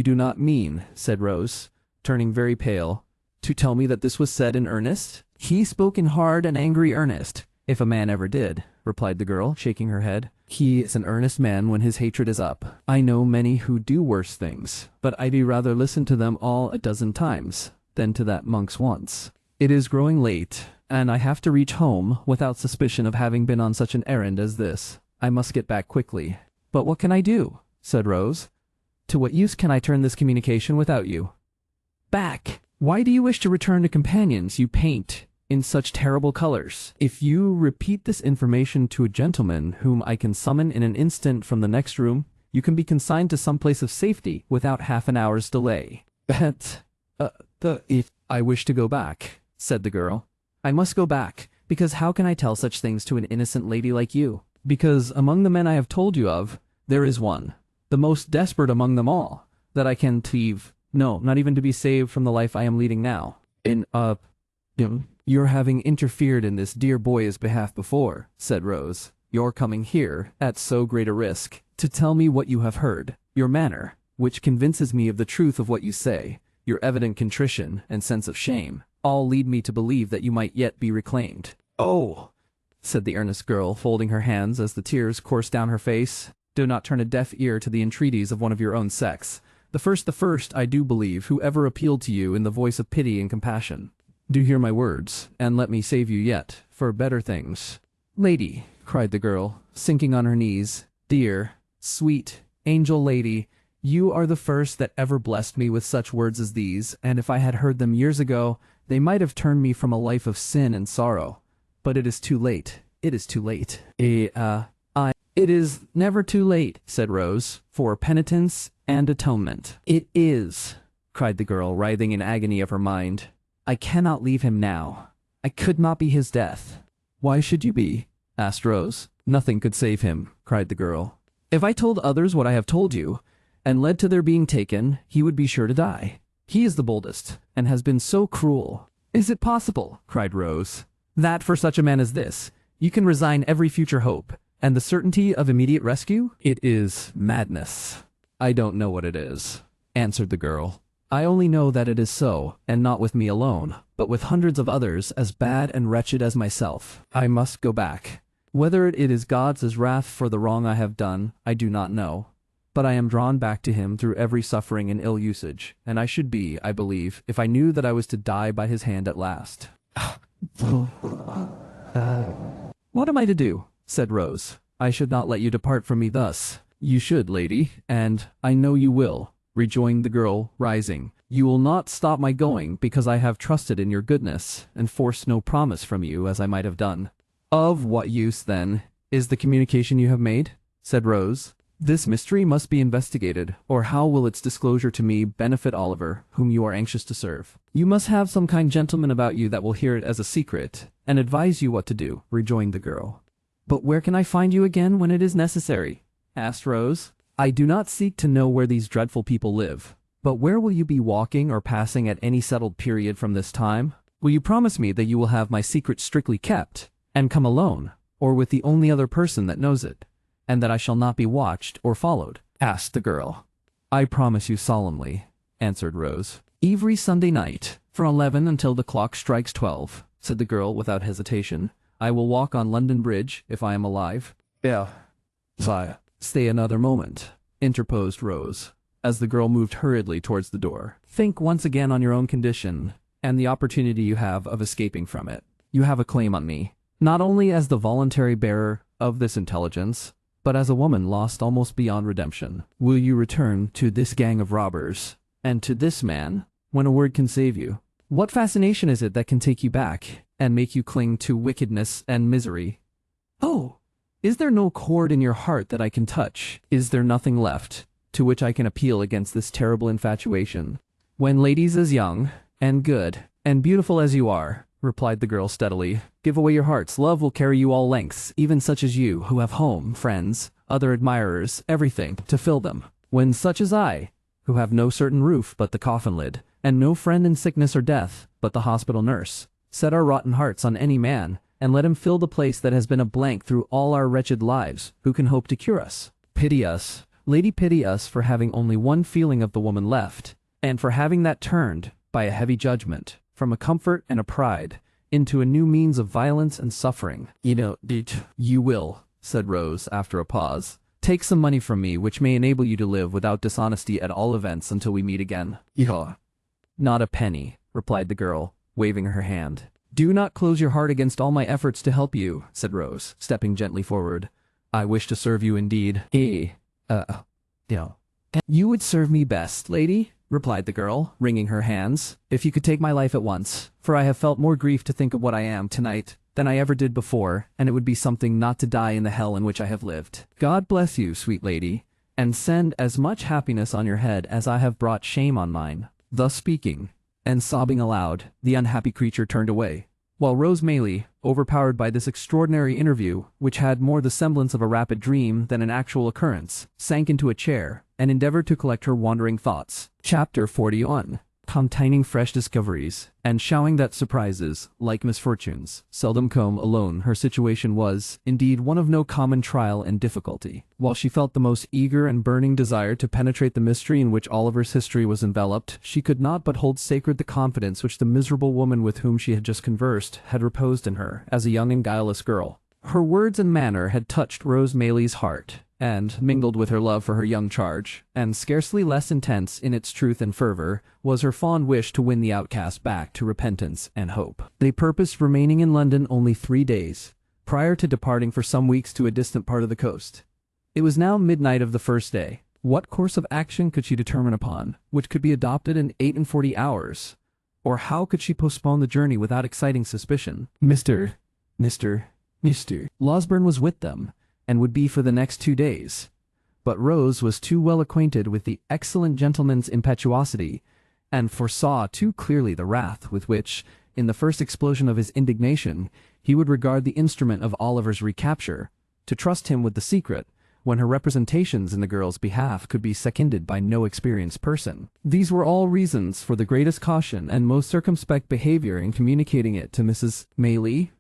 A: do not mean, said Rose, turning very pale, to tell me that this was said in earnest? He spoke in hard and angry earnest, if a man ever did, replied the girl, shaking her head. He is an earnest man when his hatred is up. I know many who do worse things, but I'd rather listen to them all a dozen times, than to that Monk's once. It is growing late, and I have to reach home without suspicion of having been on such an errand as this. I must get back quickly. But what can I do? Said Rose. To what use can I turn this communication without you? Back! Why do you wish to return to companions you paint in such terrible colors? If you repeat this information to a gentleman whom I can summon in an instant from the next room, you can be consigned to some place of safety without half an hour's delay. If I wish to go back, said the girl. I must go back, because how can I tell such things to an innocent lady like you? Because among the men I have told you of, there is one, the most desperate among them all, that I can leave. No, not even to be saved from the life I am leading now. Your having interfered in this dear boy's behalf before, said Rose. Your coming here, at so great a risk, to tell me what you have heard. Your manner, which convinces me of the truth of what you say, your evident contrition and sense of shame, all lead me to believe that you might yet be reclaimed. Oh, said the earnest girl, folding her hands as the tears coursed down her face. Do not turn a deaf ear to the entreaties of one of your own sex. The first, I do believe, who ever appealed to you in the voice of pity and compassion. Do hear my words, and let me save you yet, for better things. Lady, cried the girl, sinking on her knees, dear, sweet, angel lady, you are the first that ever blessed me with such words as these, and if I had heard them years ago, they might have turned me from a life of sin and sorrow. But it is too late. It is too late. It is never too late, said Rose, for penitence and atonement. It is, cried the girl, writhing in agony of her mind. I cannot leave him now. I could not be his death. Why should you be? Asked Rose. Nothing could save him, cried the girl. If I told others what I have told you, and led to their being taken, he would be sure to die. He is the boldest, and has been so cruel. Is it possible, cried Rose, that for such a man as this, you can resign every future hope, and the certainty of immediate rescue? It is madness. I don't know what it is, answered the girl. I only know that it is so, and not with me alone, but with hundreds of others as bad and wretched as myself. I must go back. Whether it is God's wrath for the wrong I have done, I do not know. But I am drawn back to him through every suffering and ill usage, and I should be, I believe, if I knew that I was to die by his hand at last. What am I to do? Said Rose. I should not let you depart from me thus. You should, lady, and I know you will, rejoined the girl, rising. You will not stop my going, because I have trusted in your goodness, and forced no promise from you as I might have done. Of what use, then, is the communication you have made? Said Rose. This mystery must be investigated, or how will its disclosure to me benefit Oliver, whom you are anxious to serve? You must have some kind gentleman about you that will hear it as a secret, and advise you what to do, rejoined the girl. But where can I find you again when it is necessary? Asked Rose. I do not seek to know where these dreadful people live, but where will you be walking or passing at any settled period from this time? Will you promise me that you will have my secret strictly kept, and come alone, or with the only other person that knows it? And that I shall not be watched or followed? Asked the girl. I promise you solemnly, answered Rose. Every Sunday night, from 11 until the clock strikes 12, said the girl without hesitation, I will walk on London Bridge if I am alive. Yeah. Stay another moment, interposed Rose, as the girl moved hurriedly towards the door. Think once again on your own condition, and the opportunity you have of escaping from it. You have a claim on me, not only as the voluntary bearer of this intelligence, but as a woman lost almost beyond redemption. Will you return to this gang of robbers, and to this man, when a word can save you? What fascination is it that can take you back, and make you cling to wickedness and misery? Oh, is there no chord in your heart that I can touch? Is there nothing left, to which I can appeal against this terrible infatuation? When ladies as young, and good, and beautiful as you are, replied the girl steadily, give away your hearts. Love will carry you all lengths, even such as you, who have home, friends, other admirers, everything, to fill them. When such as I, who have no certain roof but the coffin lid, and no friend in sickness or death but the hospital nurse, set our rotten hearts on any man, and let him fill the place that has been a blank through all our wretched lives, who can hope to cure us? Pity us, lady, pity us for having only one feeling of the woman left, and for having that turned, by a heavy judgment, from a comfort and a pride, into a new means of violence and suffering. You will, said Rose, after a pause, take some money from me which may enable you to live without dishonesty at all events until we meet again. Not a penny, replied the girl, waving her hand. Do not close your heart against all my efforts to help you, said Rose, stepping gently forward. I wish to serve you indeed. You would serve me best, lady, replied the girl, wringing her hands, if you could take my life at once, for I have felt more grief to think of what I am tonight than I ever did before, and it would be something not to die in the hell in which I have lived. God bless you, sweet lady, and send as much happiness on your head as I have brought shame on mine. Thus speaking, and sobbing aloud, the unhappy creature turned away, while Rose Maylie, overpowered by this extraordinary interview, which had more the semblance of a rapid dream than an actual occurrence, sank into a chair, and endeavored to collect her wandering thoughts. Chapter 41. Containing fresh discoveries, and showing that surprises, like misfortunes, seldom come alone. Her situation was, indeed, one of no common trial and difficulty. While she felt the most eager and burning desire to penetrate the mystery in which Oliver's history was enveloped, she could not but hold sacred the confidence which the miserable woman with whom she had just conversed had reposed in her, as a young and guileless girl. Her words and manner had touched Rose Maylie's heart, and, mingled with her love for her young charge, and scarcely less intense in its truth and fervor, was her fond wish to win the outcast back to repentance and hope. They purposed remaining in London only 3 days, prior to departing for some weeks to a distant part of the coast. It was now midnight of the first day. What course of action could she determine upon, which could be adopted in 48 hours? Or how could she postpone the journey without exciting suspicion? Mr. Losberne was with them, and would be for the next 2 days. But Rose was too well acquainted with the excellent gentleman's impetuosity, and foresaw too clearly the wrath with which, in the first explosion of his indignation, he would regard the instrument of Oliver's recapture, to trust him with the secret, when her representations in the girl's behalf could be seconded by no experienced person. These were all reasons for the greatest caution and most circumspect behavior in communicating it to Mrs. Maylie,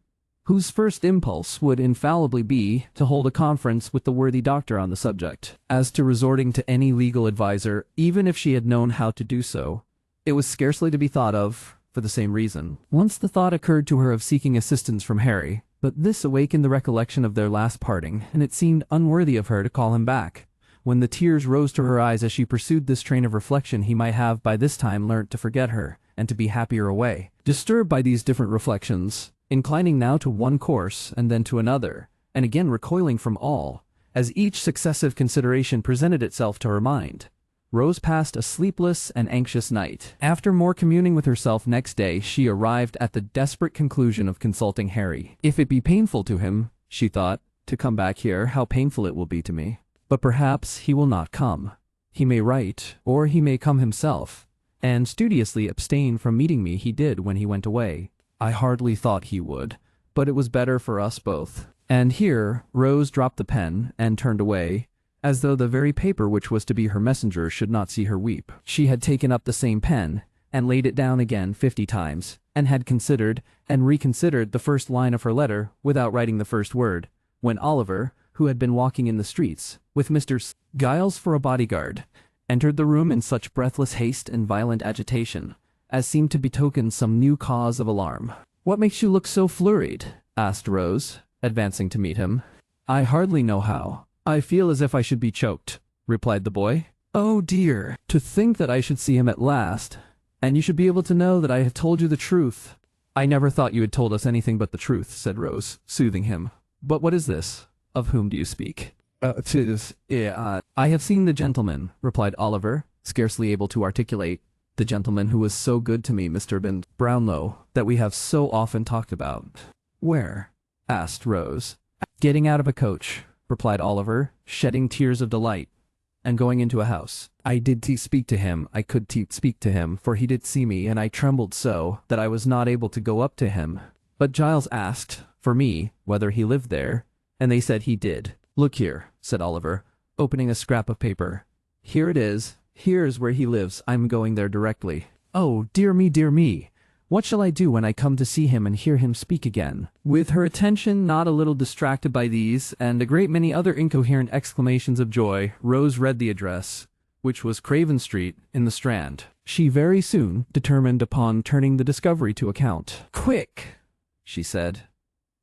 A: whose first impulse would infallibly be to hold a conference with the worthy doctor on the subject. As to resorting to any legal adviser, even if she had known how to do so, it was scarcely to be thought of, for the same reason. Once the thought occurred to her of seeking assistance from Harry, but this awakened the recollection of their last parting, and it seemed unworthy of her to call him back. When the tears rose to her eyes as she pursued this train of reflection, he might have by this time learnt to forget her, and to be happier away. Disturbed by these different reflections, inclining now to one course and then to another, and again recoiling from all, as each successive consideration presented itself to her mind, Rose passed a sleepless and anxious night. After more communing with herself next day, she arrived at the desperate conclusion of consulting Harry. If it be painful to him, she thought, to come back here, how painful it will be to me. But perhaps he will not come. He may write, or he may come himself, and studiously abstain from meeting me. He did when he went away. I hardly thought he would, but it was better for us both. And here Rose dropped the pen and turned away, as though the very paper which was to be her messenger should not see her weep. She had taken up the same pen, and laid it down again 50 times, and had considered and reconsidered the first line of her letter without writing the first word, when Oliver, who had been walking in the streets, with Mr. Giles for a bodyguard, entered the room in such breathless haste and violent agitation, as seemed to betoken some new cause of alarm. "What makes you look so flurried?" asked Rose, advancing to meet him. "I hardly know how. I feel as if I should be choked," replied the boy. "Oh dear, to think that I should see him at last, and you should be able to know that I have told you the truth." "I never thought you had told us anything but the truth," said Rose, soothing him. "But what is this? Of whom do you speak?" I have seen the gentleman," replied Oliver, scarcely able to articulate. "The gentleman who was so good to me, Mr. Brownlow, that we have so often talked about." "Where?" asked Rose. "Getting out of a coach," replied Oliver, shedding tears of delight, "and going into a house. I did speak to him. I could speak to him, for he did see me, and I trembled so that I was not able to go up to him. But Giles asked for me whether he lived there, and they said he did. Look here," said Oliver, opening a scrap of paper. "Here it is. Here is where he lives. I'm going there directly. Oh, dear me, dear me! What shall I do when I come to see him and hear him speak again?" With her attention not a little distracted by these, and a great many other incoherent exclamations of joy, Rose read the address, which was Craven Street, in the Strand. She very soon determined upon turning the discovery to account. "Quick," she said.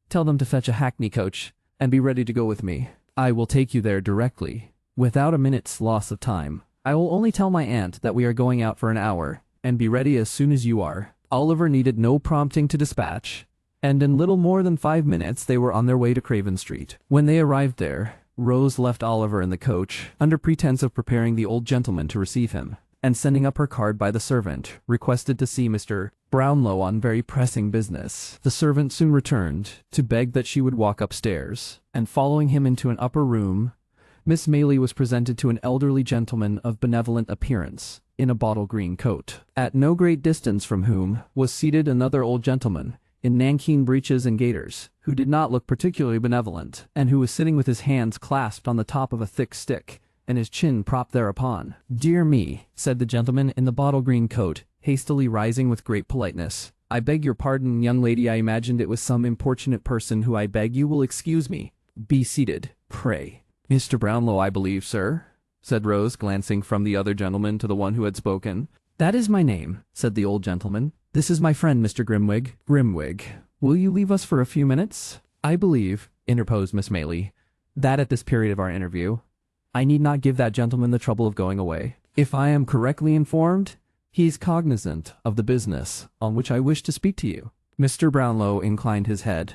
A: "Tell them to fetch a hackney coach, and be ready to go with me. I will take you there directly, without a minute's loss of time. I will only tell my aunt that we are going out for an hour, and be ready as soon as you are." Oliver needed no prompting to dispatch, and in little more than 5 minutes they were on their way to Craven Street. When they arrived there, Rose left Oliver in the coach, under pretense of preparing the old gentleman to receive him, and sending up her card by the servant, requested to see Mr. Brownlow on very pressing business. The servant soon returned, to beg that she would walk upstairs, and following him into an upper room, Miss Maylie was presented to an elderly gentleman of benevolent appearance, in a bottle green coat, at no great distance from whom was seated another old gentleman, in nankeen breeches and gaiters, who did not look particularly benevolent, and who was sitting with his hands clasped on the top of a thick stick, and his chin propped thereupon. "Dear me," said the gentleman in the bottle green coat, hastily rising with great politeness. "I beg your pardon, young lady, I imagined it was some importunate person who I beg you will excuse me. Be seated, pray." "Mr. Brownlow, I believe, sir?" said Rose, glancing from the other gentleman to the one who had spoken. "That is my name," said the old gentleman. "This is my friend, Mr. Grimwig." "Grimwig, will you leave us for a few minutes?" "I believe," interposed Miss Maylie, "that at this period of our interview, I need not give that gentleman the trouble of going away. If I am correctly informed, he is cognizant of the business on which I wish to speak to you." Mr. Brownlow inclined his head.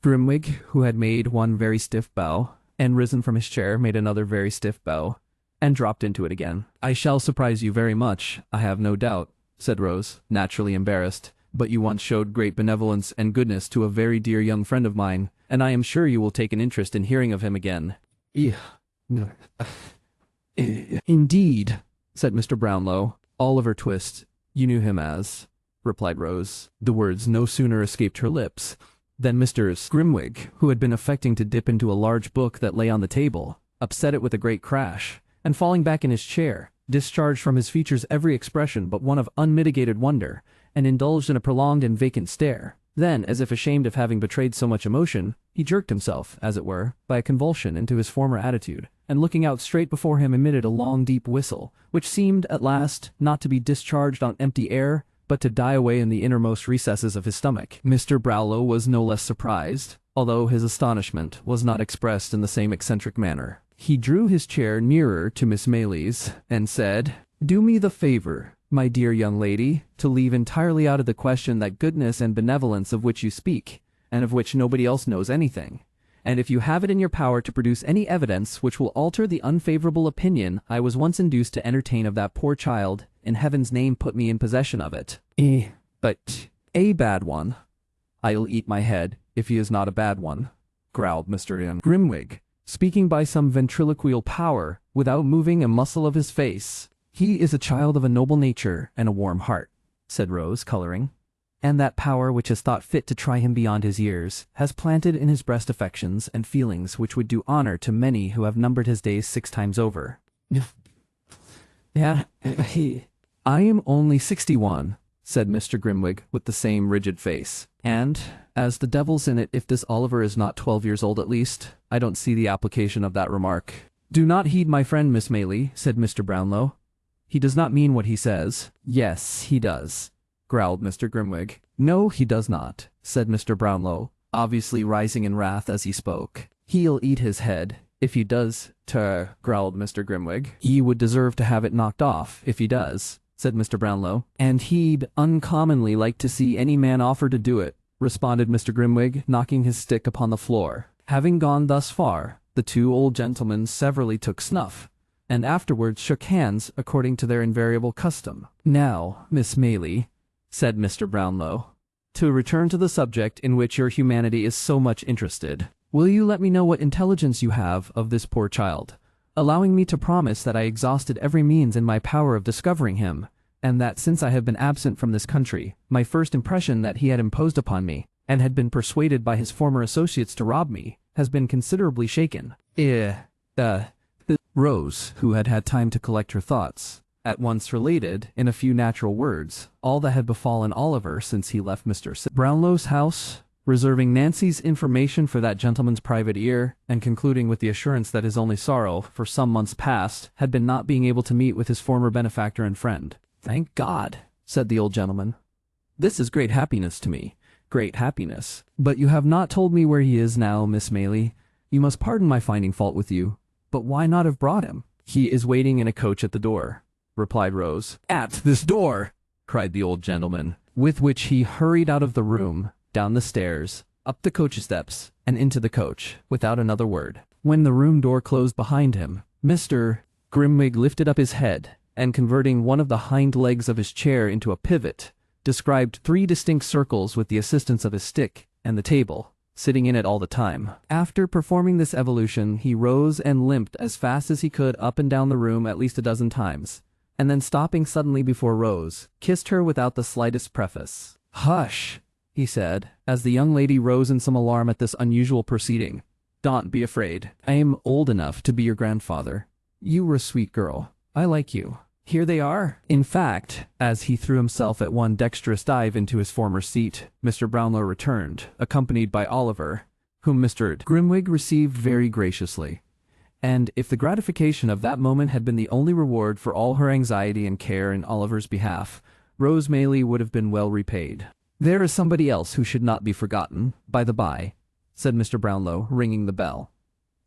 A: Grimwig, who had made one very stiff bow, and risen from his chair, made another very stiff bow, and dropped into it again. "I shall surprise you very much, I have no doubt," said Rose, naturally embarrassed, "but you once showed great benevolence and goodness to a very dear young friend of mine, and I am sure you will take an interest in hearing of him again." "Indeed," said Mr. Brownlow. "Oliver Twist, you knew him as," replied Rose. The words no sooner escaped her lips than Mr. Grimwig, who had been affecting to dip into a large book that lay on the table, upset it with a great crash, and falling back in his chair, discharged from his features every expression but one of unmitigated wonder, and indulged in a prolonged and vacant stare. Then, as if ashamed of having betrayed so much emotion, he jerked himself, as it were, by a convulsion into his former attitude, and looking out straight before him emitted a long deep whistle, which seemed, at last, not to be discharged on empty air, but to die away in the innermost recesses of his stomach. Mr. Brownlow was no less surprised, although his astonishment was not expressed in the same eccentric manner. He drew his chair nearer to Miss Maylie's, and said, "Do me the favor, my dear young lady, to leave entirely out of the question that goodness and benevolence of which you speak, and of which nobody else knows anything. And if you have it in your power to produce any evidence which will alter the unfavorable opinion I was once induced to entertain of that poor child, in heaven's name put me in possession of it." But a bad one." "I'll eat my head, if he is not a bad one," growled Mr. Grimwig, speaking by some ventriloquial power, without moving a muscle of his face. "He is a child of a noble nature and a warm heart," said Rose, coloring, "and that power which has thought fit to try him beyond his years has planted in his breast affections and feelings which would do honor to many who have numbered his days 6 times over." "I am only 61, said Mr. Grimwig with the same rigid face, "and, as the devil's in it if this Oliver is not 12 years old at least, I don't see the application of that remark." "Do not heed my friend, Miss Maylie," said Mr. Brownlow. "He does not mean what he says." "Yes, he does," growled Mr. Grimwig. "No, he does not," said Mr. Brownlow, obviously rising in wrath as he spoke. "He'll eat his head, if he does, growled Mr. Grimwig. "He would deserve to have it knocked off, if he does," said Mr. Brownlow. "And he'd uncommonly like to see any man offer to do it," responded Mr. Grimwig, knocking his stick upon the floor. Having gone thus far, the 2 old gentlemen severally took snuff, and afterwards shook hands according to their invariable custom. "Now, Miss Maylie," said Mr. Brownlow, "to return to the subject in which your humanity is so much interested, will you let me know what intelligence you have of this poor child, allowing me to promise that I exhausted every means in my power of discovering him, and that since I have been absent from this country, my first impression that he had imposed upon me, and had been persuaded by his former associates to rob me, has been considerably shaken." Rose, who had had time to collect her thoughts, at once related, in a few natural words, all that had befallen Oliver since he left Mr. Brownlow's house, reserving Nancy's information for that gentleman's private ear, and concluding with the assurance that his only sorrow, for some months past, had been not being able to meet with his former benefactor and friend. "Thank God," said the old gentleman. "This is great happiness to me. Great happiness. But you have not told me where he is now, Miss Maylie. You must pardon my finding fault with you, but why not have brought him?" "He is waiting in a coach at the door," replied Rose. "At this door!" cried the old gentleman, with which he hurried out of the room, down the stairs, up the coach steps, and into the coach, without another word. When the room door closed behind him, Mr. Grimwig lifted up his head, and converting one of the hind legs of his chair into a pivot, described 3 distinct circles with the assistance of his stick and the table, sitting in it all the time. After performing this evolution, he rose and limped as fast as he could up and down the room at least a dozen times, and then stopping suddenly before Rose, kissed her without the slightest preface. "Hush," he said, as the young lady rose in some alarm at this unusual proceeding. "Don't be afraid. I am old enough to be your grandfather. You were a sweet girl. I like you. Here they are." In fact, as he threw himself at one dexterous dive into his former seat, Mr. Brownlow returned, accompanied by Oliver, whom Mr. Grimwig received very graciously. And if the gratification of that moment had been the only reward for all her anxiety and care in Oliver's behalf, Rose Maylie would have been well repaid. "There is somebody else who should not be forgotten, by the by," said Mr. Brownlow, ringing the bell.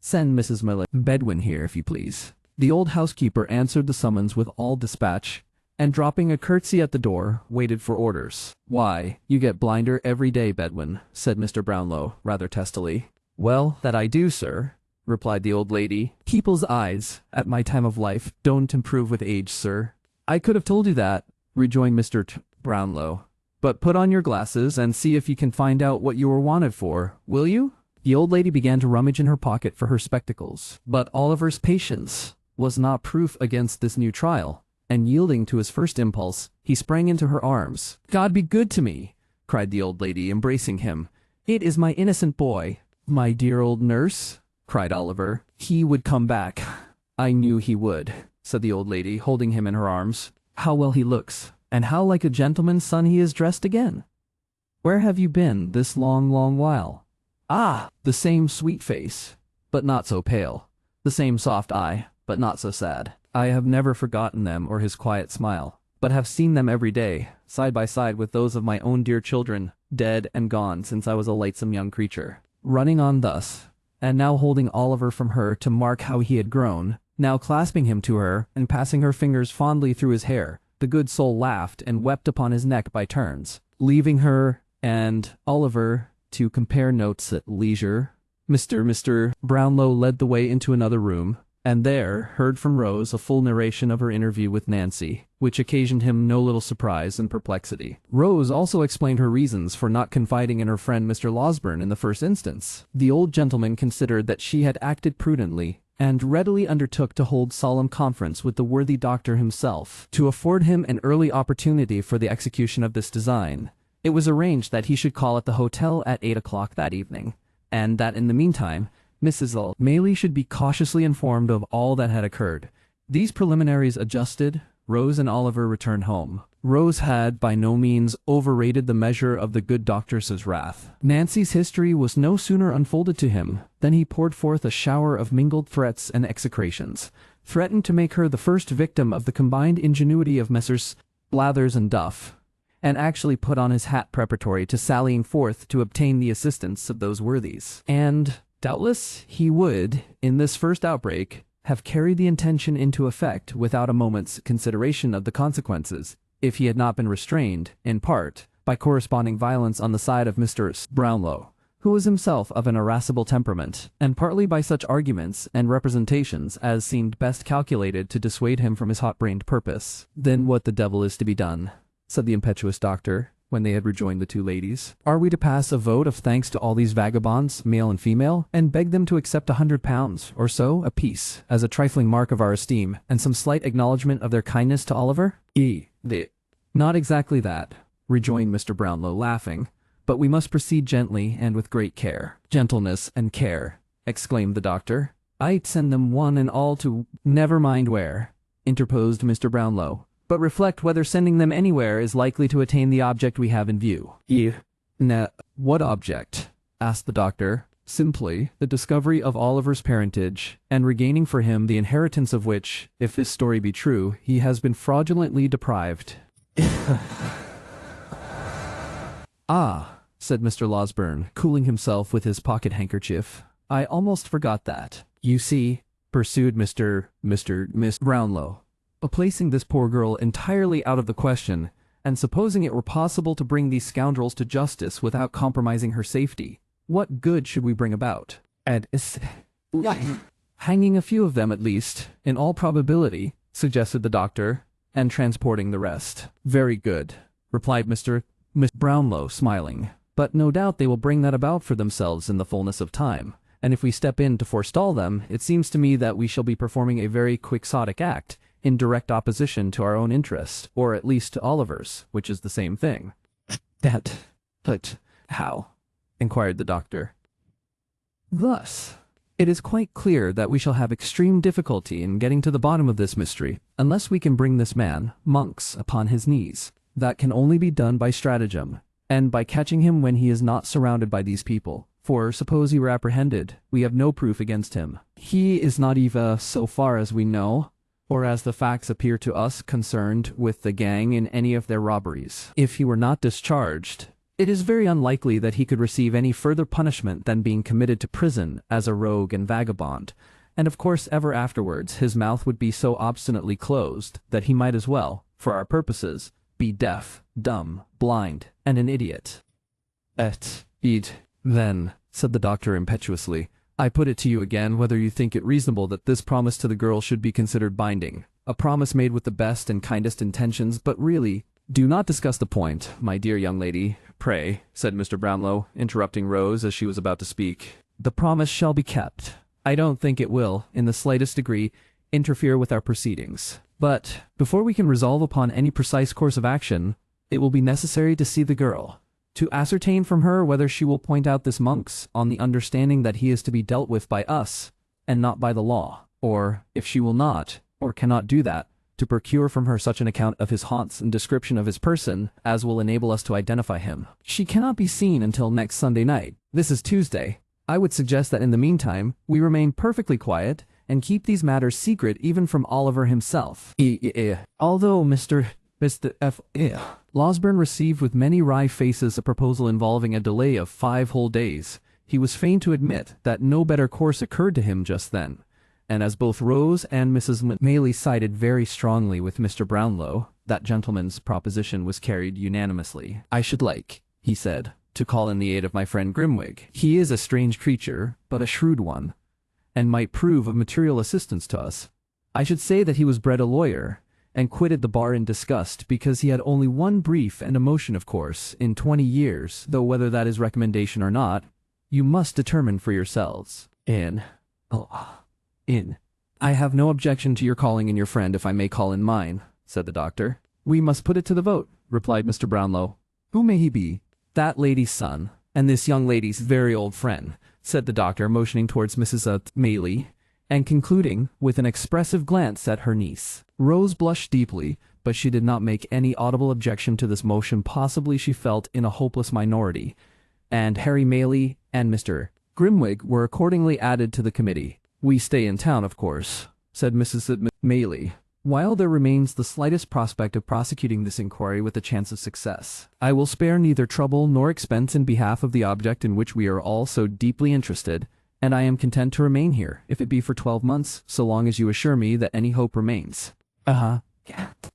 A: Send Mrs. Bedouin here, if you please." The old housekeeper answered the summons with all dispatch, and dropping a curtsy at the door, waited for orders. "Why, you get blinder every day, Bedouin," said Mr. Brownlow, rather testily. "Well, that I do, sir," replied the old lady. "People's eyes, at my time of life, don't improve with age, sir." "I could have told you that," rejoined Mr. Brownlow. "But put on your glasses and see if you can find out what you were wanted for, will you?" The old lady began to rummage in her pocket for her spectacles, but Oliver's patience was not proof against this new trial, and yielding to his first impulse, he sprang into her arms. "God be good to me!" cried the old lady, embracing him. "It is my innocent boy." "My dear old nurse," cried Oliver. "He would come back." "I knew he would," said the old lady, holding him in her arms. "How well he looks, and how like a gentleman's son he is dressed again. Where have you been this long, long while? Ah, the same sweet face, but not so pale. The same soft eye, but not so sad. I have never forgotten them or his quiet smile, but have seen them every day, side by side with those of my own dear children, dead and gone since I was a lightsome young creature." Running on thus, and now holding Oliver from her to mark how he had grown, now clasping him to her and passing her fingers fondly through his hair, the good soul laughed and wept upon his neck by turns. Leaving her and Oliver to compare notes at leisure, Mr. Brownlow led the way into another room, and there heard from Rose a full narration of her interview with Nancy, which occasioned him no little surprise and perplexity. Rose also explained her reasons for not confiding in her friend Mr. Losberne in the first instance. The old gentleman considered that she had acted prudently, and readily undertook to hold solemn conference with the worthy doctor himself, to afford him an early opportunity for the execution of this design. It was arranged that he should call at the hotel at 8 o'clock that evening, and that in the meantime, Mrs. Maylie should be cautiously informed of all that had occurred. These preliminaries adjusted, Rose and Oliver returned home. Rose had by no means overrated the measure of the good doctor's wrath. Nancy's history was no sooner unfolded to him than he poured forth a shower of mingled threats and execrations, threatened to make her the first victim of the combined ingenuity of Messrs. Blathers and Duff, and actually put on his hat preparatory to sallying forth to obtain the assistance of those worthies. And doubtless he would, in this first outbreak, have carried the intention into effect without a moment's consideration of the consequences, if he had not been restrained, in part, by corresponding violence on the side of Mr. Brownlow, who was himself of an irascible temperament, and partly by such arguments and representations as seemed best calculated to dissuade him from his hot-brained purpose. "Then what the devil is to be done?" said the impetuous doctor, when they had rejoined the two ladies. "Are we to pass a vote of thanks to all these vagabonds, male and female, and beg them to accept £100 or so apiece as a trifling mark of our esteem, and some slight acknowledgment of their kindness to Oliver?" "Not exactly that," rejoined Mr. Brownlow, laughing, "but we must proceed gently and with great care." "Gentleness and care," exclaimed the doctor. "I'd send them one and all to—" "Never mind where," interposed Mr. Brownlow, "but reflect whether sending them anywhere is likely to attain the object we have in view." "What object?" asked the doctor. "Simply the discovery of Oliver's parentage, and regaining for him the inheritance of which, if this story be true, he has been fraudulently deprived." "Ah," said Mr. Losberne, cooling himself with his pocket-handkerchief, "I almost forgot that. You see," pursued Miss Brownlow, placing this poor girl entirely out of the question, and supposing it were possible to bring these scoundrels to justice without compromising her safety, what good should we bring about? "Hanging a few of them at least, in all probability," suggested the doctor, "and transporting the rest." "Very good," replied Miss Brownlow, smiling. "But no doubt they will bring that about for themselves in the fullness of time, and if we step in to forestall them, it seems to me that we shall be performing a very quixotic act, in direct opposition to our own interest, or at least to Oliver's, which is the same thing." But how?" inquired the doctor. "Thus. It is quite clear that we shall have extreme difficulty in getting to the bottom of this mystery, unless we can bring this man, Monks, upon his knees. That can only be done by stratagem, and by catching him when he is not surrounded by these people. For, suppose he were apprehended, we have no proof against him. He is not even, so far as we know, or as the facts appear to us, concerned with the gang in any of their robberies. If he were not discharged, It is very unlikely that he could receive any further punishment than being committed to prison as a rogue and vagabond, and of course ever afterwards his mouth would be so obstinately closed that he might as well, for our purposes, be deaf, dumb, blind, and an idiot. Then, said the doctor impetuously, I put it to you again whether you think it reasonable that this promise to the girl should be considered binding. A promise made with the best and kindest intentions, but really, do not discuss the point, my dear young lady, pray, said Mr. Brownlow, interrupting Rose as she was about to speak. The promise shall be kept. I don't think it will, in the slightest degree, interfere with our proceedings. But, before we can resolve upon any precise course of action, it will be necessary to see the girl, to ascertain from her whether she will point out this Monks on the understanding that he is to be dealt with by us, and not by the law, or, if she will not, or cannot do that, to procure from her such an account of his haunts and description of his person as will enable us to identify him. She cannot be seen until next Sunday night. This is Tuesday. I would suggest that in the meantime, we remain perfectly quiet and keep these matters secret even from Oliver himself. Although Mr. F. Losberne received with many wry faces a proposal involving a delay of 5 whole days, he was fain to admit that no better course occurred to him just then, and as both Rose and Mrs. Maylie sided very strongly with Mr. Brownlow, that gentleman's proposition was carried unanimously. I should like, he said, to call in the aid of my friend Grimwig. He is a strange creature, but a shrewd one, and might prove of material assistance to us. I should say that he was bred a lawyer, and quitted the bar in disgust because he had only one brief and emotion, of course, in 20 years, though whether that is recommendation or not, you must determine for yourselves. I have no objection to your calling in your friend if I may call in mine, said the doctor. We must put it to the vote, replied Mr. Brownlow. Who may he be? That lady's son, and this young lady's very old friend, said the doctor, motioning towards Mrs. Maylie, and concluding with an expressive glance at her niece. Rose blushed deeply, but she did not make any audible objection to this motion. Possibly she felt in a hopeless minority, and Harry Maylie and Mr. Grimwig were accordingly added to the committee. We stay in town, of course, said Mrs. Maylie, while there remains the slightest prospect of prosecuting this inquiry with a chance of success. I will spare neither trouble nor expense in behalf of the object in which we are all so deeply interested, and I am content to remain here, if it be for 12 months, so long as you assure me that any hope remains.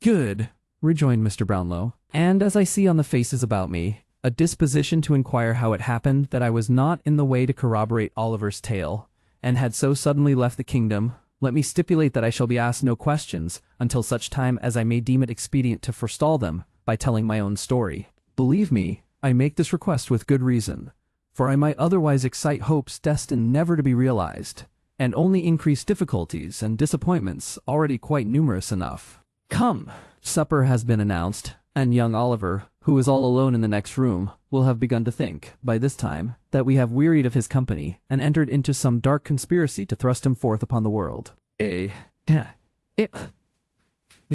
A: Good, rejoined Mr. Brownlow, and as I see on the faces about me, a disposition to inquire how it happened that I was not in the way to corroborate Oliver's tale, and had so suddenly left the kingdom, let me stipulate that I shall be asked no questions until such time as I may deem it expedient to forestall them by telling my own story. Believe me, I make this request with good reason, for I might otherwise excite hopes destined never to be realized, and only increase difficulties and disappointments already quite numerous enough. Come, supper has been announced, and young Oliver, who is all alone in the next room, will have begun to think, by this time, that we have wearied of his company, and entered into some dark conspiracy to thrust him forth upon the world.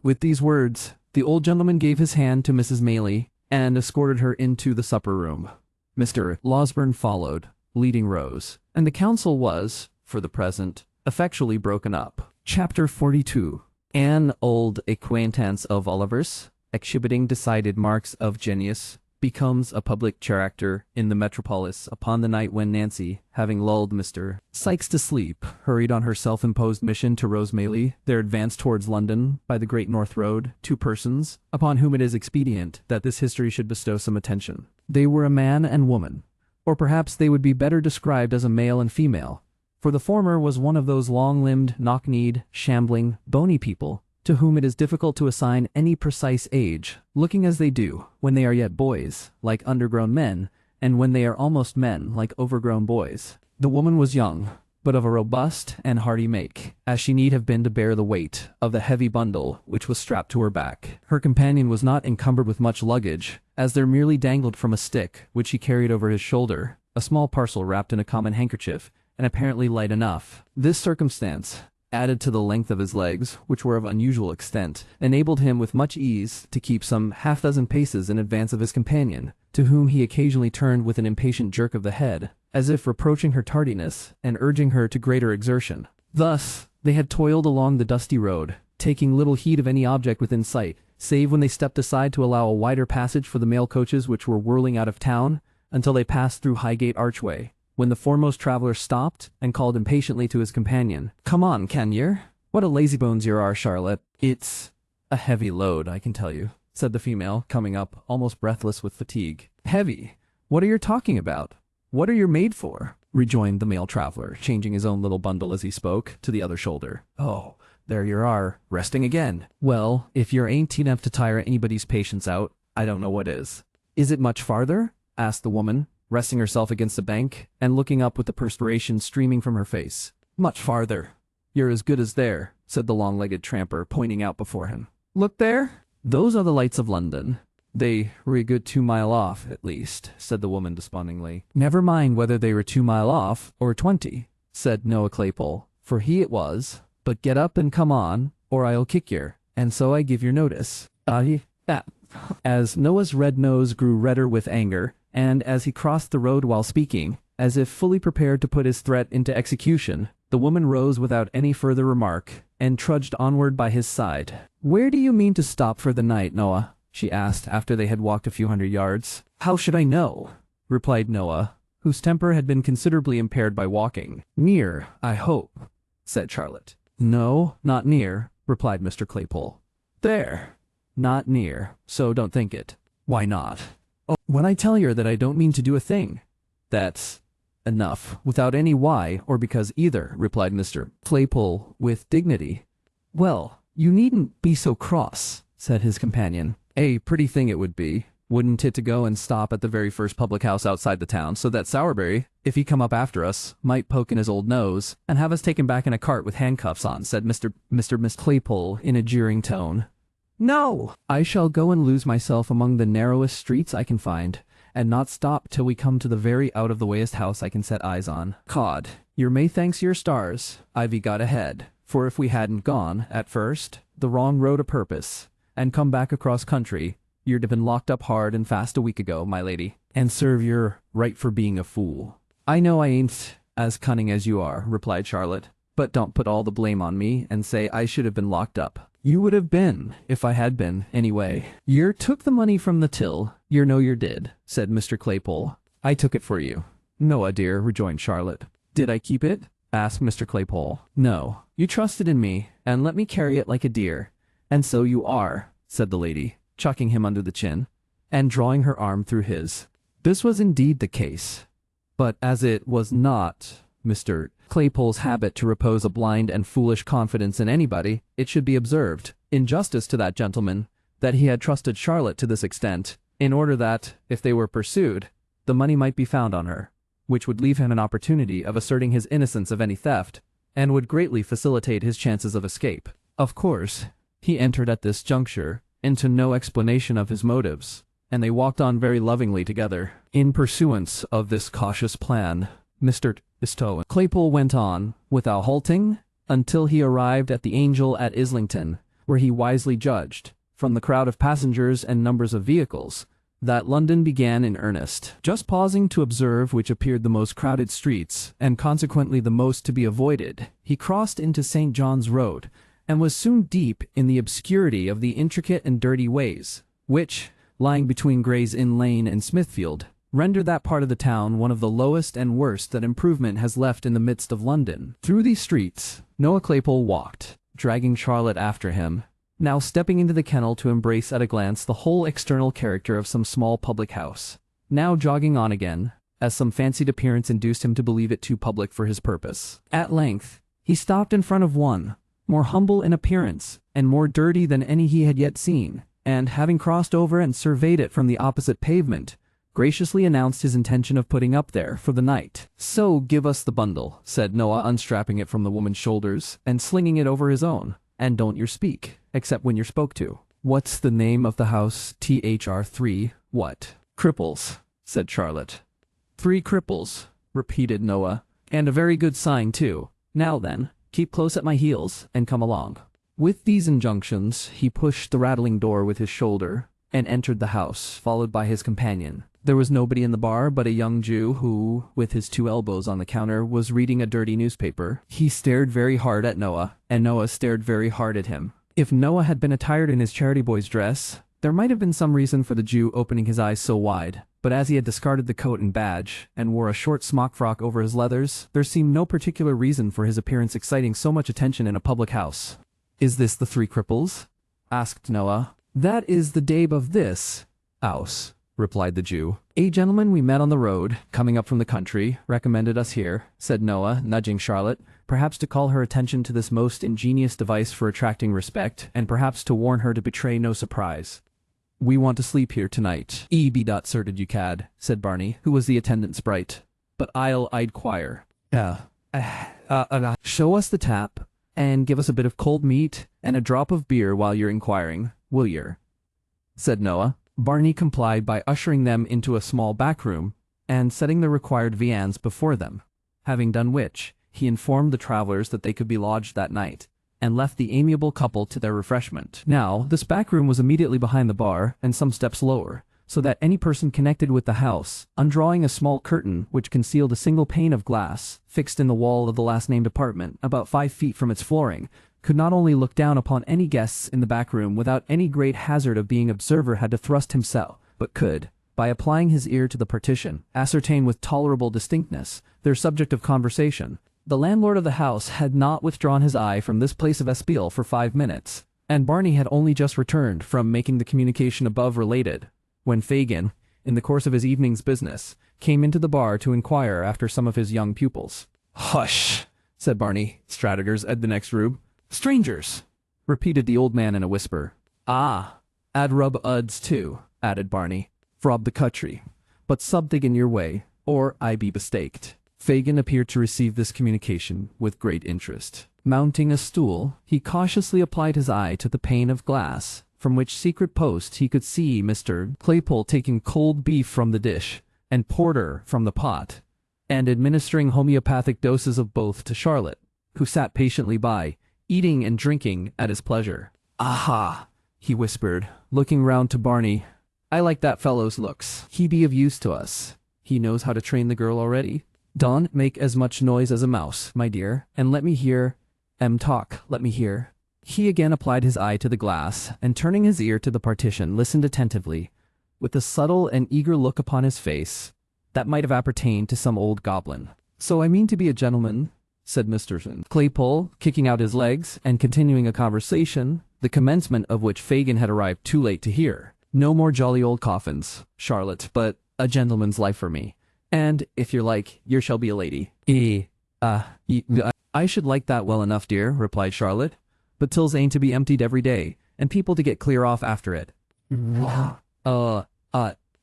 A: With these words, the old gentleman gave his hand to Mrs. Maylie, and escorted her into the supper-room. Mr. Losberne followed, leading Rose, and the council was, for the present, effectually broken up. Chapter 42. An old acquaintance of Oliver's, exhibiting decided marks of genius, becomes a public character in the metropolis upon the night when Nancy, having lulled Mr. Sikes to sleep, hurried on her self-imposed mission to Rose Maylie, there advanced towards London by the Great North Road 2 persons, upon whom it is expedient that this history should bestow some attention. They were a man and woman, or perhaps they would be better described as a male and female, for the former was one of those long-limbed, knock-kneed, shambling, bony people to whom it is difficult to assign any precise age, looking as they do, when they are yet boys, like undergrown men, and when they are almost men, like overgrown boys. The woman was young, but of a robust and hearty make, as she need have been to bear the weight of the heavy bundle which was strapped to her back. Her companion was not encumbered with much luggage, as there merely dangled from a stick, which he carried over his shoulder, a small parcel wrapped in a common handkerchief, and apparently light enough. This circumstance, added to the length of his legs, which were of unusual extent, enabled him with much ease to keep some 6 paces in advance of his companion, to whom he occasionally turned with an impatient jerk of the head, as if reproaching her tardiness and urging her to greater exertion. Thus they had toiled along the dusty road, taking little heed of any object within sight, save when they stepped aside to allow a wider passage for the mail coaches which were whirling out of town, until they passed through Highgate Archway, when the foremost traveler stopped and called impatiently to his companion. "Come on, can yer? What a lazybones you are, Charlotte." "It's a heavy load, I can tell you," said the female, coming up, almost breathless with fatigue. "Heavy? What are you talking about? What are you made for?" rejoined the male traveler, changing his own little bundle as he spoke, to the other shoulder. "Oh, there you are, resting again. Well, if you ain't enough to tire anybody's patience out, I don't know what is." "Is it much farther?" asked the woman, resting herself against the bank and looking up with the perspiration streaming from her face. "Much farther. You're as good as there," said the long-legged tramper, pointing out before him. "Look there. Those are the lights of London." "They were a good 2 mile off, at least," said the woman despondingly. "Never mind whether they were 2 mile off or 20, said Noah Claypole, for he it was. "But get up and come on, or I'll kick yer, and so I give yer notice." As Noah's red nose grew redder with anger, and as he crossed the road while speaking, as if fully prepared to put his threat into execution, the woman rose without any further remark, and trudged onward by his side. "Where do you mean to stop for the night, Noah?" she asked after they had walked a few hundred yards. "How should I know?" replied Noah, whose temper had been considerably impaired by walking. "Near, I hope," said Charlotte. "No, not near," replied Mr. Claypole. "There. Not near, so don't think it." "Why not?" "Oh, when I tell you that I don't mean to do a thing, that's enough, without any why or because either," replied Mr. Claypole with dignity. "Well, you needn't be so cross," said his companion. "A pretty thing it would be, wouldn't it, to go and stop at the very first public house outside the town, so that Sowerberry, if he come up after us, might poke in his old nose, and have us taken back in a cart with handcuffs on," said Mr. Claypole in a jeering tone. "No! I shall go and lose myself among the narrowest streets I can find, and not stop till we come to the very out-of-the-wayest house I can set eyes on. Cod, yer may thanks your stars I've got ahead, for if we hadn't gone, at first, the wrong road o' purpose, and come back across country, you'd have been locked up hard and fast a week ago, my lady, and serve yer right for being a fool." "I know I ain't as cunning as you are," replied Charlotte, "but don't put all the blame on me and say I should have been locked up. You would have been, if I had been, anyway." "Yer took the money from the till, yer know yer did," said Mr. Claypole. "I took it for you." "Noah, dear," rejoined Charlotte. "Did I keep it?" asked Mr. Claypole. "No. You trusted in me, and let me carry it like a dear. And so you are," said the lady, chucking him under the chin, and drawing her arm through his. This was indeed the case, but as it was not Mr. Claypole's habit to repose a blind and foolish confidence in anybody, it should be observed, in justice to that gentleman, that he had trusted Charlotte to this extent, in order that, if they were pursued, the money might be found on her, which would leave him an opportunity of asserting his innocence of any theft, and would greatly facilitate his chances of escape. Of course, he entered at this juncture into no explanation of his motives, and they walked on very lovingly together. In pursuance of this cautious plan, Mr. Claypole went on, without halting, until he arrived at the Angel at Islington, where he wisely judged, from the crowd of passengers and numbers of vehicles, that London began in earnest. Just pausing to observe which appeared the most crowded streets, and consequently the most to be avoided, he crossed into St. John's Road, and was soon deep in the obscurity of the intricate and dirty ways, which, lying between Gray's Inn Lane and Smithfield, render that part of the town one of the lowest and worst that improvement has left in the midst of London. Through these streets, Noah Claypole walked, dragging Charlotte after him, now stepping into the kennel to embrace at a glance the whole external character of some small public house, now jogging on again, as some fancied appearance induced him to believe it too public for his purpose. At length, he stopped in front of one, more humble in appearance, and more dirty than any he had yet seen, and having crossed over and surveyed it from the opposite pavement, graciously announced his intention of putting up there for the night. "So give us the bundle," said Noah, unstrapping it from the woman's shoulders and slinging it over his own, "and don't yer speak, except when you're spoke to." "What's the name of the house? THR3, what?" "Cripples," said Charlotte. "3 Cripples," repeated Noah, "and a very good sign, too. Now then, keep close at my heels, and come along." With these injunctions, he pushed the rattling door with his shoulder, and entered the house, followed by his companion. There was nobody in the bar but a young Jew who, with his 2 elbows on the counter, was reading a dirty newspaper. He stared very hard at Noah, and Noah stared very hard at him. If Noah had been attired in his charity boy's dress, there might have been some reason for the Jew opening his eyes so wide, but as he had discarded the coat and badge, and wore a short smock frock over his leathers, there seemed no particular reason for his appearance exciting so much attention in a public house. "Is this the Three Cripples?" asked Noah. "That is the name of this house," replied the Jew. "A gentleman we met on the road, coming up from the country, recommended us here," said Noah, nudging Charlotte, perhaps to call her attention to this most ingenious device for attracting respect, and perhaps to warn her to betray no surprise. "We want to sleep here tonight." "Certed you cad," said Barney, who was the attendant sprite. "But I'll inquire." Show us the tap, and give us a bit of cold meat, and a drop of beer while you're inquiring, will yer?" said Noah. Barney complied by ushering them into a small back room, and setting the required viands before them, having done which, he informed the travelers that they could be lodged that night, and left the amiable couple to their refreshment. Now, this back room was immediately behind the bar, and some steps lower, so that any person connected with the house, undrawing a small curtain which concealed a single pane of glass, fixed in the wall of the last-named apartment, about 5 feet from its flooring, could not only look down upon any guests in the back room without any great hazard of being observer had to thrust himself, but could, by applying his ear to the partition, ascertain with tolerable distinctness their subject of conversation. The landlord of the house had not withdrawn his eye from this place of espial for 5 minutes, and Barney had only just returned from making the communication above related, when Fagin, in the course of his evening's business, came into the bar to inquire after some of his young pupils. "Hush!" said Barney, Stradagers at the next room. "Strangers!" repeated the old man in a whisper. "Ah, ad rub uds too," added Barney, "frob the country, but something in your way, or I be mistaked." Fagin appeared to receive this communication with great interest. Mounting a stool, he cautiously applied his eye to the pane of glass, from which secret post he could see Mr. Claypole taking cold beef from the dish, and porter from the pot, and administering homeopathic doses of both to Charlotte, who sat patiently by, eating and drinking at his pleasure. "Aha!" he whispered, looking round to Barney. "I like that fellow's looks. He be of use to us. He knows how to train the girl already. Don't make as much noise as a mouse, my dear, and let me hear talk, let me hear." He again applied his eye to the glass, and turning his ear to the partition, listened attentively, with a subtle and eager look upon his face that might have appertained to some old goblin. "So I mean to be a gentleman," said Mr. Claypole, kicking out his legs, and continuing a conversation, the commencement of which Fagin had arrived too late to hear. "No more jolly old coffins, Charlotte, but a gentleman's life for me. And, if you're like, you shall be a lady." "I should like that well enough, dear," replied Charlotte, "but tills ain't to be emptied every day, and people to get clear off after it."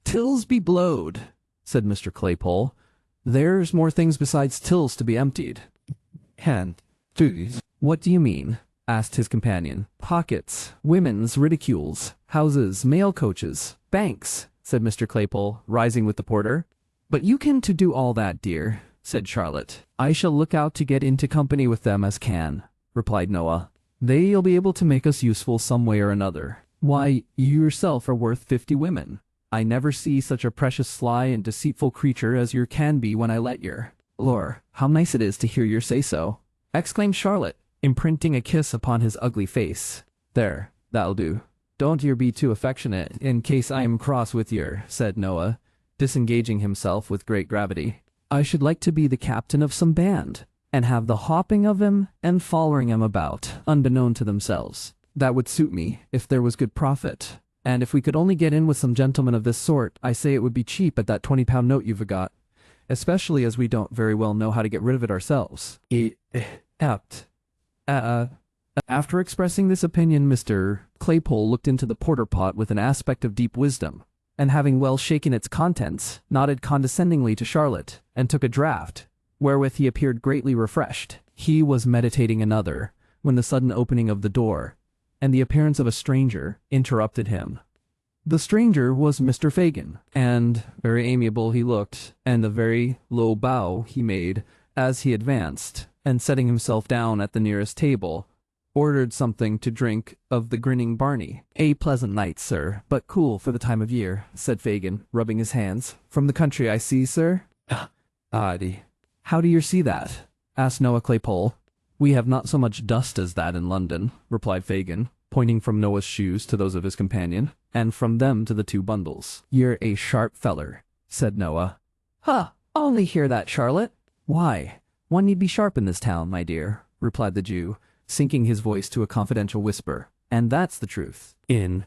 A: "Tills be blowed," said Mr. Claypole. "There's more things besides tills to be emptied." "And, what do you mean?" asked his companion. "Pockets, women's ridicules, houses, mail coaches, banks," said Mr. Claypole, rising with the porter. "But you can to do all that, dear," said Charlotte. "I shall look out to get into company with them as can," replied Noah. "They'll be able to make us useful some way or another. Why, you yourself are worth 50 women. I never see such a precious sly and deceitful creature as yer can be when I let yer." "Lor, how nice it is to hear yer say so," exclaimed Charlotte, imprinting a kiss upon his ugly face. "There, that'll do. Don't yer be too affectionate, in case I am cross with yer," said Noah, disengaging himself with great gravity. "I should like to be the captain of some band, and have the hopping of 'em and following 'em about, unbeknown to themselves. That would suit me, if there was good profit. And if we could only get in with some gentlemen of this sort, I say it would be cheap at that 20-pound note you've got, especially as we don't very well know how to get rid of it ourselves." After expressing this opinion, Mr. Claypole looked into the porter pot with an aspect of deep wisdom, and having well shaken its contents, nodded condescendingly to Charlotte, and took a draught, wherewith he appeared greatly refreshed. He was meditating another, when the sudden opening of the door, and the appearance of a stranger, interrupted him. The stranger was Mr. Fagin, and very amiable he looked, and a very low bow he made as he advanced, and setting himself down at the nearest table, ordered something to drink of the grinning Barney. "A pleasant night, sir, but cool for the time of year," said Fagin, rubbing his hands. "From the country, I see, sir." How do you see that?" asked Noah Claypole. "We have not so much dust as that in London," replied Fagin, pointing from Noah's shoes to those of his companion, and from them to the 2 bundles. "You're a sharp feller," said Noah. "Huh, only hear that, Charlotte." "Why, one need be sharp in this town, my dear," replied the Jew, sinking his voice to a confidential whisper. "And that's the truth. And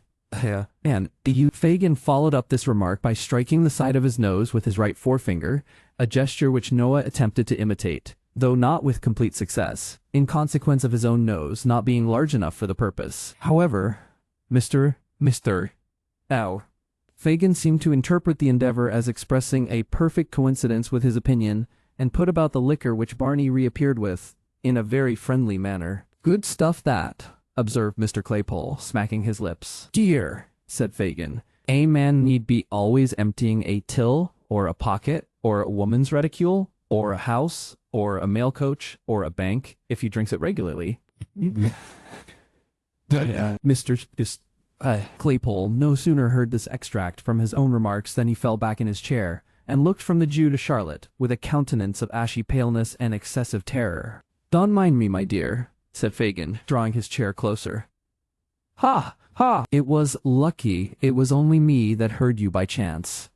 A: you." Fagin followed up this remark by striking the side of his nose with his right forefinger, a gesture which Noah attempted to imitate, though not with complete success, in consequence of his own nose not being large enough for the purpose. However, Mr. Fagin seemed to interpret the endeavor as expressing a perfect coincidence with his opinion, and put about the liquor which Barney reappeared with, in a very friendly manner. "Good stuff that," observed Mr. Claypole, smacking his lips. "Dear," said Fagin, "a man need be always emptying a till, or a pocket, or a woman's reticule, or a house, or a mail coach, or a bank, if he drinks it regularly." Mr. Claypole no sooner heard this extract from his own remarks than he fell back in his chair, and looked from the Jew to Charlotte, with a countenance of ashy paleness and excessive terror. "Don't mind me, my dear," said Fagin, drawing his chair closer. "Ha! Ha! It was lucky it was only me that heard you by chance.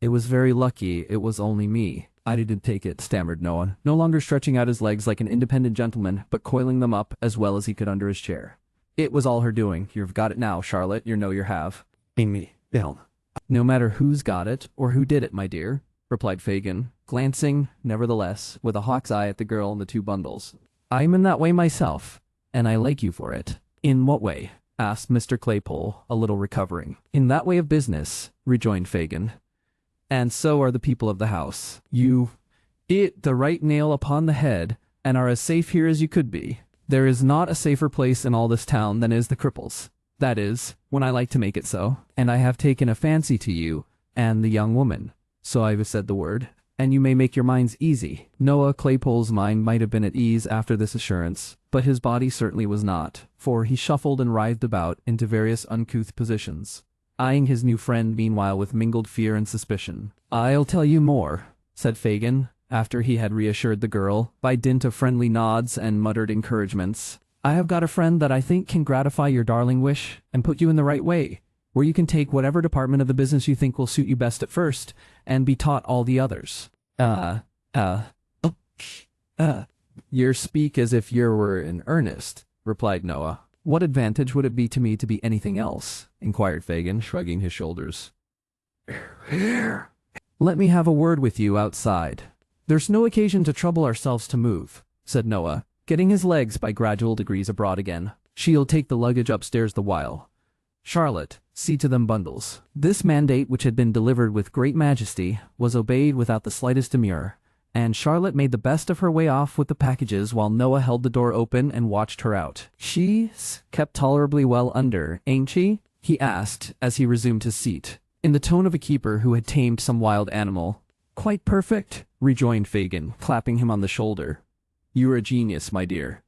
A: It was very lucky it was only me." "I didn't take it," stammered Noah, no longer stretching out his legs like an independent gentleman, but coiling them up as well as he could under his chair. "It was all her doing. You've got it now, Charlotte, you know you have." "Me, Bill." "No matter who's got it, or who did it, my dear," replied Fagin, glancing, nevertheless, with a hawk's eye at the girl and the 2 bundles. "I'm in that way myself, and I like you for it." "In what way?" asked Mr. Claypole, a little recovering. "In that way of business," rejoined Fagin. "And so are the people of the house. You hit the right nail upon the head, and are as safe here as you could be. There is not a safer place in all this town than is the Cripples. That is, when I like to make it so. And I have taken a fancy to you and the young woman, so I've said the word, and you may make your minds easy." Noah Claypole's mind might have been at ease after this assurance, but his body certainly was not, for he shuffled and writhed about into various uncouth positions, eyeing his new friend meanwhile with mingled fear and suspicion. "I'll tell you more," said Fagin, after he had reassured the girl, by dint of friendly nods and muttered encouragements. "I have got a friend that I think can gratify your darling wish, and put you in the right way, where you can take whatever department of the business you think will suit you best at first, and be taught all the others." "You speak as if you were in earnest," replied Noah. "What advantage would it be to me to be anything else?" inquired Fagin, shrugging his shoulders. "Let me have a word with you outside." "There's no occasion to trouble ourselves to move," said Noah, getting his legs by gradual degrees abroad again. "She'll take the luggage upstairs the while. Charlotte, see to them bundles." This mandate, which had been delivered with great majesty, was obeyed without the slightest demur, and Charlotte made the best of her way off with the packages while Noah held the door open and watched her out. "She's kept tolerably well under, ain't she?" he asked as he resumed his seat, in the tone of a keeper who had tamed some wild animal. "Quite perfect," rejoined Fagin, clapping him on the shoulder. "You're a genius, my dear."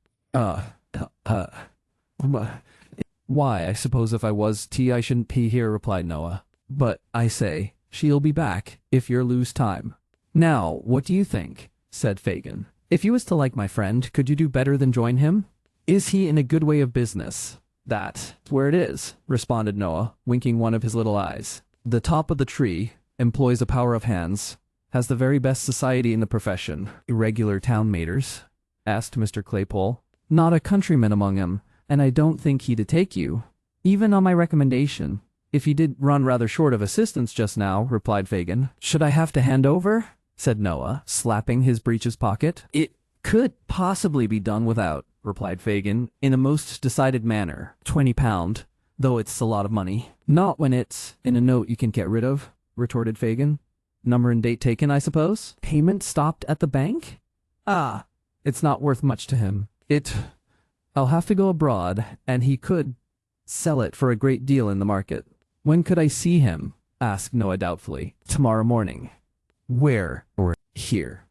A: "Why, I suppose if I was I shouldn't be here," replied Noah. "But, I say, she'll be back, if you're lose time." "Now, what do you think?" said Fagin. "If you was to like my friend, could you do better than join him? Is he in a good way of business?" "That's where it is," responded Noah, winking one of his little eyes. "The top of the tree, employs a power of hands, has the very best society in the profession." "Irregular town maters?" asked Mr. Claypole. "Not a countryman among 'em, and I don't think he'd take you, even on my recommendation. If he did run rather short of assistance just now," replied Fagin. "Should I have to hand over?" said Noah, slapping his breeches pocket. "It could possibly be done without," replied Fagin, in a most decided manner. £20, though it's a lot of money." "Not when it's in a note you can get rid of," retorted Fagin. "Number and date taken, I suppose? Payment stopped at the bank? Ah, it's not worth much to him. I'll have to go abroad, and he could sell it for a great deal in the market." "When could I see him?" asked Noah doubtfully. "Tomorrow morning." "Where?" "Or here."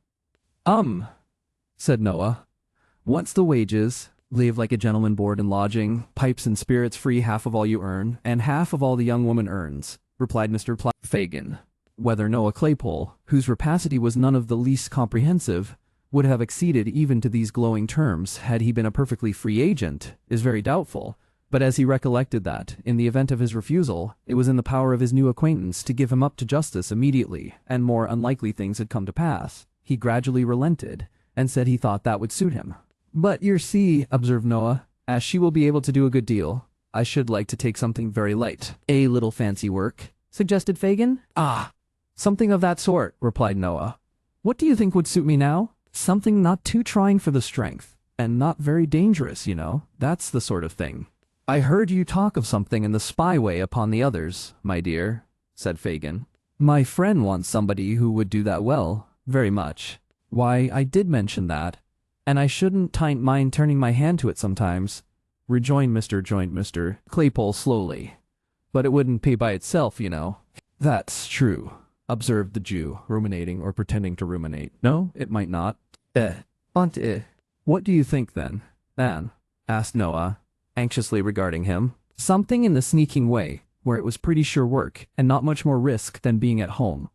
A: Said Noah. "What's the wages?" "Live like a gentleman, board and lodging, pipes and spirits free, half of all you earn, and half of all the young woman earns," replied Mr. Fagin. Whether Noah Claypole, whose rapacity was none of the least comprehensive, would have acceded even to these glowing terms had he been a perfectly free agent, is very doubtful, But as he recollected that, in the event of his refusal, it was in the power of his new acquaintance to give him up to justice immediately, and more unlikely things had come to pass, he gradually relented, and said he thought that would suit him. "But you see," observed Noah, "as she will be able to do a good deal, I should like to take something very light." "A little fancy work," suggested Fagin. "Ah, something of that sort," replied Noah. "What do you think would suit me now? Something not too trying for the strength, and not very dangerous, you know. That's the sort of thing." "I heard you talk of something in the spyway upon the others, my dear," said Fagin. "My friend wants somebody who would do that well, very much." "Why, I did mention that, and I shouldn't mind turning my hand to it sometimes," rejoined Mr. Claypole slowly. "But it wouldn't pay by itself, you know." "That's true," observed the Jew, ruminating or pretending to ruminate. "No, it might not." What do you think, then, Anne?" asked Noah, anxiously regarding him. "Something in the sneaking way, where it was pretty sure work, and not much more risk than being at home."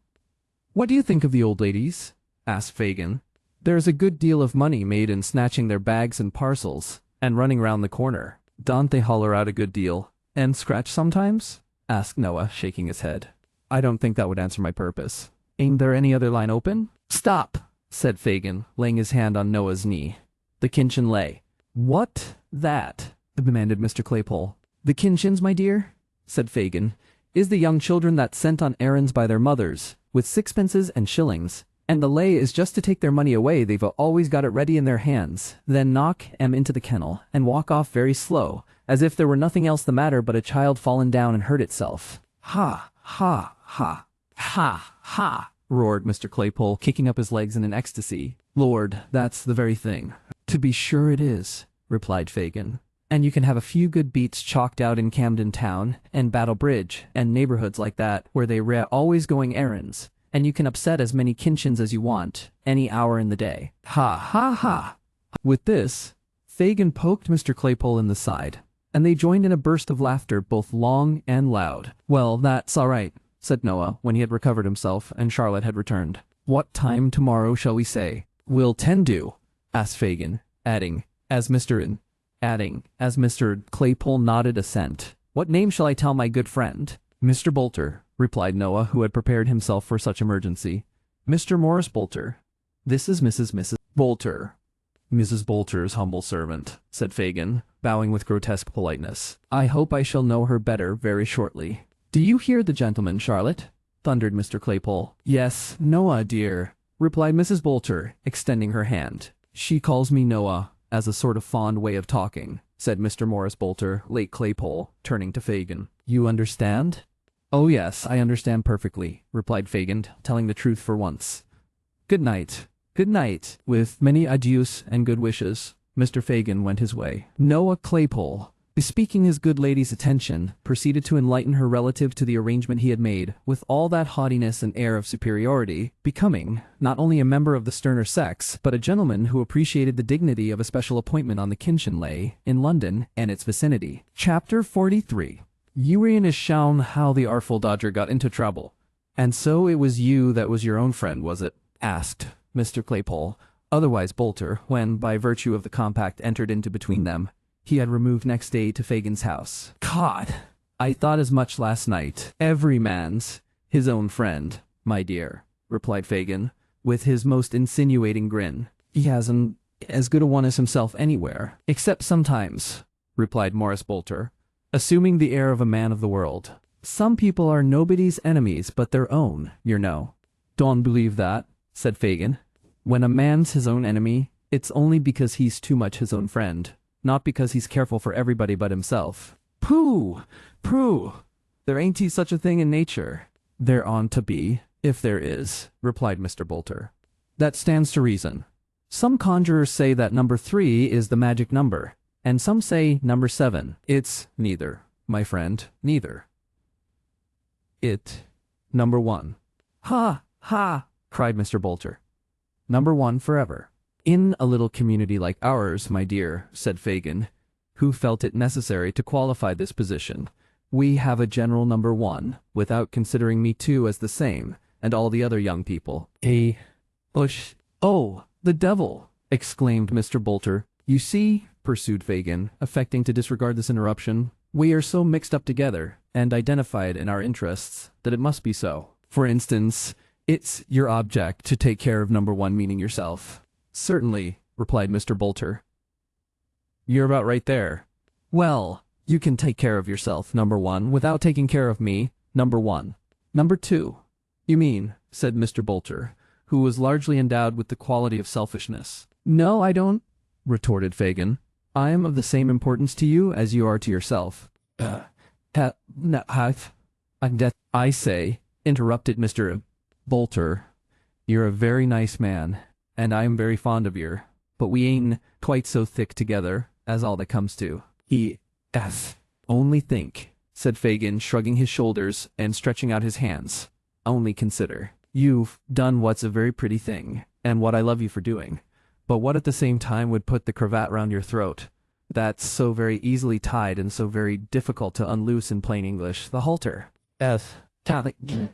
A: "What do you think of the old ladies?" asked Fagin. "There's a good deal of money made in snatching their bags and parcels, and running round the corner. Don't they holler out a good deal, and scratch sometimes?" asked Noah, shaking his head. "I don't think that would answer my purpose. Ain't there any other line open?" "Stop," said Fagin, laying his hand on Noah's knee. "The Kinchin lay." "What that?" demanded Mr. Claypole. "The Kinchins, my dear," said Fagin, "is the young children that's sent on errands by their mothers, with sixpences and shillings, and the lay is just to take their money away. They've always got it ready in their hands, then knock 'em into the kennel, and walk off very slow, as if there were nothing else the matter but a child fallen down and hurt itself." "Ha, ha, ha, ha, ha," roared Mr. Claypole, kicking up his legs in an ecstasy. "Lord, that's the very thing." "To be sure it is," replied Fagin. "And you can have a few good beats chalked out in Camden Town, and Battle Bridge, and neighborhoods like that, where they're always going errands, and you can upset as many Kinchins as you want, any hour in the day. Ha, ha, ha." With this, Fagin poked Mr. Claypole in the side, and they joined in a burst of laughter both long and loud. "Well, that's all right," said Noah, when he had recovered himself and Charlotte had returned. "What time tomorrow shall we say?" "Will 10 do?" asked Fagin, adding, as Mr. Claypole nodded assent. "What name shall I tell my good friend?" "Mr. Bolter," replied Noah, who had prepared himself for such emergency. "Mr. Morris Bolter. This is Mrs. Bolter." "Mrs. Bolter's humble servant," said Fagin, bowing with grotesque politeness. "I hope I shall know her better very shortly." "Do you hear the gentleman, Charlotte?" thundered Mr. Claypole. "Yes, Noah, dear," replied Mrs. Bolter, extending her hand. "She calls me Noah, as a sort of fond way of talking," said Mr. Morris Bolter, late Claypole, turning to Fagin. "You understand?" "Oh yes, I understand perfectly," replied Fagin, telling the truth for once. "Good night." "Good night." With many adieus and good wishes, Mr. Fagin went his way. Noah Claypole, bespeaking his good lady's attention, proceeded to enlighten her relative to the arrangement he had made, with all that haughtiness and air of superiority, becoming, not only a member of the sterner sex, but a gentleman who appreciated the dignity of a special appointment on the Kinchin lay, in London and its vicinity. Chapter 43. Urian is shown how the artful dodger got into trouble. "And so it was you that was your own friend, was it?" asked Mr. Claypole, otherwise Bolter, when, by virtue of the compact entered into between them, he had removed next day to Fagin's house. "God, I thought as much last night. Every man's his own friend, my dear," replied Fagin, with his most insinuating grin. "He hasn't as good a one as himself anywhere." "Except sometimes," replied Morris Bolter, assuming the air of a man of the world. "Some people are nobody's enemies but their own, you know." "Don't believe that," said Fagin. "When a man's his own enemy, it's only because he's too much his own friend, not because he's careful for everybody but himself." "Pooh! Pooh! There ain't such a thing in nature." "There ought to be, if there is," replied Mr. Bolter. "That stands to reason. Some conjurers say that number 3 is the magic number, and some say number 7. It's neither, my friend, neither. It, number 1. "Ha! Ha!" cried Mr. Bolter. "Number 1 forever." "In a little community like ours, my dear," said Fagin, who felt it necessary to qualify this position, "we have a general number 1, without considering me too as the same, and all the other young people." "Oh, the devil!" exclaimed Mr. Bolter. "You see, pursued Fagin, affecting to disregard this interruption. We are so mixed up together and identified in our interests that it must be so. For instance, it's your object to take care of number one, meaning yourself. Certainly, replied Mr. Bolter. You're about right there. Well, you can take care of yourself, number one, without taking care of me, number one. Number two. You mean, said Mr. Bolter, who was largely endowed with the quality of selfishness. No, I don't, retorted Fagin. I am of the same importance to you as you are to yourself. I say, interrupted Mr. Bolter, you're a very nice man, and I am very fond of you, but we ain't quite so thick together as all that comes to. Only think, said Fagin, shrugging his shoulders and stretching out his hands. Only consider. You've done what's a very pretty thing, and what I love you for doing, but what at the same time would put the cravat round your throat? That's so very easily tied and so very difficult to unloose in plain English, the halter. Mr.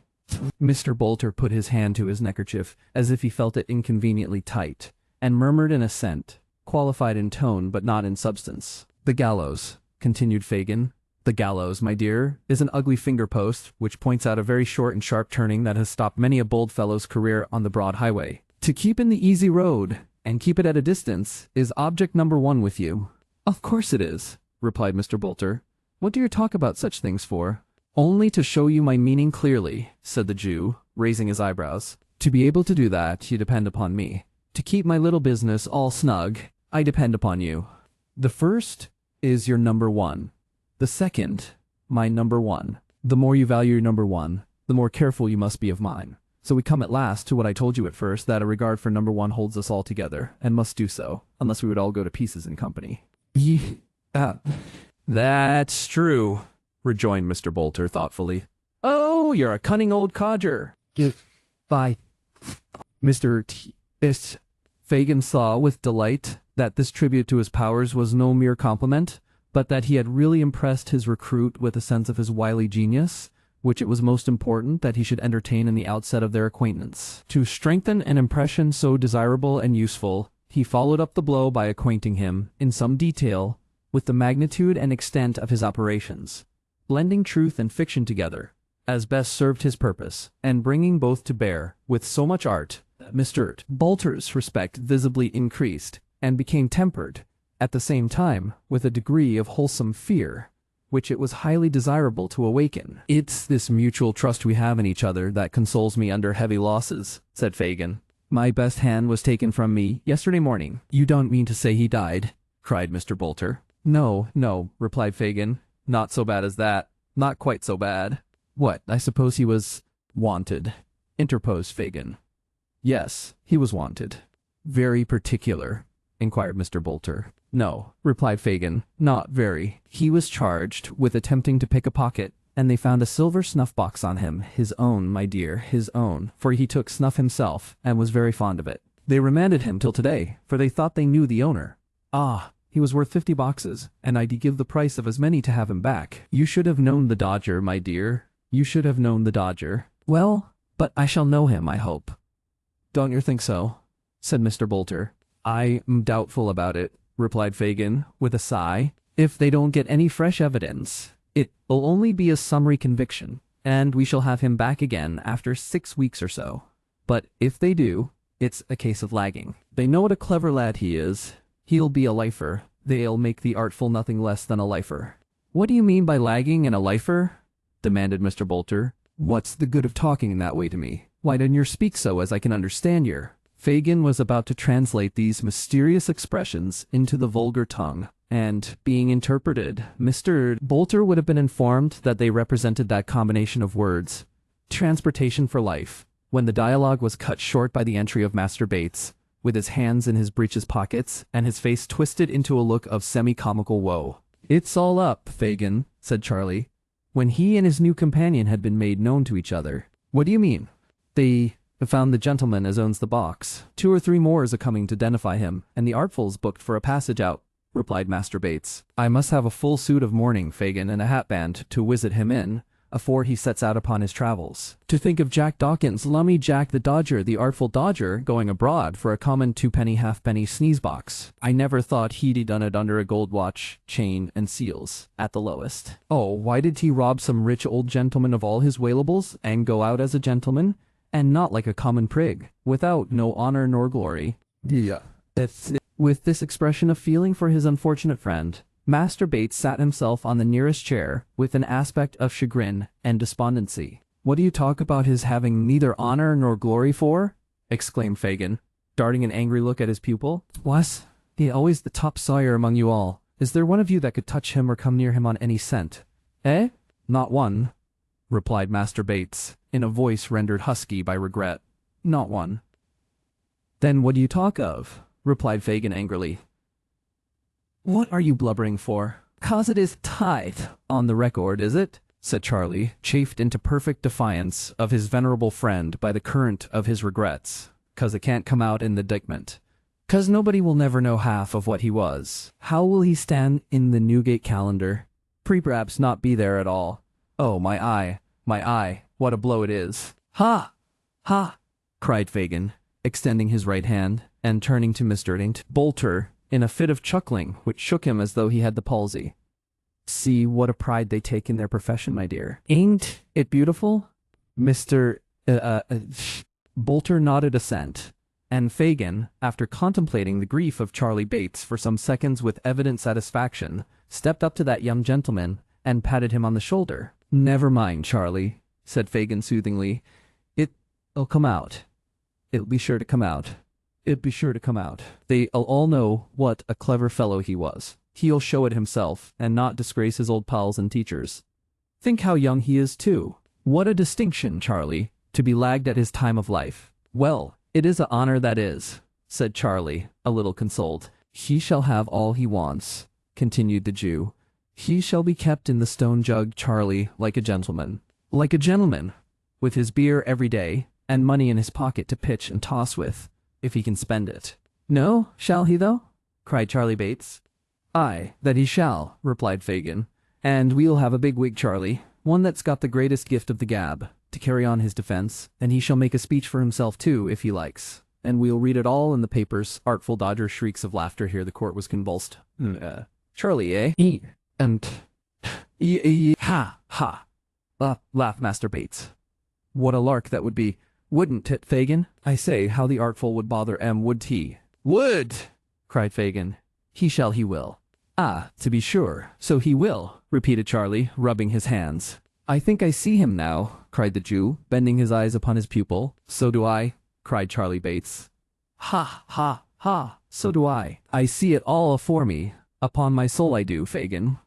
A: Bolter put his hand to his neckerchief as if he felt it inconveniently tight, and murmured an assent, qualified in tone but not in substance. The gallows, continued Fagin. The gallows, my dear, is an ugly finger-post which points out a very short and sharp turning that has stopped many a bold fellow's career on the broad highway. To keep in the easy road, and keep it at a distance, is object number one with you. Of course it is, replied Mr. Bolter. What do you talk about such things for? Only to show you my meaning clearly, said the Jew, raising his eyebrows. To be able to do that, you depend upon me. To keep my little business all snug, I depend upon you. The first is your number one. The second, my number one. The more you value your number one, the more careful you must be of mine. So we come at last to what I told you at first, that a regard for number one holds us all together, and must do so, unless we would all go to pieces in company. That's true, rejoined Mr. Bolter thoughtfully. Oh, you're a cunning old codger. Bye. Fagin saw with delight that this tribute to his powers was no mere compliment, but that he had really impressed his recruit with a sense of his wily genius, which it was most important that he should entertain in the outset of their acquaintance. To strengthen an impression so desirable and useful, he followed up the blow by acquainting him, in some detail, with the magnitude and extent of his operations, blending truth and fiction together, as best served his purpose, and bringing both to bear with so much art that Mr. Bolter's respect visibly increased, and became tempered, at the same time, with a degree of wholesome fear, which it was highly desirable to awaken. It's this mutual trust we have in each other that consoles me under heavy losses, said Fagin. My best hand was taken from me yesterday morning. You don't mean to say he died? Cried Mr. Bolter. No, replied Fagin. Not so bad as that. Not quite so bad. What, I suppose he was wanted, interposed Fagin. Yes, he was wanted. Very particular, inquired Mr. Bolter. No, replied Fagin, not very. He was charged with attempting to pick a pocket, and they found a silver snuff-box on him, his own, my dear, his own, for he took snuff himself, and was very fond of it. They remanded him till today, for they thought they knew the owner. Ah, he was worth 50 boxes, and I'd give the price of as many to have him back. You should have known the dodger, my dear. You should have known the dodger. Well, but I shall know him, I hope. Don't you think so? Said Mr. Bolter. I'm doubtful about it, replied Fagin, with a sigh. If they don't get any fresh evidence, it'll only be a summary conviction, and we shall have him back again after 6 weeks or so. But if they do, it's a case of lagging. They know what a clever lad he is. He'll be a lifer. They'll make the artful nothing less than a lifer. What do you mean by lagging and a lifer? Demanded Mr. Bolter. What's the good of talking in that way to me? Why didn't you speak so as I can understand you? Fagin was about to translate these mysterious expressions into the vulgar tongue, and, being interpreted, Mr. Bolter would have been informed that they represented that combination of words, transportation for life, when the dialogue was cut short by the entry of Master Bates, with his hands in his breeches pockets, and his face twisted into a look of semi-comical woe. It's all up, Fagin, said Charlie, when he and his new companion had been made known to each other. What do you mean? They found the gentleman as owns the box. 2 or 3 more is a-coming to identify him, and the Artful's booked for a passage out, replied Master Bates. I must have a full suit of mourning, Fagin, and a hatband to visit him in, afore he sets out upon his travels. To think of Jack Dawkins, Lummy Jack the Dodger, the artful dodger, going abroad for a common twopenny halfpenny sneeze box. I never thought he'd done it under a gold watch, chain, and seals, at the lowest. Oh, why did he rob some rich old gentleman of all his whaleables, and go out as a gentleman, and not like a common prig, without no honor nor glory? Yeah, that's it. With this expression of feeling for his unfortunate friend, Master Bates sat himself on the nearest chair, with an aspect of chagrin and despondency. "What do you talk about his having neither honor nor glory for?" exclaimed Fagin, darting an angry look at his pupil. "Was he always the top sawyer among you all? Is there one of you that could touch him or come near him on any scent?" "Eh? Not one," replied Master Bates, in a voice rendered husky by regret. "Not one." "Then what do you talk of?" replied Fagin angrily. "What are you blubbering for? 'Cause it is tied on the record, is it?" said Charlie, chafed into perfect defiance of his venerable friend by the current of his regrets. "'Cause it can't come out in the indictment. 'Cause nobody will never know half of what he was. How will he stand in the Newgate calendar? Perhaps not be there at all. Oh, my eye, what a blow it is!" "Ha! Ha!" cried Fagin, extending his right hand, and turning to Mr. Bolter, in a fit of chuckling which shook him as though he had the palsy. "See what a pride they take in their profession, my dear. Ain't it beautiful?" Mr. Bolter nodded assent, and Fagin, after contemplating the grief of Charlie Bates for some seconds with evident satisfaction, stepped up to that young gentleman and patted him on the shoulder. "Never mind, Charlie," said Fagin soothingly. "It'll come out. It'll be sure to come out. It'll be sure to come out. They'll all know what a clever fellow he was. He'll show it himself, and not disgrace his old pals and teachers. Think how young he is, too. What a distinction, Charlie, to be lagged at his time of life." "Well, it is a honor that is," said Charlie, a little consoled. "He shall have all he wants," continued the Jew. "He shall be kept in the stone jug, Charlie, like a gentleman. Like a gentleman, with his beer every day, and money in his pocket to pitch and toss with, if he can spend it." "No, shall he, though?" cried Charlie Bates. "Aye, that he shall," replied Fagin. "And we'll have a big wig, Charlie, one that's got the greatest gift of the gab, to carry on his defence, and he shall make a speech for himself, too, if he likes. And we'll read it all in the papers." Artful Dodger shrieks of laughter. Here the court was convulsed. "Charlie, eh? Ha, ha!" Laughed Master Bates. "What a lark that would be, wouldn't it, Fagin? I say, how the artful would bother would he?" "Would!" cried Fagin. "He will." "Ah, to be sure, so he will," repeated Charlie, rubbing his hands. "I think I see him now," cried the Jew, bending his eyes upon his pupil. "So do I," cried Charlie Bates. "Ha, ha, ha, so do I. I see it all afore me. Upon my soul I do, Fagin.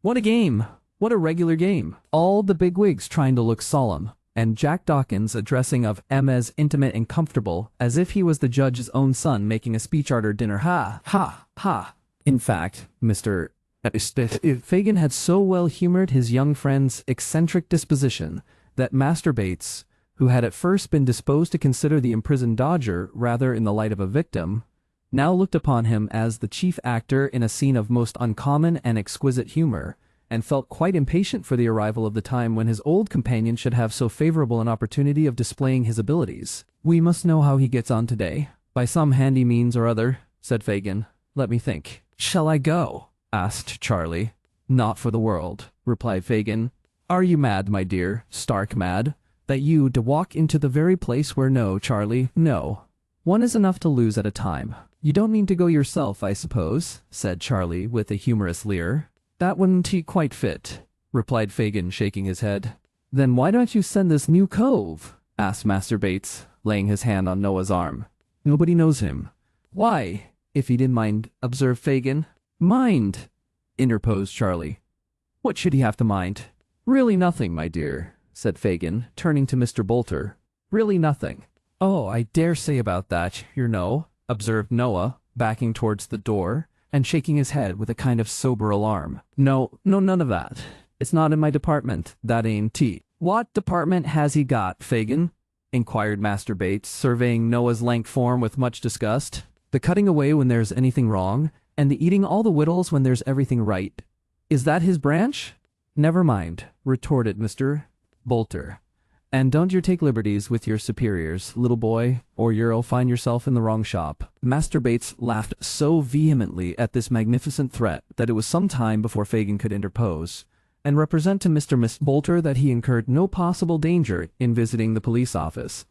A: What a game! What a regular game! All the bigwigs trying to look solemn, and Jack Dawkins addressing of em as intimate and comfortable as if he was the judge's own son making a speech arter dinner. Ha, ha, ha!" In fact, Mr. Fagin had so well humored his young friend's eccentric disposition that Master Bates, who had at first been disposed to consider the imprisoned Dodger rather in the light of a victim, now looked upon him as the chief actor in a scene of most uncommon and exquisite humor, and felt quite impatient for the arrival of the time when his old companion should have so favorable an opportunity of displaying his abilities. "We must know how he gets on today, by some handy means or other," said Fagin. "Let me think." "Shall I go?" asked Charlie. "Not for the world," replied Fagin. "Are you mad, my dear, stark mad, that you to walk into the very place where no, Charlie, no. One is enough to lose at a time. You don't mean to go yourself, I suppose," said Charlie with a humorous leer. "That wouldn't he quite fit," replied Fagin, shaking his head. "Then why don't you send this new cove?" asked Master Bates, laying his hand on Noah's arm. "Nobody knows him." "Why, if he didn't mind," observed Fagin. "Mind?" interposed Charlie. "What should he have to mind?" "Really nothing, my dear," said Fagin, turning to Mr. Bolter. "Really nothing." "Oh, I dare say about that, you know," observed Noah, backing towards the door, and shaking his head with a kind of sober alarm. No, none of that. It's not in my department, that ain't he." "What department has he got, Fagin?" inquired Master Bates, surveying Noah's lank form with much disgust. "The cutting away when there's anything wrong, and the eating all the victuals when there's everything right. Is that his branch?" "Never mind," retorted Mr. Bolter. And don't you take liberties with your superiors, little boy, or you'll find yourself in the wrong shop. Master Bates laughed so vehemently at this magnificent threat that it was some time before Fagin could interpose and represent to Mr. Miss Bolter that he incurred no possible danger in visiting the police office.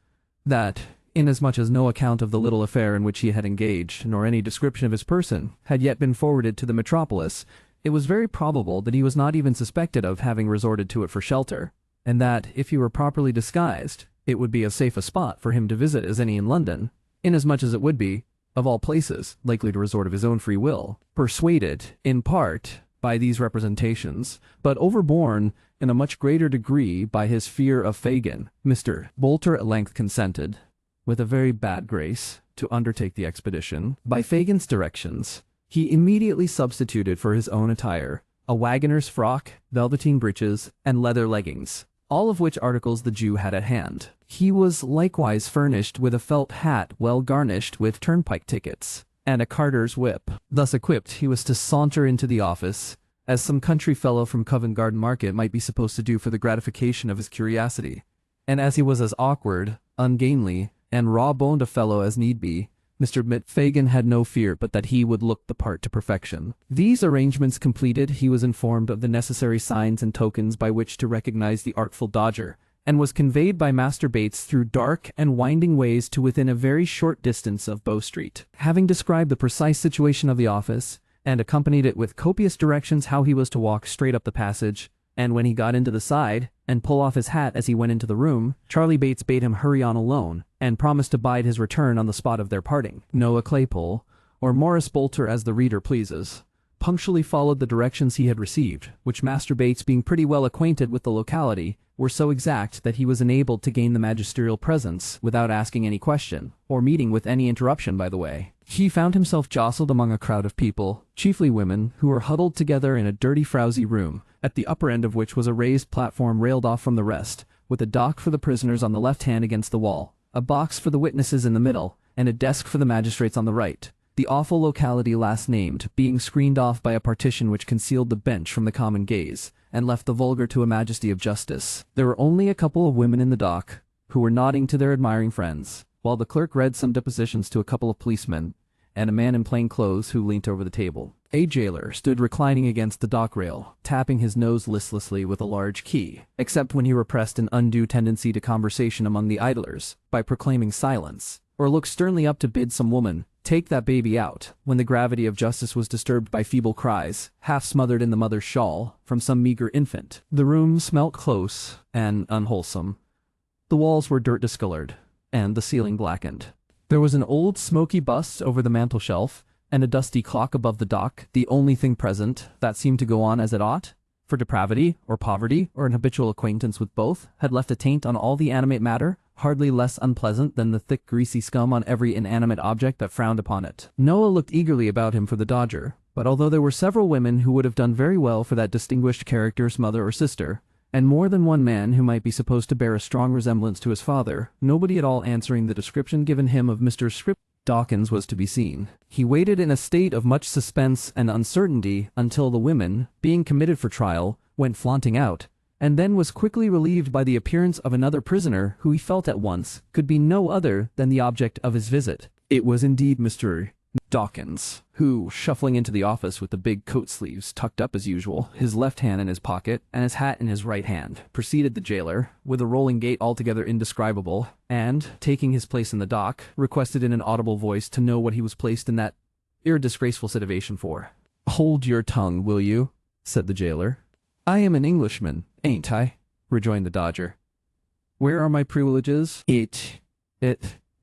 A: That, inasmuch as no account of the little affair in which he had engaged, nor any description of his person, had yet been forwarded to the metropolis, it was very probable that he was not even suspected of having resorted to it for shelter, and that, if he were properly disguised, it would be as safe a spot for him to visit as any in London, inasmuch as it would be, of all places, likely to resort of his own free will. Persuaded, in part, by these representations, but overborne in a much greater degree by his fear of Fagin, Mr. Bolter at length consented, with a very bad grace, to undertake the expedition. By Fagin's directions, he immediately substituted for his own attire a wagoner's frock, velveteen breeches, and leather leggings, all of which articles the Jew had at hand. He was likewise furnished with a felt hat well garnished with turnpike tickets, and a carter's whip. Thus equipped, he was to saunter into the office, as some country fellow from Covent Garden Market might be supposed to do for the gratification of his curiosity. And as he was as awkward, ungainly, and raw-boned a fellow as need be, Mr. Fagin had no fear but that he would look the part to perfection. These arrangements completed, he was informed of the necessary signs and tokens by which to recognize the artful dodger, and was conveyed by Master Bates through dark and winding ways to within a very short distance of Bow Street. Having described the precise situation of the office, and accompanied it with copious directions how he was to walk straight up the passage, and when he got into the side, and pull off his hat as he went into the room, Charlie Bates bade him hurry on alone, and promised to bide his return on the spot of their parting. Noah Claypole, or Morris Bolter as the reader pleases, punctually followed the directions he had received, which Master Bates, being pretty well acquainted with the locality, were so exact that he was enabled to gain the magisterial presence without asking any question, or meeting with any interruption by the way. He found himself jostled among a crowd of people, chiefly women, who were huddled together in a dirty, frowsy room, at the upper end of which was a raised platform railed off from the rest, with a dock for the prisoners on the left hand against the wall, a box for the witnesses in the middle, and a desk for the magistrates on the right, the awful locality last named being screened off by a partition which concealed the bench from the common gaze, and left the vulgar to a majesty of justice. There were only a couple of women in the dock, who were nodding to their admiring friends, while the clerk read some depositions to a couple of policemen, and a man in plain clothes who leant over the table. A jailer stood reclining against the dock rail, tapping his nose listlessly with a large key, except when he repressed an undue tendency to conversation among the idlers, by proclaiming silence, or looked sternly up to bid some woman take that baby out, when the gravity of justice was disturbed by feeble cries, half smothered in the mother's shawl, from some meager infant. The room smelt close and unwholesome. The walls were dirt-discolored, and the ceiling blackened. There was an old smoky bust over the mantel-shelf, and a dusty clock above the dock, the only thing present that seemed to go on as it ought, for depravity, or poverty, or an habitual acquaintance with both, had left a taint on all the animate matter, hardly less unpleasant than the thick greasy scum on every inanimate object that frowned upon it. Noah looked eagerly about him for the dodger, but although there were several women who would have done very well for that distinguished character's mother or sister, and more than one man who might be supposed to bear a strong resemblance to his father, nobody at all answering the description given him of Mr. Dawkins was to be seen. He waited in a state of much suspense and uncertainty until the women, being committed for trial, went flaunting out, and then was quickly relieved by the appearance of another prisoner who he felt at once could be no other than the object of his visit. It was indeed Mr. Dawkins, who, shuffling into the office with the big coat sleeves tucked up as usual, his left hand in his pocket, and his hat in his right hand, preceded the jailer, with a rolling gait altogether indescribable, and, taking his place in the dock, requested in an audible voice to know what he was placed in that disgraceful situation for. "Hold your tongue, will you?" said the jailer. "I am an Englishman, ain't I?" rejoined the dodger. "Where are my privileges?"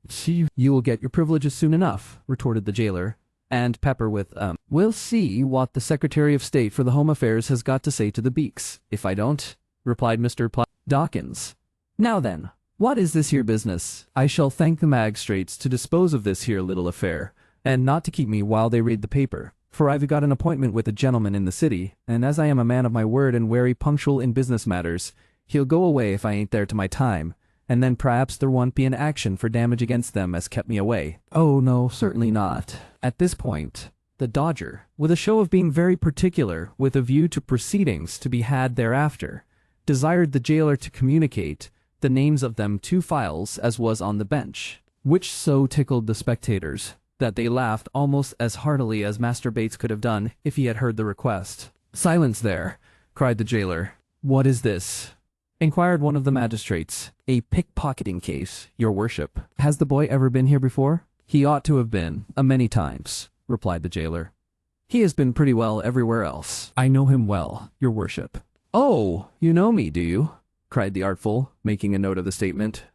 A: See, you will get your privileges soon enough," retorted the jailer, and pepper with, "We'll see what the Secretary of State for the Home Affairs has got to say to the beaks, if I don't," replied Mr. Dawkins. "Now then, what is this here business? I shall thank the magistrates to dispose of this here little affair, and not to keep me while they read the paper, for I've got an appointment with a gentleman in the city, and as I am a man of my word and very punctual in business matters, he'll go away if I ain't there to my time, and then perhaps there won't be an action for damage against them as kept me away." "Oh, no, certainly not." At this point, the dodger, with a show of being very particular with a view to proceedings to be had thereafter, desired the jailer to communicate the names of them to files as was on the bench, which so tickled the spectators that they laughed almost as heartily as Master Bates could have done if he had heard the request. "Silence there!" cried the jailer. "What is this?" inquired one of the magistrates. "A pickpocketing case, your worship." "Has the boy ever been here before?" "He ought to have been, a many times," replied the jailer. "He has been pretty well everywhere else. I know him well, your worship." "Oh, you know me, do you?" cried the artful, making a note of the statement.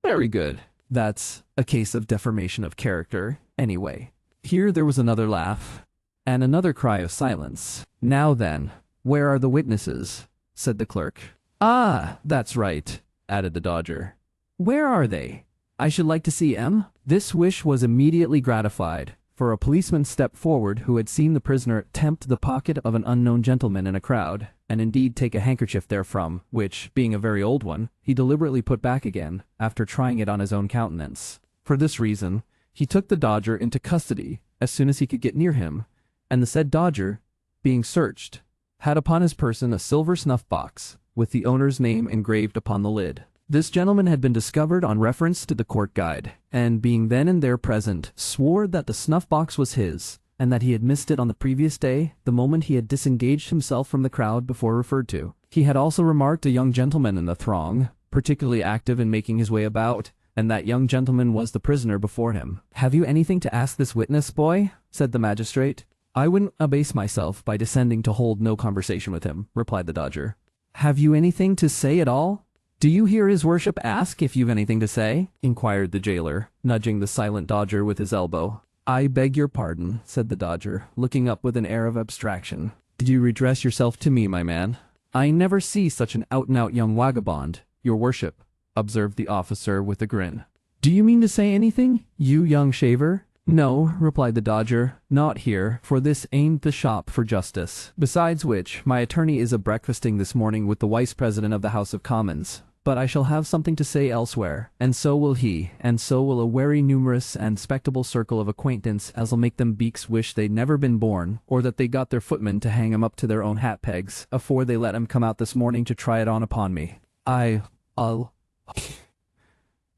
A: "Very good. That's a case of deformation of character, anyway." Here there was another laugh, and another cry of silence. "Now then, where are the witnesses?" said the clerk. "Ah, that's right," added the Dodger. "Where are they? I should like to see 'em." This wish was immediately gratified, for a policeman stepped forward who had seen the prisoner tempt the pocket of an unknown gentleman in a crowd, and indeed take a handkerchief therefrom, which, being a very old one, he deliberately put back again, after trying it on his own countenance. For this reason, he took the Dodger into custody as soon as he could get near him, and the said Dodger, being searched, had upon his person a silver snuff-box, with the owner's name engraved upon the lid. This gentleman had been discovered on reference to the court guide, and being then and there present, swore that the snuff-box was his, and that he had missed it on the previous day, the moment he had disengaged himself from the crowd before referred to. He had also remarked a young gentleman in the throng, particularly active in making his way about, and that young gentleman was the prisoner before him. "Have you anything to ask this witness, boy?" said the magistrate. "I wouldn't abase myself by descending to hold no conversation with him," replied the Dodger. "Have you anything to say at all?" "Do you hear his worship ask if you've anything to say?" inquired the jailer, nudging the silent Dodger with his elbow. "I beg your pardon," said the Dodger, looking up with an air of abstraction. "Did you address yourself to me, my man?" "I never see such an out-and-out young vagabond, your worship," observed the officer with a grin. "Do you mean to say anything, you young shaver?" "No," replied the Dodger, "not here, for this ain't the shop for justice. Besides which, my attorney is a-breakfasting this morning with the Vice-President of the House of Commons. But I shall have something to say elsewhere, and so will he, and so will a wery numerous and spectable circle of acquaintance as'll make them beaks wish they'd never been born, or that they got their footmen to hang 'em up to their own hat pegs, afore they let 'em come out this morning to try it on upon me. I'll...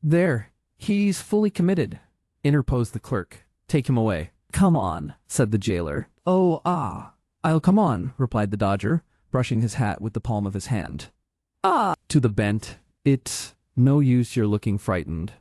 A: There, he's fully committed," interposed the clerk. "Take him away." "Come on," said the jailer. "I'll come on," replied the Dodger, brushing his hat with the palm of his hand. To the bent, "It's no use your looking frightened.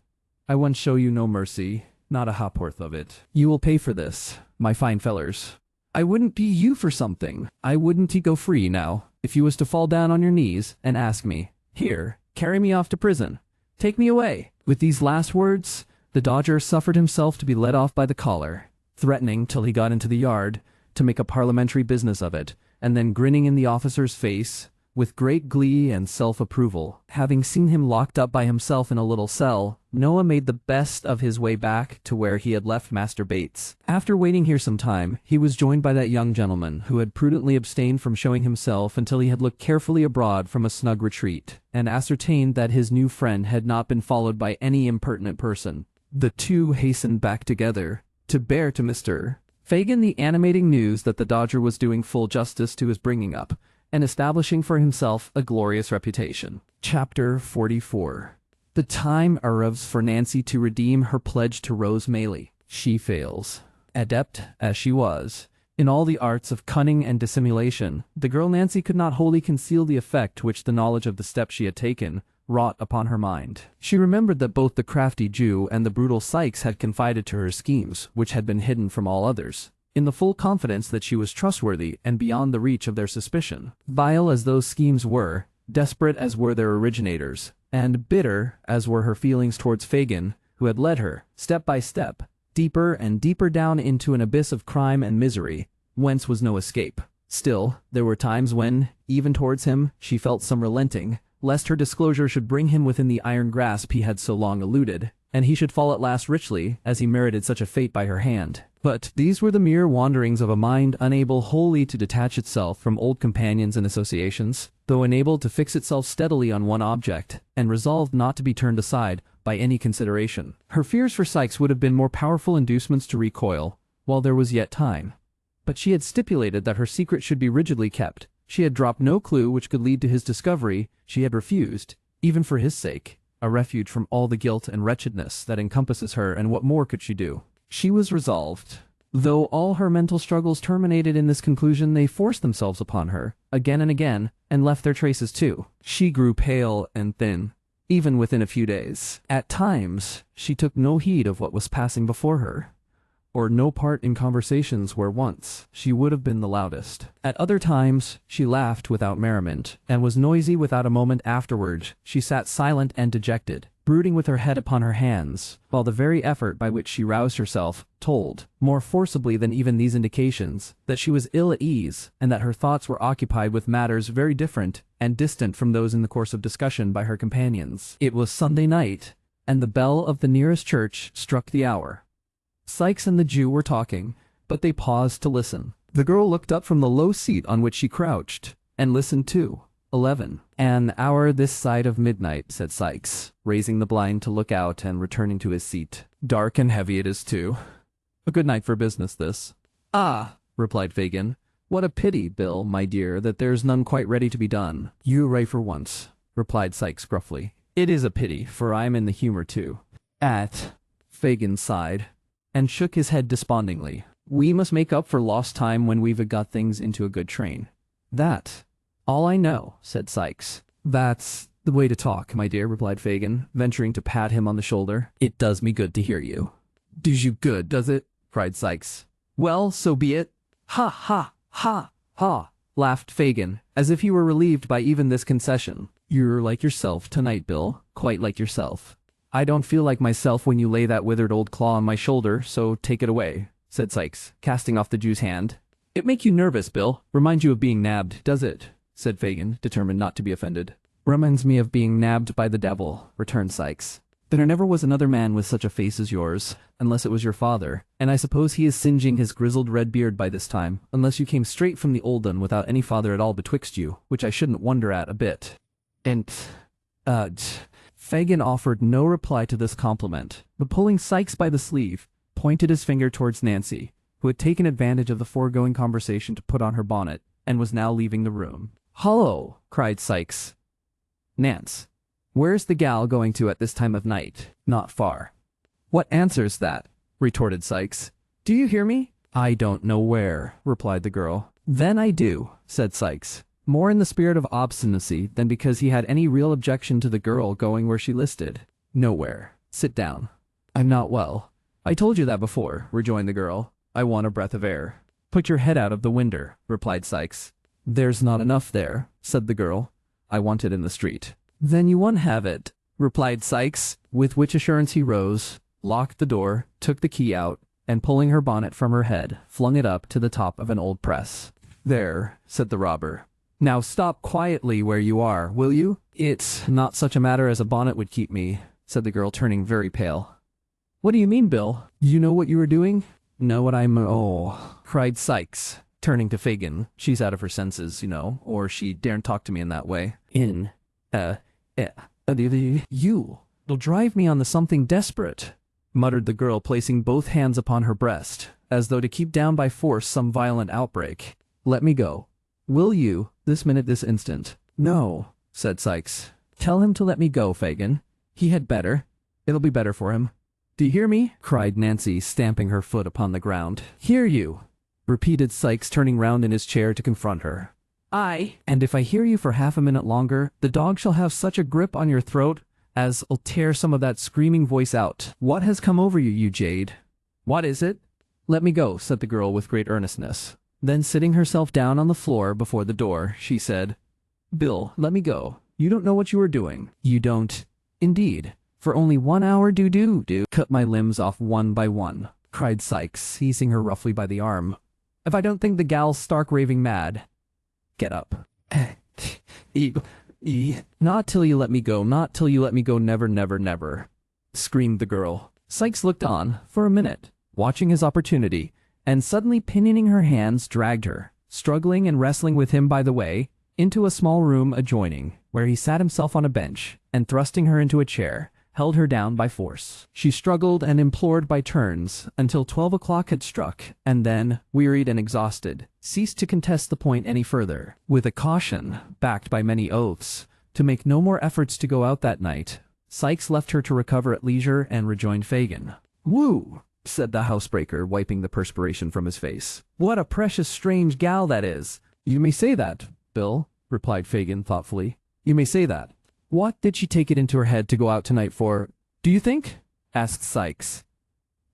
A: I won't show you no mercy, not a ha'porth of it. You will pay for this, my fine fellers. I wouldn't be you for something. I wouldn't he go free, now, if you was to fall down on your knees and ask me, 'Here, carry me off to prison. Take me away.'" With these last words, the Dodger suffered himself to be led off by the collar, threatening, till he got into the yard, to make a parliamentary business of it, and then grinning in the officer's face, with great glee and self-approval. Having seen him locked up by himself in a little cell, Noah made the best of his way back to where he had left Master Bates. After waiting here some time, he was joined by that young gentleman, who had prudently abstained from showing himself until he had looked carefully abroad from a snug retreat, and ascertained that his new friend had not been followed by any impertinent person. The two hastened back together, to bear to Mr. Fagin the animating news that the Dodger was doing full justice to his bringing up, and establishing for himself a glorious reputation. Chapter 44. The time arrives for Nancy to redeem her pledge to Rose Maylie. She fails. Adept as she was in all the arts of cunning and dissimulation, the girl Nancy could not wholly conceal the effect which the knowledge of the step she had taken wrought upon her mind. She remembered that both the crafty Jew and the brutal Sykes had confided to her schemes, which had been hidden from all others, in the full confidence that she was trustworthy and beyond the reach of their suspicion. Vile as those schemes were, desperate as were their originators, and bitter as were her feelings towards Fagin, who had led her, step by step, deeper and deeper down into an abyss of crime and misery, whence was no escape. Still, there were times when, even towards him, she felt some relenting, lest her disclosure should bring him within the iron grasp he had so long eluded, and he should fall at last richly, as he merited such a fate by her hand. But these were the mere wanderings of a mind unable wholly to detach itself from old companions and associations, though enabled to fix itself steadily on one object, and resolved not to be turned aside by any consideration. Her fears for Sykes would have been more powerful inducements to recoil, while there was yet time. But she had stipulated that her secret should be rigidly kept. She had dropped no clue which could lead to his discovery. She had refused, even for his sake, a refuge from all the guilt and wretchedness that encompasses her, and what more could she do? She was resolved. Though all her mental struggles terminated in this conclusion, they forced themselves upon her, again and again, and left their traces too. She grew pale and thin, even within a few days. At times, she took no heed of what was passing before her, or no part in conversations where once she would have been the loudest. At other times, she laughed without merriment, and was noisy without a moment afterward. She sat silent and dejected, brooding with her head upon her hands, while the very effort by which she roused herself told, more forcibly than even these indications, that she was ill at ease, and that her thoughts were occupied with matters very different and distant from those in the course of discussion by her companions. It was Sunday night, and the bell of the nearest church struck the hour. Sykes and the Jew were talking, but they paused to listen. The girl looked up from the low seat on which she crouched, and listened too. 11. An hour this side of midnight, said Sykes, raising the blind to look out and returning to his seat. Dark and heavy it is too. A good night for business, this. Ah, replied Fagin. What a pity, Bill, my dear, that there's none quite ready to be done. You are right for once, replied Sykes gruffly. It is a pity, for I am in the humor too. Fagin sighed, and shook his head despondingly. We must make up for lost time when we've got things into a good train. That all I know, said Sykes. That's the way to talk, my dear, replied Fagin, venturing to pat him on the shoulder. It does me good to hear you. Does you good, does it? Cried Sykes. Well, so be it. Ha, ha, ha, ha, laughed Fagin, as if he were relieved by even this concession. You're like yourself tonight, Bill, quite like yourself. I don't feel like myself when you lay that withered old claw on my shoulder, so take it away, said Sykes, casting off the Jew's hand. It make you nervous, Bill. Remind you of being nabbed, does it? Said Fagin, determined not to be offended. Reminds me of being nabbed by the devil, returned Sykes. There never was another man with such a face as yours, unless it was your father, and I suppose he is singeing his grizzled red beard by this time, unless you came straight from the old un without any father at all betwixt you, which I shouldn't wonder at a bit. And, Fagin offered no reply to this compliment, but pulling Sykes by the sleeve, pointed his finger towards Nancy, who had taken advantage of the foregoing conversation to put on her bonnet, and was now leaving the room. Hullo, cried Sykes. Nance, where's the gal going to at this time of night? Not far. What answers that? Retorted Sykes. Do you hear me? I don't know where, replied the girl. Then I do, said Sykes, more in the spirit of obstinacy than because he had any real objection to the girl going where she listed. Nowhere. Sit down. I'm not well. I told you that before, rejoined the girl. I want a breath of air. Put your head out of the window, replied Sykes. There's not enough there, said the girl. I want it in the street. Then you won't have it, replied Sykes, with which assurance he rose, locked the door, took the key out, and pulling her bonnet from her head, flung it up to the top of an old press. There, said the robber. Now stop quietly where you are, will you? It's not such a matter as a bonnet would keep me, said the girl, turning very pale. What do you mean, Bill? You know what you were doing? Know what cried Sykes, turning to Fagin. She's out of her senses, you know, or she daren't talk to me in that way. You'll drive me on to something desperate, muttered the girl, placing both hands upon her breast, as though to keep down by force some violent outbreak. Let me go. Will you, this minute, this instant? No, said Sykes. Tell him to let me go, Fagin. He had better. It'll be better for him. Do you hear me? Cried Nancy, stamping her foot upon the ground. Hear you, repeated Sykes, turning round in his chair to confront her. Aye, and if I hear you for half a minute longer, the dog shall have such a grip on your throat as'll tear some of that screaming voice out. What has come over you, you jade? What is it? Let me go, said the girl with great earnestness. Then sitting herself down on the floor before the door, she said, Bill, let me go. You don't know what you are doing. You don't, indeed. For only 1 hour do cut my limbs off one by one, cried Sykes, seizing her roughly by the arm. If I don't think the gal's stark raving mad. Get up. Not till you let me go, not till you let me go, never, never, never, screamed the girl. Sykes looked on, for a minute, watching his opportunity, and suddenly pinioning her hands dragged her, struggling and wrestling with him by the way, into a small room adjoining, where he sat himself on a bench, and thrusting her into a chair, held her down by force. She struggled and implored by turns until 12 o'clock had struck, and then, wearied and exhausted, ceased to contest the point any further. With a caution, backed by many oaths, to make no more efforts to go out that night, Sykes left her to recover at leisure and rejoined Fagin. "Woo!" said the housebreaker, wiping the perspiration from his face. "What a precious strange gal that is." "You may say that, Bill," replied Fagin thoughtfully. "You may say that. What did she take it into her head to go out tonight for, do you think?" asked Sykes.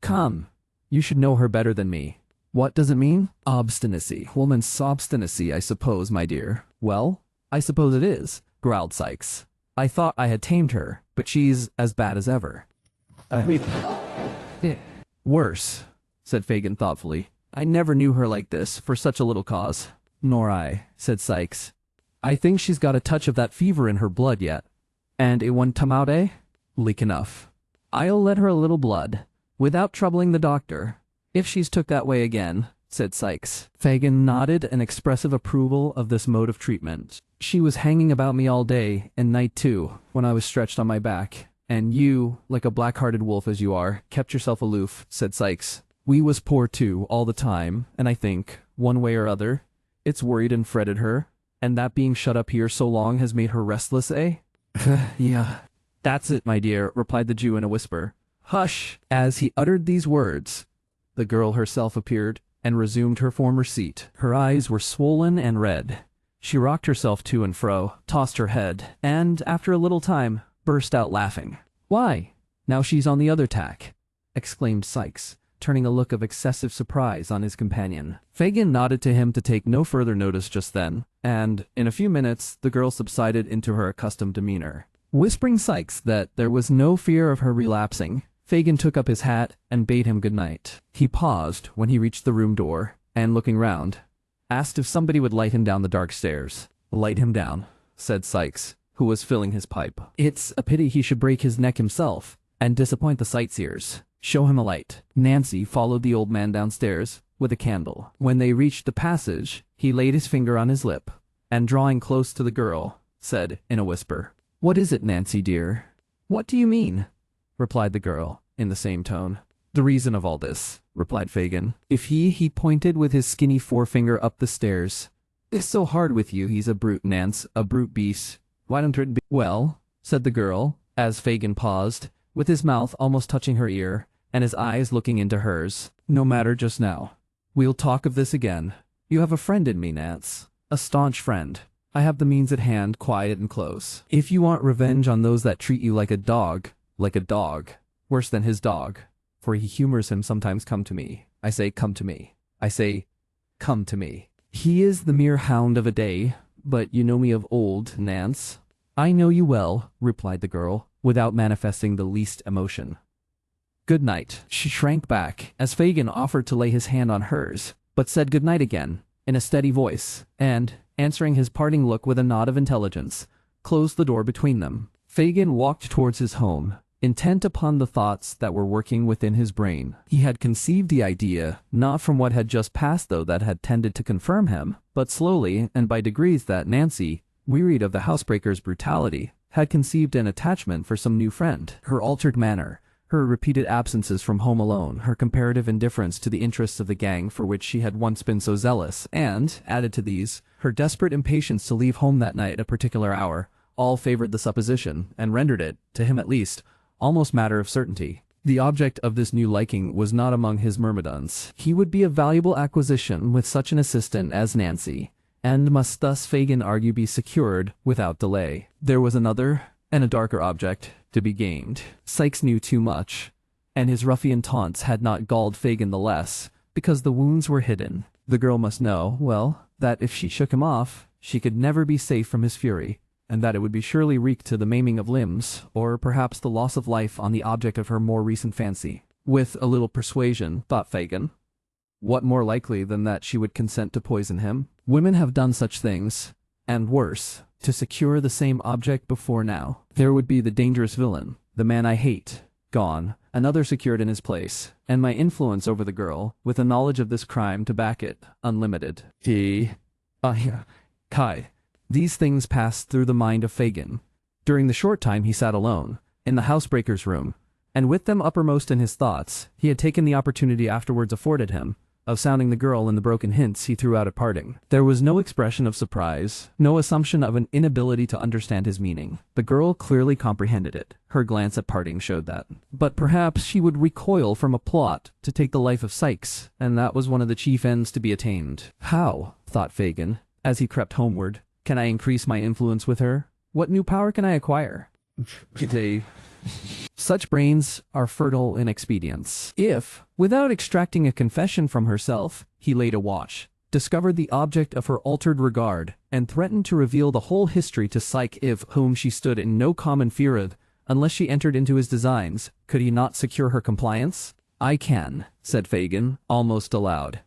A: "Come, you should know her better than me. What does it mean?" "Obstinacy. Woman's obstinacy, I suppose, my dear." "Well, I suppose it is," growled Sykes. "I thought I had tamed her, but she's as bad as ever." "Worse," said Fagin thoughtfully. "I never knew her like this, for such a little cause." "Nor I," said Sykes. "I think she's got a touch of that fever in her blood yet. And it won't come out, eh?" "Leak enough. I'll let her a little blood, without troubling the doctor, if she's took that way again," said Sykes. Fagin nodded an expressive approval of this mode of treatment. "She was hanging about me all day and night too, when I was stretched on my back. And you, like a black-hearted wolf as you are, kept yourself aloof," said Sykes. "We was poor too, all the time, and I think, one way or other, it's worried and fretted her. And that being shut up here so long has made her restless, eh?" "Yeah." "That's it, my dear," replied the Jew in a whisper. "Hush!" As he uttered these words, the girl herself appeared and resumed her former seat. Her eyes were swollen and red. She rocked herself to and fro, tossed her head, and, after a little time, burst out laughing. "Why, now she's on the other tack," exclaimed Sykes, turning a look of excessive surprise on his companion. Fagin nodded to him to take no further notice just then, and, in a few minutes, the girl subsided into her accustomed demeanor. Whispering Sykes that there was no fear of her relapsing, Fagin took up his hat and bade him good night. He paused when he reached the room door, and looking round, asked if somebody would light him down the dark stairs. "Light him down," said Sykes, who was filling his pipe. "It's a pity he should break his neck himself, and disappoint the sightseers. Show him a light." Nancy followed the old man downstairs with a candle. When they reached the passage, he laid his finger on his lip, and drawing close to the girl, said in a whisper, "What is it, Nancy dear?" "What do you mean?" replied the girl, in the same tone. "The reason of all this," replied Fagin. "If he pointed with his skinny forefinger up the stairs. It's so hard with you, he's a brute, Nance, a brute beast. Why don't it be—" "Well," said the girl, as Fagin paused, with his mouth almost touching her ear, and his eyes looking into hers. "No matter just now. We'll talk of this again. You have a friend in me, Nance. A staunch friend. I have the means at hand, quiet and close. If you want revenge on those that treat you like a dog, worse than his dog, for he humors him sometimes, come to me. I say, come to me. I say, come to me. He is the mere hound of a day, but you know me of old, Nance." "I know you well," replied the girl, without manifesting the least emotion. "Good night." She shrank back, as Fagin offered to lay his hand on hers, but said good night again, in a steady voice, and, answering his parting look with a nod of intelligence, closed the door between them. Fagin walked towards his home, intent upon the thoughts that were working within his brain. He had conceived the idea, not from what had just passed though that had tended to confirm him, but slowly and by degrees that Nancy, wearied of the housebreaker's brutality, had conceived an attachment for some new friend. Her altered manner, her repeated absences from home alone, her comparative indifference to the interests of the gang for which she had once been so zealous, and, added to these, her desperate impatience to leave home that night at a particular hour, all favored the supposition, and rendered it, to him at least, almost matter of certainty. The object of this new liking was not among his myrmidons. He would be a valuable acquisition with such an assistant as Nancy, and must thus, Fagin argued, be secured without delay. There was another, and a darker object, to be gained. Sykes knew too much, and his ruffian taunts had not galled Fagin the less, because the wounds were hidden. The girl must know, well, that if she shook him off, she could never be safe from his fury, and that it would be surely wreak to the maiming of limbs, or perhaps the loss of life on the object of her more recent fancy. With a little persuasion, thought Fagin. What more likely than that she would consent to poison him? Women have done such things, and worse, to secure the same object before now. There would be the dangerous villain, the man I hate, gone, another secured in his place, and my influence over the girl, with a knowledge of this crime to back it, unlimited. Kai. These things passed through the mind of Fagin. During the short time he sat alone, in the housebreaker's room, and with them uppermost in his thoughts, he had taken the opportunity afterwards afforded him of sounding the girl in the broken hints he threw out at parting. There was no expression of surprise, no assumption of an inability to understand his meaning. The girl clearly comprehended it. Her glance at parting showed that. But perhaps she would recoil from a plot to take the life of Sykes, and that was one of the chief ends to be attained. How, thought Fagin, as he crept homeward, can I increase my influence with her? What new power can I acquire? Such brains are fertile in expedients. If, without extracting a confession from herself, he laid a watch, discovered the object of her altered regard, and threatened to reveal the whole history to Psyche, of whom she stood in no common fear of, unless she entered into his designs, could he not secure her compliance? I can, said Fagin, almost aloud.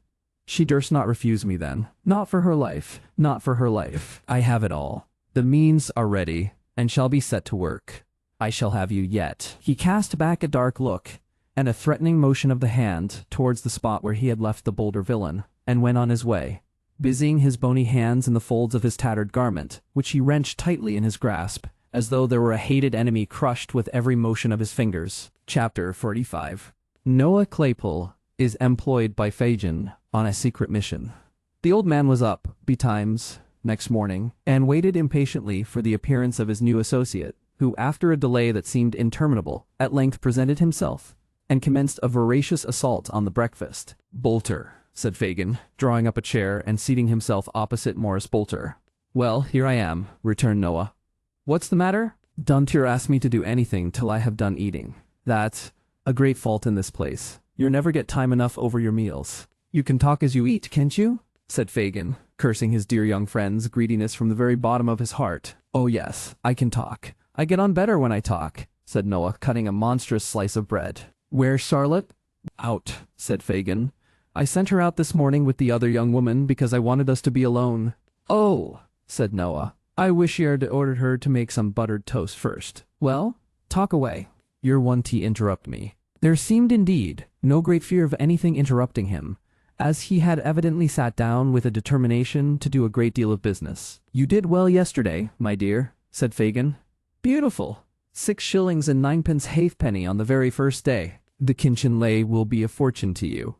A: She durst not refuse me then. Not for her life, not for her life. I have it all. The means are ready, and shall be set to work. I shall have you yet. He cast back a dark look, and a threatening motion of the hand towards the spot where he had left the bolder villain, and went on his way, busying his bony hands in the folds of his tattered garment, which he wrenched tightly in his grasp, as though there were a hated enemy crushed with every motion of his fingers. Chapter 45. Noah Claypole is employed by Fagin on a secret mission. The old man was up betimes next morning, and waited impatiently for the appearance of his new associate, who, after a delay that seemed interminable, at length presented himself, and commenced a voracious assault on the breakfast. Bolter, said Fagin, drawing up a chair and seating himself opposite Morris Bolter. Well, here I am, returned Noah. What's the matter? Don't you ask me to do anything till I have done eating. That's a great fault in this place. You never get time enough over your meals. You can talk as you eat, can't you? Said Fagin, cursing his dear young friend's greediness from the very bottom of his heart. Oh yes, I can talk. I get on better when I talk, said Noah, cutting a monstrous slice of bread. Where's Charlotte? Out, said Fagin. I sent her out this morning with the other young woman because I wanted us to be alone. Oh, said Noah. I wish you had ordered her to make some buttered toast first. Well, talk away. Your one to interrupt me. There seemed indeed no great fear of anything interrupting him, as he had evidently sat down with a determination to do a great deal of business. You did well yesterday, my dear, said Fagin. Beautiful. 6 shillings and 9pence halfpenny on the very first day. The kitchen lay will be a fortune to you.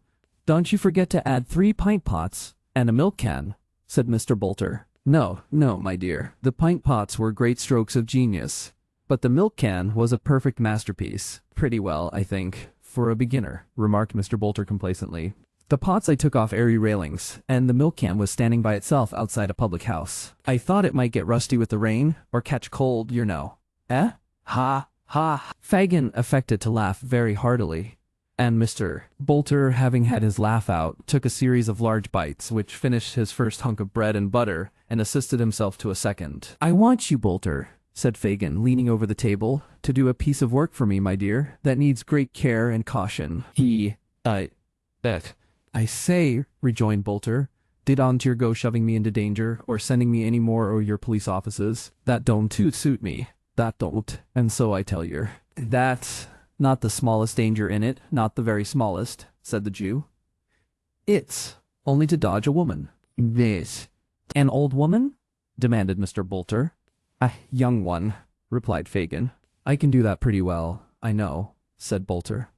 A: Don't you forget to add 3 pint pots and a milk can, said Mr. Bolter. No, my dear. The pint pots were great strokes of genius, but the milk can was a perfect masterpiece. Pretty well, I think, for a beginner, remarked Mr. Bolter complacently. The pots I took off airy railings, and the milk can was standing by itself outside a public house. I thought it might get rusty with the rain, or catch cold, you know. Eh? Ha, ha. Fagin affected to laugh very heartily, and Mr. Bolter, having had his laugh out, took a series of large bites, which finished his first hunk of bread and butter, and assisted himself to a second. I want you, Bolter, said Fagin, leaning over the table, to do a piece of work for me, my dear, that needs great care and caution. I say, rejoined Bolter, didn't you go shoving me into danger, or sending me any more o' your police offices? That don't suit me. That don't. And so I tell yer. That's not the smallest danger in it, not the very smallest, said the Jew. It's only to dodge a woman. This. An old woman? Demanded Mr. Bolter. A young one, replied Fagin. I can do that pretty well, I know, said Bolter.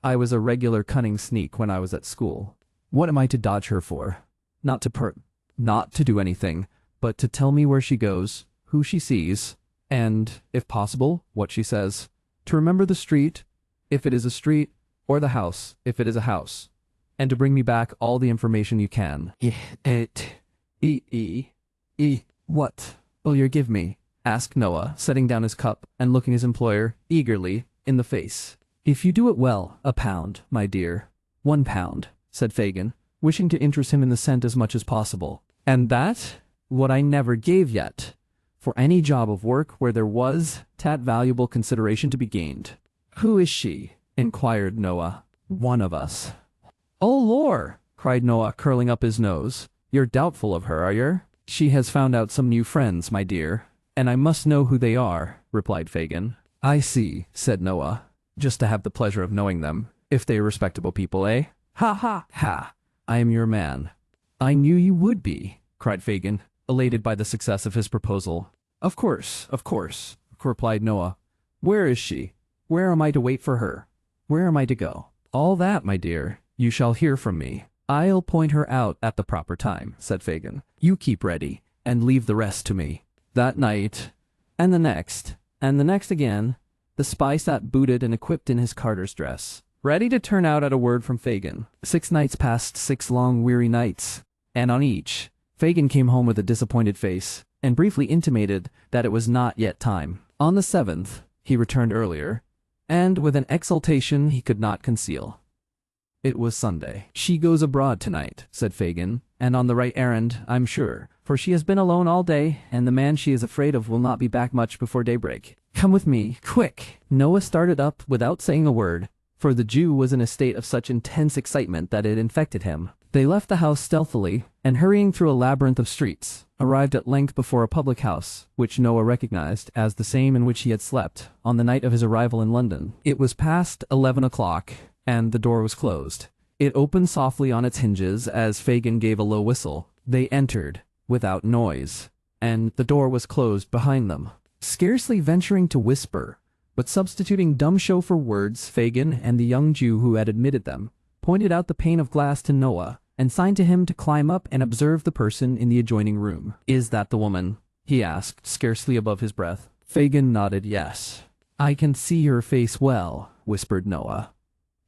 A: I was a regular cunning sneak when I was at school. What am I to dodge her for? Not to do anything, but to tell me where she goes, who she sees, and, if possible, what she says. To remember the street, if it is a street, or the house, if it is a house, and to bring me back all the information you can. What will you give me? Asked Noah, setting down his cup and looking his employer eagerly in the face. If you do it well, £1, my dear. £1, said Fagin, wishing to interest him in the cent as much as possible. And that? What I never gave yet. For any job of work where there was that valuable consideration to be gained. Who is she? Inquired Noah. One of us. Oh, lor! Cried Noah, curling up his nose. You're doubtful of her, are you? She has found out some new friends, my dear, and I must know who they are, replied Fagin. I see, said Noah. Just to have the pleasure of knowing them, if they are respectable people, eh? Ha ha ha! I am your man. I knew you would be, cried Fagin, elated by the success of his proposal. Of course, replied Noah. Where is she? Where am I to wait for her? Where am I to go? All that, my dear, you shall hear from me. I'll point her out at the proper time, said Fagin. You keep ready, and leave the rest to me. That night, and the next again, the spy sat booted and equipped in his carter's dress, ready to turn out at a word from Fagin. 6 nights passed, 6 long weary nights, and on each, Fagin came home with a disappointed face, and briefly intimated that it was not yet time. On the 7th, he returned earlier, and with an exultation he could not conceal. It was Sunday. She goes abroad tonight, said Fagin, and on the right errand, I'm sure, for she has been alone all day, and the man she is afraid of will not be back much before daybreak. Come with me, quick! Noah started up without saying a word, for the Jew was in a state of such intense excitement that it infected him. They left the house stealthily, and hurrying through a labyrinth of streets, arrived at length before a public house, which Noah recognized as the same in which he had slept on the night of his arrival in London. It was past 11 o'clock, and the door was closed. It opened softly on its hinges as Fagin gave a low whistle. They entered, without noise, and the door was closed behind them. Scarcely venturing to whisper, but substituting dumb show for words, Fagin and the young Jew who had admitted them pointed out the pane of glass to Noah, and signed to him to climb up and observe the person in the adjoining room. Is that the woman? He asked, scarcely above his breath. Fagin nodded yes. I can see her face well, whispered Noah.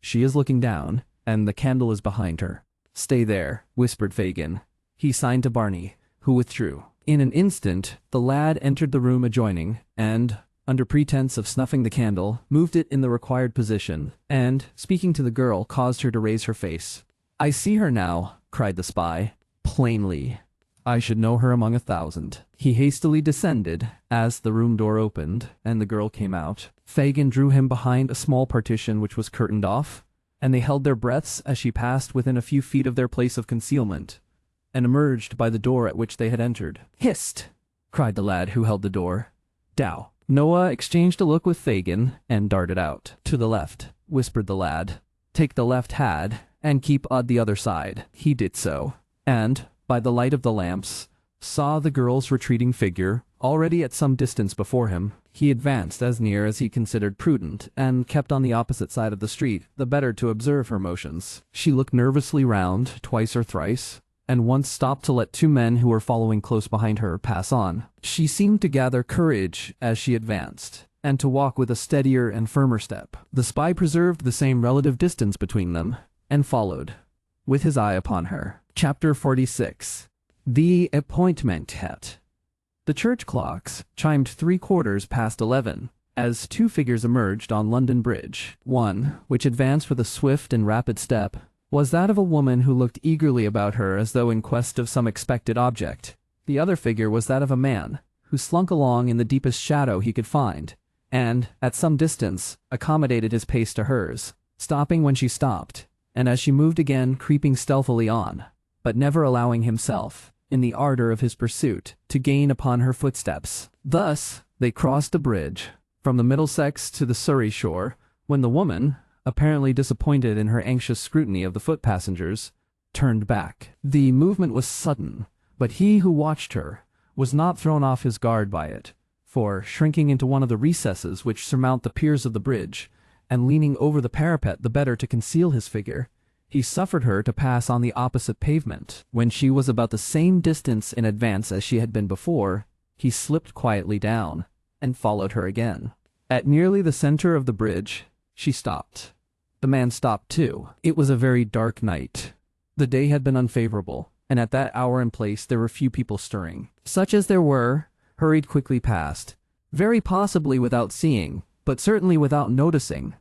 A: She is looking down, and the candle is behind her. Stay there, whispered Fagin. He signed to Barney, who withdrew. In an instant, the lad entered the room adjoining, and, under pretense of snuffing the candle, moved it in the required position, and, speaking to the girl, caused her to raise her face. I see her now, cried the spy, plainly. I should know her among 1,000. He hastily descended, as the room door opened, and the girl came out. Fagin drew him behind a small partition which was curtained off, and they held their breaths as she passed within a few feet of their place of concealment, and emerged by the door at which they had entered. Hist! Cried the lad who held the door. Dow. Noah exchanged a look with Fagin, and darted out. To the left, whispered the lad. Take the left hand, and keep on the other side. He did so, and, by the light of the lamps, saw the girl's retreating figure, already at some distance before him. He advanced as near as he considered prudent, and kept on the opposite side of the street, the better to observe her motions. She looked nervously round, twice or thrice, and once stopped to let 2 men who were following close behind her pass on. She seemed to gather courage as she advanced, and to walk with a steadier and firmer step. The spy preserved the same relative distance between them, and followed, with his eye upon her. Chapter 46. The Appointment Hat. The church clocks chimed 3/4 past 11, as 2 figures emerged on London Bridge. One, which advanced with a swift and rapid step, was that of a woman who looked eagerly about her as though in quest of some expected object. The other figure was that of a man, who slunk along in the deepest shadow he could find, and, at some distance, accommodated his pace to hers, stopping when she stopped, and as she moved again creeping stealthily on, but never allowing himself, in the ardor of his pursuit, to gain upon her footsteps. Thus, they crossed the bridge, from the Middlesex to the Surrey shore, when the woman, apparently disappointed in her anxious scrutiny of the foot-passengers, turned back. The movement was sudden, but he who watched her was not thrown off his guard by it, for, shrinking into one of the recesses which surmount the piers of the bridge, and leaning over the parapet the better to conceal his figure, he suffered her to pass on the opposite pavement. When she was about the same distance in advance as she had been before, he slipped quietly down, and followed her again. At nearly the center of the bridge, she stopped. The man stopped too. It was a very dark night. The day had been unfavorable, and at that hour and place there were few people stirring. Such as there were, hurried quickly past, very possibly without seeing, but certainly without noticing,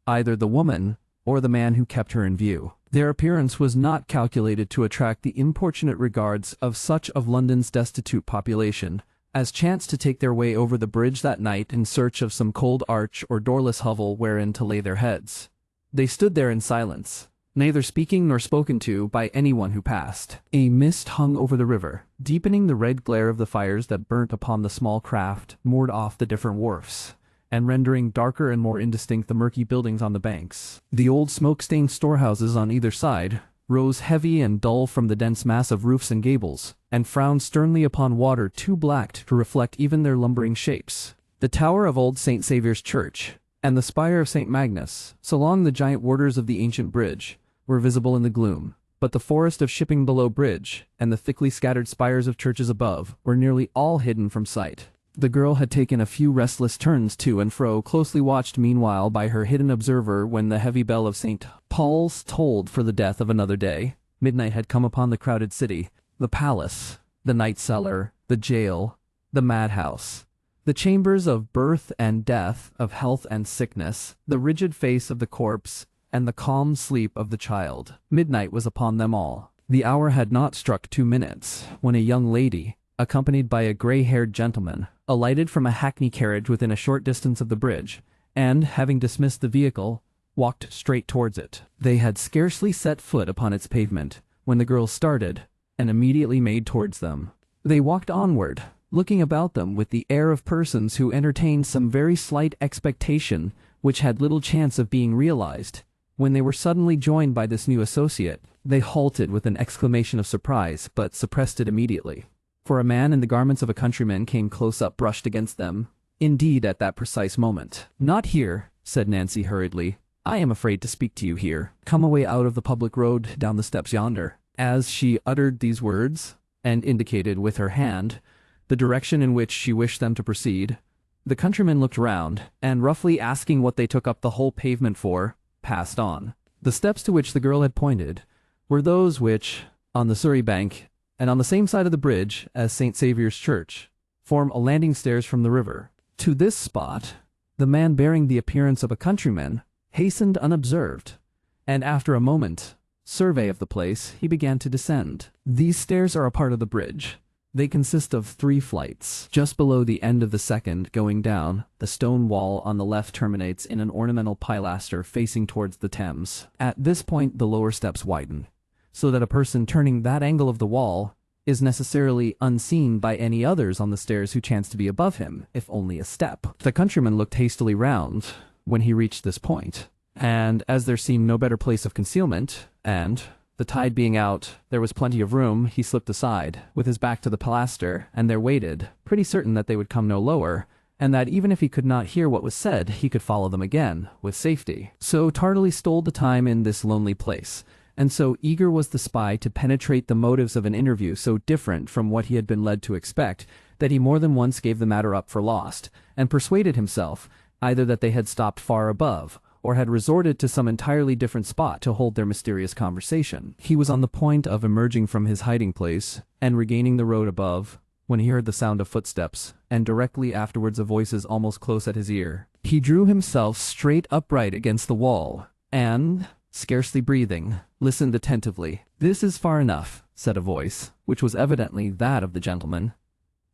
A: either the woman or the man who kept her in view. Their appearance was not calculated to attract the importunate regards of such of London's destitute population as chanced to take their way over the bridge that night in search of some cold arch or doorless hovel wherein to lay their heads. They stood there in silence, neither speaking nor spoken to by anyone who passed. A mist hung over the river, deepening the red glare of the fires that burnt upon the small craft moored off the different wharfs, and rendering darker and more indistinct the murky buildings on the banks. The old smoke-stained storehouses on either side rose heavy and dull from the dense mass of roofs and gables, and frowned sternly upon water too black to reflect even their lumbering shapes. The tower of old St. Saviour's Church, and the spire of St. Magnus, so long the giant warders of the ancient bridge, were visible in the gloom, but the forest of shipping below bridge, and the thickly scattered spires of churches above, were nearly all hidden from sight. The girl had taken a few restless turns to and fro, closely watched meanwhile by her hidden observer, when the heavy bell of St. Paul's tolled for the death of another day. Midnight had come upon the crowded city, the palace, the night cellar, the jail, the madhouse, the chambers of birth and death, of health and sickness, the rigid face of the corpse, and the calm sleep of the child. Midnight was upon them all. The hour had not struck 2 minutes, when a young lady, accompanied by a gray-haired gentleman, alighted from a hackney carriage within a short distance of the bridge, and, having dismissed the vehicle, walked straight towards it. They had scarcely set foot upon its pavement, when the girl started, and immediately made towards them. They walked onward, looking about them with the air of persons who entertained some very slight expectation which had little chance of being realized. When they were suddenly joined by this new associate, they halted with an exclamation of surprise, but suppressed it immediately. For a man in the garments of a countryman came close up, brushed against them, indeed at that precise moment. "Not here," said Nancy hurriedly. "I am afraid to speak to you here. Come away out of the public road, down the steps yonder." As she uttered these words, and indicated with her hand the direction in which she wished them to proceed, the countryman looked round, and roughly asking what they took up the whole pavement for, passed on. The steps to which the girl had pointed were those which, on the Surrey bank, and on the same side of the bridge as St. Saviour's Church, form a landing stairs from the river. To this spot, the man bearing the appearance of a countryman hastened unobserved, and after a moment survey of the place, he began to descend. These stairs are a part of the bridge. They consist of 3 flights. Just below the end of the second, going down, the stone wall on the left terminates in an ornamental pilaster facing towards the Thames. At this point the lower steps widen, so that a person turning that angle of the wall is necessarily unseen by any others on the stairs who chance to be above him, if only a step. The countryman looked hastily round when he reached this point, and as there seemed no better place of concealment, and, the tide being out, there was plenty of room, he slipped aside, with his back to the pilaster, and there waited, pretty certain that they would come no lower, and that even if he could not hear what was said, he could follow them again, with safety. So tardily stole the time in this lonely place, and so eager was the spy to penetrate the motives of an interview so different from what he had been led to expect, that he more than once gave the matter up for lost, and persuaded himself, either that they had stopped far above, or had resorted to some entirely different spot to hold their mysterious conversation. He was on the point of emerging from his hiding place, and regaining the road above, when he heard the sound of footsteps, and directly afterwards of voices almost close at his ear. He drew himself straight upright against the wall, and, scarcely breathing, listened attentively. "This is far enough," said a voice, which was evidently that of the gentleman.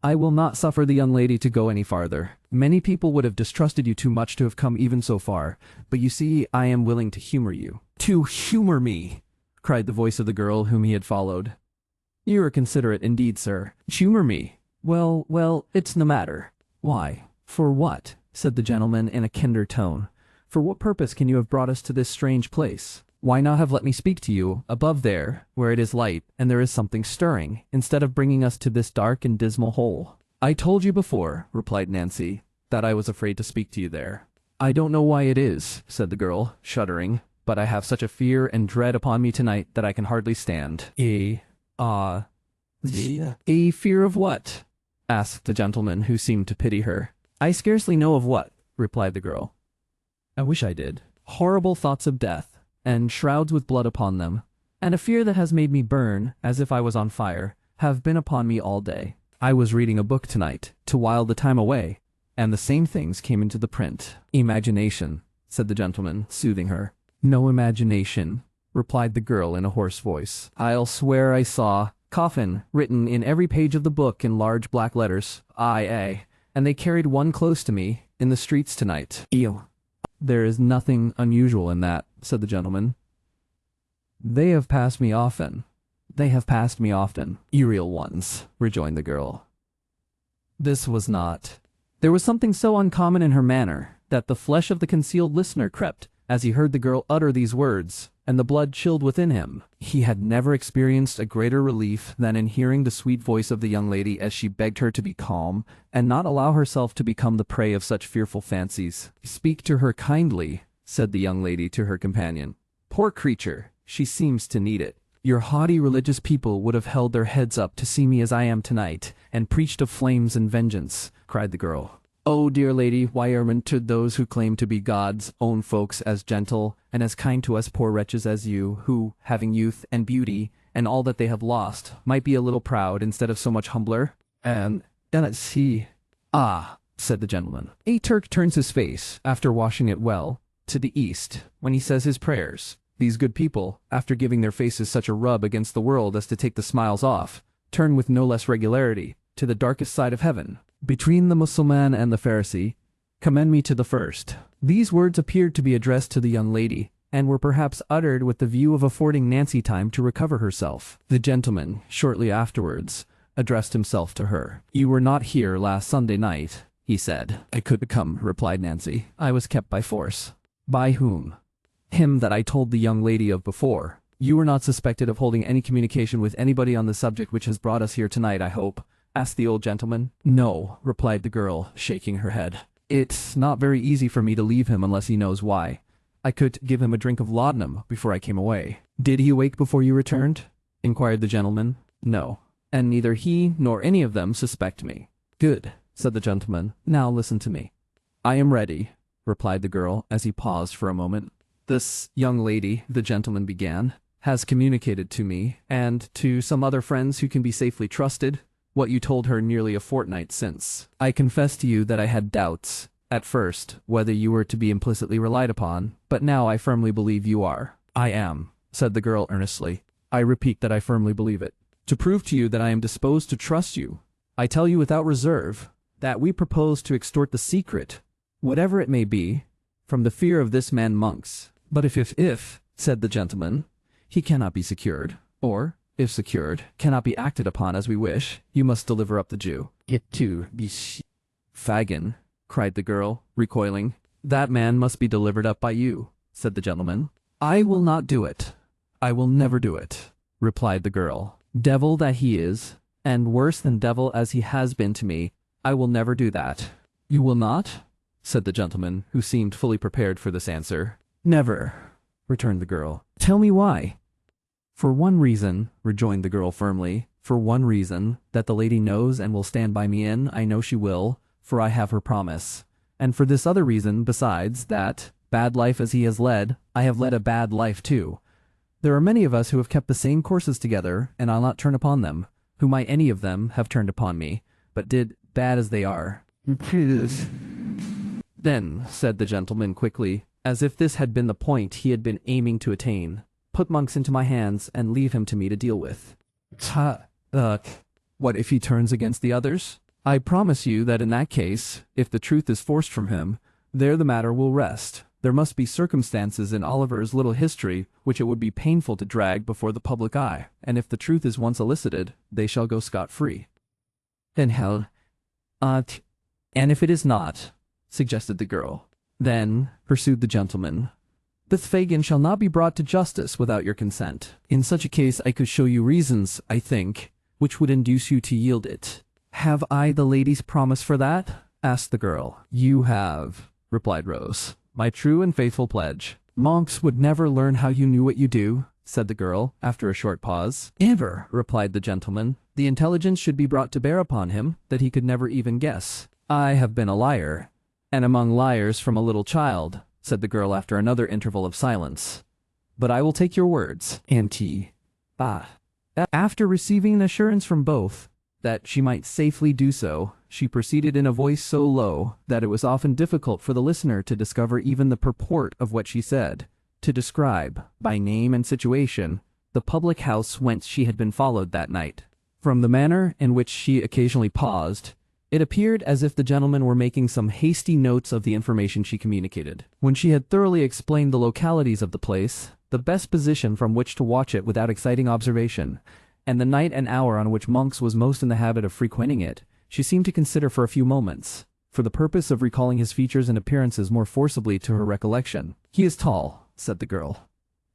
A: "I will not suffer the young lady to go any farther. Many people would have distrusted you too much to have come even so far, but you see I am willing to humor you." "To humor me!" cried the voice of the girl whom he had followed. "You are considerate indeed, sir. Humor me? Well, it's no matter." "Why? For what?" said the gentleman in a kinder tone. "For what purpose can you have brought us to this strange place? Why not have let me speak to you, above there, where it is light, and there is something stirring, instead of bringing us to this dark and dismal hole?" "I told you before," replied Nancy, "that I was afraid to speak to you there." "I don't know why it is," said the girl, shuddering, "but I have such a fear and dread upon me tonight that I can hardly stand." A fear of what?" asked the gentleman, who seemed to pity her. "I scarcely know of what," replied the girl. "I wish I did. Horrible thoughts of death, and shrouds with blood upon them, and a fear that has made me burn, as if I was on fire, have been upon me all day. I was reading a book tonight, to while the time away, and the same things came into the print." "Imagination," said the gentleman, soothing her. "No imagination," replied the girl in a hoarse voice. "I'll swear I saw coffin written in every page of the book in large black letters, I.A., and they carried one close to me in the streets tonight." "Ew." "There is nothing unusual in that," said the gentleman. "They have passed me often. They have passed me often." "Uriel ones," rejoined the girl. This was not. There was something so uncommon in her manner that the flesh of the concealed listener crept as he heard the girl utter these words, and the blood chilled within him. He had never experienced a greater relief than in hearing the sweet voice of the young lady as she begged her to be calm and not allow herself to become the prey of such fearful fancies. "Speak to her kindly," said the young lady to her companion. "Poor creature, she seems to need it. Your haughty religious people would have held their heads up to see me as I am tonight, and preached of flames and vengeance," cried the girl. "Oh, dear lady, why are to those who claim to be God's own folks as gentle and as kind to us poor wretches as you, who, having youth and beauty and all that they have lost, might be a little proud instead of so much humbler? And let's see." "Ah," said the gentleman. "A Turk turns his face, after washing it well, to the east, when he says his prayers. These good people, after giving their faces such a rub against the world as to take the smiles off, turn with no less regularity to the darkest side of heaven. Between the Mussulman and the Pharisee, commend me to the first." These words appeared to be addressed to the young lady, and were perhaps uttered with the view of affording Nancy time to recover herself. The gentleman, shortly afterwards, addressed himself to her. "You were not here last Sunday night," he said. "I could come," replied Nancy. "I was kept by force." "By whom?" "Him that I told the young lady of before." "You were not suspected of holding any communication with anybody on the subject which has brought us here tonight, I hope?" asked the old gentleman. "No," replied the girl, shaking her head. "It's not very easy for me to leave him unless he knows why. I could give him a drink of laudanum before I came away." "Did he awake before you returned?" inquired the gentleman. "No, and neither he nor any of them suspect me." "Good," said the gentleman. "Now listen to me." "I am ready," replied the girl, as he paused for a moment. "This young lady," the gentleman began, "has communicated to me, and to some other friends who can be safely trusted, what you told her nearly a fortnight since. I confess to you that I had doubts, at first, whether you were to be implicitly relied upon, but now I firmly believe you are." "I am," said the girl earnestly. "I repeat that I firmly believe it. To prove to you that I am disposed to trust you, I tell you without reserve that we propose to extort the secret, whatever it may be, from the fear of this man Monks. But if, said the gentleman, he cannot be secured, or, if secured, cannot be acted upon as we wish, you must deliver up the Jew." "It too be Fagin," cried the girl, recoiling. "That man must be delivered up by you," said the gentleman. "I will not do it. I will never do it," replied the girl. "Devil that he is, and worse than devil as he has been to me, I will never do that." "You will not?" said the gentleman, who seemed fully prepared for this answer. "Never," returned the girl. "Tell me why." "For one reason," rejoined the girl firmly, "for one reason, that the lady knows and will stand by me in, I know she will, for I have her promise. And for this other reason, besides, that, bad life as he has led, I have led a bad life too. There are many of us who have kept the same courses together, and I'll not turn upon them, who might any of them have turned upon me, but did, bad as they are." "Then," said the gentleman quickly, as if this had been the point he had been aiming to attain, "put Monks into my hands and leave him to me to deal with." "What if he turns against the others?" "I promise you that in that case, if the truth is forced from him, there the matter will rest. There must be circumstances in Oliver's little history which it would be painful to drag before the public eye, and if the truth is once elicited, they shall go scot-free." "Then hell, and if it is not," suggested the girl. "Then," pursued the gentleman, "this Fagin shall not be brought to justice without your consent. In such a case I could show you reasons, I think, which would induce you to yield it." "Have I the lady's promise for that?" asked the girl. "You have," replied Rose. "My true and faithful pledge." "Monks would never learn how you knew what you do," said the girl, after a short pause. "Ever," replied the gentleman. "The intelligence should be brought to bear upon him that he could never even guess." "I have been a liar, and among liars from a little child," said the girl after another interval of silence. "But I will take your words." After receiving an assurance from both that she might safely do so, she proceeded in a voice so low that it was often difficult for the listener to discover even the purport of what she said, to describe, by name and situation, the public house whence she had been followed that night. From the manner in which she occasionally paused, it appeared as if the gentleman were making some hasty notes of the information she communicated. When she had thoroughly explained the localities of the place, the best position from which to watch it without exciting observation, and the night and hour on which Monks was most in the habit of frequenting it, she seemed to consider for a few moments, for the purpose of recalling his features and appearances more forcibly to her recollection. "He is tall," said the girl,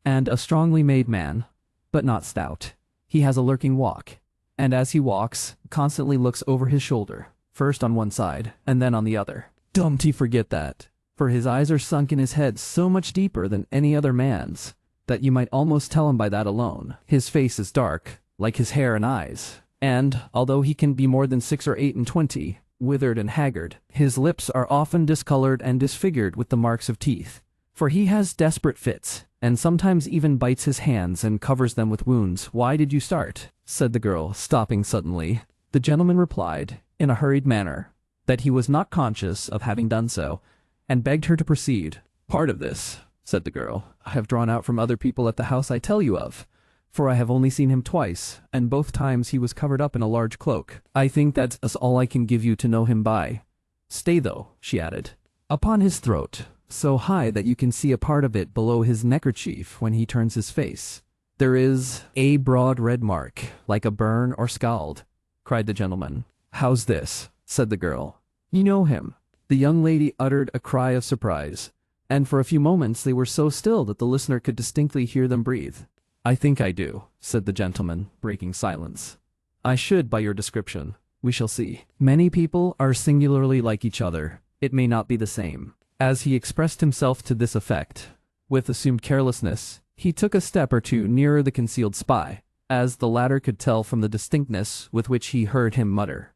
A: and a strongly made man, but not stout. He has a lurking walk, and as he walks, constantly looks over his shoulder, first on one side, and then on the other. Don't he forget that, for his eyes are sunk in his head so much deeper than any other man's, that you might almost tell him by that alone. His face is dark, like his hair and eyes, and, although he can be more than 6 or 8 and 20, withered and haggard, his lips are often discolored and disfigured with the marks of teeth, for he has desperate fits, and sometimes even bites his hands and covers them with wounds. "Why did you start?" said the girl, stopping suddenly. The gentleman replied, in a hurried manner, that he was not conscious of having done so, and begged her to proceed. "Part of this," said the girl, "I have drawn out from other people at the house I tell you of, for I have only seen him twice, and both times he was covered up in a large cloak. I think that's all I can give you to know him by. Stay, though," she added. "Upon his throat, so high that you can see a part of it below his neckerchief when he turns his face, there is a broad red mark, like a burn or scald," cried the gentleman. "How's this?" said the girl. "You know him?" The young lady uttered a cry of surprise, and for a few moments they were so still that the listener could distinctly hear them breathe. "I think I do," said the gentleman, breaking silence. "I should by your description. We shall see. Many people are singularly like each other. It may not be the same." As he expressed himself to this effect, with assumed carelessness, he took a step or two nearer the concealed spy, as the latter could tell from the distinctness with which he heard him mutter,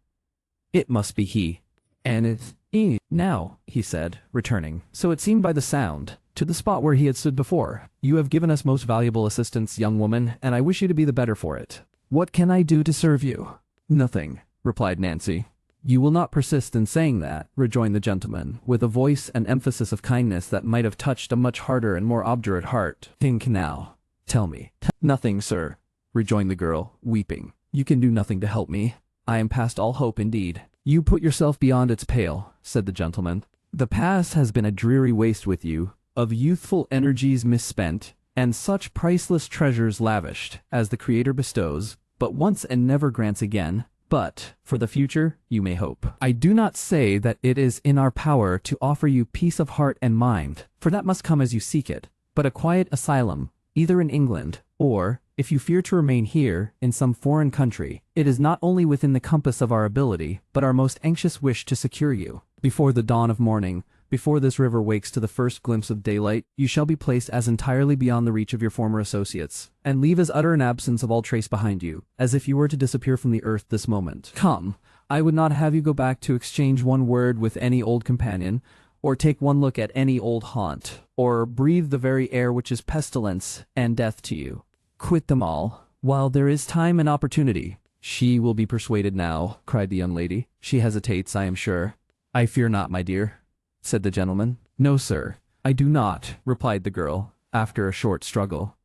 A: "It must be he. And it's he now," he said, returning, so it seemed by the sound, to the spot where he had stood before. "You have given us most valuable assistance, young woman, and I wish you to be the better for it. What can I do to serve you?" "Nothing," replied Nancy. "You will not persist in saying that," rejoined the gentleman, with a voice and emphasis of kindness that might have touched a much harder and more obdurate heart. "Think now. Tell me." "Nothing, sir," rejoined the girl, weeping. "You can do nothing to help me. I am past all hope indeed." "You put yourself beyond its pale," said the gentleman. "The past has been a dreary waste with you, of youthful energies misspent, and such priceless treasures lavished, as the Creator bestows, but once and never grants again. But, for the future, you may hope. I do not say that it is in our power to offer you peace of heart and mind, for that must come as you seek it, but a quiet asylum, either in England, or, if you fear to remain here, in some foreign country, it is not only within the compass of our ability, but our most anxious wish to secure you. Before the dawn of morning, before this river wakes to the first glimpse of daylight, you shall be placed as entirely beyond the reach of your former associates, and leave as utter an absence of all trace behind you, as if you were to disappear from the earth this moment. Come, I would not have you go back to exchange one word with any old companion, or take one look at any old haunt, or breathe the very air which is pestilence and death to you. Quit them all, while there is time and opportunity." "She will be persuaded now," cried the young lady. "She hesitates, I am sure." "I fear not, my dear," said the gentleman. "No, sir, I do not," replied the girl, after a short struggle.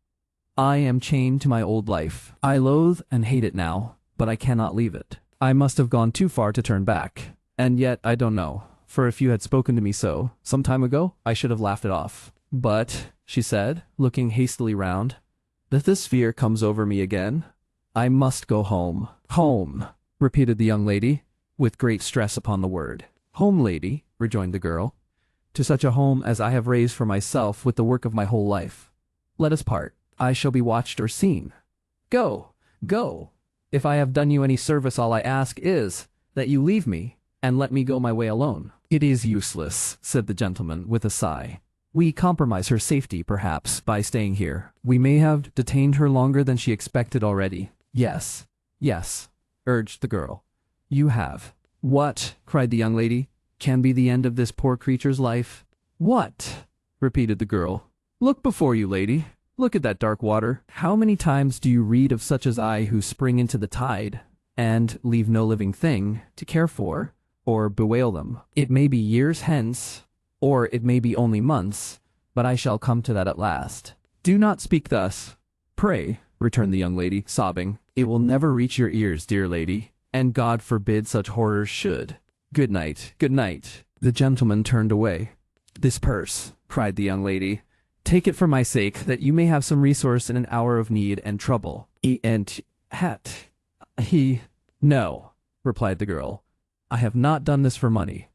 A: "I am chained to my old life. I loathe and hate it now, but I cannot leave it. I must have gone too far to turn back, and yet I don't know, for if you had spoken to me so, some time ago, I should have laughed it off. But," she said, looking hastily round, "that this fear comes over me again. I must go home." "Home," repeated the young lady, with great stress upon the word. "Home, lady," rejoined the girl, "to such a home as I have raised for myself with the work of my whole life. Let us part. I shall be watched or seen. Go, go. If I have done you any service, all I ask is, that you leave me, and let me go my way alone." "It is useless," said the gentleman, with a sigh. "We compromise her safety, perhaps, by staying here. We may have detained her longer than she expected already." "Yes, yes," urged the girl. "You have." "What," cried the young lady, "can be the end of this poor creature's life?" "What?" repeated the girl. "Look before you, lady. Look at that dark water. How many times do you read of such as I who spring into the tide, and leave no living thing to care for, or bewail them? It may be years hence, or it may be only months, but I shall come to that at last." "Do not speak thus, pray," returned the young lady, sobbing. "It will never reach your ears, dear lady, and God forbid such horrors should. Good night, good night." The gentleman turned away. "This purse," cried the young lady. "Take it for my sake, that you may have some resource in an hour of need and trouble." "No," replied the girl. "I have not done this for money.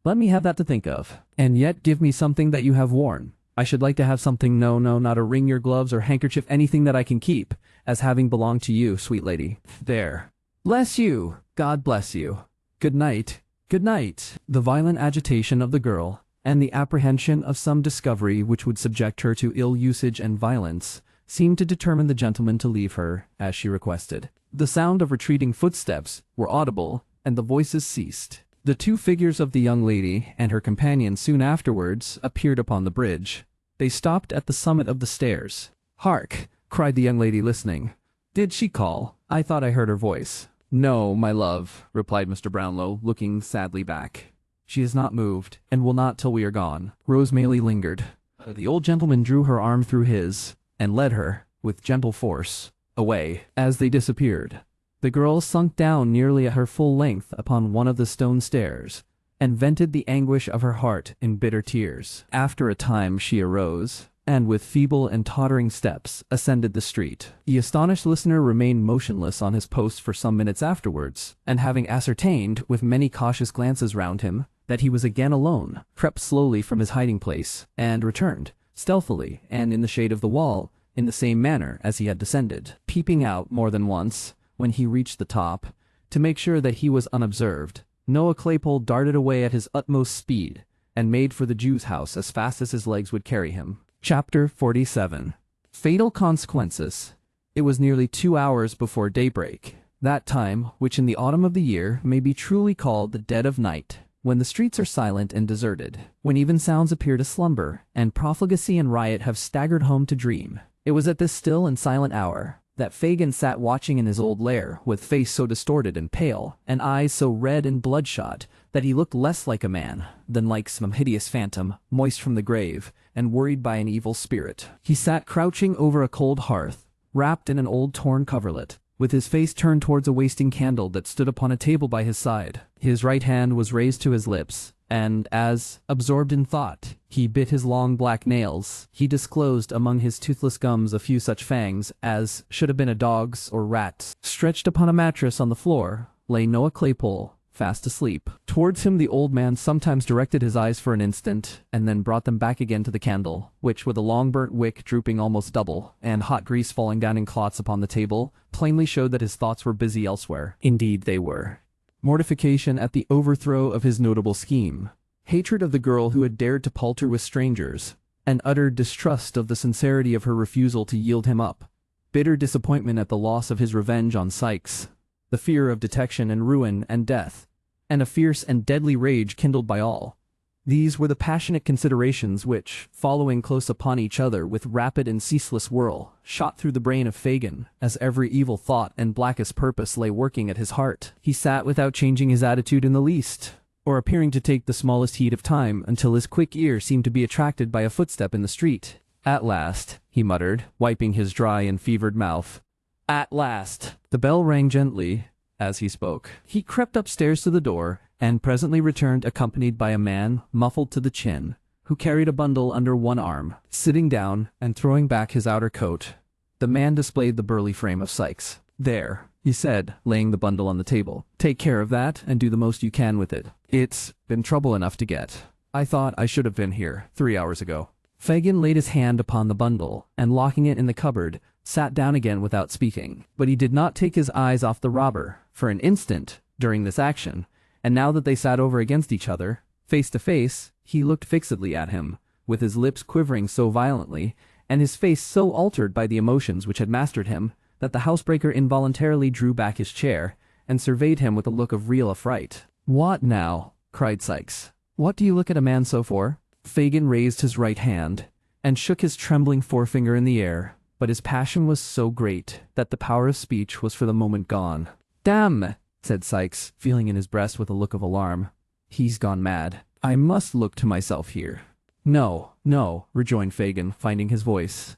A: Let me have that to think of, and yet give me something that you have worn, I should like to have something, no, not a ring, your gloves, or handkerchief, anything that I can keep, as having belonged to you, sweet lady. There. Bless you. God bless you. Good night. Good night. The violent agitation of the girl, and the apprehension of some discovery which would subject her to ill usage and violence, seemed to determine the gentleman to leave her, as she requested. The sound of retreating footsteps were audible, and the voices ceased. The two figures of the young lady and her companion soon afterwards appeared upon the bridge. They stopped at the summit of the stairs. "Hark!" cried the young lady, listening. "Did she call? I thought I heard her voice." "No, my love," replied Mr. Brownlow, looking sadly back. "She has not moved, and will not till we are gone." Rose Maylie lingered. The old gentleman drew her arm through his, and led her, with gentle force, away. As they disappeared, the girl sunk down nearly at her full length upon one of the stone stairs, and vented the anguish of her heart in bitter tears. After a time she arose, and with feeble and tottering steps ascended the street. The astonished listener remained motionless on his post for some minutes afterwards, and having ascertained, with many cautious glances round him, that he was again alone, crept slowly from his hiding-place, and returned, stealthily, and in the shade of the wall, in the same manner as he had descended, peeping out more than once, when he reached the top, to make sure that he was unobserved. Noah Claypole darted away at his utmost speed, and made for the Jew's house as fast as his legs would carry him. Chapter 47. Fatal Consequences. It was nearly 2 hours before daybreak, that time which in the autumn of the year may be truly called the dead of night, when the streets are silent and deserted, when even sounds appear to slumber, and profligacy and riot have staggered home to dream. It was at this still and silent hour that Fagin sat watching in his old lair, with face so distorted and pale, and eyes so red and bloodshot, that he looked less like a man than like some hideous phantom, moist from the grave, and worried by an evil spirit. He sat crouching over a cold hearth, wrapped in an old torn coverlet, with his face turned towards a wasting candle that stood upon a table by his side. His right hand was raised to his lips, and as, absorbed in thought, he bit his long black nails, he disclosed among his toothless gums a few such fangs as should have been a dog's or rat's. Stretched upon a mattress on the floor lay Noah Claypole, fast asleep. Towards him the old man sometimes directed his eyes for an instant, and then brought them back again to the candle, which, with a long burnt wick drooping almost double, and hot grease falling down in clots upon the table, plainly showed that his thoughts were busy elsewhere. Indeed they were. Mortification at the overthrow of his notable scheme, hatred of the girl who had dared to palter with strangers, and utter distrust of the sincerity of her refusal to yield him up, bitter disappointment at the loss of his revenge on Sikes, the fear of detection and ruin and death, and a fierce and deadly rage kindled by all. These were the passionate considerations which, following close upon each other with rapid and ceaseless whirl, shot through the brain of Fagin, as every evil thought and blackest purpose lay working at his heart. He sat without changing his attitude in the least, or appearing to take the smallest heed of time, until his quick ear seemed to be attracted by a footstep in the street. "At last," he muttered, wiping his dry and fevered mouth. "At last." The bell rang gently as he spoke. He crept upstairs to the door, and presently returned accompanied by a man muffled to the chin, who carried a bundle under one arm. Sitting down and throwing back his outer coat, the man displayed the burly frame of Sikes. "There," he said, laying the bundle on the table. "Take care of that, and do the most you can with it. It's been trouble enough to get. I thought I should have been here 3 hours ago." Fagin laid his hand upon the bundle, and locking it in the cupboard, sat down again without speaking. But he did not take his eyes off the robber for an instant during this action, and now that they sat over against each other, face to face, he looked fixedly at him, with his lips quivering so violently, and his face so altered by the emotions which had mastered him, that the housebreaker involuntarily drew back his chair, and surveyed him with a look of real affright. "What now?" cried Sikes. "What do you look at a man so for?" Fagin raised his right hand, and shook his trembling forefinger in the air, but his passion was so great that the power of speech was for the moment gone. "Damn!" said Sikes, feeling in his breast with a look of alarm. "He's gone mad. I must look to myself here." "No, no," rejoined Fagin, finding his voice.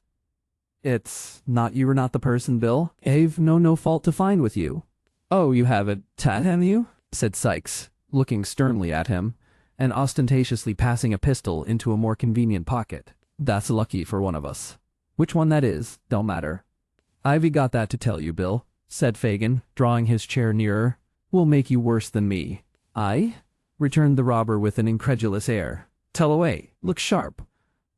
A: "It's not you are not the person, Bill. I've no fault to find with you." "Oh, you have a tat, have you?" said Sikes, looking sternly at him, and ostentatiously passing a pistol into a more convenient pocket. "That's lucky for one of us. Which one that is, don't matter." "I've got that to tell you, Bill," said Fagin, drawing his chair nearer. "Will make you worse than me." "I?" returned the robber with an incredulous air. "Tell away. Look sharp.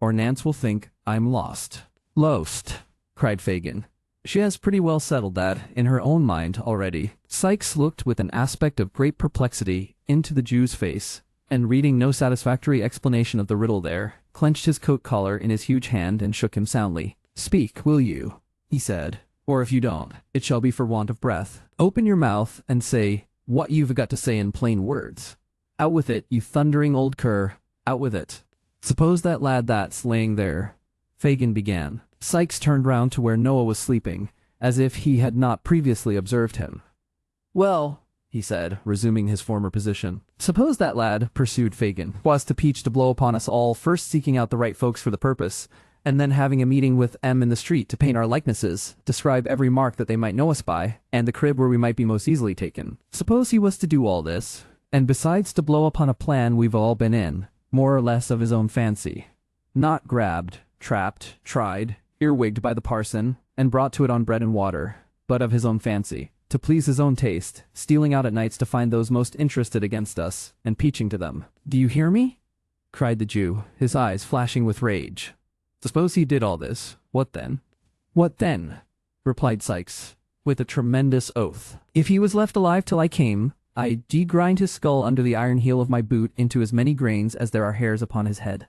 A: or Nance will think I'm lost." "Lost," cried Fagin. "She has pretty well settled that in her own mind already." Sykes looked with an aspect of great perplexity into the Jew's face, and reading no satisfactory explanation of the riddle there, clenched his coat collar in his huge hand and shook him soundly. "Speak, will you?" he said. "Or if you don't, it shall be for want of breath. Open your mouth and say what you've got to say in plain words. Out with it, you thundering old cur, out with it." "Suppose that lad that's laying there," Fagin began. Sykes turned round to where Noah was sleeping, as if he had not previously observed him. "Well," he said, resuming his former position. "Suppose that lad," pursued Fagin, "was to peach to blow upon us all, first seeking out the right folks for the purpose, and then having a meeting with M in the street to paint our likenesses, describe every mark that they might know us by, and the crib where we might be most easily taken. Suppose he was to do all this, and besides to blow upon a plan we've all been in, more or less of his own fancy. Not grabbed, trapped, tried, earwigged by the parson, and brought to it on bread and water, but of his own fancy, to please his own taste, stealing out at nights to find those most interested against us, and peaching to them." "Do you hear me?" cried the Jew, his eyes flashing with rage. "Suppose he did all this, what then?" "What then?" replied Sykes, with a tremendous oath. "If he was left alive till I came, I'd degrind his skull under the iron heel of my boot into as many grains as there are hairs upon his head."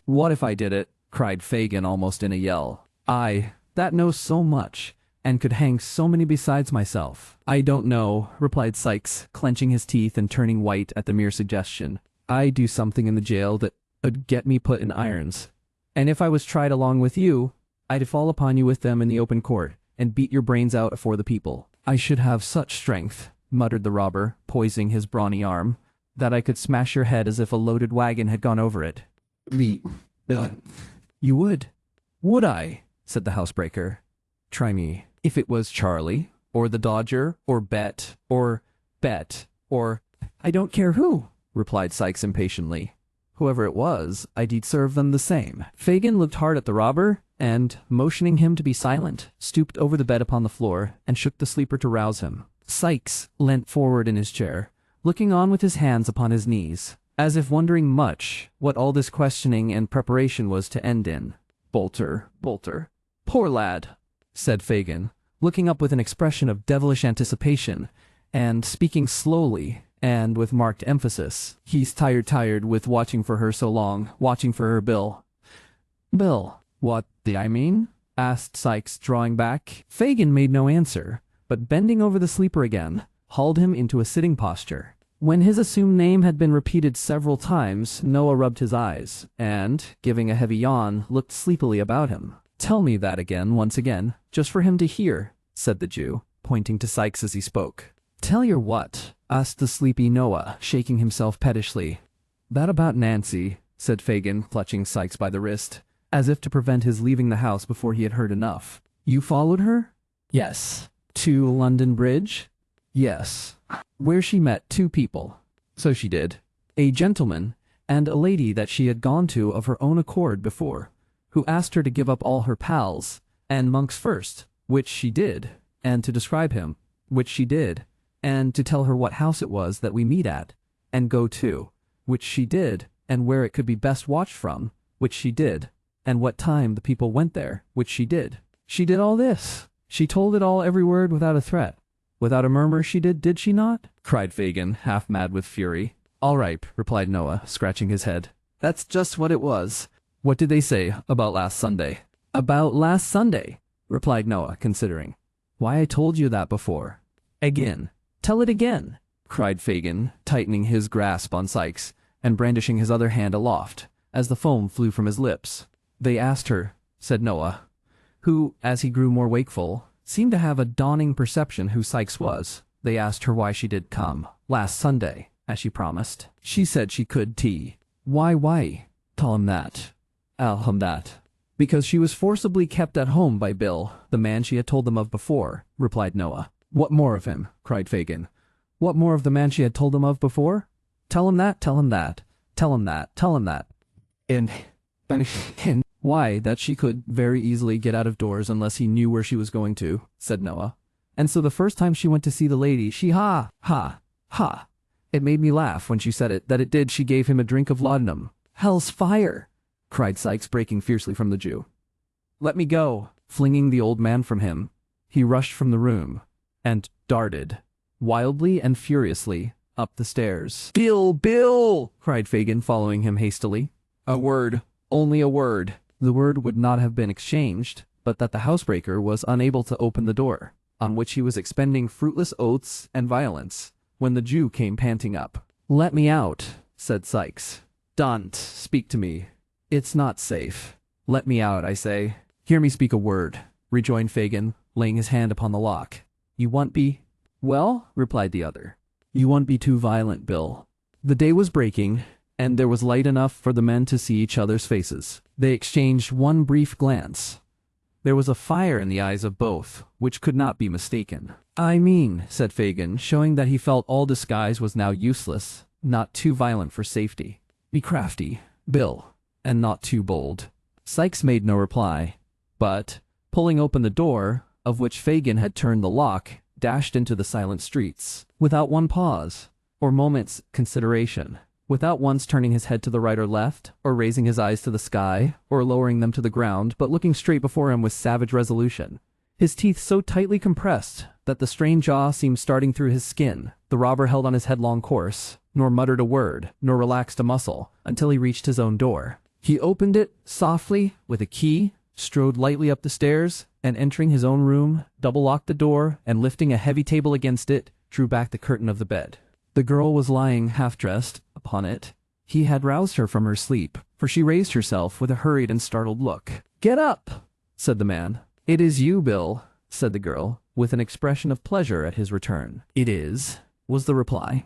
A: "What if I did it?" cried Fagin almost in a yell. "I, that knows so much, and could hang so many besides myself." "I don't know," replied Sykes, clenching his teeth and turning white at the mere suggestion. "I'd do something in the jail that 'ud get me put in irons. And if I was tried along with you, I'd fall upon you with them in the open court, and beat your brains out afore the people. I should have such strength," muttered the robber, poising his brawny arm, "that I could smash your head as if a loaded wagon had gone over it." "You would?" "Would I?" said the housebreaker. "Try me. If it was Charlie, or the Dodger, or Bet, or I don't care who," replied Sykes impatiently. "Whoever it was, I'd serve them the same." Fagin looked hard at the robber, and, motioning him to be silent, stooped over the bed upon the floor, and shook the sleeper to rouse him. Sykes leant forward in his chair, looking on with his hands upon his knees, as if wondering much what all this questioning and preparation was to end in. Bolter. "Poor lad," said Fagin, looking up with an expression of devilish anticipation, and speaking slowly and with marked emphasis. "He's tired with watching for her so long, watching for her, Bill." "Bill, what do I mean?" asked Sykes, drawing back. Fagin made no answer, but bending over the sleeper again, hauled him into a sitting posture. When his assumed name had been repeated several times, Noah rubbed his eyes, and, giving a heavy yawn, looked sleepily about him. "Tell me that again, once again, just for him to hear," said the Jew, pointing to Sykes as he spoke. "Tell your what?" asked the sleepy Noah, shaking himself pettishly. "That about Nancy," said Fagin, clutching Sykes by the wrist, as if to prevent his leaving the house before he had heard enough. "You followed her?" "Yes." "To London Bridge?" "Yes." "Where she met two people?" "So she did. A gentleman, and a lady that she had gone to of her own accord before, who asked her to give up all her pals, and Monks first, which she did, and to describe him, which she did, and to tell her what house it was that we meet at, and go to, which she did, and where it could be best watched from, which she did, and what time the people went there, which she did." "She did all this? She told it all, every word, without a threat? Without a murmur she did she not?" cried Fagin, half mad with fury. "All right," replied Noah, scratching his head. "That's just what it was. What did they say about last Sunday?" "About last Sunday?" replied Noah, considering. "Why, I told you that before." "Again. Tell it again," cried Fagin, tightening his grasp on Sykes, and brandishing his other hand aloft, as the foam flew from his lips. "They asked her," said Noah, who, as he grew more wakeful, seemed to have a dawning perception who Sykes was. "They asked her why she did come, last Sunday, as she promised. She said she could tea." Why? Tell him that." "I'll him that." "Because she was forcibly kept at home by Bill, the man she had told them of before," replied Noah. "What more of him?" cried Fagin. "What more of the man she had told them of before? Tell him that, tell him that, tell him that, tell him that." And "Why, that she could very easily get out of doors unless he knew where she was going to," said Noah. "And so the first time she went to see the lady, she ha. It made me laugh when she said it, that it did. She gave him a drink of laudanum. Hell's fire! cried Sikes, breaking fiercely from the Jew. "Let me go!" Flinging the old man from him, he rushed from the room and darted, wildly and furiously, up the stairs. "Bill! Bill!" cried Fagin, following him hastily. "A word, only a word." The word would not have been exchanged, but that the housebreaker was unable to open the door, on which he was expending fruitless oaths and violence, when the Jew came panting up. "Let me out," said Sikes. "Don't speak to me. It's not safe. Let me out, I say." "Hear me speak a word," rejoined Fagin, laying his hand upon the lock. "You won't be—" "Well," replied the other, "you won't be too violent, Bill." The day was breaking, and there was light enough for the men to see each other's faces. They exchanged one brief glance. There was a fire in the eyes of both, which could not be mistaken. "I mean," said Fagin, showing that he felt all disguise was now useless, "not too violent for safety. Be crafty, Bill, and not too bold." Sikes made no reply, but, pulling open the door, of which Fagin had turned the lock, dashed into the silent streets, without one pause, or moment's consideration, without once turning his head to the right or left, or raising his eyes to the sky, or lowering them to the ground, but looking straight before him with savage resolution, his teeth so tightly compressed that the strained jaw seemed starting through his skin. The robber held on his headlong course, nor muttered a word, nor relaxed a muscle, until he reached his own door. He opened it softly with a key, strode lightly up the stairs, and entering his own room, double-locked the door, and lifting a heavy table against it, drew back the curtain of the bed. The girl was lying half-dressed upon it. He had roused her from her sleep, for she raised herself with a hurried and startled look. "Get up!" said the man. "It is you, Bill," said the girl, with an expression of pleasure at his return. "It is," was the reply.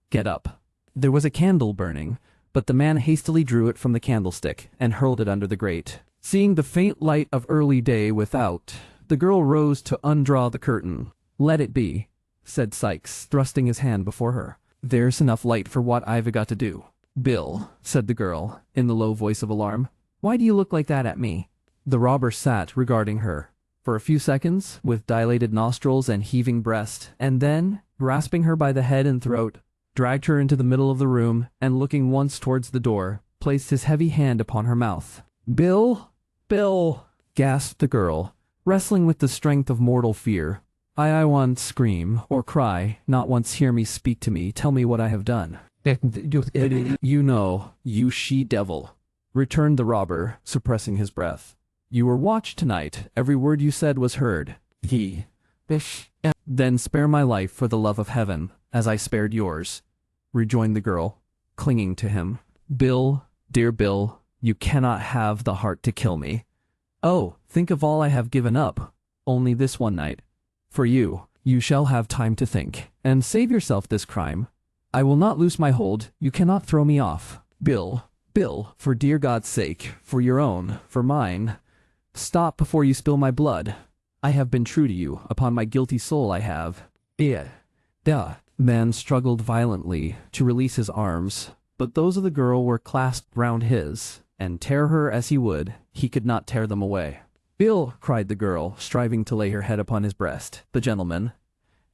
A: "Get up." There was a candle burning, but the man hastily drew it from the candlestick and hurled it under the grate. Seeing the faint light of early day without, the girl rose to undraw the curtain. "Let it be," said Sikes, thrusting his hand before her. "There's enough light for what I've got to do." "Bill," said the girl, in the low voice of alarm, "why do you look like that at me?" The robber sat regarding her for a few seconds with dilated nostrils and heaving breast, and then, grasping her by the head and throat, dragged her into the middle of the room, and looking once towards the door, placed his heavy hand upon her mouth. "Bill! Bill!" gasped the girl, wrestling with the strength of mortal fear. I once scream, or cry, not once hear me speak to me, tell me what I have done." "You know, you she-devil," returned the robber, suppressing his breath. "You were watched tonight, every word you said was heard." "Then spare my life for the love of heaven, as I spared yours," rejoined the girl, clinging to him. "Bill, dear Bill, you cannot have the heart to kill me. Oh, think of all I have given up, only this one night. For you, you shall have time to think, and save yourself this crime. I will not loose my hold, you cannot throw me off. Bill, Bill, for dear God's sake, for your own, for mine, stop before you spill my blood. I have been true to you, upon my guilty soul I have." The man struggled violently to release his arms, but those of the girl were clasped round his, and tear her as he would, he could not tear them away. "Bill," cried the girl, striving to lay her head upon his breast, "the gentleman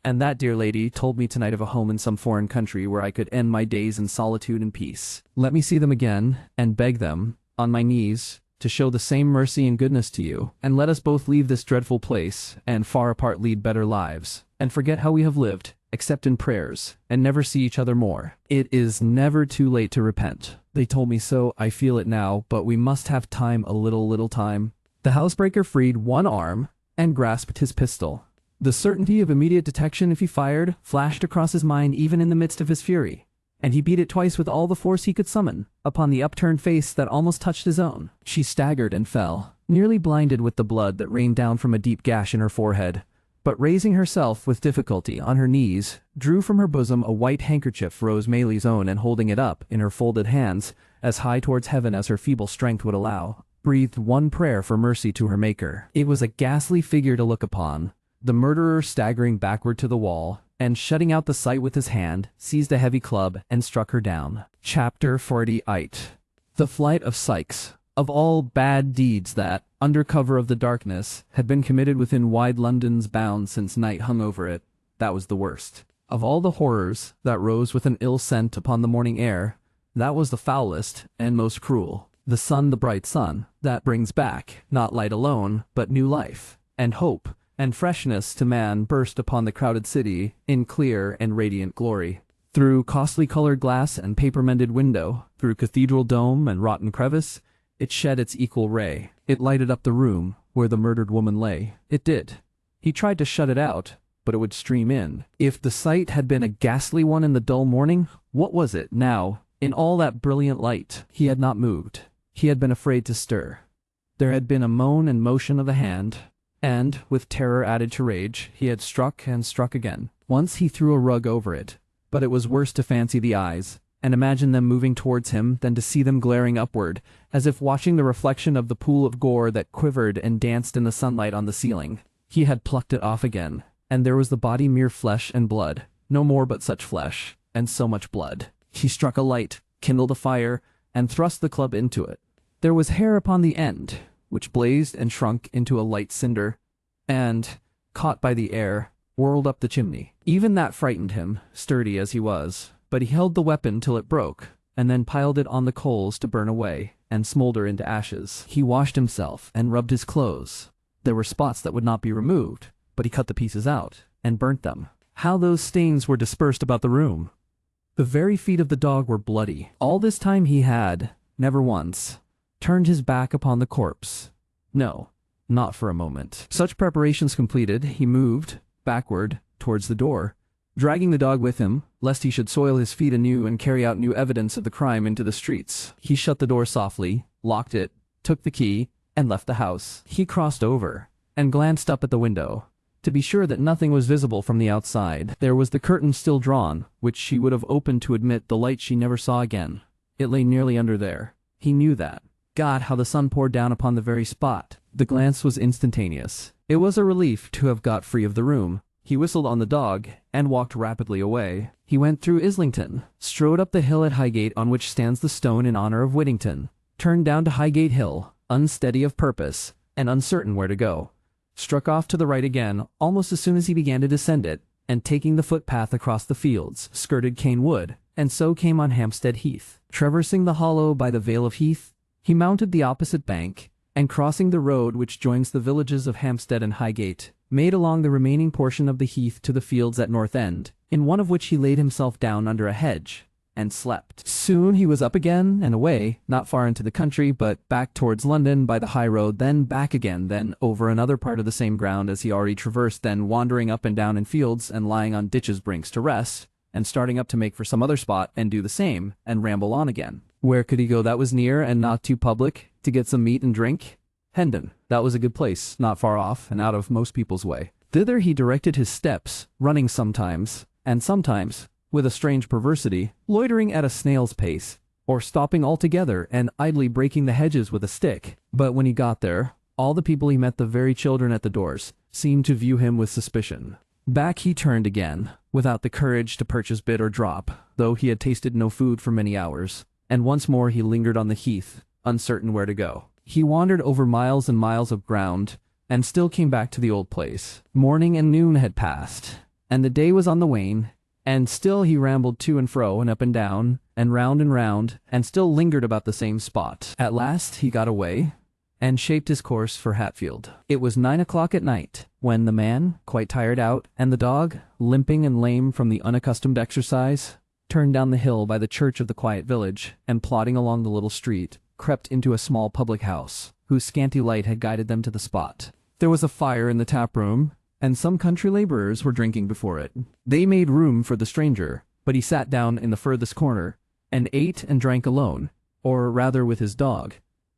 A: and that dear lady told me tonight of a home in some foreign country where I could end my days in solitude and peace. Let me see them again, and beg them, on my knees, to show the same mercy and goodness to you, and let us both leave this dreadful place, and far apart lead better lives, and forget how we have lived, except in prayers, and never see each other more. It is never too late to repent. They told me so, I feel it now, but we must have time, a little time." The housebreaker freed one arm, and grasped his pistol. The certainty of immediate detection if he fired flashed across his mind even in the midst of his fury, and he beat it twice with all the force he could summon, upon the upturned face that almost touched his own. She staggered and fell, nearly blinded with the blood that rained down from a deep gash in her forehead, but raising herself with difficulty on her knees, drew from her bosom a white handkerchief Rose Maylie's own, and holding it up in her folded hands, as high towards heaven as her feeble strength would allow, breathed one prayer for mercy to her Maker. It was a ghastly figure to look upon. The murderer, staggering backward to the wall, and shutting out the sight with his hand, seized a heavy club and struck her down. Chapter 48. The flight of Sikes. Of all bad deeds that, under cover of the darkness, had been committed within wide London's bounds since night hung over it, that was the worst. Of all the horrors that rose with an ill scent upon the morning air, that was the foulest and most cruel. The sun, the bright sun, that brings back, not light alone, but new life, and hope, and freshness to man, burst upon the crowded city in clear and radiant glory. Through costly colored glass and paper-mended window, through cathedral dome and rotten crevice, it shed its equal ray. It lighted up the room where the murdered woman lay. It did. He tried to shut it out, but it would stream in. If the sight had been a ghastly one in the dull morning, what was it now, in all that brilliant light? He had not moved. He had been afraid to stir. There had been a moan and motion of the hand, and, with terror added to rage, he had struck and struck again. Once he threw a rug over it, but it was worse to fancy the eyes, and imagine them moving towards him than to see them glaring upward, as if watching the reflection of the pool of gore that quivered and danced in the sunlight on the ceiling. He had plucked it off again, and there was the body mere flesh and blood, no more but such flesh, and so much blood. He struck a light, kindled a fire, and thrust the club into it. There was hair upon the end, which blazed and shrunk into a light cinder, and, caught by the air, whirled up the chimney. Even that frightened him, sturdy as he was, but he held the weapon till it broke, and then piled it on the coals to burn away, and smolder into ashes. He washed himself, and rubbed his clothes. There were spots that would not be removed, but he cut the pieces out, and burnt them. How those stains were dispersed about the room! The very feet of the dog were bloody. All this time he had, never once, turned his back upon the corpse. No, not for a moment. Such preparations completed, he moved, backward, towards the door, dragging the dog with him, lest he should soil his feet anew and carry out new evidence of the crime into the streets. He shut the door softly, locked it, took the key, and left the house. He crossed over, and glanced up at the window, to be sure that nothing was visible from the outside. There was the curtain still drawn, which she would have opened to admit the light she never saw again. It lay nearly under there. He knew that. God, how the sun poured down upon the very spot! The glance was instantaneous. It was a relief to have got free of the room. He whistled on the dog, and walked rapidly away. He went through Islington, strode up the hill at Highgate on which stands the stone in honor of Whittington, turned down to Highgate Hill, unsteady of purpose, and uncertain where to go, struck off to the right again almost as soon as he began to descend it, and taking the footpath across the fields, skirted Cane Wood, and so came on Hampstead Heath. Traversing the hollow by the Vale of Heath, he mounted the opposite bank, and crossing the road which joins the villages of Hampstead and Highgate, made along the remaining portion of the heath to the fields at North End, in one of which he laid himself down under a hedge, and slept. Soon he was up again and away, not far into the country, but back towards London by the high road, then back again, then over another part of the same ground as he already traversed, then wandering up and down in fields, and lying on ditches' brinks to rest, and starting up to make for some other spot, and do the same, and ramble on again. Where could he go that was near and not too public, to get some meat and drink? Hendon, that was a good place, not far off, and out of most people's way. Thither he directed his steps, running sometimes, and sometimes, with a strange perversity, loitering at a snail's pace, or stopping altogether and idly breaking the hedges with a stick. But when he got there, all the people he met, the very children at the doors, seemed to view him with suspicion. Back he turned again, without the courage to purchase bit or drop, though he had tasted no food for many hours, and once more he lingered on the heath, uncertain where to go. He wandered over miles and miles of ground, and still came back to the old place. Morning and noon had passed, and the day was on the wane, and still he rambled to and fro and up and down, and round, and still lingered about the same spot. At last he got away, and shaped his course for Hatfield. It was 9 o'clock at night, when the man, quite tired out, and the dog, limping and lame from the unaccustomed exercise, turned down the hill by the church of the quiet village, and plodding along the little street, crept into a small public house, whose scanty light had guided them to the spot. There was a fire in the tap room, and some country laborers were drinking before it. They made room for the stranger, but he sat down in the furthest corner, and ate and drank alone, or rather with his dog,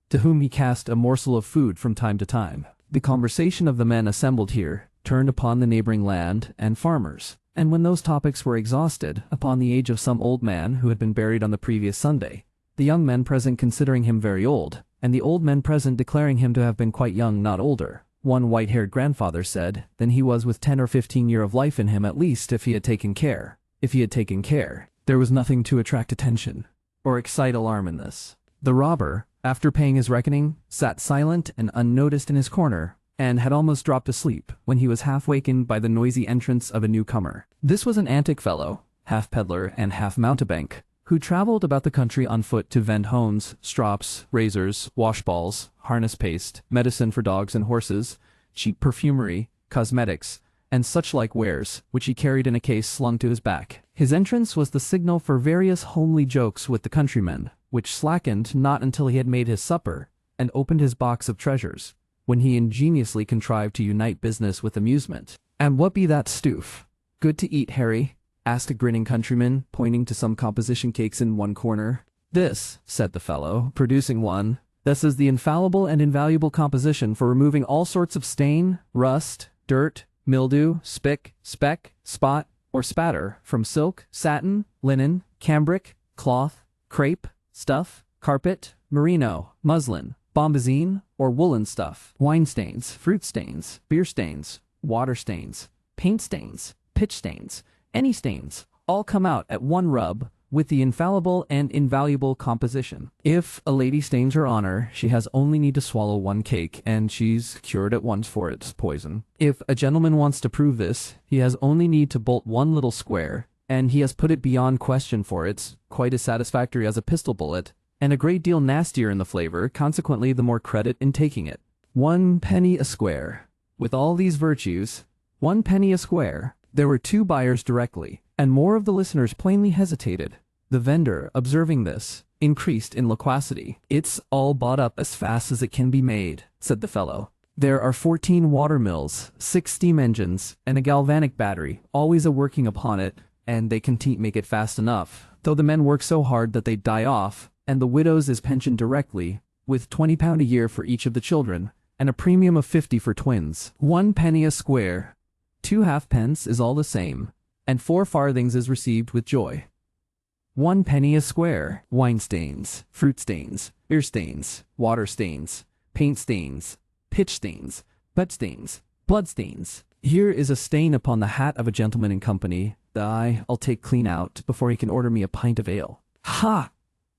A: to whom he cast a morsel of food from time to time. The conversation of the men assembled here turned upon the neighboring land and farmers, and when those topics were exhausted, upon the age of some old man who had been buried on the previous Sunday, the young men present considering him very old, and the old men present declaring him to have been quite young, not older. One white-haired grandfather said, than he was with 10 or 15 years of life in him at least, if he had taken care. If he had taken care, there was nothing to attract attention, or excite alarm in this. The robber, after paying his reckoning, sat silent and unnoticed in his corner, and had almost dropped asleep, when he was half wakened by the noisy entrance of a newcomer. This was an antic fellow, half peddler and half mountebank, who traveled about the country on foot to vend hones, strops, razors, washballs, harness paste, medicine for dogs and horses, cheap perfumery, cosmetics, and such like wares, which he carried in a case slung to his back. His entrance was the signal for various homely jokes with the countrymen, which slackened not until he had made his supper, and opened his box of treasures, when he ingeniously contrived to unite business with amusement. "And what be that stoof? Good to eat, Harry?" asked a grinning countryman, pointing to some composition cakes in one corner. "This," said the fellow, producing one, "this is the infallible and invaluable composition for removing all sorts of stain, rust, dirt, mildew, spick, speck, spot, or spatter from silk, satin, linen, cambric, cloth, crepe, stuff, carpet, merino, muslin, bombazine, or woolen stuff, wine stains, fruit stains, beer stains, water stains, paint stains, pitch stains, any stains, all come out at one rub with the infallible and invaluable composition. If a lady stains her honor, she has only need to swallow one cake, and she's cured at once for its poison. If a gentleman wants to prove this, he has only need to bolt one little square, and he has put it beyond question, for it's quite as satisfactory as a pistol bullet, and a great deal nastier in the flavor, consequently the more credit in taking it. 1 penny a square. With all these virtues, 1 penny a square." There were 2 buyers directly, and more of the listeners plainly hesitated. The vendor, observing this, increased in loquacity. "It's all bought up as fast as it can be made," said the fellow. "There are 14 water mills, 6 steam engines, and a galvanic battery, always a-working upon it, and they can't make it fast enough, though the men work so hard that they die off, and the widows is pensioned directly, with £20 a year for each of the children, and a premium of 50 for twins. 1 penny a square. 2 halfpence is all the same, and 4 farthings is received with joy. 1 penny a square. Wine stains, fruit stains, beer stains, water stains, paint stains, pitch stains, butt stains, blood stains. Here is a stain upon the hat of a gentleman in company that I'll take clean out before he can order me a pint of ale." "Ha!"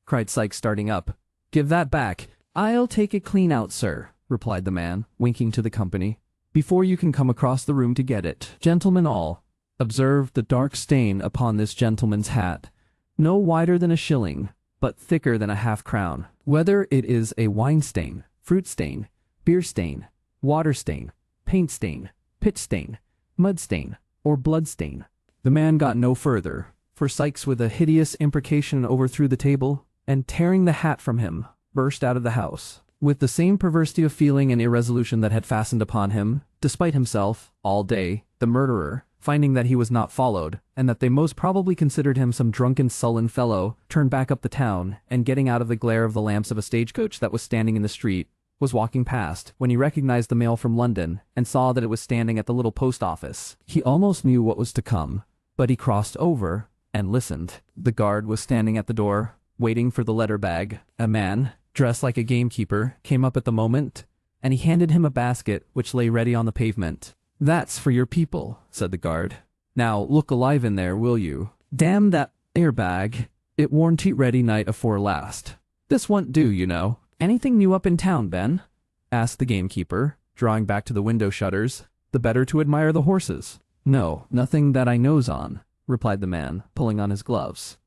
A: cried Sikes, starting up. "Give that back." "I'll take it clean out, sir," replied the man, winking to the company, "before you can come across the room to get it. Gentlemen all, observe the dark stain upon this gentleman's hat, no wider than a shilling, but thicker than a half-crown. Whether it is a wine stain, fruit stain, beer stain, water stain, paint stain, pitch stain, mud stain, or blood stain." The man got no further, for Sikes, with a hideous imprecation, overthrew the table, and tearing the hat from him, burst out of the house. With the same perversity of feeling and irresolution that had fastened upon him, despite himself, all day, the murderer, finding that he was not followed, and that they most probably considered him some drunken, sullen fellow, turned back up the town, and getting out of the glare of the lamps of a stagecoach that was standing in the street, was walking past, when he recognized the mail from London, and saw that it was standing at the little post office. He almost knew what was to come, but he crossed over, and listened. The guard was standing at the door, waiting for the letter bag. A man, dressed like a gamekeeper, came up at the moment, and he handed him a basket which lay ready on the pavement. "That's for your people," said the guard. "Now look alive in there, will you? Damn that air bag. It warn't ready night afore last. This won't do, you know." "Anything new up in town, Ben?" asked the gamekeeper, drawing back to the window shutters, the better to admire the horses. "No, nothing that I knows on," replied the man, pulling on his gloves.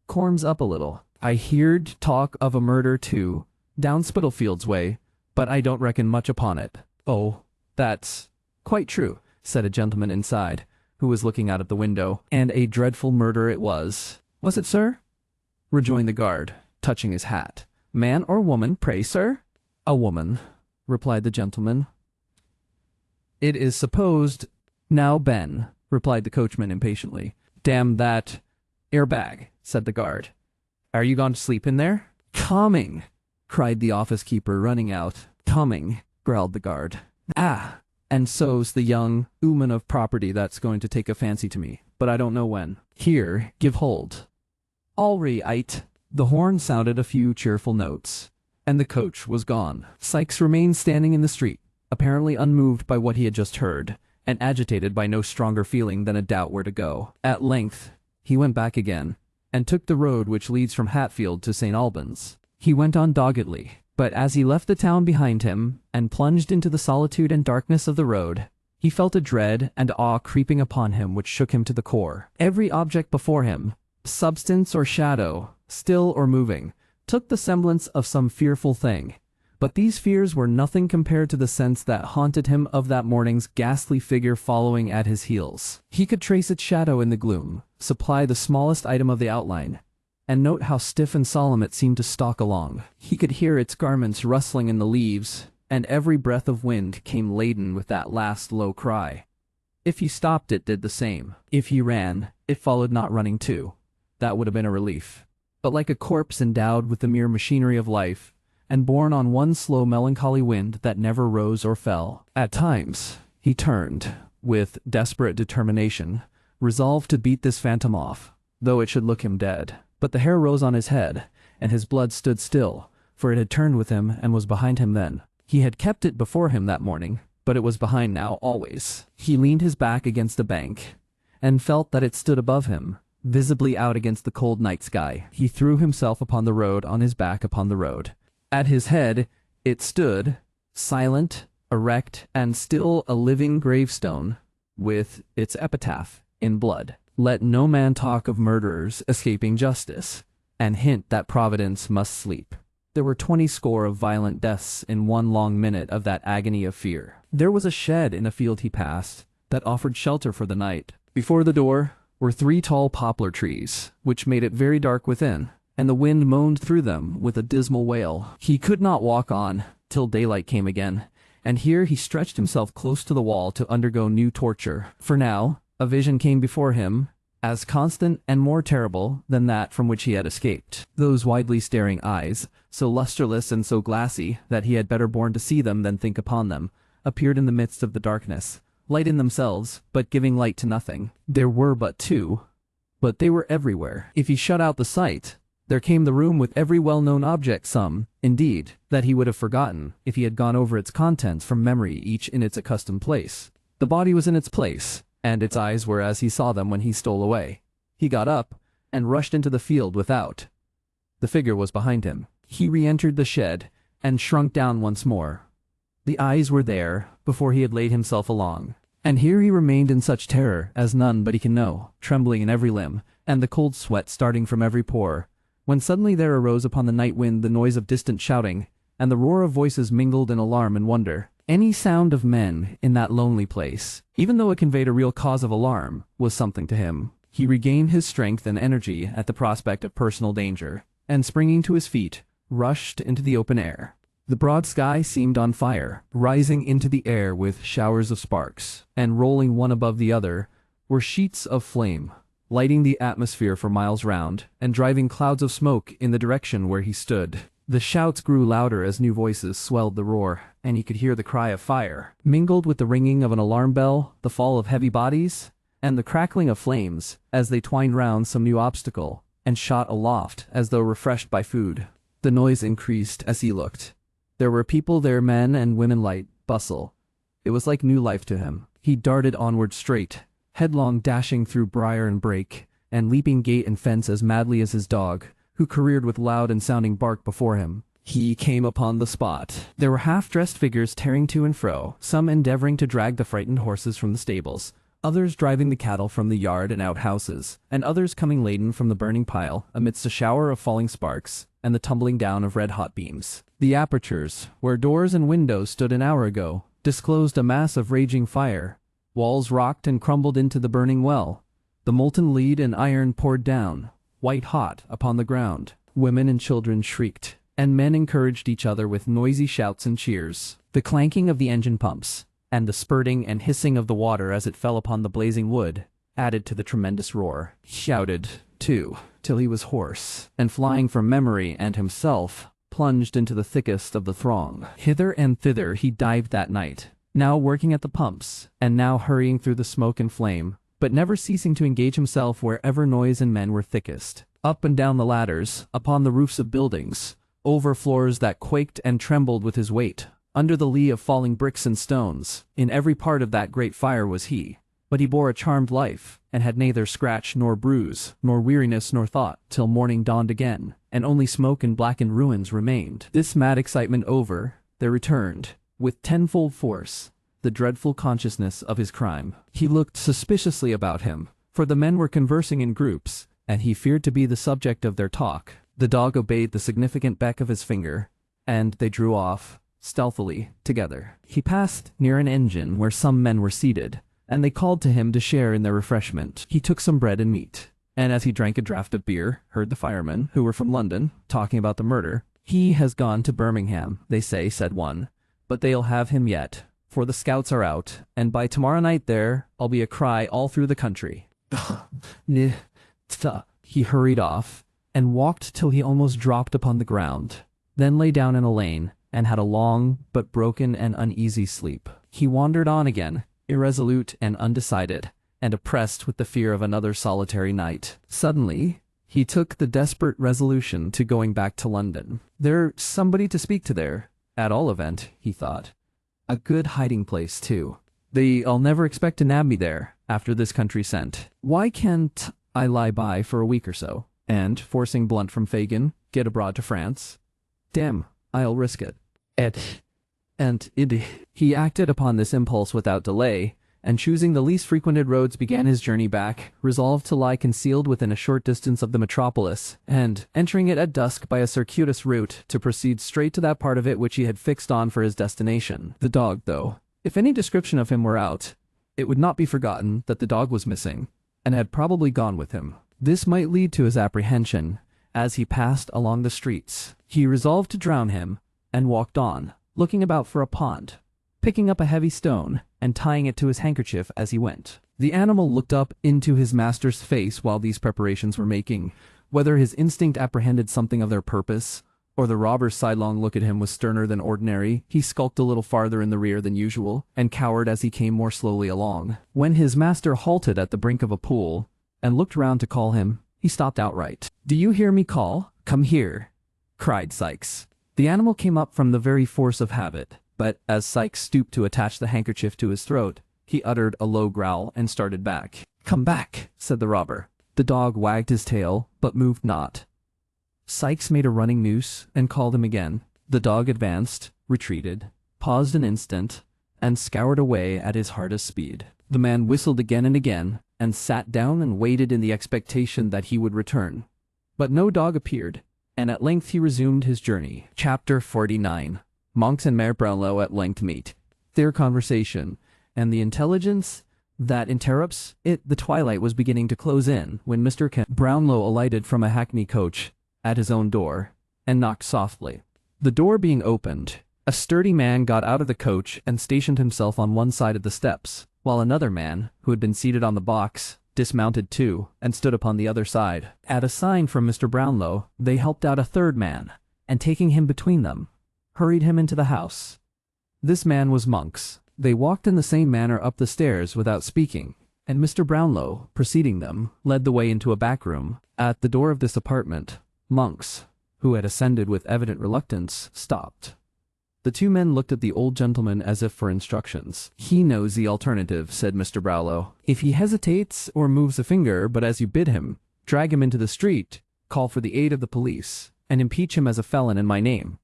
A: "Corm's up a little. I heerd talk of a murder too, down Spitalfields way, but I don't reckon much upon it." "Oh, that's quite true," said a gentleman inside, who was looking out at the window. "And a dreadful murder it was." "Was it, sir?" rejoined the guard, touching his hat. "Man or woman, pray, sir?" "A woman," replied the gentleman. "It is supposed—" "Now, Ben," replied the coachman impatiently. "Damn that air bag," said the guard. "Are you gone to sleep in there?" "Coming," cried the office-keeper, running out. "Coming," growled the guard. "Ah, and so's the young ooman of property that's going to take a fancy to me, but I don't know when. Here, give hold." "All right." The horn sounded a few cheerful notes, and the coach was gone. Sikes remained standing in the street, apparently unmoved by what he had just heard, and agitated by no stronger feeling than a doubt where to go. At length, he went back again, and took the road which leads from Hatfield to St. Albans. He went on doggedly, but as he left the town behind him, and plunged into the solitude and darkness of the road, he felt a dread and awe creeping upon him which shook him to the core. Every object before him, Substance or shadow, still or moving, took the semblance of some fearful thing. But these fears were nothing compared to the sense that haunted him of that morning's ghastly figure following at his heels. He could trace its shadow in the gloom, supply the smallest item of the outline, and note how stiff and solemn it seemed to stalk along. He could hear its garments rustling in the leaves, and every breath of wind came laden with that last low cry. If he stopped, it did the same. If he ran, it followed, not running too. That would have been a relief. But like a corpse endowed with the mere machinery of life, and borne on one slow melancholy wind that never rose or fell. At times, he turned, with desperate determination, resolved to beat this phantom off, though it should look him dead. But the hair rose on his head, and his blood stood still, for it had turned with him and was behind him then. He had kept it before him that morning, but it was behind now always. He leaned his back against a bank, and felt that it stood above him, visibly out against the cold night sky. He threw himself upon the road, on his back upon the road. At his head, it stood, silent, erect, and still, a living gravestone, with its epitaph in blood. Let no man talk of murderers escaping justice, and hint that Providence must sleep. There were 20 score of violent deaths in one long minute of that agony of fear. There was a shed in a field he passed, that offered shelter for the night. Before the door were 3 tall poplar trees, which made it very dark within, and the wind moaned through them with a dismal wail. He could not walk on till daylight came again, and here he stretched himself close to the wall to undergo new torture. For now, a vision came before him, as constant and more terrible than that from which he had escaped. Those widely staring eyes, so lustreless and so glassy that he had better borne to see them than think upon them, appeared in the midst of the darkness, light in themselves, but giving light to nothing. There were but 2, but they were everywhere. If he shut out the sight, there came the room with every well-known object, some, indeed, that he would have forgotten if he had gone over its contents from memory, each in its accustomed place. The body was in its place, and its eyes were as he saw them when he stole away. He got up, and rushed into the field without. The figure was behind him. He re-entered the shed, and shrunk down once more. The eyes were there, before he had laid himself along. And here he remained in such terror as none but he can know, trembling in every limb, and the cold sweat starting from every pore, when suddenly there arose upon the night wind the noise of distant shouting, and the roar of voices mingled in alarm and wonder. Any sound of men in that lonely place, even though it conveyed a real cause of alarm, was something to him. He regained his strength and energy at the prospect of personal danger, and springing to his feet, rushed into the open air. The broad sky seemed on fire, rising into the air with showers of sparks, and rolling one above the other were sheets of flame, lighting the atmosphere for miles round, and driving clouds of smoke in the direction where he stood. The shouts grew louder as new voices swelled the roar, and he could hear the cry of fire, mingled with the ringing of an alarm bell, the fall of heavy bodies, and the crackling of flames as they twined round some new obstacle, and shot aloft as though refreshed by food. The noise increased as he looked. There were people there, men and women, light, bustle. It was like new life to him. He darted onward straight, headlong, dashing through briar and brake, and leaping gate and fence as madly as his dog, who careered with loud and sounding bark before him. He came upon the spot. There were half-dressed figures tearing to and fro, some endeavoring to drag the frightened horses from the stables, others driving the cattle from the yard and outhouses, and others coming laden from the burning pile, amidst a shower of falling sparks, and the tumbling down of red-hot beams. The apertures, where doors and windows stood an hour ago, disclosed a mass of raging fire. Walls rocked and crumbled into the burning well. The molten lead and iron poured down, white-hot, upon the ground. Women and children shrieked, and men encouraged each other with noisy shouts and cheers. The clanking of the engine pumps, and the spurting and hissing of the water as it fell upon the blazing wood, added to the tremendous roar. He shouted, too, till he was hoarse, and flying from memory and himself, plunged into the thickest of the throng. Hither and thither he dived that night, now working at the pumps, and now hurrying through the smoke and flame, but never ceasing to engage himself wherever noise and men were thickest. Up and down the ladders, upon the roofs of buildings, over floors that quaked and trembled with his weight, under the lee of falling bricks and stones. In every part of that great fire was he. But he bore a charmed life, and had neither scratch nor bruise, nor weariness nor thought, till morning dawned again, and only smoke and blackened ruins remained. This mad excitement over, there returned, with tenfold force, the dreadful consciousness of his crime. He looked suspiciously about him, for the men were conversing in groups, and he feared to be the subject of their talk. The dog obeyed the significant beck of his finger, and they drew off, stealthily, together. He passed near an engine where some men were seated, and they called to him to share in their refreshment. He took some bread and meat, and as he drank a draught of beer, heard the firemen, who were from London, talking about the murder. "He has gone to Birmingham, they say," said one, "but they'll have him yet, for the scouts are out, and by tomorrow night there'll be a cry all through the country." He hurried off, and walked till he almost dropped upon the ground, then lay down in a lane, and had a long, but broken and uneasy sleep. He wandered on again, irresolute and undecided, and oppressed with the fear of another solitary night. Suddenly, he took the desperate resolution to going back to London. There's somebody to speak to there, at all event, he thought. A good hiding place, too. They'll never expect to nab me there, after this country scent. Why can't I lie by for a week or so, and, forcing blunt from Fagin, get abroad to France? Damn, I'll risk it. He acted upon this impulse without delay, and choosing the least frequented roads began his journey back, resolved to lie concealed within a short distance of the metropolis, and, entering it at dusk by a circuitous route, to proceed straight to that part of it which he had fixed on for his destination. The dog, though, if any description of him were out, it would not be forgotten that the dog was missing, and had probably gone with him. This might lead to his apprehension, as he passed along the streets. He resolved to drown him, and walked on, looking about for a pond, picking up a heavy stone, and tying it to his handkerchief as he went. The animal looked up into his master's face while these preparations were making. Whether his instinct apprehended something of their purpose, or the robber's sidelong look at him was sterner than ordinary, he skulked a little farther in the rear than usual, and cowered as he came more slowly along. When his master halted at the brink of a pool, and looked round to call him, he stopped outright. "Do you hear me call? Come here," cried Sikes. The animal came up from the very force of habit, but as Sikes stooped to attach the handkerchief to his throat, he uttered a low growl and started back. "Come back," said the robber. The dog wagged his tail, but moved not. Sikes made a running noose and called him again. The dog advanced, retreated, paused an instant, and scoured away at his hardest speed. The man whistled again and again, and sat down and waited in the expectation that he would return. But no dog appeared, and at length he resumed his journey. Chapter 49. Monks and Mayor Brownlow at length meet. Their conversation, and the intelligence that interrupts it. The twilight was beginning to close in, when Mr. Brownlow alighted from a hackney coach at his own door, and knocked softly. The door being opened, a sturdy man got out of the coach and stationed himself on one side of the steps, while another man, who had been seated on the box, dismounted too, and stood upon the other side. At a sign from Mr. Brownlow, they helped out a third man, and taking him between them, hurried him into the house. This man was Monks. They walked in the same manner up the stairs without speaking, and Mr. Brownlow, preceding them, led the way into a back room. At the door of this apartment, Monks, who had ascended with evident reluctance, stopped. The two men looked at the old gentleman as if for instructions. "He knows the alternative," said Mr. Brownlow. "If he hesitates or moves a finger, but as you bid him, drag him into the street, call for the aid of the police, and impeach him as a felon in my name."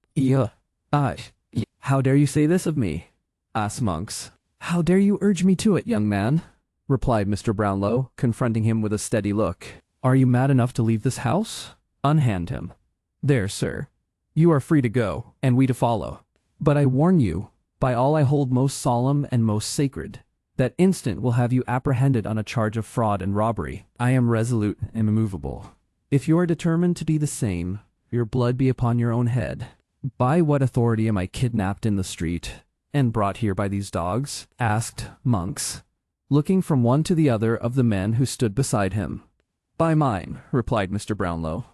A: "How dare you say this of me?" asked Monks. "How dare you urge me to it, young man?" replied Mr. Brownlow, confronting him with a steady look. "Are you mad enough to leave this house? Unhand him. There, sir. You are free to go, and we to follow. But I warn you, by all I hold most solemn and most sacred, that instant will have you apprehended on a charge of fraud and robbery. I am resolute and immovable. If you are determined to be the same, your blood be upon your own head. By what authority am I kidnapped in the street, and brought here by these dogs?" asked Monks, looking from one to the other of the men who stood beside him. "By mine," replied Mr. Brownlow.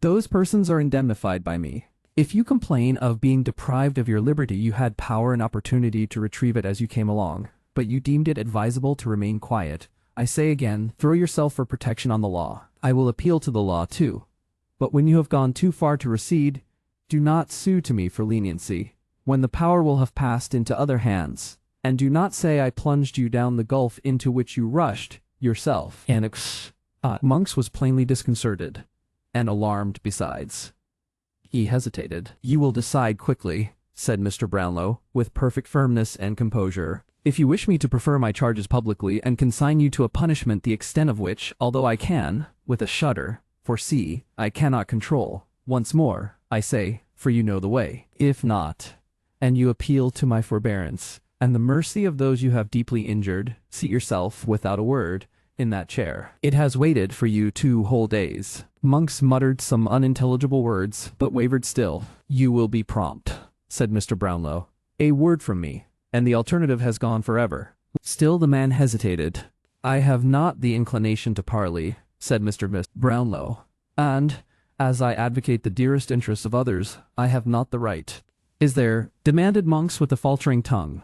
A: "Those persons are indemnified by me. If you complain of being deprived of your liberty, you had power and opportunity to retrieve it as you came along, but you deemed it advisable to remain quiet. I say again, throw yourself for protection on the law. I will appeal to the law too. But when you have gone too far to recede, do not sue to me for leniency, when the power will have passed into other hands, and do not say I plunged you down the gulf into which you rushed yourself." Monks was plainly disconcerted, and alarmed besides. He hesitated. "You will decide quickly," said Mr. Brownlow, with perfect firmness and composure. If you wish me to prefer my charges publicly and consign you to a punishment the extent of which, although I can, with a shudder, foresee, I cannot control, once more, I say, for you know the way. If not, and you appeal to my forbearance, and the mercy of those you have deeply injured, seat yourself, without a word, in that chair. It has waited for you 2 whole days. Monks muttered some unintelligible words, but wavered still. You will be prompt, said Mr. Brownlow. A word from me, and the alternative has gone forever. Still the man hesitated. I have not the inclination to parley, said Mr. Brownlow, and, as I advocate the dearest interests of others, I have not the right. Is there, demanded Monks with a faltering tongue,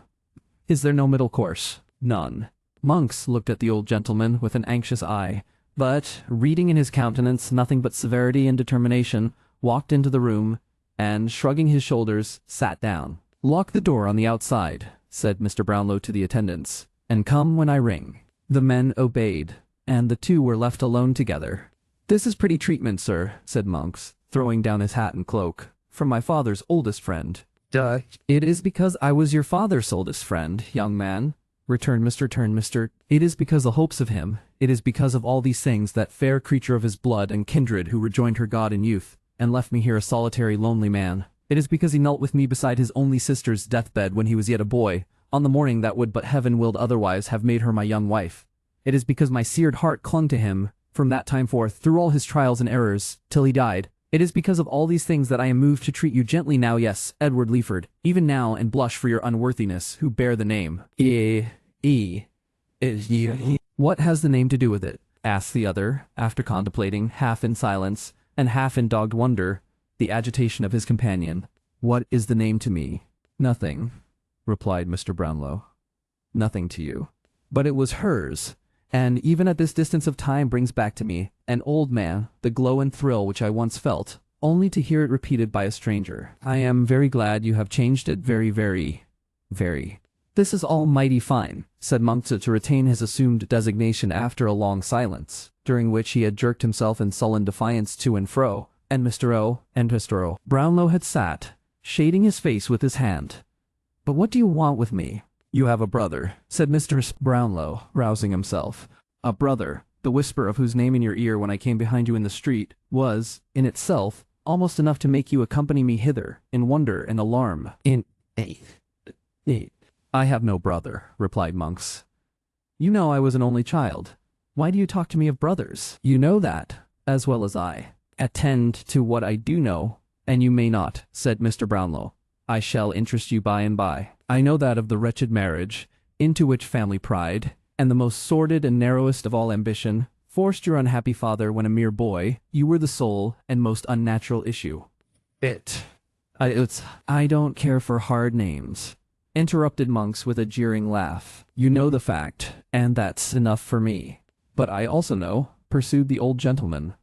A: is there no middle course? None. Monks looked at the old gentleman with an anxious eye, but, reading in his countenance nothing but severity and determination, walked into the room, and, shrugging his shoulders, sat down. Lock the door on the outside, said Mr. Brownlow to the attendants, and come when I ring. The men obeyed, and the two were left alone together. This is pretty treatment, sir, said Monks, throwing down his hat and cloak, from my father's oldest friend. Duh. It is because I was your father's oldest friend, young man, returned Mr. It is because the hopes of him, it is because of all these things, that fair creature of his blood and kindred who rejoined her God in youth, and left me here a solitary lonely man. It is because he knelt with me beside his only sister's deathbed when he was yet a boy, on the morning that would but heaven willed otherwise have made her my young wife. It is because my seared heart clung to him, from that time forth, through all his trials and errors, till he died. It is because of all these things that I am moved to treat you gently now, yes, Edward Leeford, even now, and blush for your unworthiness, who bear the name. What has the name to do with it? Asked the other, after contemplating, half in silence, and half in dogged wonder, the agitation of his companion. What is the name to me? Nothing, replied Mr. Brownlow. Nothing to you. But it was hers, and even at this distance of time brings back to me, an old man, the glow and thrill which I once felt, only to hear it repeated by a stranger. I am very glad you have changed it, very, very, very. This is all mighty fine, said Monks to retain his assumed designation after a long silence, during which he had jerked himself in sullen defiance to and fro, and Mr. O. Brownlow had sat, shading his face with his hand. But what do you want with me? You have a brother, said Mr. Brownlow, rousing himself. A brother, the whisper of whose name in your ear when I came behind you in the street, was, in itself, almost enough to make you accompany me hither, in wonder and alarm. I have no brother, replied Monks. You know I was an only child. Why do you talk to me of brothers? You know that, as well as I. Attend to what I do know, and you may not, said Mr. Brownlow. I shall interest you by and by. I know that of the wretched marriage, into which family pride, and the most sordid and narrowest of all ambition, forced your unhappy father when a mere boy, you were the sole and most unnatural issue. I don't care for hard names, interrupted Monks with a jeering laugh. You know the fact, and that's enough for me. But I also know, pursued the old gentleman,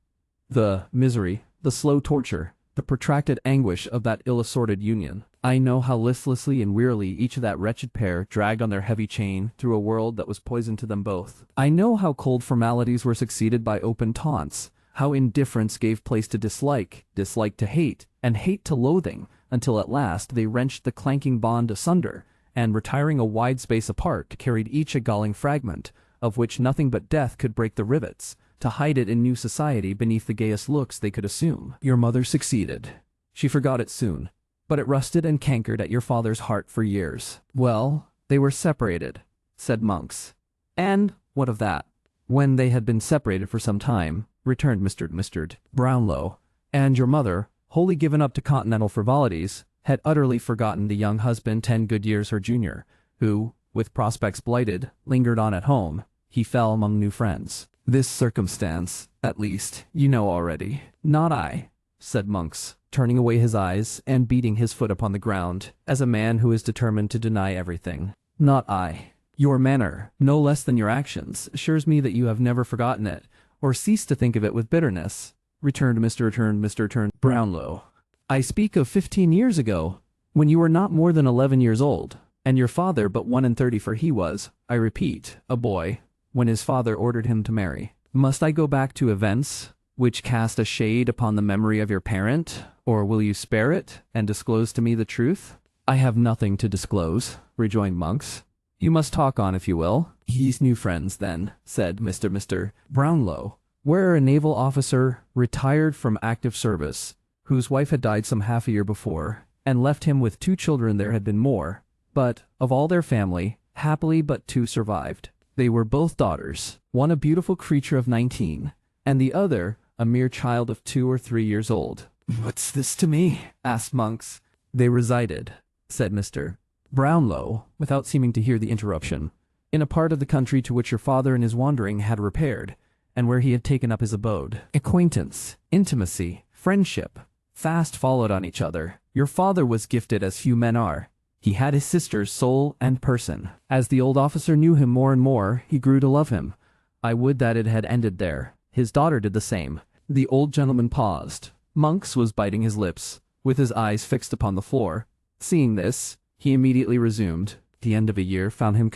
A: the misery, the slow torture, the protracted anguish of that ill-assorted union. I know how listlessly and wearily each of that wretched pair dragged on their heavy chain through a world that was poison to them both. I know how cold formalities were succeeded by open taunts, how indifference gave place to dislike, dislike to hate, and hate to loathing, until at last they wrenched the clanking bond asunder, and retiring a wide space apart, carried each a galling fragment, of which nothing but death could break the rivets, to hide it in new society beneath the gayest looks they could assume. Your mother succeeded. She forgot it soon, but it rusted and cankered at your father's heart for years. Well, they were separated, said Monks. And what of that? When they had been separated for some time, returned Mr. Brownlow, and your mother, wholly given up to continental frivolities, had utterly forgotten the young husband 10 good years her junior, who, with prospects blighted, lingered on at home. He fell among new friends. This circumstance, at least, you know already. Not I, said Monks, turning away his eyes and beating his foot upon the ground, as a man who is determined to deny everything. Not I. Your manner, no less than your actions, assures me that you have never forgotten it, or ceased to think of it with bitterness, returned Mr. Brownlow. I speak of 15 years ago, when you were not more than 11 years old, and your father but 31, for he was, I repeat, a boy, when his father ordered him to marry. Must I go back to events which cast a shade upon the memory of your parent, or will you spare it, and disclose to me the truth? I have nothing to disclose, rejoined Monks. You must talk on if you will. He's new friends then, said Mr. Brownlow. We're a naval officer, retired from active service, whose wife had died some half a year before, and left him with 2 children. There had been more, but, of all their family, happily but 2 survived. They were both daughters, one a beautiful creature of 19, and the other a mere child of 2 or 3 years old. What's this to me? Asked Monks. They resided, said Mr. Brownlow, without seeming to hear the interruption, in a part of the country to which your father in his wandering had repaired, and where he had taken up his abode. Acquaintance, intimacy, friendship, fast followed on each other. Your father was gifted as few men are. He had his sister's soul and person. As the old officer knew him more and more, he grew to love him. I would that it had ended there. His daughter did the same. The old gentleman paused. Monks was biting his lips, with his eyes fixed upon the floor. Seeing this, he immediately resumed. The end of a year found him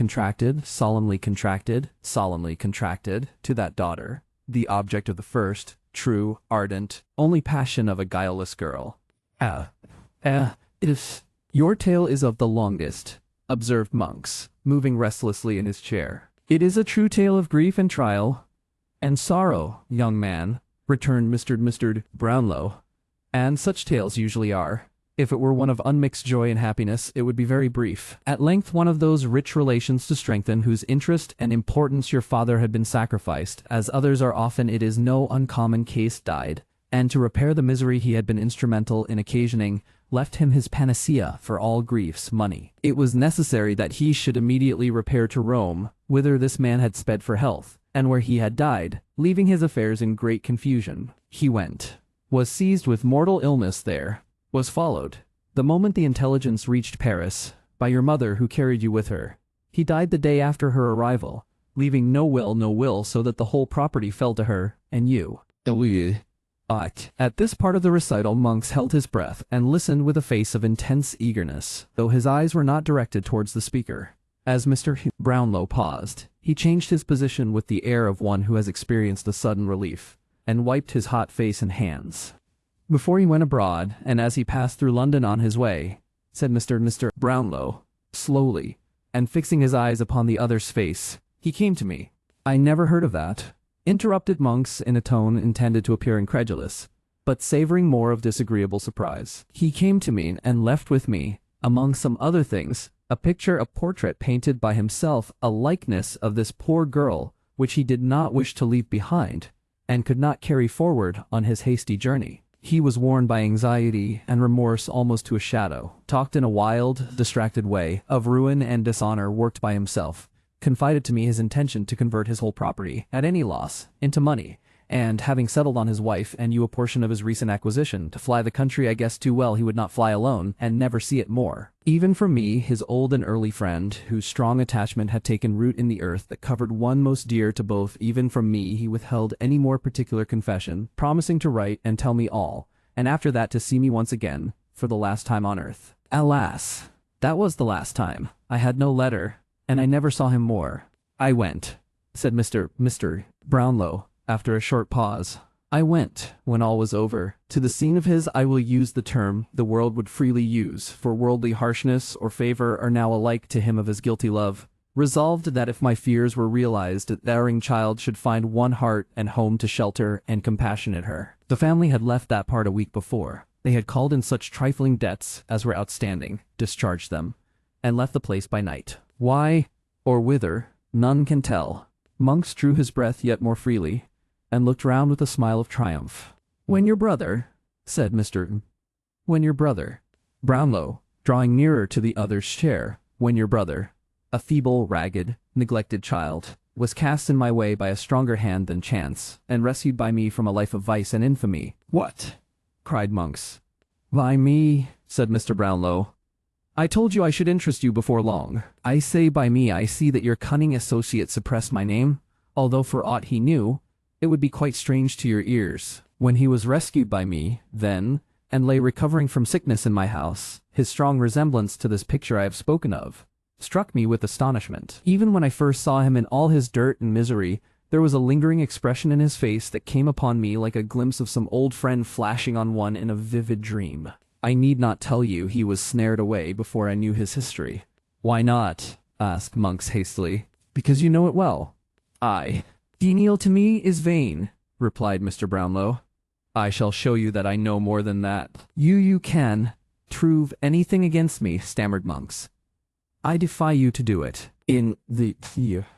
A: solemnly contracted to that daughter, the object of the first, true, ardent, only passion of a guileless girl. Your tale is of the longest, observed Monks, moving restlessly in his chair. It is a true tale of grief and trial, and sorrow, young man, returned Mr. Brownlow, and such tales usually are. If it were one of unmixed joy and happiness, it would be very brief. At length one of those rich relations to strengthen whose interest and importance your father had been sacrificed, as others are often it is no uncommon case, died, and to repair the misery he had been instrumental in occasioning, left him his panacea for all griefs, money. It was necessary that he should immediately repair to Rome, whither this man had sped for health, and where he had died, leaving his affairs in great confusion. He went, was seized with mortal illness there, was followed, the moment the intelligence reached Paris, by your mother who carried you with her. He died the day after her arrival, leaving no will, so that the whole property fell to her, and you. At this part of the recital Monks held his breath and listened with a face of intense eagerness, though his eyes were not directed towards the speaker. As Mr. Brownlow paused, he changed his position with the air of one who has experienced a sudden relief, and wiped his hot face and hands. Before he went abroad, and as he passed through London on his way, said Mr. Brownlow, slowly, and fixing his eyes upon the other's face, he came to me. I never heard of that, interrupted Monks in a tone intended to appear incredulous, but savoring more of disagreeable surprise. He came to me and left with me, among some other things, a portrait painted by himself, a likeness of this poor girl, which he did not wish to leave behind, and could not carry forward on his hasty journey. He was worn by anxiety and remorse almost to a shadow, talked in a wild, distracted way, of ruin and dishonor worked by himself, confided to me his intention to convert his whole property, at any loss, into money, and, having settled on his wife and you a portion of his recent acquisition, to fly the country I guessed too well he would not fly alone, and never see it more. Even from me, his old and early friend, whose strong attachment had taken root in the earth that covered one most dear to both, even from me he withheld any more particular confession, promising to write and tell me all, and after that to see me once again, for the last time on earth. Alas, that was the last time. I had no letter, and I never saw him more. I went, said Mr. Brownlow, after a short pause. I went, when all was over, to the scene of his, I will use the term the world would freely use, for worldly harshness or favor are now alike to him of his guilty love, resolved that if my fears were realized, the erring child should find one heart and home to shelter and compassionate her. The family had left that part a week before. They had called in such trifling debts as were outstanding, discharged them, and left the place by night. Why, or whither, none can tell. Monks drew his breath yet more freely, and looked round with a smile of triumph. When your brother, said when your brother, Brownlow, drawing nearer to the other's chair, when your brother, a feeble, ragged, neglected child, was cast in my way by a stronger hand than chance, and rescued by me from a life of vice and infamy. What? Cried Monks. By me, said Mr. Brownlow. I told you I should interest you before long. I say by me. I see that your cunning associate suppressed my name, although for aught he knew, it would be quite strange to your ears. When he was rescued by me, then, and lay recovering from sickness in my house, his strong resemblance to this picture I have spoken of struck me with astonishment. Even when I first saw him in all his dirt and misery, there was a lingering expression in his face that came upon me like a glimpse of some old friend flashing on one in a vivid dream. I need not tell you he was snared away before I knew his history. Why not? asked Monks hastily. Because you know it well. Aye. Genial to me is vain, replied Mr. Brownlow. I shall show you that I know more than that. You can prove anything against me, stammered Monks. I defy you to do it.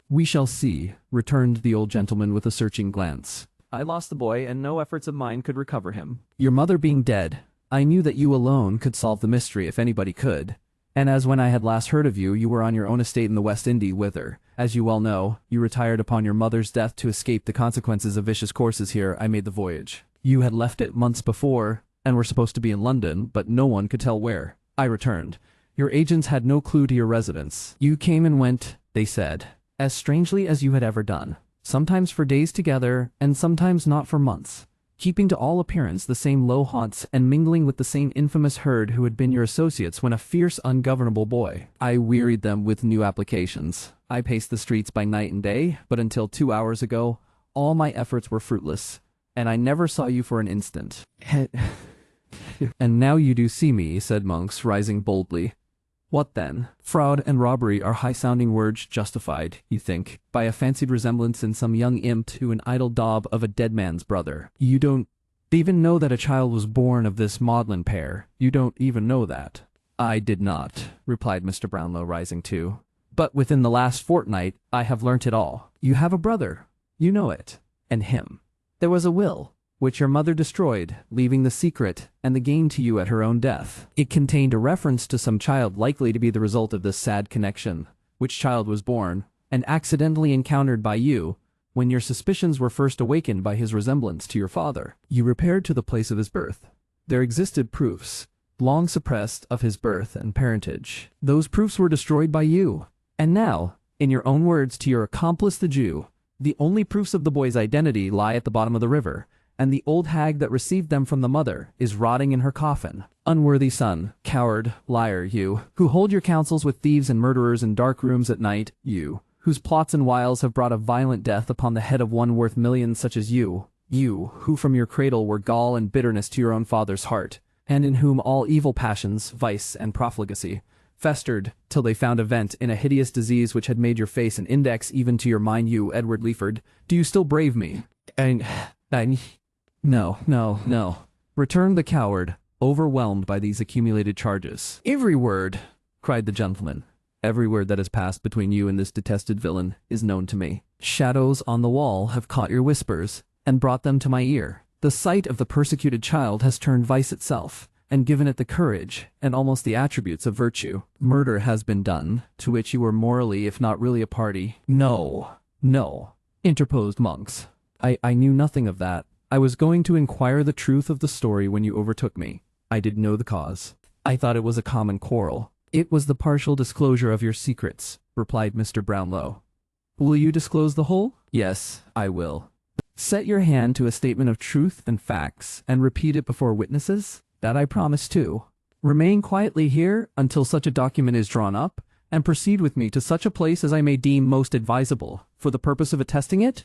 A: We shall see, returned the old gentleman with a searching glance. I lost the boy, and no efforts of mine could recover him. Your mother being dead, I knew that you alone could solve the mystery if anybody could. And as when I had last heard of you, you were on your own estate in the West Indies, whither, as you well know, you retired upon your mother's death to escape the consequences of vicious courses here, I made the voyage. You had left it months before, and were supposed to be in London, but no one could tell where. I returned. Your agents had no clue to your residence. You came and went, they said, as strangely as you had ever done, sometimes for days together, and sometimes not for months, keeping to all appearance the same low haunts and mingling with the same infamous herd who had been your associates when a fierce, ungovernable boy. I wearied them with new applications. I paced the streets by night and day, but until 2 hours ago, all my efforts were fruitless, and I never saw you for an instant. And now you do see me, said Monks, rising boldly. What then? Fraud and robbery are high-sounding words justified, you think, by a fancied resemblance in some young imp to an idle daub of a dead man's brother. You don't even know that a child was born of this maudlin pair. You don't even know that. I did not, replied Mr. Brownlow, rising too. But within the last fortnight, I have learnt it all. You have a brother. You know it. And him. There was a will, which your mother destroyed, leaving the secret and the gain to you at her own death. It contained a reference to some child likely to be the result of this sad connection, which child was born, and accidentally encountered by you, when your suspicions were first awakened by his resemblance to your father. You repaired to the place of his birth. There existed proofs, long suppressed, of his birth and parentage. Those proofs were destroyed by you. And now, in your own words to your accomplice the Jew, the only proofs of the boy's identity lie at the bottom of the river, and the old hag that received them from the mother is rotting in her coffin. Unworthy son, coward, liar, you, who hold your counsels with thieves and murderers in dark rooms at night, you, whose plots and wiles have brought a violent death upon the head of one worth millions such as you, who from your cradle were gall and bitterness to your own father's heart, and in whom all evil passions, vice, and profligacy festered till they found a vent in a hideous disease which had made your face an index even to your mind, you, Edward Leaford, do you still brave me? No, returned the coward, overwhelmed by these accumulated charges. Every word, cried the gentleman, every word that has passed between you and this detested villain is known to me. Shadows on the wall have caught your whispers, and brought them to my ear. The sight of the persecuted child has turned vice itself, and given it the courage, and almost the attributes of virtue. Murder has been done, to which you were morally, if not really, a party. No, interposed Monks. I knew nothing of that. I was going to inquire the truth of the story when you overtook me. I didn't know the cause. I thought it was a common quarrel. It was the partial disclosure of your secrets, replied Mr. Brownlow. Will you disclose the whole? Yes, I will. Set your hand to a statement of truth and facts, and repeat it before witnesses? That I promise too. Remain quietly here until such a document is drawn up, and proceed with me to such a place as I may deem most advisable, for the purpose of attesting it?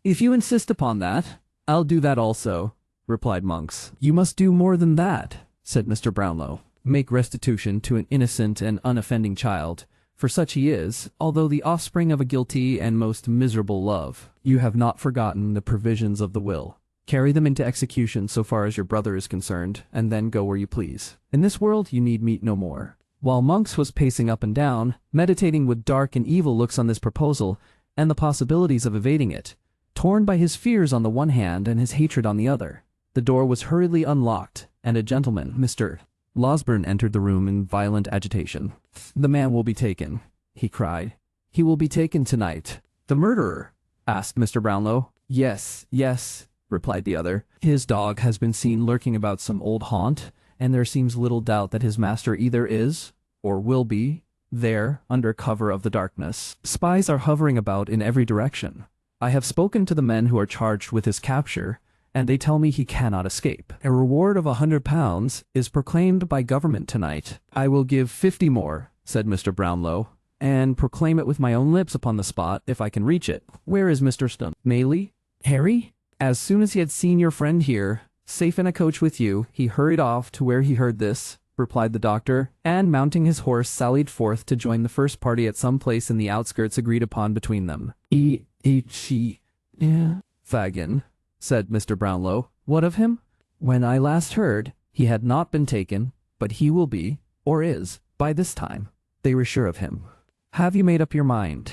A: If you insist upon that, I'll do that also, replied Monks. You must do more than that, said Mr. Brownlow. Make restitution to an innocent and unoffending child, for such he is, although the offspring of a guilty and most miserable love. You have not forgotten the provisions of the will. Carry them into execution so far as your brother is concerned, and then go where you please. In this world you need meet no more. While Monks was pacing up and down, meditating with dark and evil looks on this proposal, and the possibilities of evading it, torn by his fears on the one hand and his hatred on the other, the door was hurriedly unlocked, and a gentleman, Mr. Losberne, entered the room in violent agitation. The man will be taken, he cried. He will be taken tonight. The murderer? Asked Mr. Brownlow. Yes, replied the other. His dog has been seen lurking about some old haunt, and there seems little doubt that his master either is, or will be, there under cover of the darkness. Spies are hovering about in every direction. I have spoken to the men who are charged with his capture, and they tell me he cannot escape. A reward of £100 is proclaimed by government tonight. I will give 50 more, said Mr. Brownlow, and proclaim it with my own lips upon the spot, if I can reach it. Where is Mr. Stone? Maylie? Harry? As soon as he had seen your friend here, safe in a coach with you, he hurried off to where he heard this, replied the doctor, and mounting his horse sallied forth to join the first party at some place in the outskirts agreed upon between them. Yeah. Fagin, said Mr. Brownlow. What of him? When I last heard, he had not been taken, but he will be, or is, by this time. They were sure of him. Have you made up your mind?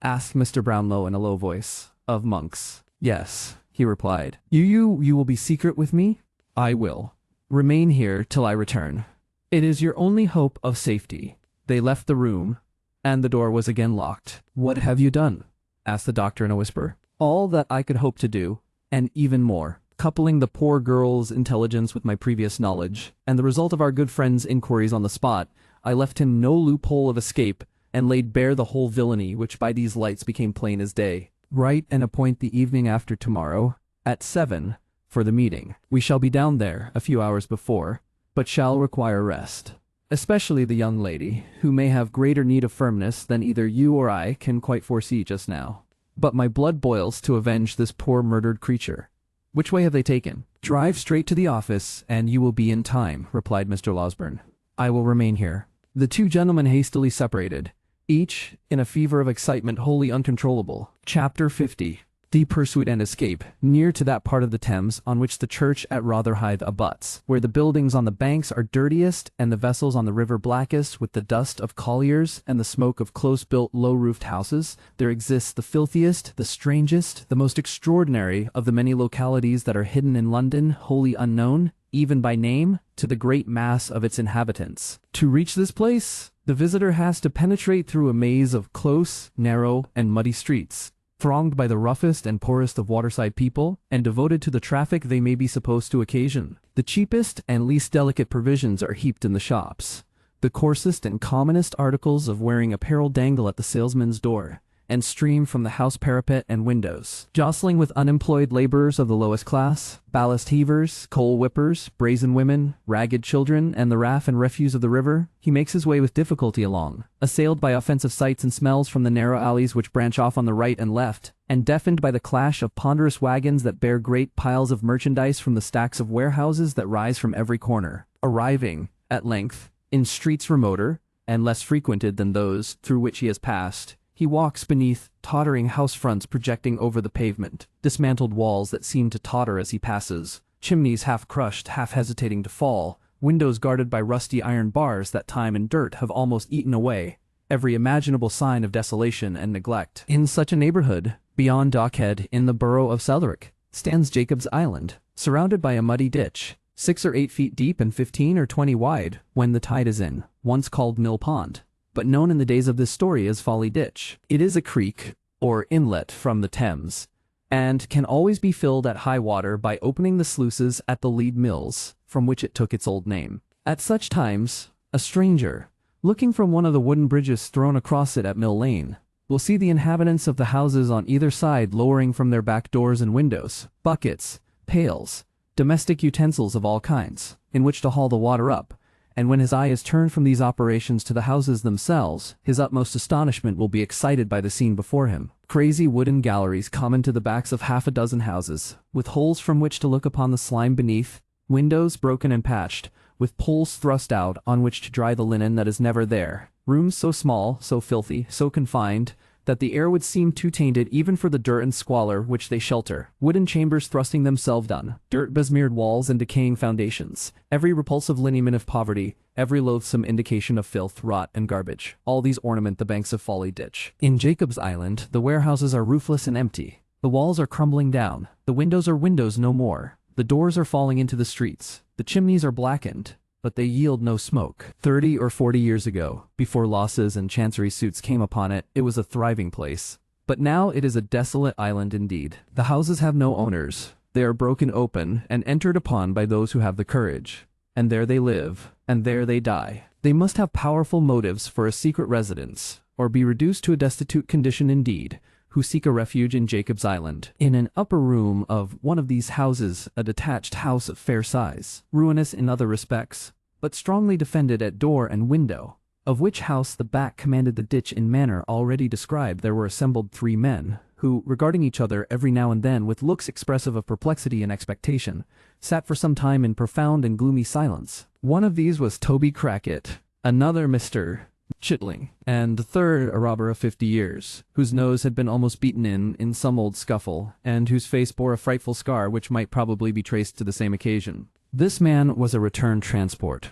A: Asked Mr. Brownlow in a low voice. Of Monks. Yes, he replied. You will be secret with me? I will. Remain here till I return. It is your only hope of safety. They left the room, and the door was again locked. What have you done? Asked the doctor in a whisper. All that I could hope to do, and even more. Coupling the poor girl's intelligence with my previous knowledge, and the result of our good friend's inquiries on the spot, I left him no loophole of escape, and laid bare the whole villainy which by these lights became plain as day. Write and appoint the evening after tomorrow, at 7, for the meeting. We shall be down there a few hours before, but shall require rest. Especially the young lady, who may have greater need of firmness than either you or I can quite foresee just now. But my blood boils to avenge this poor murdered creature. Which way have they taken? Drive straight to the office, and you will be in time, replied Mr. Losberne. I will remain here. The two gentlemen hastily separated, each in a fever of excitement wholly uncontrollable. Chapter 50. The Pursuit and Escape, near to that part of the Thames on which the church at Rotherhithe abuts, where the buildings on the banks are dirtiest and the vessels on the river blackest with the dust of colliers and the smoke of close-built, low-roofed houses, there exists the filthiest, the strangest, the most extraordinary of the many localities that are hidden in London, wholly unknown, even by name, to the great mass of its inhabitants. To reach this place, the visitor has to penetrate through a maze of close, narrow, and muddy streets, thronged by the roughest and poorest of waterside people, and devoted to the traffic they may be supposed to occasion. The cheapest and least delicate provisions are heaped in the shops. The coarsest and commonest articles of wearing apparel dangle at the salesman's door, and stream from the house parapet and windows. Jostling with unemployed laborers of the lowest class, ballast heavers, coal whippers, brazen women, ragged children, and the raff and refuse of the river, he makes his way with difficulty along, assailed by offensive sights and smells from the narrow alleys which branch off on the right and left, and deafened by the clash of ponderous wagons that bear great piles of merchandise from the stacks of warehouses that rise from every corner, arriving, at length, in streets remoter, and less frequented than those through which he has passed. He walks beneath tottering house fronts projecting over the pavement, dismantled walls that seem to totter as he passes, chimneys half crushed, half hesitating to fall, windows guarded by rusty iron bars that time and dirt have almost eaten away, every imaginable sign of desolation and neglect. In such a neighborhood, beyond Dockhead in the borough of Southwark, stands Jacob's Island, surrounded by a muddy ditch, 6 or 8 feet deep and 15 or 20 wide when the tide is in, once called Mill Pond, but known in the days of this story as Folly Ditch. It is a creek, or inlet from the Thames, and can always be filled at high water by opening the sluices at the Lead Mills, from which it took its old name. At such times, a stranger, looking from one of the wooden bridges thrown across it at Mill Lane, will see the inhabitants of the houses on either side lowering from their back doors and windows buckets, pails, domestic utensils of all kinds, in which to haul the water up, and when his eye is turned from these operations to the houses themselves, his utmost astonishment will be excited by the scene before him. Crazy wooden galleries common to the backs of half a dozen houses, with holes from which to look upon the slime beneath, windows broken and patched, with poles thrust out on which to dry the linen that is never there, rooms so small, so filthy, so confined, that the air would seem too tainted even for the dirt and squalor which they shelter, wooden chambers thrusting themselves down, dirt besmeared walls and decaying foundations, every repulsive lineament of poverty, every loathsome indication of filth, rot, and garbage. All these ornament the banks of Folly Ditch. In Jacob's Island, the warehouses are roofless and empty. The walls are crumbling down. The windows are windows no more. The doors are falling into the streets. The chimneys are blackened, but they yield no smoke. 30 or 40 years ago, before losses and chancery suits came upon it, it was a thriving place. But now it is a desolate island indeed. The houses have no owners. They are broken open and entered upon by those who have the courage. And there they live, and there they die. They must have powerful motives for a secret residence, or be reduced to a destitute condition indeed, who seek a refuge in Jacob's Island. In an upper room of one of these houses, a detached house of fair size, ruinous in other respects, but strongly defended at door and window, of which house the back commanded the ditch in manner already described, there were assembled 3 men, who, regarding each other every now and then with looks expressive of perplexity and expectation, sat for some time in profound and gloomy silence. One of these was Toby Crackit, another Mr. Chitling, and the third a robber of 50 years, whose nose had been almost beaten in some old scuffle, and whose face bore a frightful scar which might probably be traced to the same occasion. This man was a returned transport,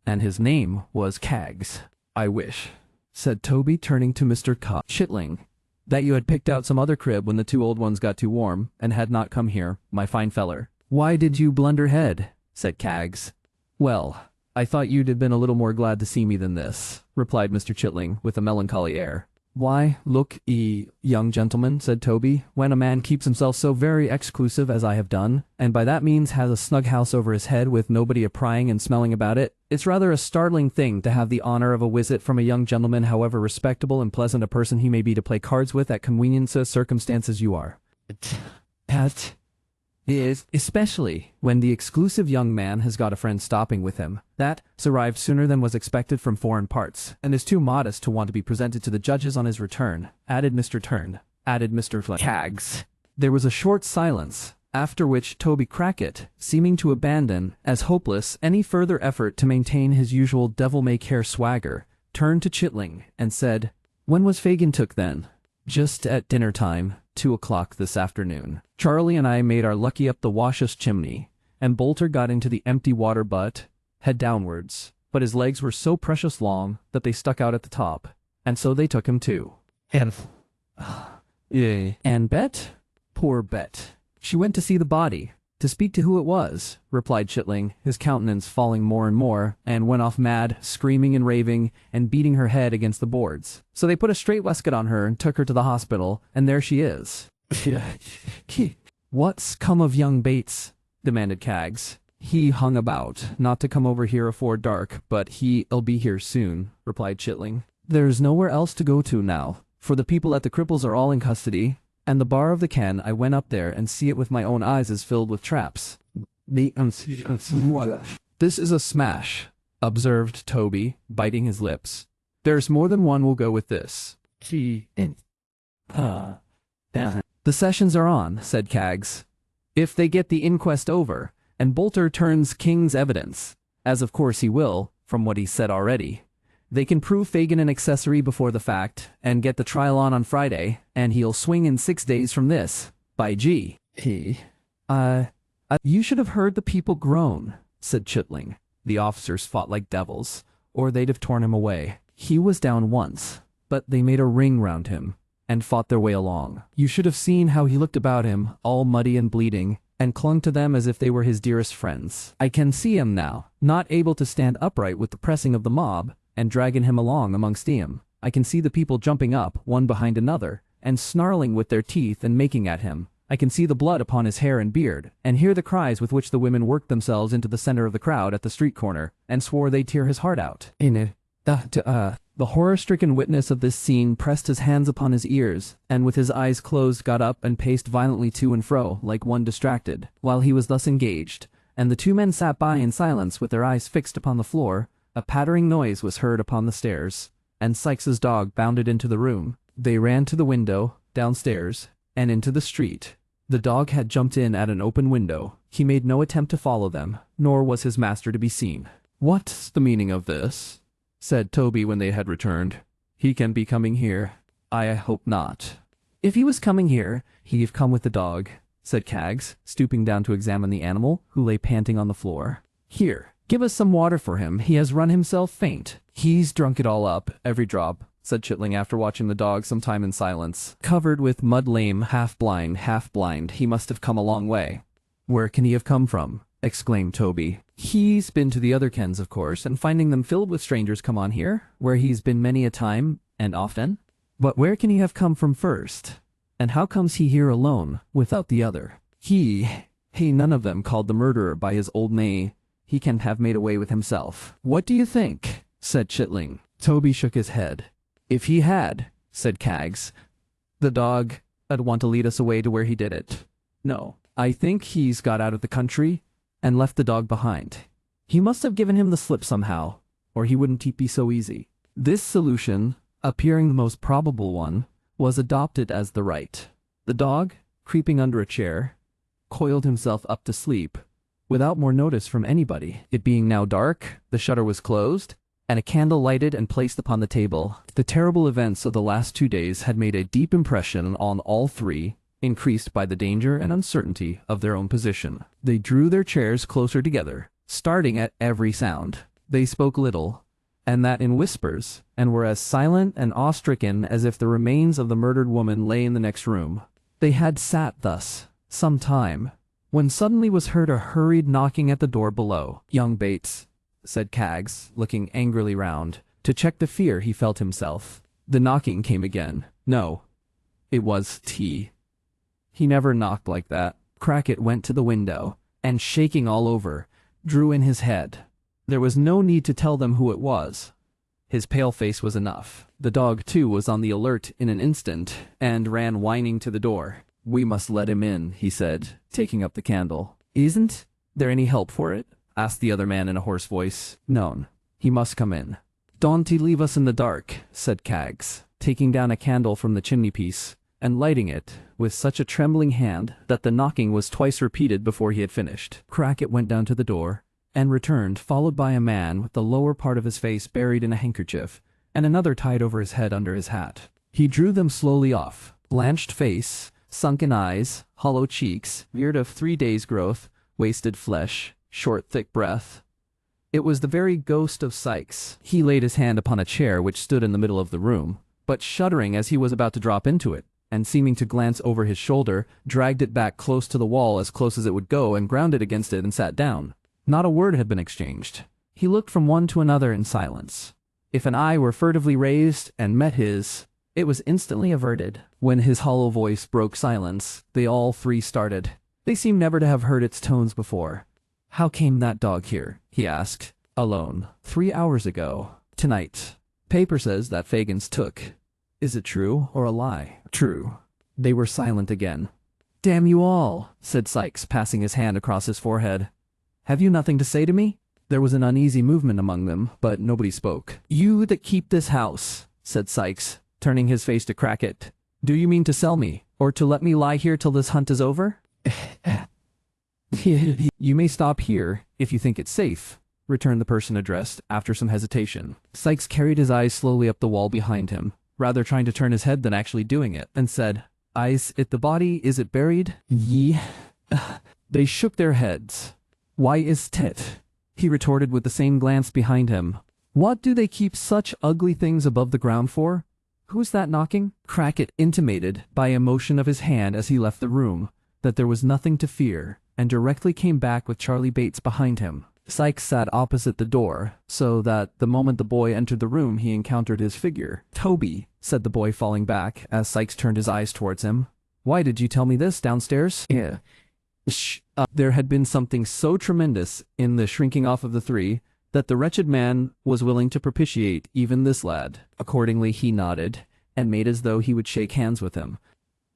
A: and his name was Caggs. I wish, said Toby, turning to Mr. Chitling, that you had picked out some other crib when the two old ones got too warm, and had not come here, my fine feller. Why did you blunderhead? Said Caggs. Well, I thought you'd have been a little more glad to see me than this, replied Mr. Chitling with a melancholy air. Why, look young gentleman, said Toby, when a man keeps himself so very exclusive as I have done, and by that means has a snug house over his head with nobody a-prying and smelling about it, it's rather a startling thing to have the honor of a visit from a young gentleman, however respectable and pleasant a person he may be to play cards with at convenient circumstances you are. That is, especially when the exclusive young man has got a friend stopping with him, that arrived sooner than was expected from foreign parts, and is too modest to want to be presented to the judges on his return, added Mr. Caggs. There was a short silence, after which Toby Crackit, seeming to abandon, as hopeless, any further effort to maintain his usual devil-may-care swagger, turned to Chitling, and said, When was Fagin took then? Just at dinner time, 2 o'clock this afternoon. Charlie and I made our lucky up the washus chimney, and Bolter got into the empty water butt, head downwards, but his legs were so precious long that they stuck out at the top, and so they took him too. And Bet? Poor Bet. She went to see the body, to speak to who it was, replied Chitling, his countenance falling more and more, and went off mad, screaming and raving, and beating her head against the boards. So they put a straight waistcoat on her and took her to the hospital, and there she is. What's come of young Bates? Demanded Caggs. He hung about, not to come over here afore dark, but he'll be here soon, replied Chitling. There's nowhere else to go to now, for the people at the Cripples are all in custody, and the bar of the Ken, I went up there and see it with my own eyes, is filled with traps. This is a smash, observed Toby, biting his lips. There's more than one will go with this. The sessions are on, said Caggs. If they get the inquest over, and Bolter turns King's evidence, as of course he will, from what he's said already, they can prove Fagin an accessory before the fact, and get the trial on Friday, and he'll swing in 6 days from this. By G. You should have heard the people groan, said Chitling. The officers fought like devils, or they'd have torn him away. He was down once, but they made a ring round him, and fought their way along. You should have seen how he looked about him, all muddy and bleeding, and clung to them as if they were his dearest friends. I can see him now, not able to stand upright with the pressing of the mob, and dragging him along amongst 'em. I can see the people jumping up, one behind another, and snarling with their teeth and making at him. I can see the blood upon his hair and beard, and hear the cries with which the women worked themselves into the center of the crowd at the street corner, and swore they'd tear his heart out. The horror-stricken witness of this scene pressed his hands upon his ears, and with his eyes closed got up and paced violently to and fro, like one distracted. While he was thus engaged, and the two men sat by in silence with their eyes fixed upon the floor, a pattering noise was heard upon the stairs, and Sykes's dog bounded into the room. They ran to the window, downstairs, and into the street. The dog had jumped in at an open window. He made no attempt to follow them, nor was his master to be seen. What's the meaning of this? Said Toby when they had returned. He can be coming here. I hope not. If he was coming here, he'd have come with the dog, said Caggs, stooping down to examine the animal, who lay panting on the floor. Here, give us some water for him. He has run himself faint. He's drunk it all up, every drop, said Chitling after watching the dog some time in silence. Covered with mud, lame, half blind, he must have come a long way. Where can he have come from? Exclaimed Toby. He's been to the other Kens, of course, and finding them filled with strangers come on here, where he's been many a time, and often. But where can he have come from first? And how comes he here alone, without the other? None of them called the murderer by his old name. He can have made away with himself. What do you think? Said Chitling. Toby shook his head. If he had, said Caggs, the dog 'd want to lead us away to where he did it. No, I think he's got out of the country and left the dog behind. He must have given him the slip somehow, or he wouldn't be so easy. This solution, appearing the most probable one, was adopted as the right. The dog, creeping under a chair, coiled himself up to sleep, without more notice from anybody. It being now dark, the shutter was closed, and a candle lighted and placed upon the table. The terrible events of the last 2 days had made a deep impression on all three, increased by the danger and uncertainty of their own position. They drew their chairs closer together, starting at every sound. They spoke little, and that in whispers, and were as silent and awe-stricken as if the remains of the murdered woman lay in the next room. They had sat thus some time, when suddenly was heard a hurried knocking at the door below. "Young Bates," said Caggs, looking angrily round, to check the fear he felt himself. The knocking came again. No, it was T. He never knocked like that. Crackit went to the window, and shaking all over, drew in his head. There was no need to tell them who it was. His pale face was enough. The dog, too, was on the alert in an instant, and ran whining to the door. "We must let him in," he said, taking up the candle. "Isn't there any help for it?" asked the other man in a hoarse voice. "No, he must come in." "Don't he leave us in the dark," said Caggs, taking down a candle from the chimney-piece, and lighting it with such a trembling hand that the knocking was twice repeated before he had finished. Crackit went down to the door, and returned, followed by a man with the lower part of his face buried in a handkerchief, and another tied over his head under his hat. He drew them slowly off. Blanched face, sunken eyes, hollow cheeks, beard of 3 days' growth, wasted flesh, short thick breath. It was the very ghost of Sikes. He laid his hand upon a chair which stood in the middle of the room, but shuddering as he was about to drop into it, and seeming to glance over his shoulder, dragged it back close to the wall, as close as it would go, and ground it against it and sat down. Not a word had been exchanged. He looked from one to another in silence. If an eye were furtively raised and met his, it was instantly averted. When his hollow voice broke silence, they all three started. They seemed never to have heard its tones before. "How came that dog here?" he asked. "Alone. 3 hours ago. Tonight. Paper says that Fagans took. Is it true or a lie?" "True." They were silent again. "Damn you all," said Sikes, passing his hand across his forehead. "Have you nothing to say to me?" There was an uneasy movement among them, but nobody spoke. "You that keep this house," said Sikes, turning his face to Crackit, "do you mean to sell me, or to let me lie here till this hunt is over?" "You may stop here, if you think it safe," returned the person addressed, after some hesitation. Sikes carried his eyes slowly up the wall behind him, rather trying to turn his head than actually doing it, and said, "Is it the body, is it buried?" "Ye." They shook their heads. "Why is tit?" he retorted with the same glance behind him. "What do they keep such ugly things above the ground for? Who's that knocking?" Crackit intimated, by a motion of his hand as he left the room, that there was nothing to fear, and directly came back with Charlie Bates behind him. Sikes sat opposite the door, so that the moment the boy entered the room he encountered his figure. "Toby," said the boy, falling back, as Sikes turned his eyes towards him, "why did you tell me this downstairs?" "Yeah. Shh." There had been something so tremendous in the shrinking off of the three, that the wretched man was willing to propitiate even this lad. Accordingly he nodded, and made as though he would shake hands with him.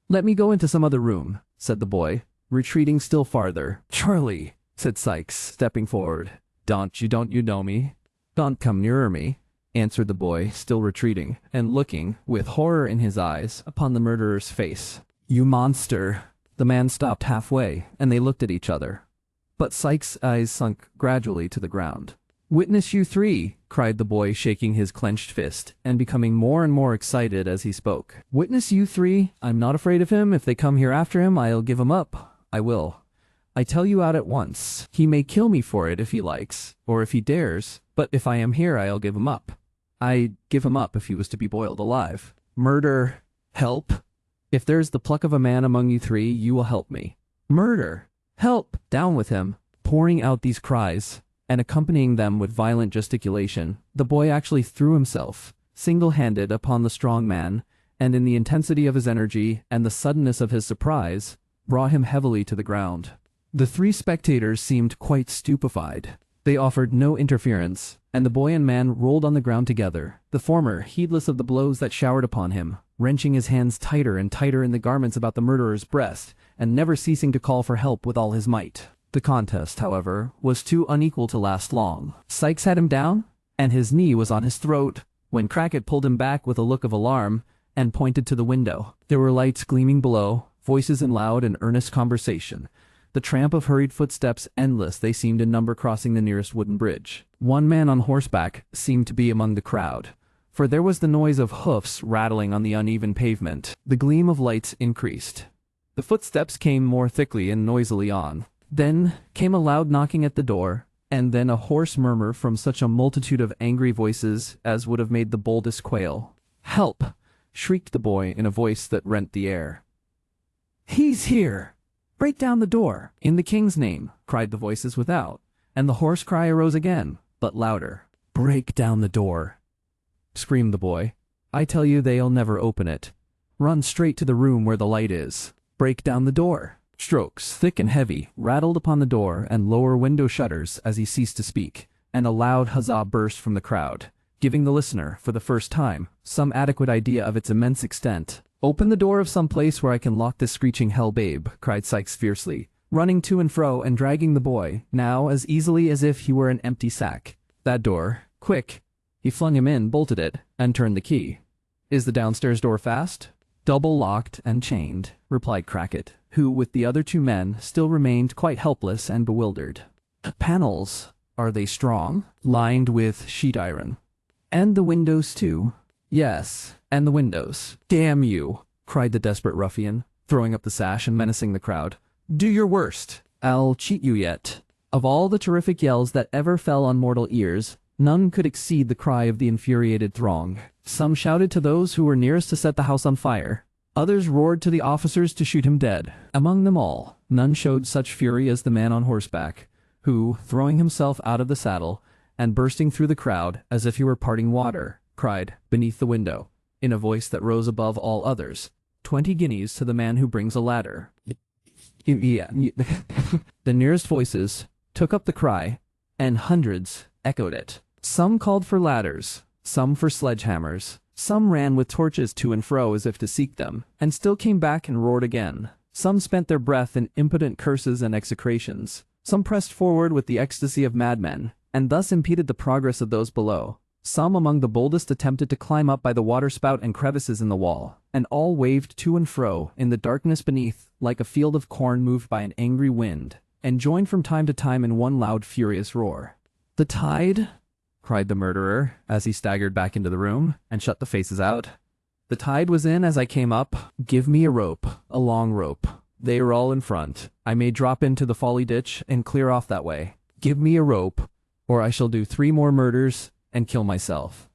A: "Let me go into some other room," said the boy, retreating still farther. "Charlie," said Sikes, stepping forward. Don't you know me?" "Don't come nearer me," answered the boy, still retreating, and looking, with horror in his eyes, upon the murderer's face. "You monster!" The man stopped halfway, and they looked at each other. But Sikes' eyes sunk gradually to the ground. "Witness you three!" cried the boy, shaking his clenched fist, and becoming more and more excited as he spoke. "Witness you three! I'm not afraid of him. If they come here after him, I'll give him up. I will. I tell you out at once. He may kill me for it if he likes, or if he dares, but if I am here, I'll give him up. I'd give him up if he was to be boiled alive. Murder! Help! If there's the pluck of a man among you three, you will help me. Murder! Help! Down with him!" Pouring out these cries, and accompanying them with violent gesticulation, the boy actually threw himself, single-handed, upon the strong man, and in the intensity of his energy and the suddenness of his surprise, brought him heavily to the ground. The three spectators seemed quite stupefied. They offered no interference, and the boy and man rolled on the ground together, the former heedless of the blows that showered upon him, wrenching his hands tighter and tighter in the garments about the murderer's breast, and never ceasing to call for help with all his might. The contest, however, was too unequal to last long. Sikes had him down, and his knee was on his throat, when Crackit pulled him back with a look of alarm, and pointed to the window. There were lights gleaming below, voices in loud and earnest conversation. The tramp of hurried footsteps, endless they seemed in number, crossing the nearest wooden bridge. One man on horseback seemed to be among the crowd, for there was the noise of hoofs rattling on the uneven pavement. The gleam of lights increased. The footsteps came more thickly and noisily on. Then came a loud knocking at the door, and then a hoarse murmur from such a multitude of angry voices as would have made the boldest quail. "Help!" shrieked the boy in a voice that rent the air. "He's here! Break down the door!" "In the king's name!" cried the voices without, and the hoarse cry arose again, but louder. "Break down the door!" screamed the boy. "I tell you they'll never open it. Run straight to the room where the light is. Break down the door!" Strokes, thick and heavy, rattled upon the door and lower window shutters as he ceased to speak, and a loud huzzah burst from the crowd, giving the listener, for the first time, some adequate idea of its immense extent. "Open the door of some place where I can lock this screeching hell babe," cried Sikes fiercely, running to and fro and dragging the boy, now as easily as if he were an empty sack. "That door. Quick!" He flung him in, bolted it, and turned the key. "Is the downstairs door fast?" "Double locked and chained," replied Crackit, who, with the other two men, still remained quite helpless and bewildered. "Panels, are they strong?" "Lined with sheet iron." "And the windows too?" "Yes, and the windows." "Damn you!" cried the desperate ruffian, throwing up the sash and menacing the crowd. "Do your worst! I'll cheat you yet." Of all the terrific yells that ever fell on mortal ears, none could exceed the cry of the infuriated throng. Some shouted to those who were nearest to set the house on fire. Others roared to the officers to shoot him dead. Among them all, none showed such fury as the man on horseback, who, throwing himself out of the saddle, and bursting through the crowd as if he were parting water, cried, beneath the window, in a voice that rose above all others, 20 guineas to the man who brings a ladder. The nearest voices took up the cry, and hundreds echoed it. Some called for ladders, some for sledgehammers, some ran with torches to and fro as if to seek them, and still came back and roared again. Some spent their breath in impotent curses and execrations. Some pressed forward with the ecstasy of madmen, and thus impeded the progress of those below. Some among the boldest attempted to climb up by the waterspout and crevices in the wall, and all waved to and fro in the darkness beneath like a field of corn moved by an angry wind, and joined from time to time in one loud furious roar. "The tide?" cried the murderer, as he staggered back into the room, and shut the faces out. "The tide was in as I came up. Give me a rope, a long rope. They are all in front. I may drop into the folly ditch and clear off that way. Give me a rope, or I shall do 3 more murders and kill myself."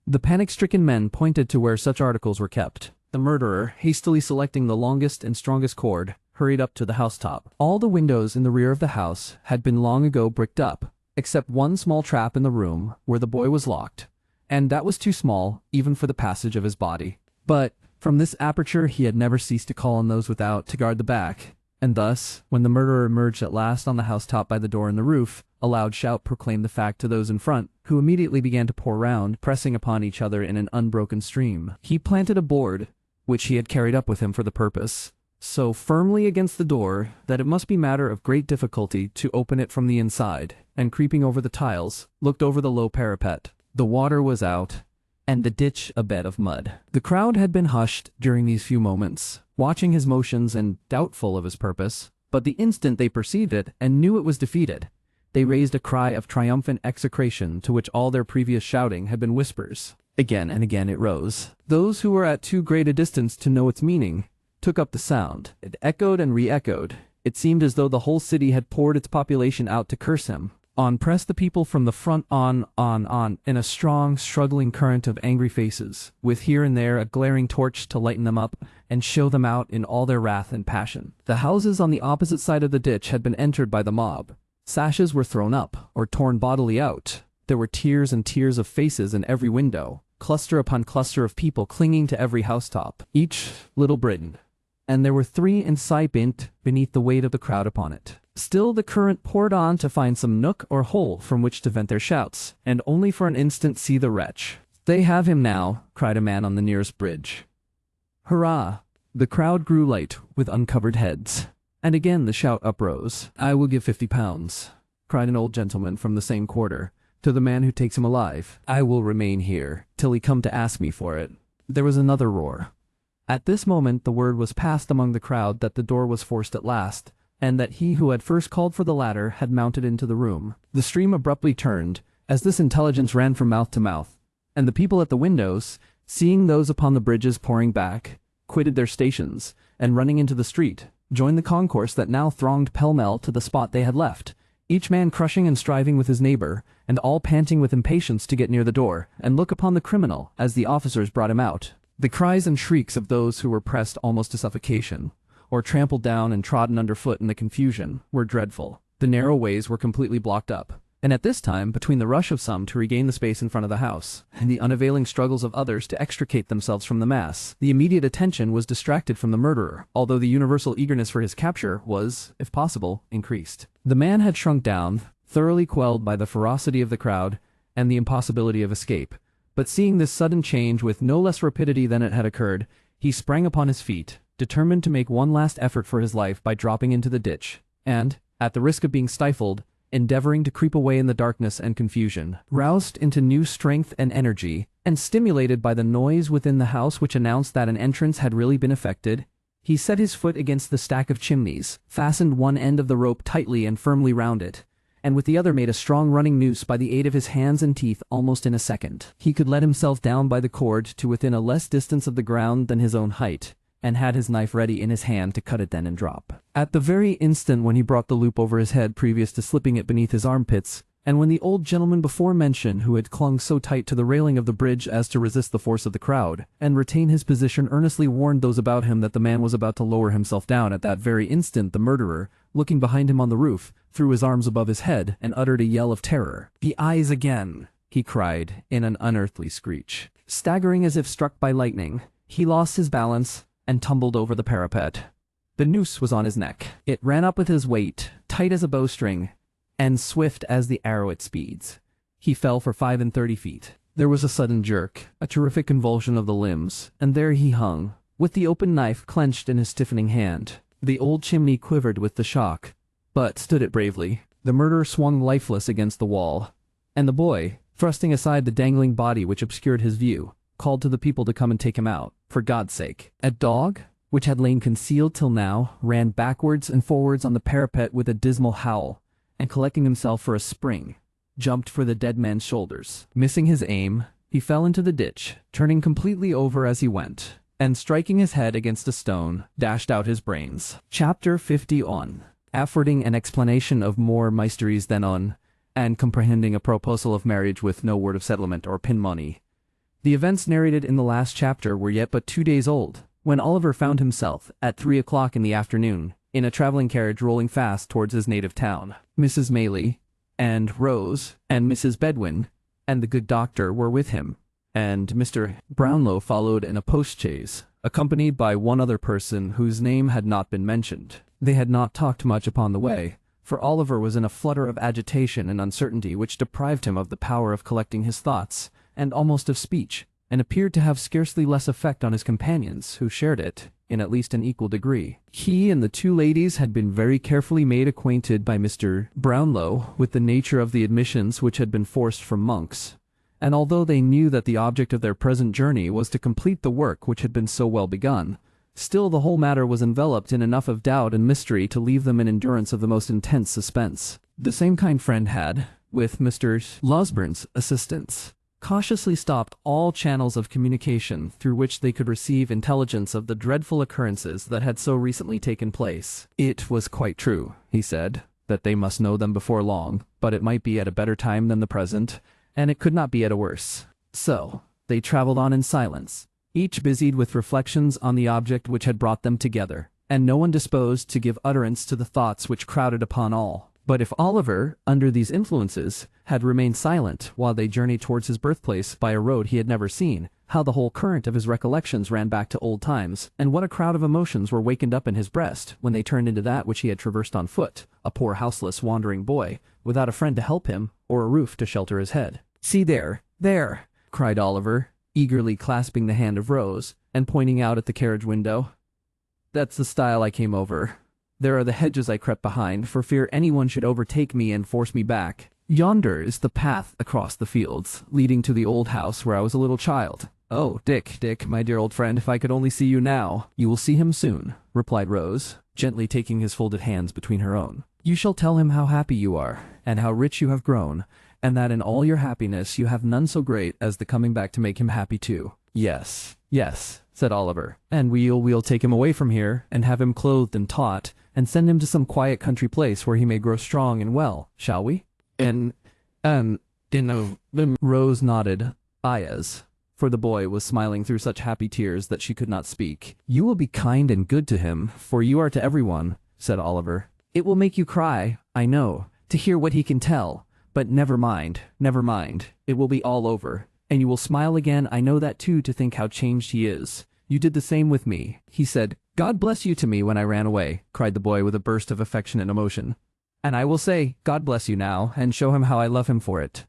A: The panic-stricken men pointed to where such articles were kept. The murderer, hastily selecting the longest and strongest cord, hurried up to the housetop. All the windows in the rear of the house had been long ago bricked up, except one small trap in the room where the boy was locked, and that was too small even for the passage of his body. But from this aperture he had never ceased to call on those without to guard the back, and thus, when the murderer emerged at last on the housetop by the door in the roof, a loud shout proclaimed the fact to those in front, who immediately began to pour round, pressing upon each other in an unbroken stream. He planted a board, which he had carried up with him for the purpose, so firmly against the door that it must be matter of great difficulty to open it from the inside, and creeping over the tiles, looked over the low parapet. The water was out, and the ditch a bed of mud. The crowd had been hushed during these few moments, watching his motions and doubtful of his purpose, but the instant they perceived it and knew it was defeated, they raised a cry of triumphant execration to which all their previous shouting had been whispers. Again and again it rose. Those who were at too great a distance to know its meaning took up the sound. It echoed and re-echoed. It seemed as though the whole city had poured its population out to curse him. On pressed the people from the front, on, in a strong, struggling current of angry faces, with here and there a glaring torch to lighten them up and show them out in all their wrath and passion. The houses on the opposite side of the ditch had been entered by the mob. Sashes were thrown up, or torn bodily out. There were tiers and tiers of faces in every window, cluster upon cluster of people clinging to every housetop, each little Britain, and there were 3 in sight beneath the weight of the crowd upon it. Still the current poured on to find some nook or hole from which to vent their shouts, and only for an instant see the wretch. "They have him now," cried a man on the nearest bridge. "Hurrah!" The crowd grew light with uncovered heads, and again the shout uprose. "I will give £50," cried an old gentleman from the same quarter, "to the man who takes him alive. I will remain here till he come to ask me for it." There was another roar. At this moment the word was passed among the crowd that the door was forced at last, and that he who had first called for the latter had mounted into the room. The stream abruptly turned, as this intelligence ran from mouth to mouth, and the people at the windows, seeing those upon the bridges pouring back, quitted their stations, and running into the street, joined the concourse that now thronged pell-mell to the spot they had left, each man crushing and striving with his neighbor, and all panting with impatience to get near the door, and look upon the criminal as the officers brought him out. The cries and shrieks of those who were pressed almost to suffocation, or trampled down and trodden underfoot in the confusion, were dreadful. The narrow ways were completely blocked up, and at this time, between the rush of some to regain the space in front of the house, and the unavailing struggles of others to extricate themselves from the mass, the immediate attention was distracted from the murderer, although the universal eagerness for his capture was, if possible, increased. The man had shrunk down, thoroughly quelled by the ferocity of the crowd and the impossibility of escape, but seeing this sudden change with no less rapidity than it had occurred, he sprang upon his feet, determined to make one last effort for his life by dropping into the ditch, and, at the risk of being stifled, endeavoring to creep away in the darkness and confusion. Roused into new strength and energy, and stimulated by the noise within the house which announced that an entrance had really been effected, he set his foot against the stack of chimneys, fastened one end of the rope tightly and firmly round it, and with the other made a strong running noose by the aid of his hands and teeth almost in a second. He could let himself down by the cord to within a less distance of the ground than his own height, and had his knife ready in his hand to cut it then and drop. At the very instant when he brought the loop over his head previous to slipping it beneath his armpits, and when the old gentleman before mentioned, who had clung so tight to the railing of the bridge as to resist the force of the crowd, and retain his position, earnestly warned those about him that the man was about to lower himself down, at that very instant the murderer, looking behind him on the roof, threw his arms above his head and uttered a yell of terror. "The eyes again!" he cried, in an unearthly screech. Staggering as if struck by lightning, he lost his balance and tumbled over the parapet. The noose was on his neck. It ran up with his weight, tight as a bowstring, and swift as the arrow it speeds. He fell for 35 feet. There was a sudden jerk, a terrific convulsion of the limbs, and there he hung, with the open knife clenched in his stiffening hand. The old chimney quivered with the shock, but stood it bravely. The murderer swung lifeless against the wall, and the boy, thrusting aside the dangling body which obscured his view, called to the people to come and take him out, for God's sake. A dog, which had lain concealed till now, ran backwards and forwards on the parapet with a dismal howl, and collecting himself for a spring, jumped for the dead man's shoulders. Missing his aim, he fell into the ditch, turning completely over as he went, and striking his head against a stone, dashed out his brains. Chapter 50 on. Affording an explanation of more mysteries than on, and comprehending a proposal of marriage with no word of settlement or pin money. The events narrated in the last chapter were yet but 2 days old, when Oliver found himself, at 3 o'clock in the afternoon, in a traveling carriage rolling fast towards his native town. Mrs. Maylie, and Rose, and Mrs. Bedwin, and the good doctor were with him, and Mr. Brownlow followed in a post-chaise, accompanied by one other person whose name had not been mentioned. They had not talked much upon the way, for Oliver was in a flutter of agitation and uncertainty which deprived him of the power of collecting his thoughts, and almost of speech, and appeared to have scarcely less effect on his companions, who shared it, in at least an equal degree. He and the 2 ladies had been very carefully made acquainted by Mr. Brownlow with the nature of the admissions which had been forced from monks, and although they knew that the object of their present journey was to complete the work which had been so well begun, still the whole matter was enveloped in enough of doubt and mystery to leave them in endurance of the most intense suspense. The same kind friend had, with Mr. Losburn's assistance, cautiously stopped all channels of communication through which they could receive intelligence of the dreadful occurrences that had so recently taken place. It was quite true, he said, that they must know them before long, but it might be at a better time than the present, and it could not be at a worse. So, they travelled on in silence, each busied with reflections on the object which had brought them together, and no one disposed to give utterance to the thoughts which crowded upon all. But if Oliver, under these influences, had remained silent while they journeyed towards his birthplace by a road he had never seen, how the whole current of his recollections ran back to old times, and what a crowd of emotions were wakened up in his breast when they turned into that which he had traversed on foot, a poor houseless wandering boy, without a friend to help him, or a roof to shelter his head. "See there, there!" cried Oliver, eagerly clasping the hand of Rose, and pointing out at the carriage window. "That's the stile I came over. There are the hedges I crept behind, for fear anyone should overtake me and force me back. Yonder is the path across the fields, leading to the old house where I was a little child. "Oh, Dick, my dear old friend, if I could only see you now." "You will see him soon," replied Rose, gently taking his folded hands between her own. "You shall tell him how happy you are, and how rich you have grown, and that in all your happiness you have none so great as the coming back to make him happy too." Yes, said Oliver, "and we'll take him away from here, and have him clothed and taught, and send him to some quiet country place where he may grow strong and well, shall we?" Rose nodded, Ayes, for the boy was smiling through such happy tears that she could not speak. "You will be kind and good to him, for you are to everyone," said Oliver. "It will make you cry, I know, to hear what he can tell, but never mind, it will be all over, and you will smile again. I know that too, to think how changed he is. You did the same with me," he said. "God bless you to me when I ran away," cried the boy with a burst of affectionate emotion. "And I will say, God bless you now, and show him how I love him for it."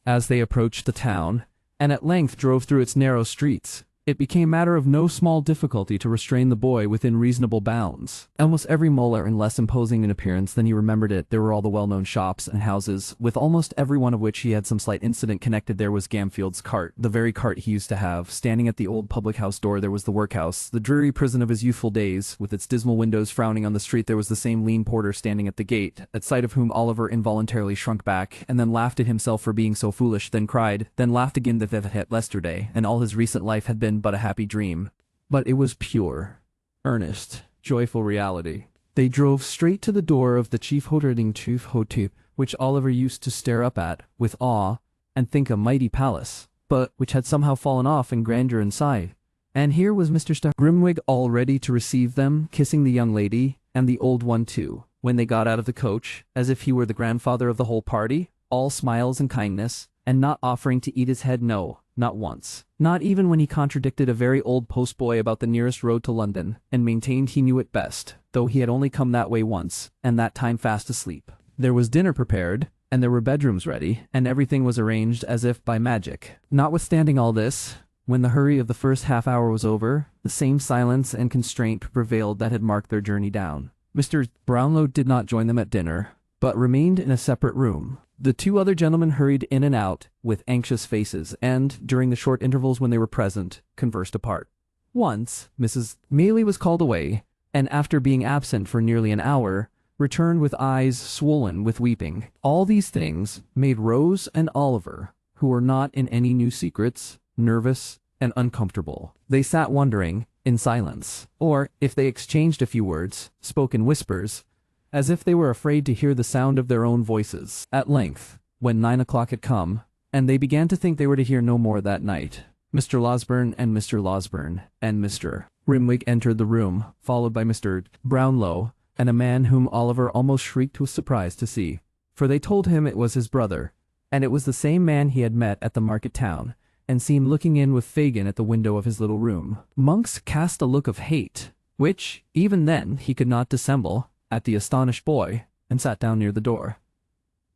A: As they approached the town, and at length drove through its narrow streets, it became matter of no small difficulty to restrain the boy within reasonable bounds. Almost every molar and less imposing in appearance than he remembered it. There were all the well-known shops and houses, with almost every one of which he had some slight incident connected. There was Gamfield's cart, the very cart he used to have. Standing at the old public-house door there was the workhouse, the dreary prison of his youthful days, with its dismal windows frowning on the street. There was the same lean porter standing at the gate, at sight of whom Oliver involuntarily shrunk back, and then laughed at himself for being so foolish, then cried, then laughed again that had yesterday, and all his recent life had been but a happy dream. But it was pure, earnest, joyful reality. They drove straight to the door of the chief hotel, which Oliver used to stare up at with awe and think a mighty palace, but which had somehow fallen off in grandeur and size. And here was Mr. Grimwig all ready to receive them, kissing the young lady, and the old one too, when they got out of the coach, as if he were the grandfather of the whole party, all smiles and kindness, and not offering to eat his head, no, not once. Not even when he contradicted a very old postboy about the nearest road to London, and maintained he knew it best, though he had only come that way once, and that time fast asleep. There was dinner prepared, and there were bedrooms ready, and everything was arranged as if by magic. Notwithstanding all this, when the hurry of the first half-hour was over, the same silence and constraint prevailed that had marked their journey down. Mr. Brownlow did not join them at dinner, but remained in a separate room. The two other gentlemen hurried in and out with anxious faces, and, during the short intervals when they were present, conversed apart. Once, Mrs. Maylie was called away, and after being absent for nearly an hour, returned with eyes swollen with weeping. All these things made Rose and Oliver, who were not in any new secrets, nervous and uncomfortable. They sat wondering, in silence, or, if they exchanged a few words, spoke in whispers, as if they were afraid to hear the sound of their own voices. At length, when 9 o'clock had come, and they began to think they were to hear no more that night, Mr. Losberne and Mr. Grimwig entered the room, followed by Mr. Brownlow, and a man whom Oliver almost shrieked with surprise to see, for they told him it was his brother, and it was the same man he had met at the market town, and seen looking in with Fagin at the window of his little room. Monks cast a look of hate, which, even then, he could not dissemble, at the astonished boy, and sat down near the door.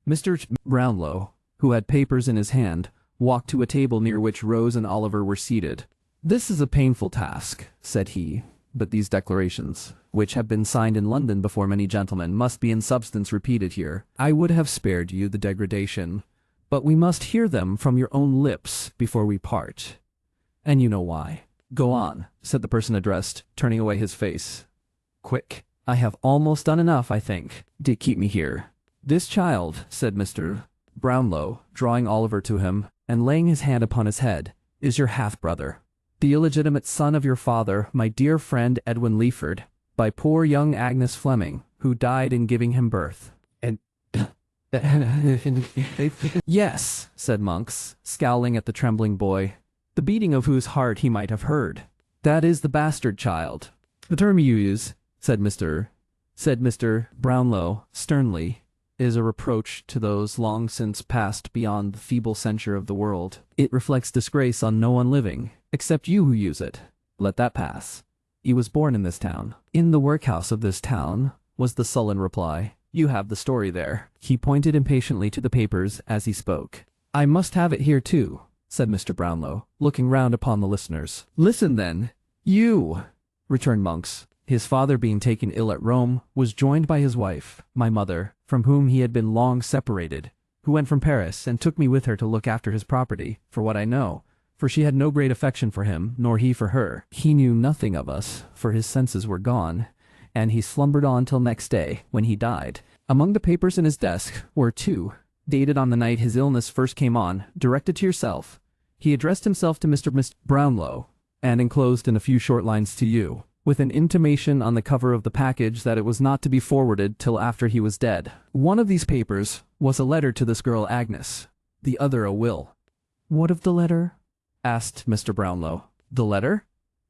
A: Mr. Brownlow, who had papers in his hand, walked to a table near which Rose and Oliver were seated. "This is a painful task," said he, "but these declarations, which have been signed in London before many gentlemen, must be in substance repeated here. I would have spared you the degradation, but we must hear them from your own lips before we part. And you know why." "Go on," said the person addressed, turning away his face. "Quick. I have almost done enough, I think. Do keep me here." "This child," said Mr. Brownlow, drawing Oliver to him, and laying his hand upon his head, "is your half-brother, the illegitimate son of your father, my dear friend Edwin Leeford, by poor young Agnes Fleming, who died in giving him birth." "And yes," said Monks, scowling at the trembling boy, the beating of whose heart he might have heard. "That is the bastard child. The term you use," said Mr. Brownlow, sternly, "is a reproach to those long since passed beyond the feeble censure of the world. It reflects disgrace on no one living, except you who use it. Let that pass. He was born in this town." "In the workhouse of this town," was the sullen reply. "You have the story there." He pointed impatiently to the papers as he spoke. "I must have it here too," said Mr. Brownlow, looking round upon the listeners. "Listen then, you," returned Monks. His father, being taken ill at Rome, was joined by his wife, my mother, from whom he had been long separated, who went from Paris and took me with her to look after his property, for what I know, for she had no great affection for him, nor he for her. He knew nothing of us, for his senses were gone, and he slumbered on till next day, when he died. Among the papers in his desk were two, dated on the night his illness first came on, directed to yourself. He addressed himself to Mr. Brownlow, and enclosed in a few short lines to you, with an intimation on the cover of the package that it was not to be forwarded till after he was dead. One of these papers was a letter to this girl Agnes, the other a will. "What of the letter?" asked Mr. Brownlow. "The letter?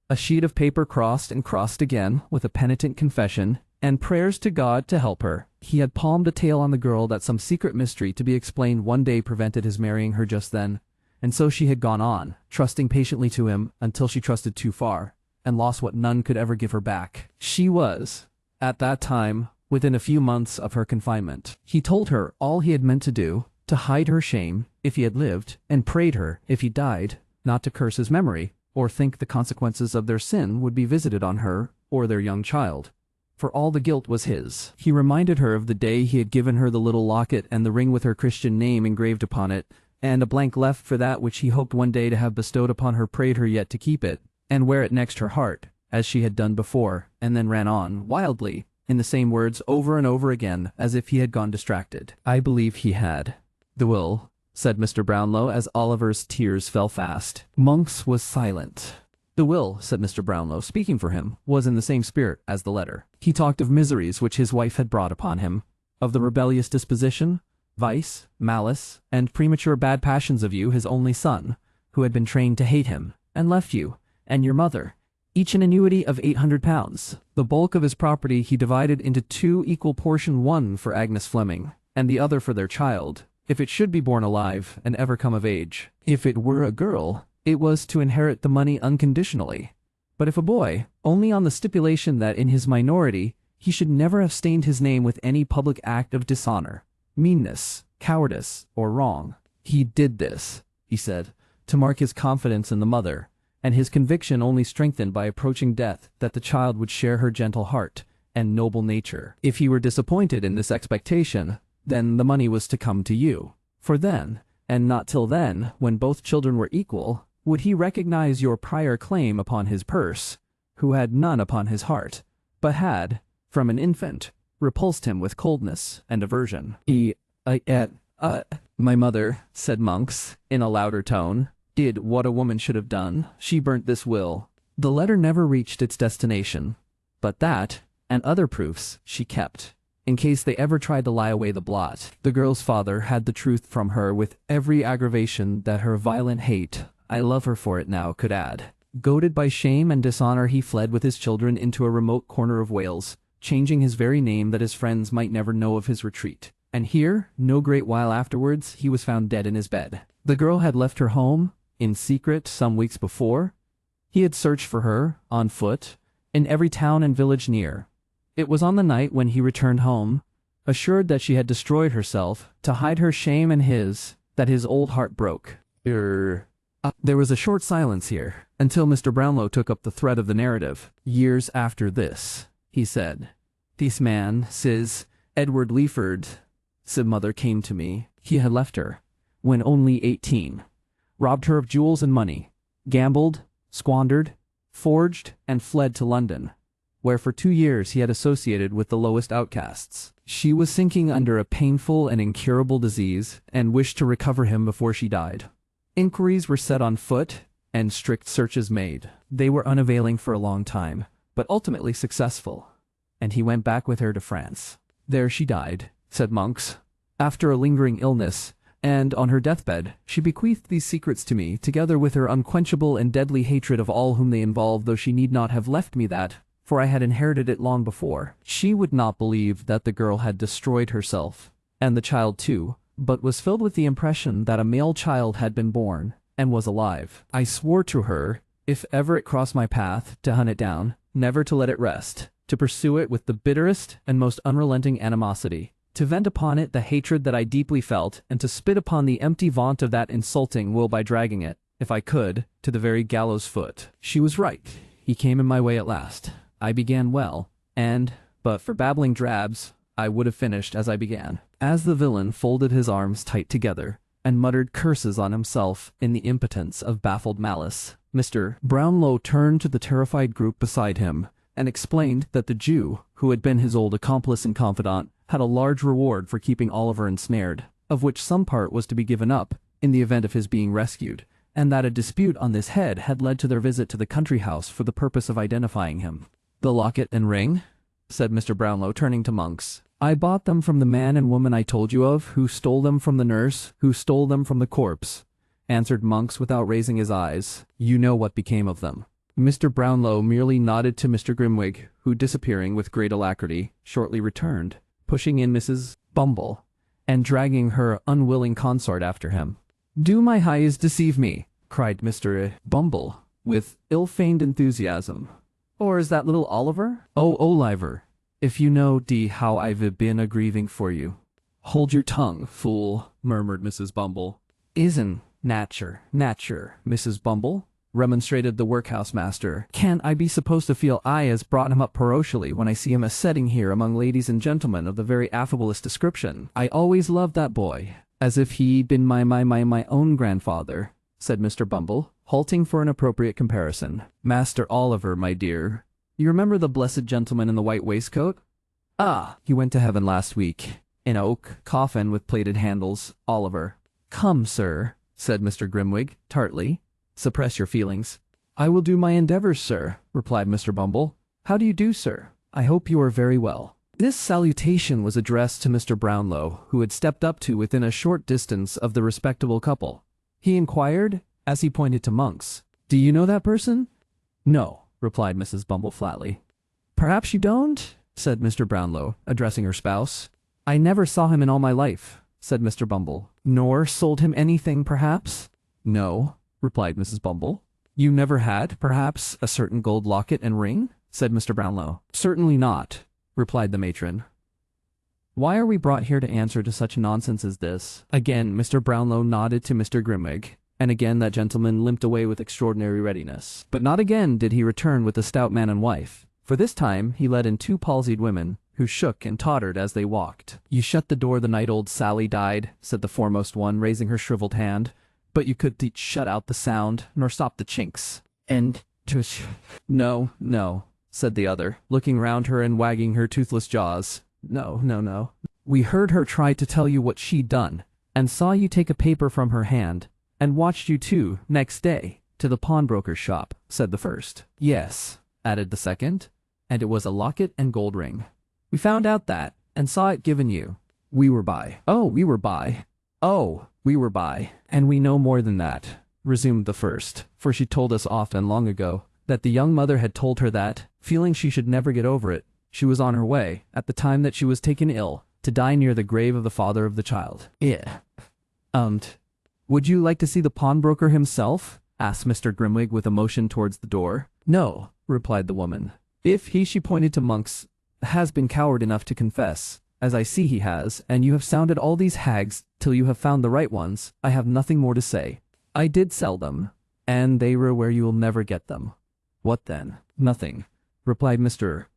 A: A sheet of paper crossed and crossed again, with a penitent confession, and prayers to God to help her. He had palmed a tale on the girl that some secret mystery to be explained one day prevented his marrying her just then, and so she had gone on, trusting patiently to him until she trusted too far, and lost what none could ever give her back. She was, at that time, within a few months of her confinement. He told her all he had meant to do, to hide her shame, if he had lived, and prayed her, if he died, not to curse his memory, or think the consequences of their sin would be visited on her or their young child, for all the guilt was his. He reminded her of the day he had given her the little locket and the ring with her Christian name engraved upon it, and a blank left for that which he hoped one day to have bestowed upon her, prayed her yet to keep it, and wear it next her heart, as she had done before, and then ran on, wildly, in the same words over and over again, as if he had gone distracted. I believe he had. The will, said Mr. Brownlow, as Oliver's tears fell fast. Monks was silent. The will, said Mr. Brownlow, speaking for him, was in the same spirit as the letter. He talked of miseries which his wife had brought upon him, of the rebellious disposition, vice, malice, and premature bad passions of you, his only son, who had been trained to hate him, and left you, and your mother, each an annuity of £800. The bulk of his property he divided into two equal portions, one for Agnes Fleming, and the other for their child, if it should be born alive and ever come of age. If it were a girl, it was to inherit the money unconditionally, but if a boy, only on the stipulation that in his minority he should never have stained his name with any public act of dishonor, meanness, cowardice, or wrong. He did this, he said, to mark his confidence in the mother, and his conviction only strengthened by approaching death that the child would share her gentle heart and noble nature. If he were disappointed in this expectation, then the money was to come to you. For then, and not till then, when both children were equal, would he recognize your prior claim upon his purse, who had none upon his heart, but had, from an infant, repulsed him with coldness and aversion. My mother, said Monks, in a louder tone, did what a woman should have done. She burnt this will. The letter never reached its destination, but that, and other proofs, she kept, in case they ever tried to lie away the blot. The girl's father had the truth from her with every aggravation that her violent hate, I love her for it now, could add. Goaded by shame and dishonor, he fled with his children into a remote corner of Wales, changing his very name that his friends might never know of his retreat. And here, no great while afterwards, he was found dead in his bed. The girl had left her home, in secret, some weeks before. He had searched for her, on foot, in every town and village near. It was on the night when he returned home, assured that she had destroyed herself, to hide her shame and his, that his old heart broke. There was a short silence here, until Mr. Brownlow took up the thread of the narrative. Years after this, he said, this man, Sis, Edward Leaford, said mother, came to me. He had left her, when only 18, robbed her of jewels and money, gambled, squandered, forged, and fled to London, where for 2 years he had associated with the lowest outcasts. She was sinking under a painful and incurable disease, and wished to recover him before she died. Inquiries were set on foot, and strict searches made. They were unavailing for a long time, but ultimately successful, and he went back with her to France. There she died, said Monks, after a lingering illness, and on her deathbed she bequeathed these secrets to me, together with her unquenchable and deadly hatred of all whom they involved, though she need not have left me that, for I had inherited it long before. She would not believe that the girl had destroyed herself, and the child too, but was filled with the impression that a male child had been born, and was alive. I swore to her, if ever it crossed my path, to hunt it down, never to let it rest, to pursue it with the bitterest and most unrelenting animosity, to vent upon it the hatred that I deeply felt, and to spit upon the empty vaunt of that insulting will by dragging it, if I could, to the very gallows foot. She was right. He came in my way at last. I began well, and, but for babbling drabs, I would have finished as I began. As the villain folded his arms tight together and muttered curses on himself in the impotence of baffled malice, Mr. Brownlow turned to the terrified group beside him and explained that the Jew, who had been his old accomplice and confidant, had a large reward for keeping Oliver ensnared, of which some part was to be given up in the event of his being rescued, and that a dispute on this head had led to their visit to the country house for the purpose of identifying him. "The locket and ring?" said Mr. Brownlow, turning to Monks. "I bought them from the man and woman I told you of, who stole them from the nurse, who stole them from the corpse," answered Monks without raising his eyes. "You know what became of them." Mr. Brownlow merely nodded to Mr. Grimwig, who, disappearing with great alacrity, shortly returned, pushing in Mrs. Bumble, and dragging her unwilling consort after him. "Do my eyes deceive me?" cried Mr. Bumble, with ill-feigned enthusiasm. "Or is that little Oliver? Oh, Oliver, if you know how I've been a-grieving for you." "Hold your tongue, fool," murmured Mrs. Bumble. "Isn't nature, Mrs. Bumble?" remonstrated the workhouse master. "Can't I be supposed to feel I has brought him up parochially when I see him a-setting here among ladies and gentlemen of the very affablest description? I always loved that boy, as if he'd been my own grandfather," said Mr. Bumble, halting for an appropriate comparison. "Master Oliver, my dear. You remember the blessed gentleman in the white waistcoat? Ah, he went to heaven last week, in an oak coffin with plated handles, Oliver." "Come, sir," said Mr. Grimwig, tartly. "Suppress your feelings." "I will do my endeavors, sir," replied Mr. Bumble. "How do you do, sir? I hope you are very well." This salutation was addressed to Mr. Brownlow, who had stepped up to within a short distance of the respectable couple. He inquired, as he pointed to Monks, "Do you know that person?" "No," replied Mrs. Bumble flatly. "Perhaps you don't?" said Mr. Brownlow, addressing her spouse. "I never saw him in all my life," said Mr. Bumble. "Nor sold him anything, perhaps?" "No," replied Mrs. Bumble. "You never had, perhaps, a certain gold locket and ring?" said Mr. Brownlow. "Certainly not," replied the matron. "Why are we brought here to answer to such nonsense as this?" Again Mr. Brownlow nodded to Mr. Grimwig, and again that gentleman limped away with extraordinary readiness. But not again did he return with the stout man and wife, for this time he led in two palsied women, who shook and tottered as they walked. "You shut the door the night old Sally died," said the foremost one, raising her shriveled hand, "but you couldn't shut out the sound, nor stop the chinks. And no, said the other, looking round her and wagging her toothless jaws. No. We heard her try to tell you what she'd done, and saw you take a paper from her hand, and watched you too, next day, to the pawnbroker's shop," said the first. "Yes," added the second, "and it was a locket and gold ring. We found out that, and saw it given you. We were by. And we know more than that," resumed the first, "for she told us often long ago that the young mother had told her that, feeling she should never get over it, she was on her way, at the time that she was taken ill, to die near the grave of the father of the child." "Would you like to see the pawnbroker himself?" asked Mr. Grimwig with a motion towards the door. "No," replied the woman. "If he," she pointed to Monks, "has been coward enough to confess, as I see he has, and you have sounded all these hags till you have found the right ones, I have nothing more to say. I did sell them, and they were where you will never get them." "What then?" "Nothing," replied Mr.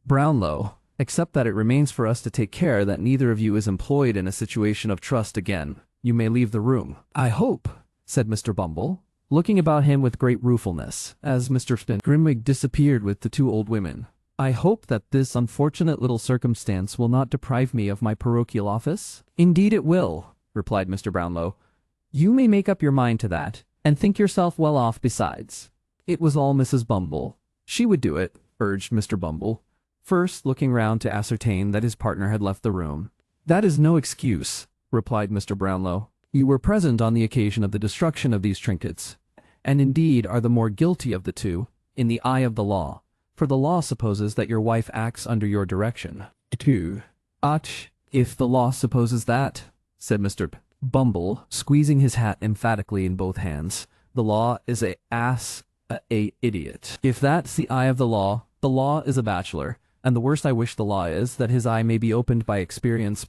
A: Brownlow, "except that it remains for us to take care that neither of you is employed in a situation of trust again. You may leave the room." "I hope," said Mr. Bumble, looking about him with great ruefulness, as Mr. Grimwig disappeared with the two old women, "I hope that this unfortunate little circumstance will not deprive me of my parochial office?" "Indeed it will," replied Mr. Brownlow. "You may make up your mind to that, and think yourself well off besides." It was all Mrs. Bumble. "She would do it," urged Mr. Bumble, first looking round to ascertain that his partner had left the room. "That is no excuse," replied Mr. Brownlow. "You were present on the occasion of the destruction of these trinkets, and indeed are the more guilty of the two, in the eye of the law, for the law supposes that your wife acts under your direction." If the law supposes that," said Mr. Bumble, squeezing his hat emphatically in both hands, "the law is a idiot. If that's the eye of the law is a bachelor, and the worst I wish the law is that his eye may be opened by experience.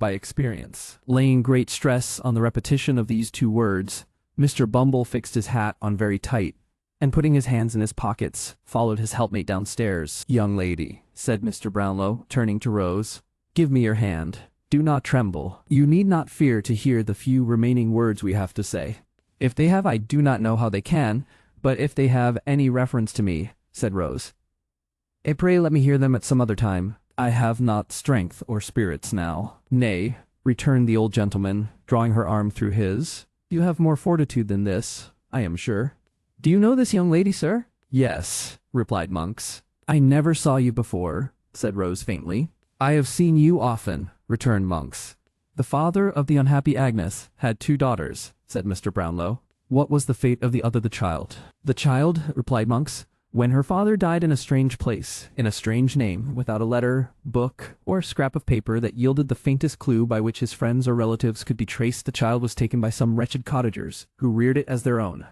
A: Laying great stress on the repetition of these two words, Mr. Bumble fixed his hat on very tight, and putting his hands in his pockets, followed his helpmate downstairs. "Young lady," said Mr. Brownlow, turning to Rose, Give me your hand. Do not tremble. You need not fear to hear the few remaining words we have to say. If they have, I do not know how they can, but if they have any reference to me, said Rose, pray let me hear them at some other time. I have not strength or spirits now. Nay, returned the old gentleman, drawing her arm through his. You have more fortitude than this, I am sure. Do you know this young lady, sir? Yes, replied Monks. I never saw you before, said Rose faintly. I have seen you often, returned Monks. The father of the unhappy Agnes had 2 daughters, said Mr. Brownlow. What was the fate of the other, the child? The child, replied Monks, when her father died in a strange place, in a strange name, without a letter, book, or scrap of paper that yielded the faintest clue by which his friends or relatives could be traced, the child was taken by some wretched cottagers, who reared it as their own.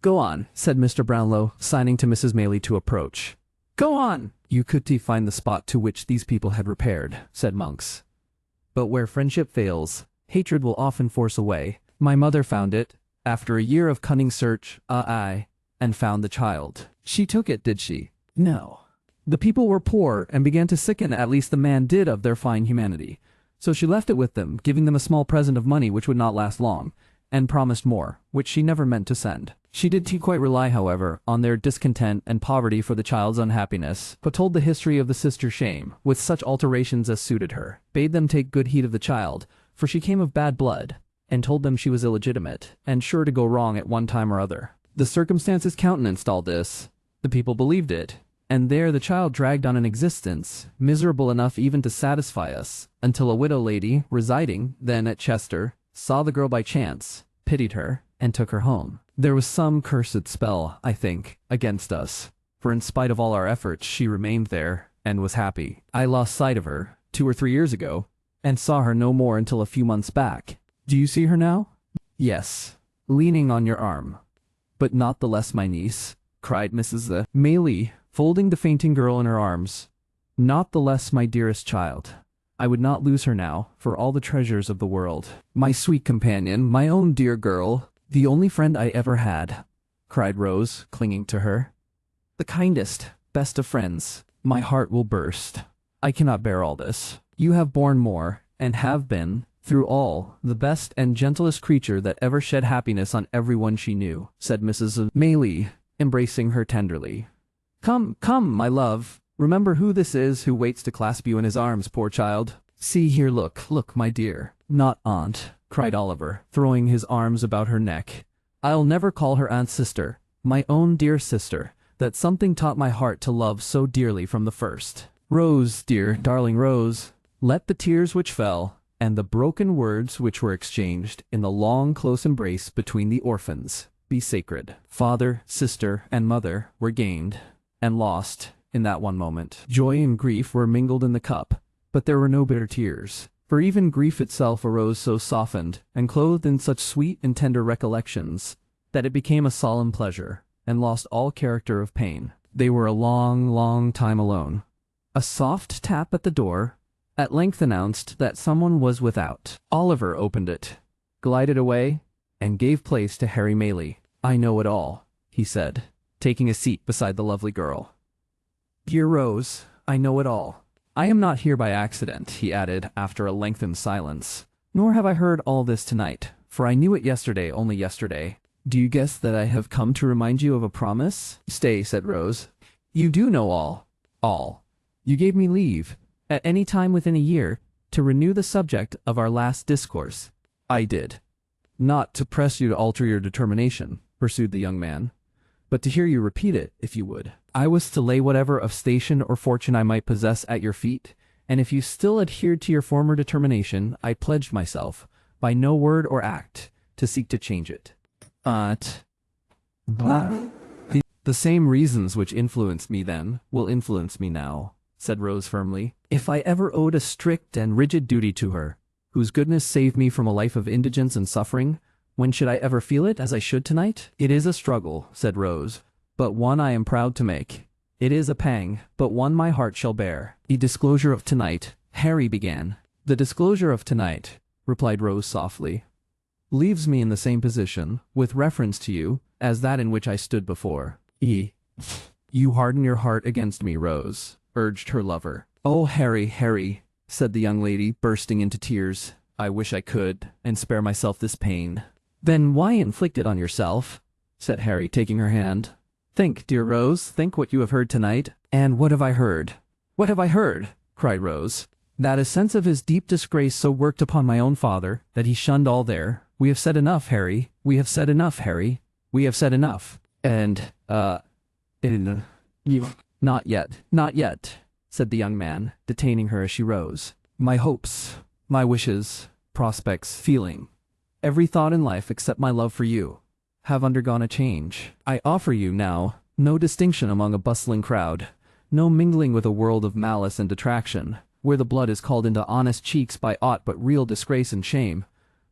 A: Go on, said Mr. Brownlow, signing to Mrs. Maylie to approach. Go on! You could find the spot to which these people had repaired, said Monks. But where friendship fails, hatred will often force a way. My mother found it, after a year of cunning search, and found the child. She took it, did she? No. The people were poor and began to sicken, at least the man did, of their fine humanity. So she left it with them, giving them a small present of money which would not last long, and promised more, which she never meant to send. She did quite rely, however, on their discontent and poverty for the child's unhappiness, but told the history of the sister's shame, with such alterations as suited her, bade them take good heed of the child, for she came of bad blood, and told them she was illegitimate, and sure to go wrong at one time or other. The circumstances countenanced all this. The people believed it, and there the child dragged on an existence, miserable enough even to satisfy us, until a widow lady, residing then at Chester, saw the girl by chance, pitied her, and took her home. There was some cursed spell, I think, against us, for in spite of all our efforts she remained there, and was happy. I lost sight of her 2 or 3 years ago, and saw her no more until a few months back. Do you see her now? Yes, leaning on your arm. But not the less my niece, cried Mrs. Maylie, folding the fainting girl in her arms. Not the less my dearest child. I would not lose her now, for all the treasures of the world. My sweet companion, my own dear girl, the only friend I ever had, cried Rose, clinging to her. The kindest, best of friends. My heart will burst. I cannot bear all this. You have borne more, and have been, through all, the best and gentlest creature that ever shed happiness on everyone she knew, said Mrs. Maylie, embracing her tenderly. Come, come, my love. Remember who this is who waits to clasp you in his arms, poor child. See here, look, my dear. Not aunt, cried Oliver, throwing his arms about her neck. I'll never call her aunt, sister, my own dear sister, that something taught my heart to love so dearly from the first. Rose, dear, darling Rose, let the tears which fell, and the broken words which were exchanged in the long, close embrace between the orphans, be sacred. Father, sister, and mother were gained and lost in that one moment. Joy and grief were mingled in the cup, but there were no bitter tears, for even grief itself arose so softened and clothed in such sweet and tender recollections that it became a solemn pleasure, and lost all character of pain. They were a long, long time alone. A soft tap at the door at length announced that someone was without. Oliver opened it, glided away, and gave place to Harry Maylie. I know it all, he said, taking a seat beside the lovely girl. Dear Rose, I know it all. I am not here by accident, he added after a lengthened silence. Nor have I heard all this tonight, for I knew it yesterday, only yesterday. Do you guess that I have come to remind you of a promise? Stay, said Rose. You do know all. All. You gave me leave, at any time within a year, to renew the subject of our last discourse. I did. Not to press you to alter your determination, pursued the young man, but to hear you repeat it, if you would. I was to lay whatever of station or fortune I might possess at your feet, and if you still adhered to your former determination, I pledged myself, by no word or act, to seek to change it. The same reasons which influenced me then will influence me now, said Rose firmly. If I ever owed a strict and rigid duty to her, whose goodness saved me from a life of indigence and suffering, when should I ever feel it as I should tonight? It is a struggle, said Rose, but one I am proud to make. It is a pang, but one my heart shall bear. The disclosure of tonight, Harry began. The disclosure of tonight, replied Rose softly, leaves me in the same position, with reference to you, as that in which I stood before. You harden your heart against me, Rose, urged her lover. "Oh, Harry, Harry," said the young lady, bursting into tears. "I wish I could, and spare myself this pain." "Then why inflict it on yourself?" said Harry, taking her hand. "Think, dear Rose, think what you have heard tonight." "And what have I heard? What have I heard?" cried Rose. "That a sense of his deep disgrace so worked upon my own father, that he shunned all there. We have said enough, Harry. We have said enough, Harry. We have said enough. And, not yet, not yet," said the young man, detaining her as she rose. "My hopes, my wishes, prospects, feeling, every thought in life except my love for you, have undergone a change. I offer you now no distinction among a bustling crowd, no mingling with a world of malice and detraction, where the blood is called into honest cheeks by aught but real disgrace and shame,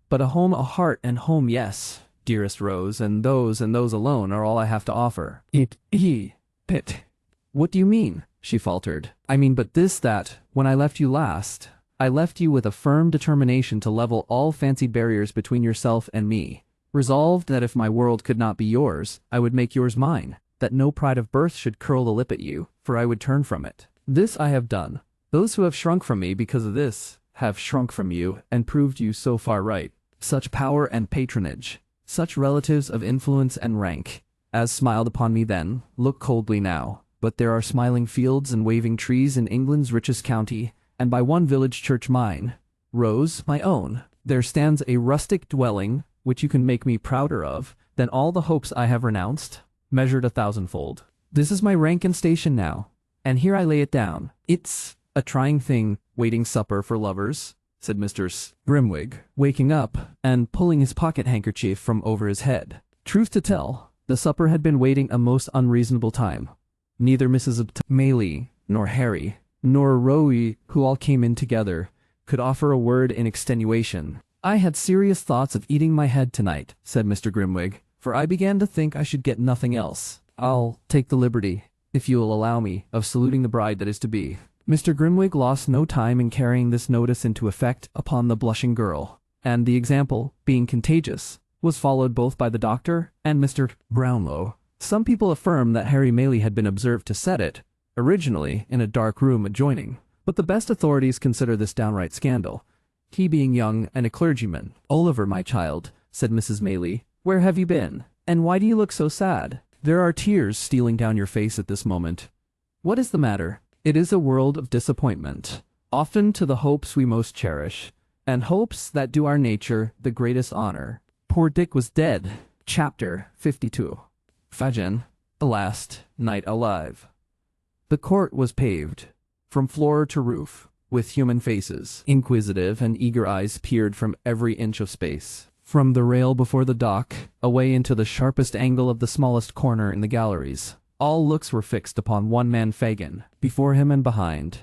A: but a home, a heart, and home, yes, dearest Rose, and those alone are all I have to offer." "Pit. What do you mean?" she faltered. "I mean but this, that, when I left you last, I left you with a firm determination to level all fancied barriers between yourself and me, resolved that if my world could not be yours, I would make yours mine, that no pride of birth should curl the lip at you, for I would turn from it. This I have done. Those who have shrunk from me because of this have shrunk from you and proved you so far right. Such power and patronage, such relatives of influence and rank, as smiled upon me then, look coldly now. But there are smiling fields and waving trees in England's richest county, and by one village church mine, Rose, my own, there stands a rustic dwelling which you can make me prouder of than all the hopes I have renounced, measured 1,000-fold. This is my rank and station now, and here I lay it down. It's a trying thing, waiting supper for lovers," said Mr. Grimwig, waking up and pulling his pocket-handkerchief from over his head. Truth to tell, the supper had been waiting a most unreasonable time. Neither Mrs. Maylie, nor Harry, nor Rowie, who all came in together, could offer a word in extenuation. "I had serious thoughts of eating my head tonight," said Mr. Grimwig, "for I began to think I should get nothing else. I'll take the liberty, if you will allow me, of saluting the bride that is to be." Mr. Grimwig lost no time in carrying this notice into effect upon the blushing girl, and the example, being contagious, was followed both by the doctor and Mr. Brownlow. Some people affirm that Harry Maylie had been observed to set it, originally in a dark room adjoining, but the best authorities consider this downright scandal, he being young and a clergyman. "Oliver, my child," said Mrs. Maylie, "where have you been? And why do you look so sad? There are tears stealing down your face at this moment. What is the matter?" "It is a world of disappointment, often to the hopes we most cherish, and hopes that do our nature the greatest honor. Poor Dick was dead." Chapter 52. Fagen, the last night alive. The court was paved, from floor to roof, with human faces. Inquisitive and eager eyes peered from every inch of space, from the rail before the dock, away into the sharpest angle of the smallest corner in the galleries. All looks were fixed upon one man Fagin, before him and behind.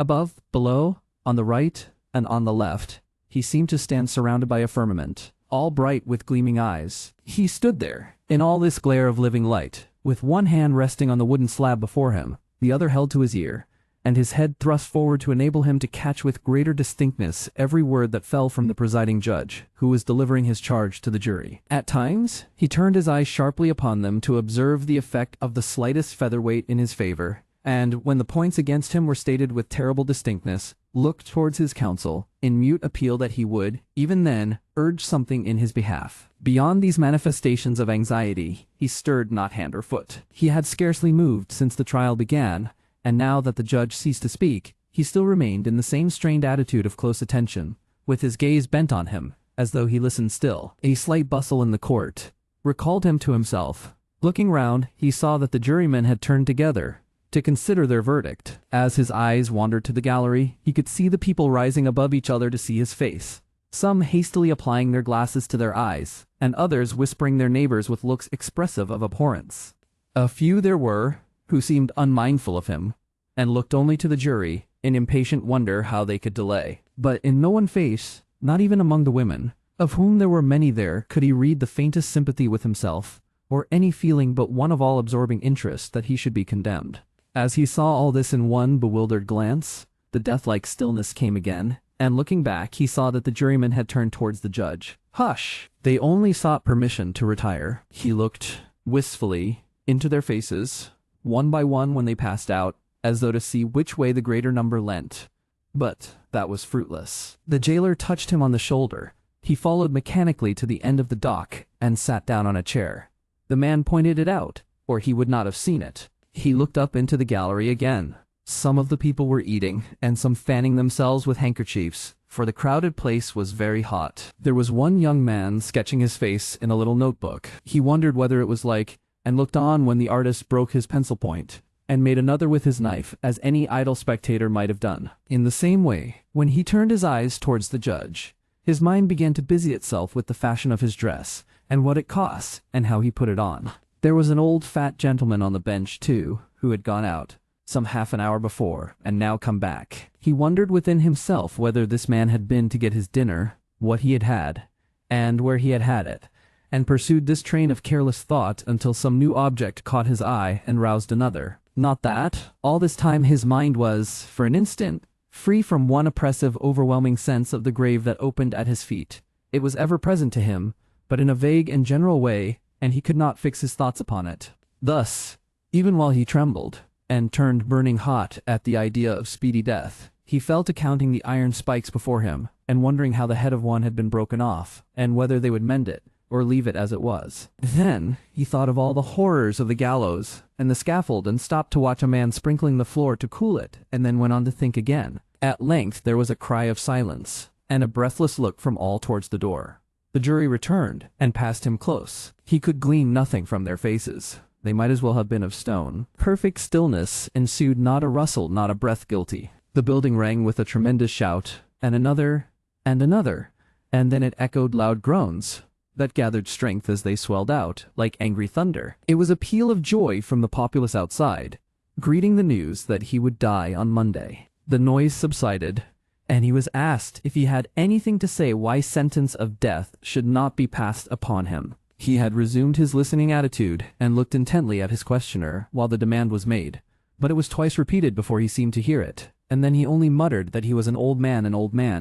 A: Above, below, on the right, and on the left, he seemed to stand surrounded by a firmament, all bright with gleaming eyes. He stood there, in all this glare of living light, with one hand resting on the wooden slab before him, the other held to his ear, and his head thrust forward to enable him to catch with greater distinctness every word that fell from the presiding judge, who was delivering his charge to the jury. At times, he turned his eyes sharply upon them to observe the effect of the slightest featherweight in his favor, and, when the points against him were stated with terrible distinctness, looked towards his counsel, in mute appeal that he would, even then, urge something in his behalf. Beyond these manifestations of anxiety, he stirred not hand or foot. He had scarcely moved since the trial began, and now that the judge ceased to speak, he still remained in the same strained attitude of close attention, with his gaze bent on him, as though he listened still. A slight bustle in the court recalled him to himself. Looking round, he saw that the jurymen had turned together to consider their verdict. As his eyes wandered to the gallery, he could see the people rising above each other to see his face, some hastily applying their glasses to their eyes, and others whispering their neighbors with looks expressive of abhorrence. A few there were who seemed unmindful of him, and looked only to the jury, in impatient wonder how they could delay. But in no one face, not even among the women, of whom there were many there, could he read the faintest sympathy with himself, or any feeling but one of all-absorbing interest that he should be condemned. As he saw all this in one bewildered glance, the death-like stillness came again, and looking back he saw that the jurymen had turned towards the judge. "Hush!" They only sought permission to retire. He looked wistfully into their faces, one by one when they passed out, as though to see which way the greater number leant. But that was fruitless. The jailer touched him on the shoulder. He followed mechanically to the end of the dock and sat down on a chair. The man pointed it out, or he would not have seen it. He looked up into the gallery again. Some of the people were eating, and some fanning themselves with handkerchiefs, for the crowded place was very hot. There was one young man sketching his face in a little notebook. He wondered whether it was like, and looked on when the artist broke his pencil point, and made another with his knife, as any idle spectator might have done. In the same way, when he turned his eyes towards the judge, his mind began to busy itself with the fashion of his dress, and what it cost, and how he put it on. There was an old fat gentleman on the bench, too, who had gone out, some half an hour before, and now come back. He wondered within himself whether this man had been to get his dinner, what he had had, and where he had had it, and pursued this train of careless thought until some new object caught his eye and roused another. Not that. All this time his mind was, for an instant, free from one oppressive, overwhelming sense of the grave that opened at his feet. It was ever present to him, but in a vague and general way, and he could not fix his thoughts upon it. Thus, even while he trembled, and turned burning hot at the idea of speedy death, he fell to counting the iron spikes before him, and wondering how the head of one had been broken off, and whether they would mend it, or leave it as it was. Then he thought of all the horrors of the gallows and the scaffold, and stopped to watch a man sprinkling the floor to cool it, and then went on to think again. At length there was a cry of silence, and a breathless look from all towards the door. The jury returned, and passed him close. He could glean nothing from their faces. They might as well have been of stone. Perfect stillness ensued, not a rustle, not a breath guilty. The building rang with a tremendous shout, and another, and another, and then it echoed loud groans that gathered strength as they swelled out, like angry thunder. It was a peal of joy from the populace outside, greeting the news that he would die on Monday. The noise subsided, and he was asked if he had anything to say why sentence of death should not be passed upon him. He had resumed his listening attitude, and looked intently at his questioner while the demand was made, but it was twice repeated before he seemed to hear it, and then he only muttered that he was an old man,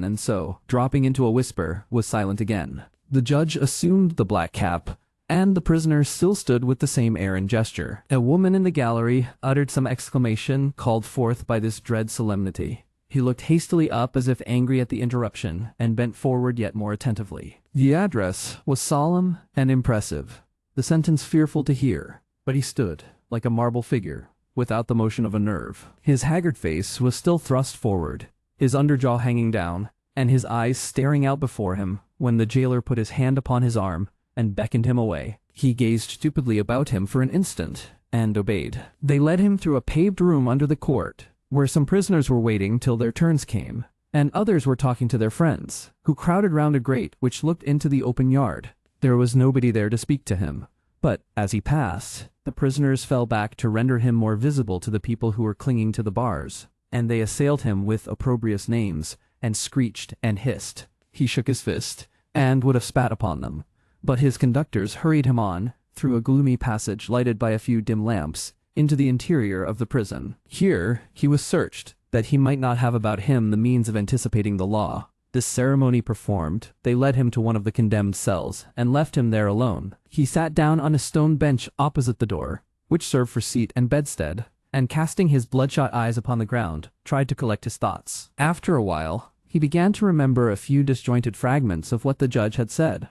A: and so, dropping into a whisper, was silent again. The judge assumed the black cap, and the prisoner still stood with the same air and gesture. A woman in the gallery uttered some exclamation called forth by this dread solemnity. He looked hastily up as if angry at the interruption, and bent forward yet more attentively. The address was solemn and impressive, the sentence fearful to hear, but he stood, like a marble figure, without the motion of a nerve. His haggard face was still thrust forward, his underjaw hanging down, and his eyes staring out before him, when the jailer put his hand upon his arm and beckoned him away. He gazed stupidly about him for an instant, and obeyed. They led him through a paved room under the court, where some prisoners were waiting till their turns came, and others were talking to their friends, who crowded round a grate which looked into the open yard. There was nobody there to speak to him, but, as he passed, the prisoners fell back to render him more visible to the people who were clinging to the bars, and they assailed him with opprobrious names, and screeched and hissed. He shook his fist, and would have spat upon them, but his conductors hurried him on, through a gloomy passage lighted by a few dim lamps, into the interior of the prison. Here he was searched, that he might not have about him the means of anticipating the law. This ceremony performed, they led him to one of the condemned cells, and left him there alone. He sat down on a stone bench opposite the door, which served for seat and bedstead, and casting his bloodshot eyes upon the ground, tried to collect his thoughts. After a while, he began to remember a few disjointed fragments of what the judge had said,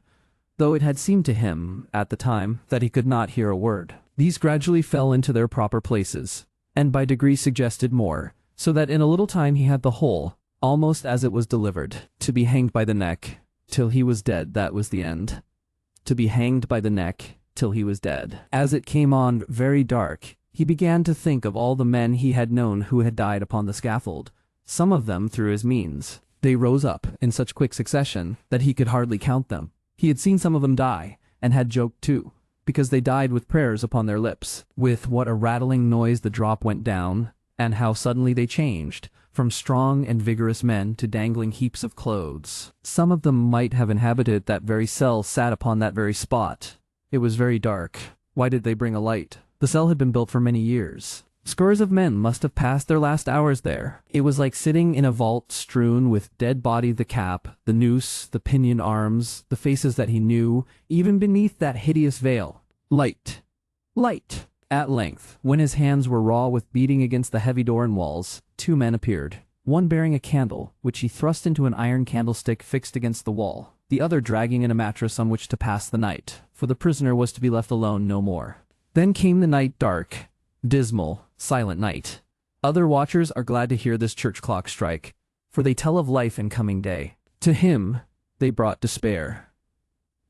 A: though it had seemed to him, at the time, that he could not hear a word. These gradually fell into their proper places, and by degrees suggested more, so that in a little time he had the whole, almost as it was delivered. To be hanged by the neck, till he was dead, that was the end. To be hanged by the neck, till he was dead. As it came on very dark, he began to think of all the men he had known who had died upon the scaffold, some of them through his means. They rose up in such quick succession that he could hardly count them. He had seen some of them die, and had joked too, because they died with prayers upon their lips. With what a rattling noise the drop went down, and how suddenly they changed, from strong and vigorous men to dangling heaps of clothes. Some of them might have inhabited that very cell, sat upon that very spot. It was very dark. Why did they bring a light? The cell had been built for many years. Scores of men must have passed their last hours there. It was like sitting in a vault strewn with dead body, the cap, the noose, the pinion arms, the faces that he knew, even beneath that hideous veil. Light! Light! At length, when his hands were raw with beating against the heavy door and walls, two men appeared, one bearing a candle, which he thrust into an iron candlestick fixed against the wall, the other dragging in a mattress on which to pass the night, for the prisoner was to be left alone no more. Then came the night, dark, dismal, silent night. Other watchers are glad to hear this church clock strike, for they tell of life and coming day. To him they brought despair.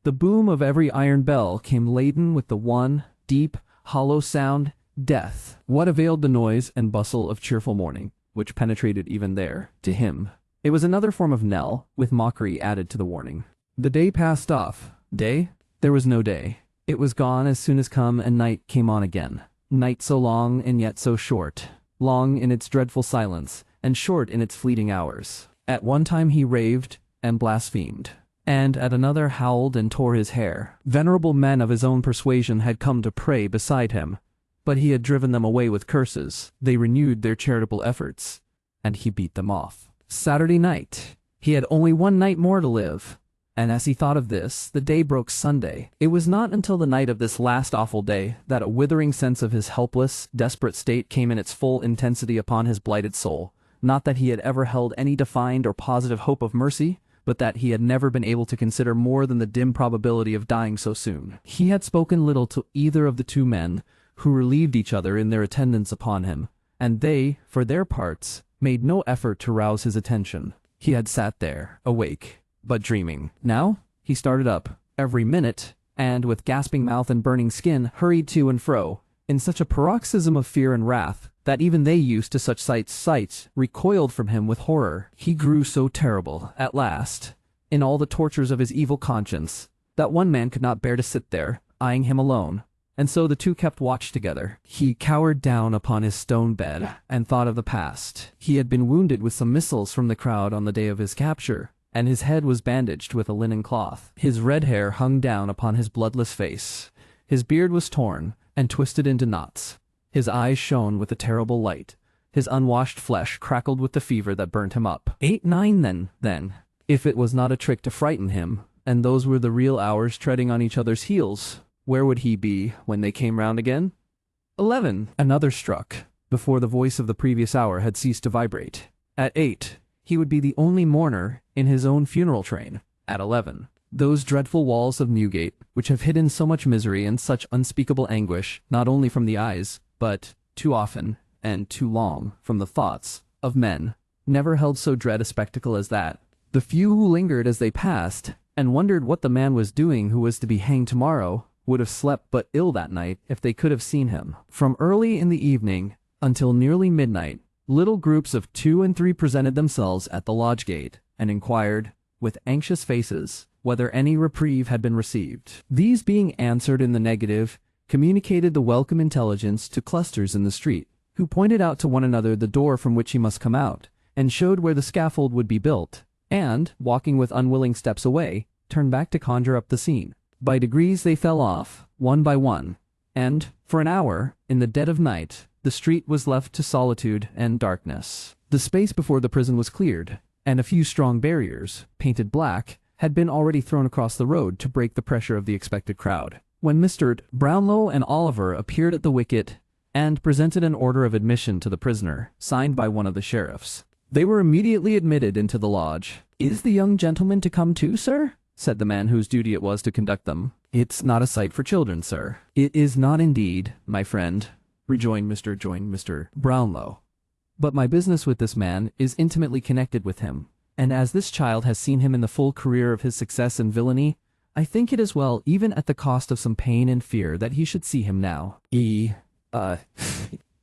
A: The boom of every iron bell came laden with the one, deep, hollow sound, death. What availed the noise and bustle of cheerful morning, which penetrated even there? To him it was another form of knell, with mockery added to the warning. The day passed off. Day? There was no day. It was gone as soon as come, and night came on again. Night so long and yet so short, long in its dreadful silence, and short in its fleeting hours. At one time he raved and blasphemed, and at another howled and tore his hair. Venerable men of his own persuasion had come to pray beside him, but he had driven them away with curses. They renewed their charitable efforts, and he beat them off. Saturday night. He had only one night more to live, and as he thought of this, the day broke Sunday. It was not until the night of this last awful day that a withering sense of his helpless, desperate state came in its full intensity upon his blighted soul. Not that he had ever held any defined or positive hope of mercy, but that he had never been able to consider more than the dim probability of dying so soon. He had spoken little to either of the two men, who relieved each other in their attendance upon him, and they, for their parts, made no effort to rouse his attention. He had sat there, awake, but dreaming. Now he started up every minute, and with gasping mouth and burning skin hurried to and fro, in such a paroxysm of fear and wrath, that even they used to such sights recoiled from him with horror. He grew so terrible, at last, in all the tortures of his evil conscience, that one man could not bear to sit there, eyeing him alone, and so the two kept watch together. He cowered down upon his stone bed, and thought of the past. He had been wounded with some missiles from the crowd on the day of his capture, and his head was bandaged with a linen cloth. His red hair hung down upon his bloodless face. His beard was torn and twisted into knots. His eyes shone with a terrible light. His unwashed flesh crackled with the fever that burnt him up. 8, 9 then, if it was not a trick to frighten him, and those were the real hours treading on each other's heels, where would he be when they came round again? 11. Another struck, before the voice of the previous hour had ceased to vibrate. At 8, he would be the only mourner in his own funeral train. At 11, those dreadful walls of Newgate, which have hidden so much misery and such unspeakable anguish, not only from the eyes, but, too often, and too long, from the thoughts, of men, never held so dread a spectacle as that. The few who lingered as they passed, and wondered what the man was doing who was to be hanged tomorrow, would have slept but ill that night if they could have seen him. From early in the evening until nearly midnight, little groups of 2 and 3 presented themselves at the lodge gate, and inquired, with anxious faces, whether any reprieve had been received. These being answered in the negative, communicated the welcome intelligence to clusters in the street, who pointed out to one another the door from which he must come out, and showed where the scaffold would be built, and, walking with unwilling steps away, turned back to conjure up the scene. By degrees they fell off, one by one, and, for an hour, in the dead of night, the street was left to solitude and darkness. The space before the prison was cleared, and a few strong barriers, painted black, had been already thrown across the road to break the pressure of the expected crowd. When Mr. Brownlow and Oliver appeared at the wicket and presented an order of admission to the prisoner, signed by one of the sheriffs, they were immediately admitted into the lodge. "Is the young gentleman to come too, sir?" said the man whose duty it was to conduct them. "It's not a sight for children, sir." "It is not indeed, my friend," rejoined Mr. Brownlow. "But my business with this man is intimately connected with him, and as this child has seen him in the full career of his success and villainy, I think it is well, even at the cost of some pain and fear, that he should see him now."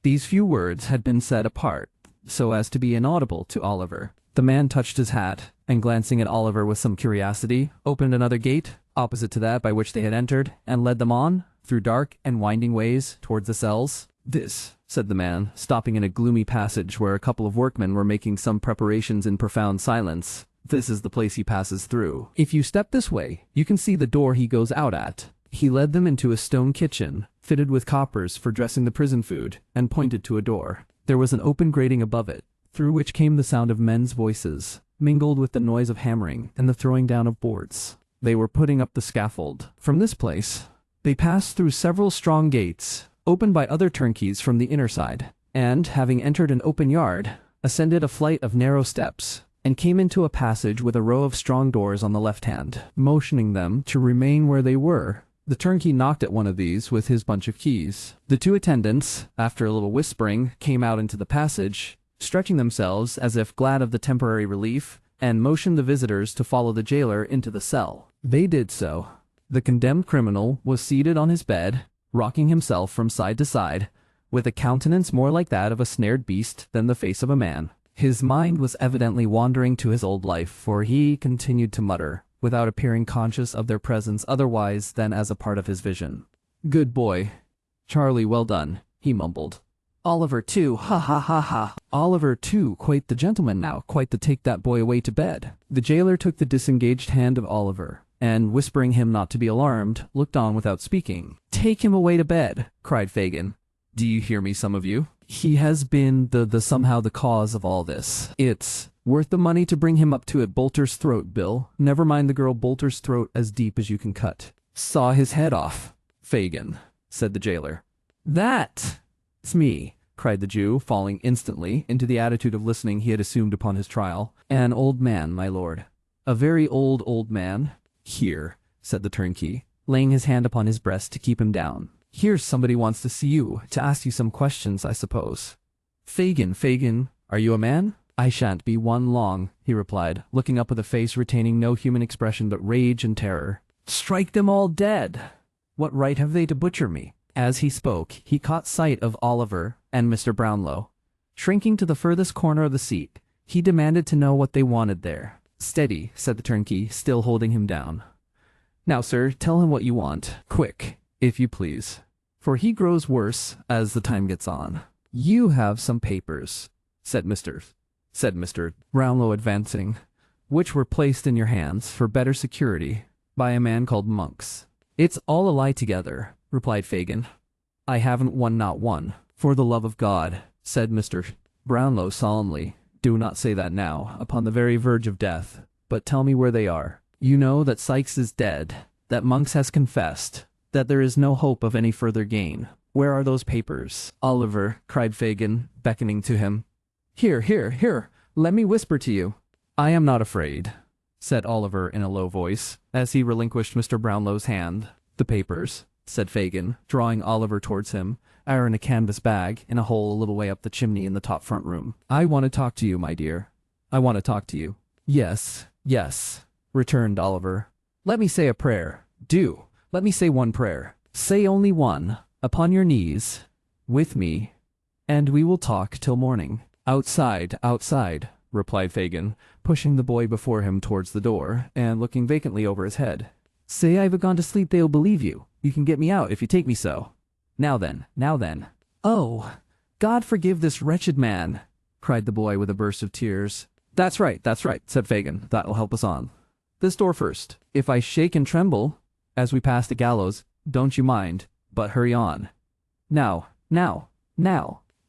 A: These few words had been said apart, so as to be inaudible to Oliver. The man touched his hat, and glancing at Oliver with some curiosity, opened another gate, opposite to that by which they had entered, and led them on, through dark and winding ways, towards the cells. "This," said the man, stopping in a gloomy passage where a couple of workmen were making some preparations in profound silence, "this is the place he passes through. If you step this way, you can see the door he goes out at." He led them into a stone kitchen, fitted with coppers for dressing the prison food, and pointed to a door. There was an open grating above it, through which came the sound of men's voices, mingled with the noise of hammering and the throwing down of boards. They were putting up the scaffold. From this place, they passed through several strong gates, opened by other turnkeys from the inner side, and, having entered an open yard, ascended a flight of narrow steps, and came into a passage with a row of strong doors on the left hand. Motioning them to remain where they were, the turnkey knocked at one of these with his bunch of keys. The two attendants, after a little whispering, came out into the passage, stretching themselves as if glad of the temporary relief, and motioned the visitors to follow the jailer into the cell. They did so. The condemned criminal was seated on his bed, rocking himself from side to side, with a countenance more like that of a snared beast than the face of a man. His mind was evidently wandering to his old life, for he continued to mutter, without appearing conscious of their presence otherwise than as a part of his vision. "Good boy. Charlie, well done," he mumbled. "Oliver too, ha ha ha ha. Oliver too, quite the gentleman now, quite the take that boy away to bed." The jailer took the disengaged hand of Oliver, and, whispering him not to be alarmed, looked on without speaking. "Take him away to bed," cried Fagin. "Do you hear me, some of you? He has been somehow the cause of all this. It's worth the money to bring him up to it. Bolter's throat, Bill. Never mind the girl, Bolter's throat as deep as you can cut. Saw his head off." "Fagin," said the jailer. "That's me," cried the Jew, falling instantly into the attitude of listening he had assumed upon his trial. "An old man, my lord. A very old man." "Here," said the turnkey, laying his hand upon his breast to keep him down. "Here's somebody wants to see you, to ask you some questions, I suppose." Fagin, are you a man?" "I shan't be one long," he replied, looking up with a face retaining no human expression but rage and terror. "Strike them all dead! What right have they to butcher me?" As he spoke, he caught sight of Oliver and Mr. Brownlow. Shrinking to the furthest corner of the seat, he demanded to know what they wanted there. "Steady," said the turnkey, still holding him down. "Now, sir, tell him what you want. Quick, if you please, for he grows worse as the time gets on." "You have some papers," said Mr. Brownlow, advancing, "which were placed in your hands for better security by a man called Monks." "It's all a lie together," replied Fagin. "I haven't one, not one." "For the love of God," said Mr. Brownlow solemnly, "do not say that now, upon the very verge of death, but tell me where they are. You know that Sykes is dead, that Monks has confessed, that there is no hope of any further gain. Where are those papers?" "Oliver," cried Fagin, beckoning to him. Here, let me whisper to you." "I am not afraid," said Oliver in a low voice, as he relinquished Mr. Brownlow's hand. "The papers," said Fagin, drawing Oliver towards him, "are in a canvas bag in a hole a little way up the chimney in the top front room. I want to talk to you, my dear. I want to talk to you." Yes, returned Oliver. "Let me say a prayer. Do. Let me say one prayer. Say only one, upon your knees, with me, and we will talk till morning." Outside, replied Fagin, pushing the boy before him towards the door, and looking vacantly over his head. "Say I've gone to sleep, they'll believe you. You can get me out if you take me so. Now then. "Oh, God forgive this wretched man," cried the boy with a burst of tears. That's right, said Fagin. "That'll help us on. This door first. If I shake and tremble as we pass the gallows, don't you mind, but hurry on. Now.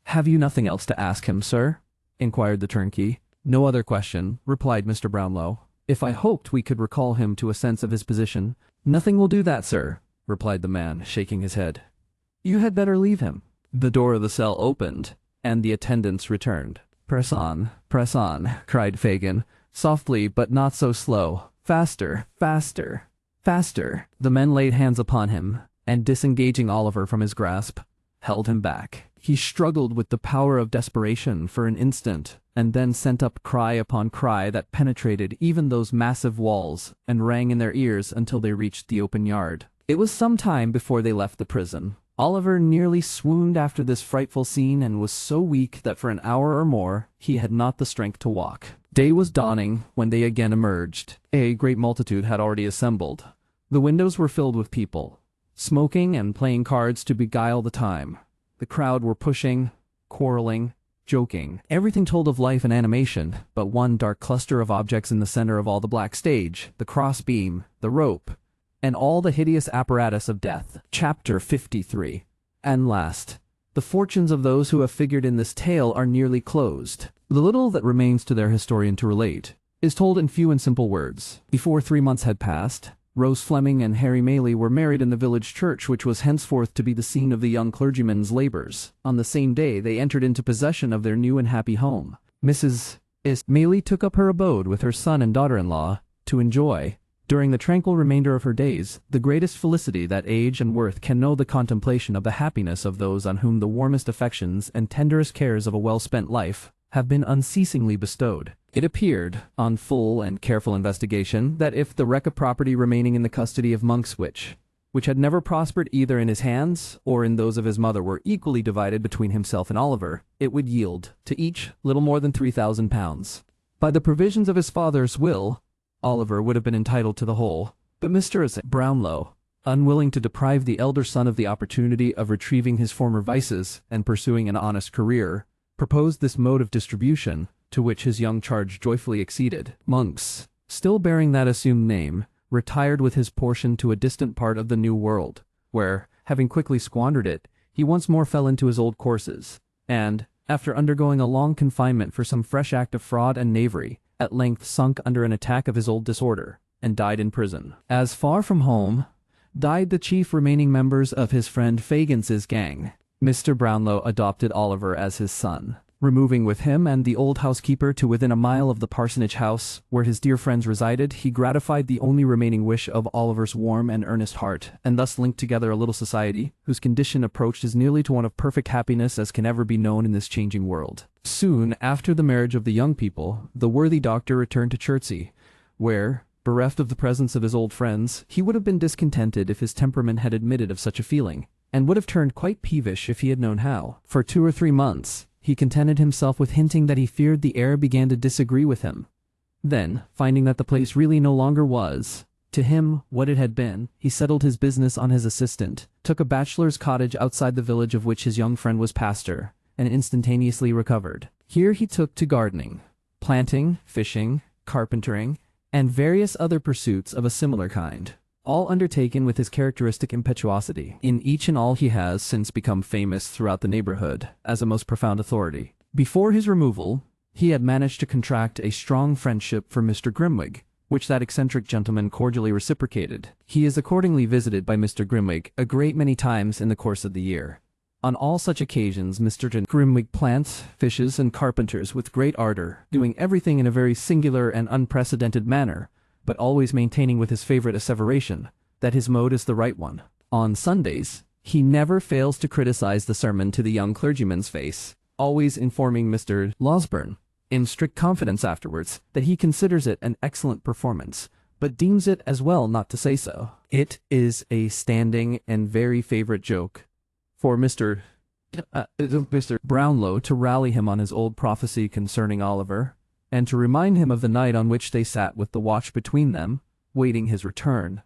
A: "Have you nothing else to ask him, sir?" inquired the turnkey. "No other question," replied Mr. Brownlow. "If I hoped we could recall him to a sense of his position." "Nothing will do that, sir," replied the man, shaking his head. "You had better leave him." The door of the cell opened, and the attendants returned. Press on, cried Fagin, softly but not so slow. "Faster. The men laid hands upon him, and disengaging Oliver from his grasp, held him back. He struggled with the power of desperation for an instant, and then sent up cry upon cry that penetrated even those massive walls and rang in their ears until they reached the open yard. It was some time before they left the prison. Oliver nearly swooned after this frightful scene, and was so weak that for an hour or more he had not the strength to walk. Day was dawning when they again emerged. A great multitude had already assembled. The windows were filled with people, smoking and playing cards to beguile the time. The crowd were pushing, quarreling, joking. Everything told of life and animation, but one dark cluster of objects in the center of all the black stage, the cross-beam, the rope, and all the hideous apparatus of death. Chapter 53. And last, the fortunes of those who have figured in this tale are nearly closed. The little that remains to their historian to relate is told in few and simple words. Before 3 months had passed, Rose Fleming and Harry Maylie were married in the village church, which was henceforth to be the scene of the young clergyman's labors. On the same day they entered into possession of their new and happy home. Mrs. Maylie took up her abode with her son and daughter-in-law to enjoy, during the tranquil remainder of her days, the greatest felicity that age and worth can know, the contemplation of the happiness of those on whom the warmest affections and tenderest cares of a well-spent life have been unceasingly bestowed. It appeared, on full and careful investigation, that if the wreck of property remaining in the custody of monks which had never prospered either in his hands or in those of his mother, were equally divided between himself and Oliver, it would yield, to each, little more than £3,000. By the provisions of his father's will, Oliver would have been entitled to the whole, but Mr. Brownlow, unwilling to deprive the elder son of the opportunity of retrieving his former vices and pursuing an honest career, proposed this mode of distribution, to which his young charge joyfully acceded. Monks, still bearing that assumed name, retired with his portion to a distant part of the New World, where, having quickly squandered it, he once more fell into his old courses, and, after undergoing a long confinement for some fresh act of fraud and knavery, at length sunk under an attack of his old disorder, and died in prison. As far from home, died the chief remaining members of his friend Fagin's gang. Mr. Brownlow adopted Oliver as his son, removing with him and the old housekeeper to within a mile of the parsonage house where his dear friends resided. He gratified the only remaining wish of Oliver's warm and earnest heart, and thus linked together a little society, whose condition approached as nearly to one of perfect happiness as can ever be known in this changing world. Soon after the marriage of the young people, the worthy doctor returned to Chertsey, where, bereft of the presence of his old friends, he would have been discontented if his temperament had admitted of such a feeling, and would have turned quite peevish if he had known how. For 2 or 3 months, he contented himself with hinting that he feared the air began to disagree with him. Then, finding that the place really no longer was, to him, what it had been, he settled his business on his assistant, took a bachelor's cottage outside the village of which his young friend was pastor, and instantaneously recovered. Here he took to gardening, planting, fishing, carpentering, and various other pursuits of a similar kind, all undertaken with his characteristic impetuosity. In each and all he has since become famous throughout the neighborhood as a most profound authority. Before his removal, he had managed to contract a strong friendship for Mr. Grimwig, which that eccentric gentleman cordially reciprocated. He is accordingly visited by Mr. Grimwig a great many times in the course of the year. On all such occasions Mr. Grimwig plants, fishes, and carpenters with great ardor, doing everything in a very singular and unprecedented manner, but always maintaining with his favorite asseveration that his mode is the right one. On Sundays, he never fails to criticize the sermon to the young clergyman's face, always informing Mr. Losberne, in strict confidence afterwards, that he considers it an excellent performance, but deems it as well not to say so. It is a standing and very favorite joke for Mr. Brownlow to rally him on his old prophecy concerning Oliver, and to remind him of the night on which they sat with the watch between them, waiting his return.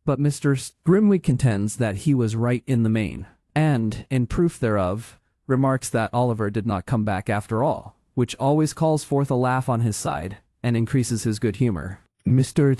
A: But Mr. Grimwig contends that he was right in the main, and, in proof thereof, remarks that Oliver did not come back after all, which always calls forth a laugh on his side, and increases his good humor. Mr.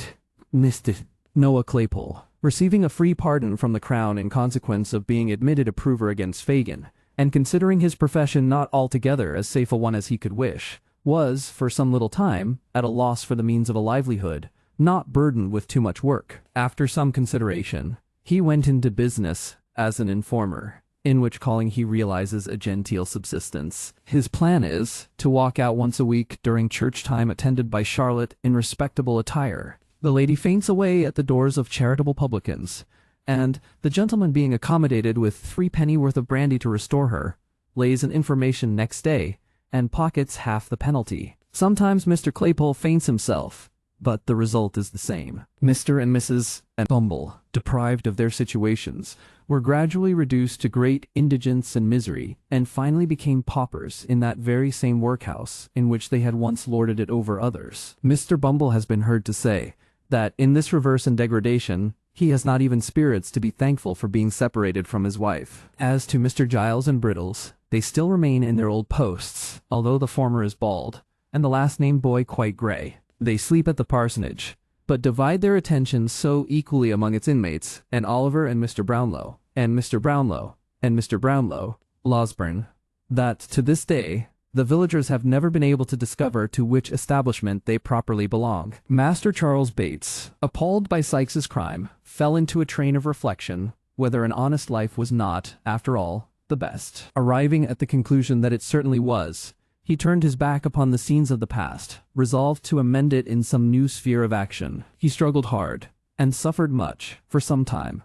A: Noah Claypole, receiving a free pardon from the Crown in consequence of being admitted a prover against Fagin, and considering his profession not altogether as safe a one as he could wish, was, for some little time, at a loss for the means of a livelihood, not burdened with too much work. After some consideration, he went into business as an informer, in which calling he realizes a genteel subsistence. His plan is to walk out once a week during church time attended by Charlotte in respectable attire. The lady faints away at the doors of charitable publicans, and, the gentleman being accommodated with 3 pennyworth of brandy to restore her, lays an information next day, and pockets half the penalty. Sometimes Mr. Claypole faints himself, but the result is the same. Mr. and Mrs. Bumble, deprived of their situations, were gradually reduced to great indigence and misery, and finally became paupers in that very same workhouse in which they had once lorded it over others. Mr. Bumble has been heard to say that in this reverse and degradation he has not even spirits to be thankful for being separated from his wife. As to Mr. Giles and Brittles, they still remain in their old posts, although the former is bald, and the last-named boy quite grey. They sleep at the parsonage, but divide their attention so equally among its inmates, and Oliver and Mr. Brownlow, and Mr. Brownlow, and Mr. Brownlow, Losberne, that to this day The villagers have never been able to discover to which establishment they properly belong. Master Charles Bates, appalled by Sykes's crime, fell into a train of reflection whether an honest life was not, after all, the best. Arriving at the conclusion that it certainly was, he turned his back upon the scenes of the past, resolved to amend it in some new sphere of action. He struggled hard, and suffered much, for some time,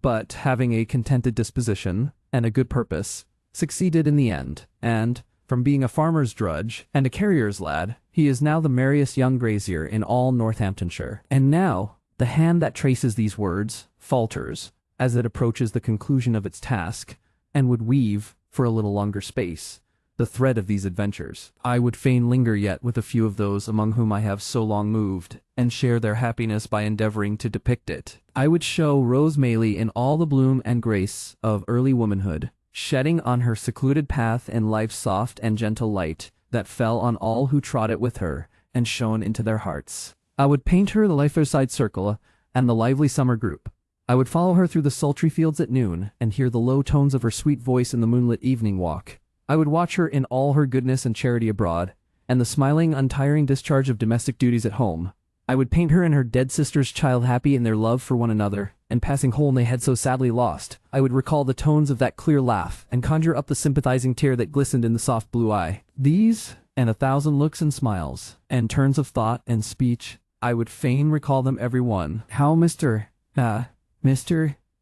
A: but, having a contented disposition, and a good purpose, succeeded in the end, and, from being a farmer's drudge, and a carrier's lad, he is now the merriest young grazier in all Northamptonshire. And now, the hand that traces these words, falters, as it approaches the conclusion of its task, and would weave, for a little longer space, the thread of these adventures. I would fain linger yet with a few of those among whom I have so long moved, and share their happiness by endeavoring to depict it. I would show Rose Maylie in all the bloom and grace of early womanhood, shedding on her secluded path in life's soft and gentle light that fell on all who trod it with her, and shone into their hearts. I would paint her the fireside circle and the lively summer group. I would follow her through the sultry fields at noon, and hear the low tones of her sweet voice in the moonlit evening walk. I would watch her in all her goodness and charity abroad, and the smiling, untiring discharge of domestic duties at home. I would paint her and her dead sister's child happy in their love for one another, and passing home they had so sadly lost. I would recall the tones of that clear laugh, and conjure up the sympathizing tear that glistened in the soft blue eye. These, and 1,000 looks and smiles, and turns of thought and speech, I would fain recall them every one. How Mr.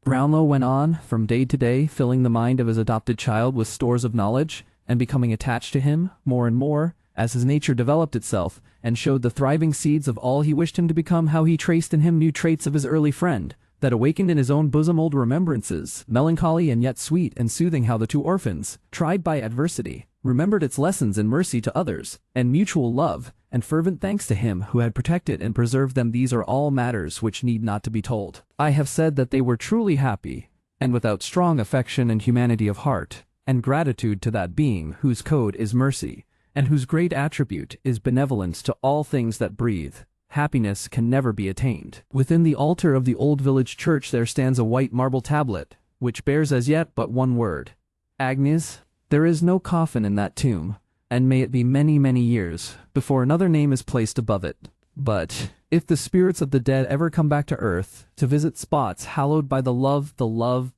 A: Brownlow went on, from day to day, filling the mind of his adopted child with stores of knowledge, and becoming attached to him, more and more, as his nature developed itself, and showed the thriving seeds of all he wished him to become. How he traced in him new traits of his early friend, that awakened in his own bosom old remembrances, melancholy and yet sweet and soothing. How the two orphans, tried by adversity, remembered its lessons in mercy to others, and mutual love, and fervent thanks to him who had protected and preserved them. These are all matters which need not to be told. I have said that they were truly happy, and without strong affection and humanity of heart, and gratitude to that being whose code is mercy, and whose great attribute is benevolence to all things that breathe, happiness can never be attained. Within the altar of the old village church there stands a white marble tablet, which bears as yet but one word, Agnes. There is no coffin in that tomb, and may it be many, many years before another name is placed above it. But, if the spirits of the dead ever come back to earth, to visit spots hallowed by the love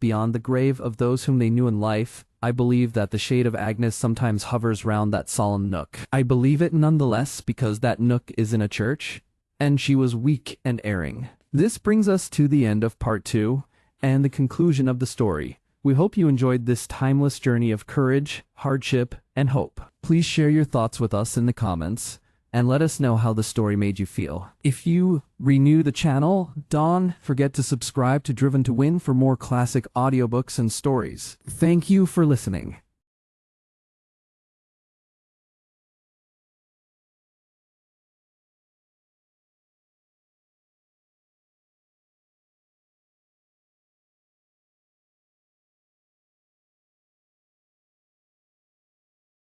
A: beyond the grave of those whom they knew in life, I believe that the shade of Agnes sometimes hovers round that solemn nook. I believe it none the less because that nook is in a church, and she was weak and erring. This brings us to the end of part 2, and the conclusion of the story. We hope you enjoyed this timeless journey of courage, hardship, and hope. Please share your thoughts with us in the comments, and let us know how the story made you feel. If you renew the channel, don't forget to subscribe to Driven to Win for more classic audiobooks and stories. Thank you for listening.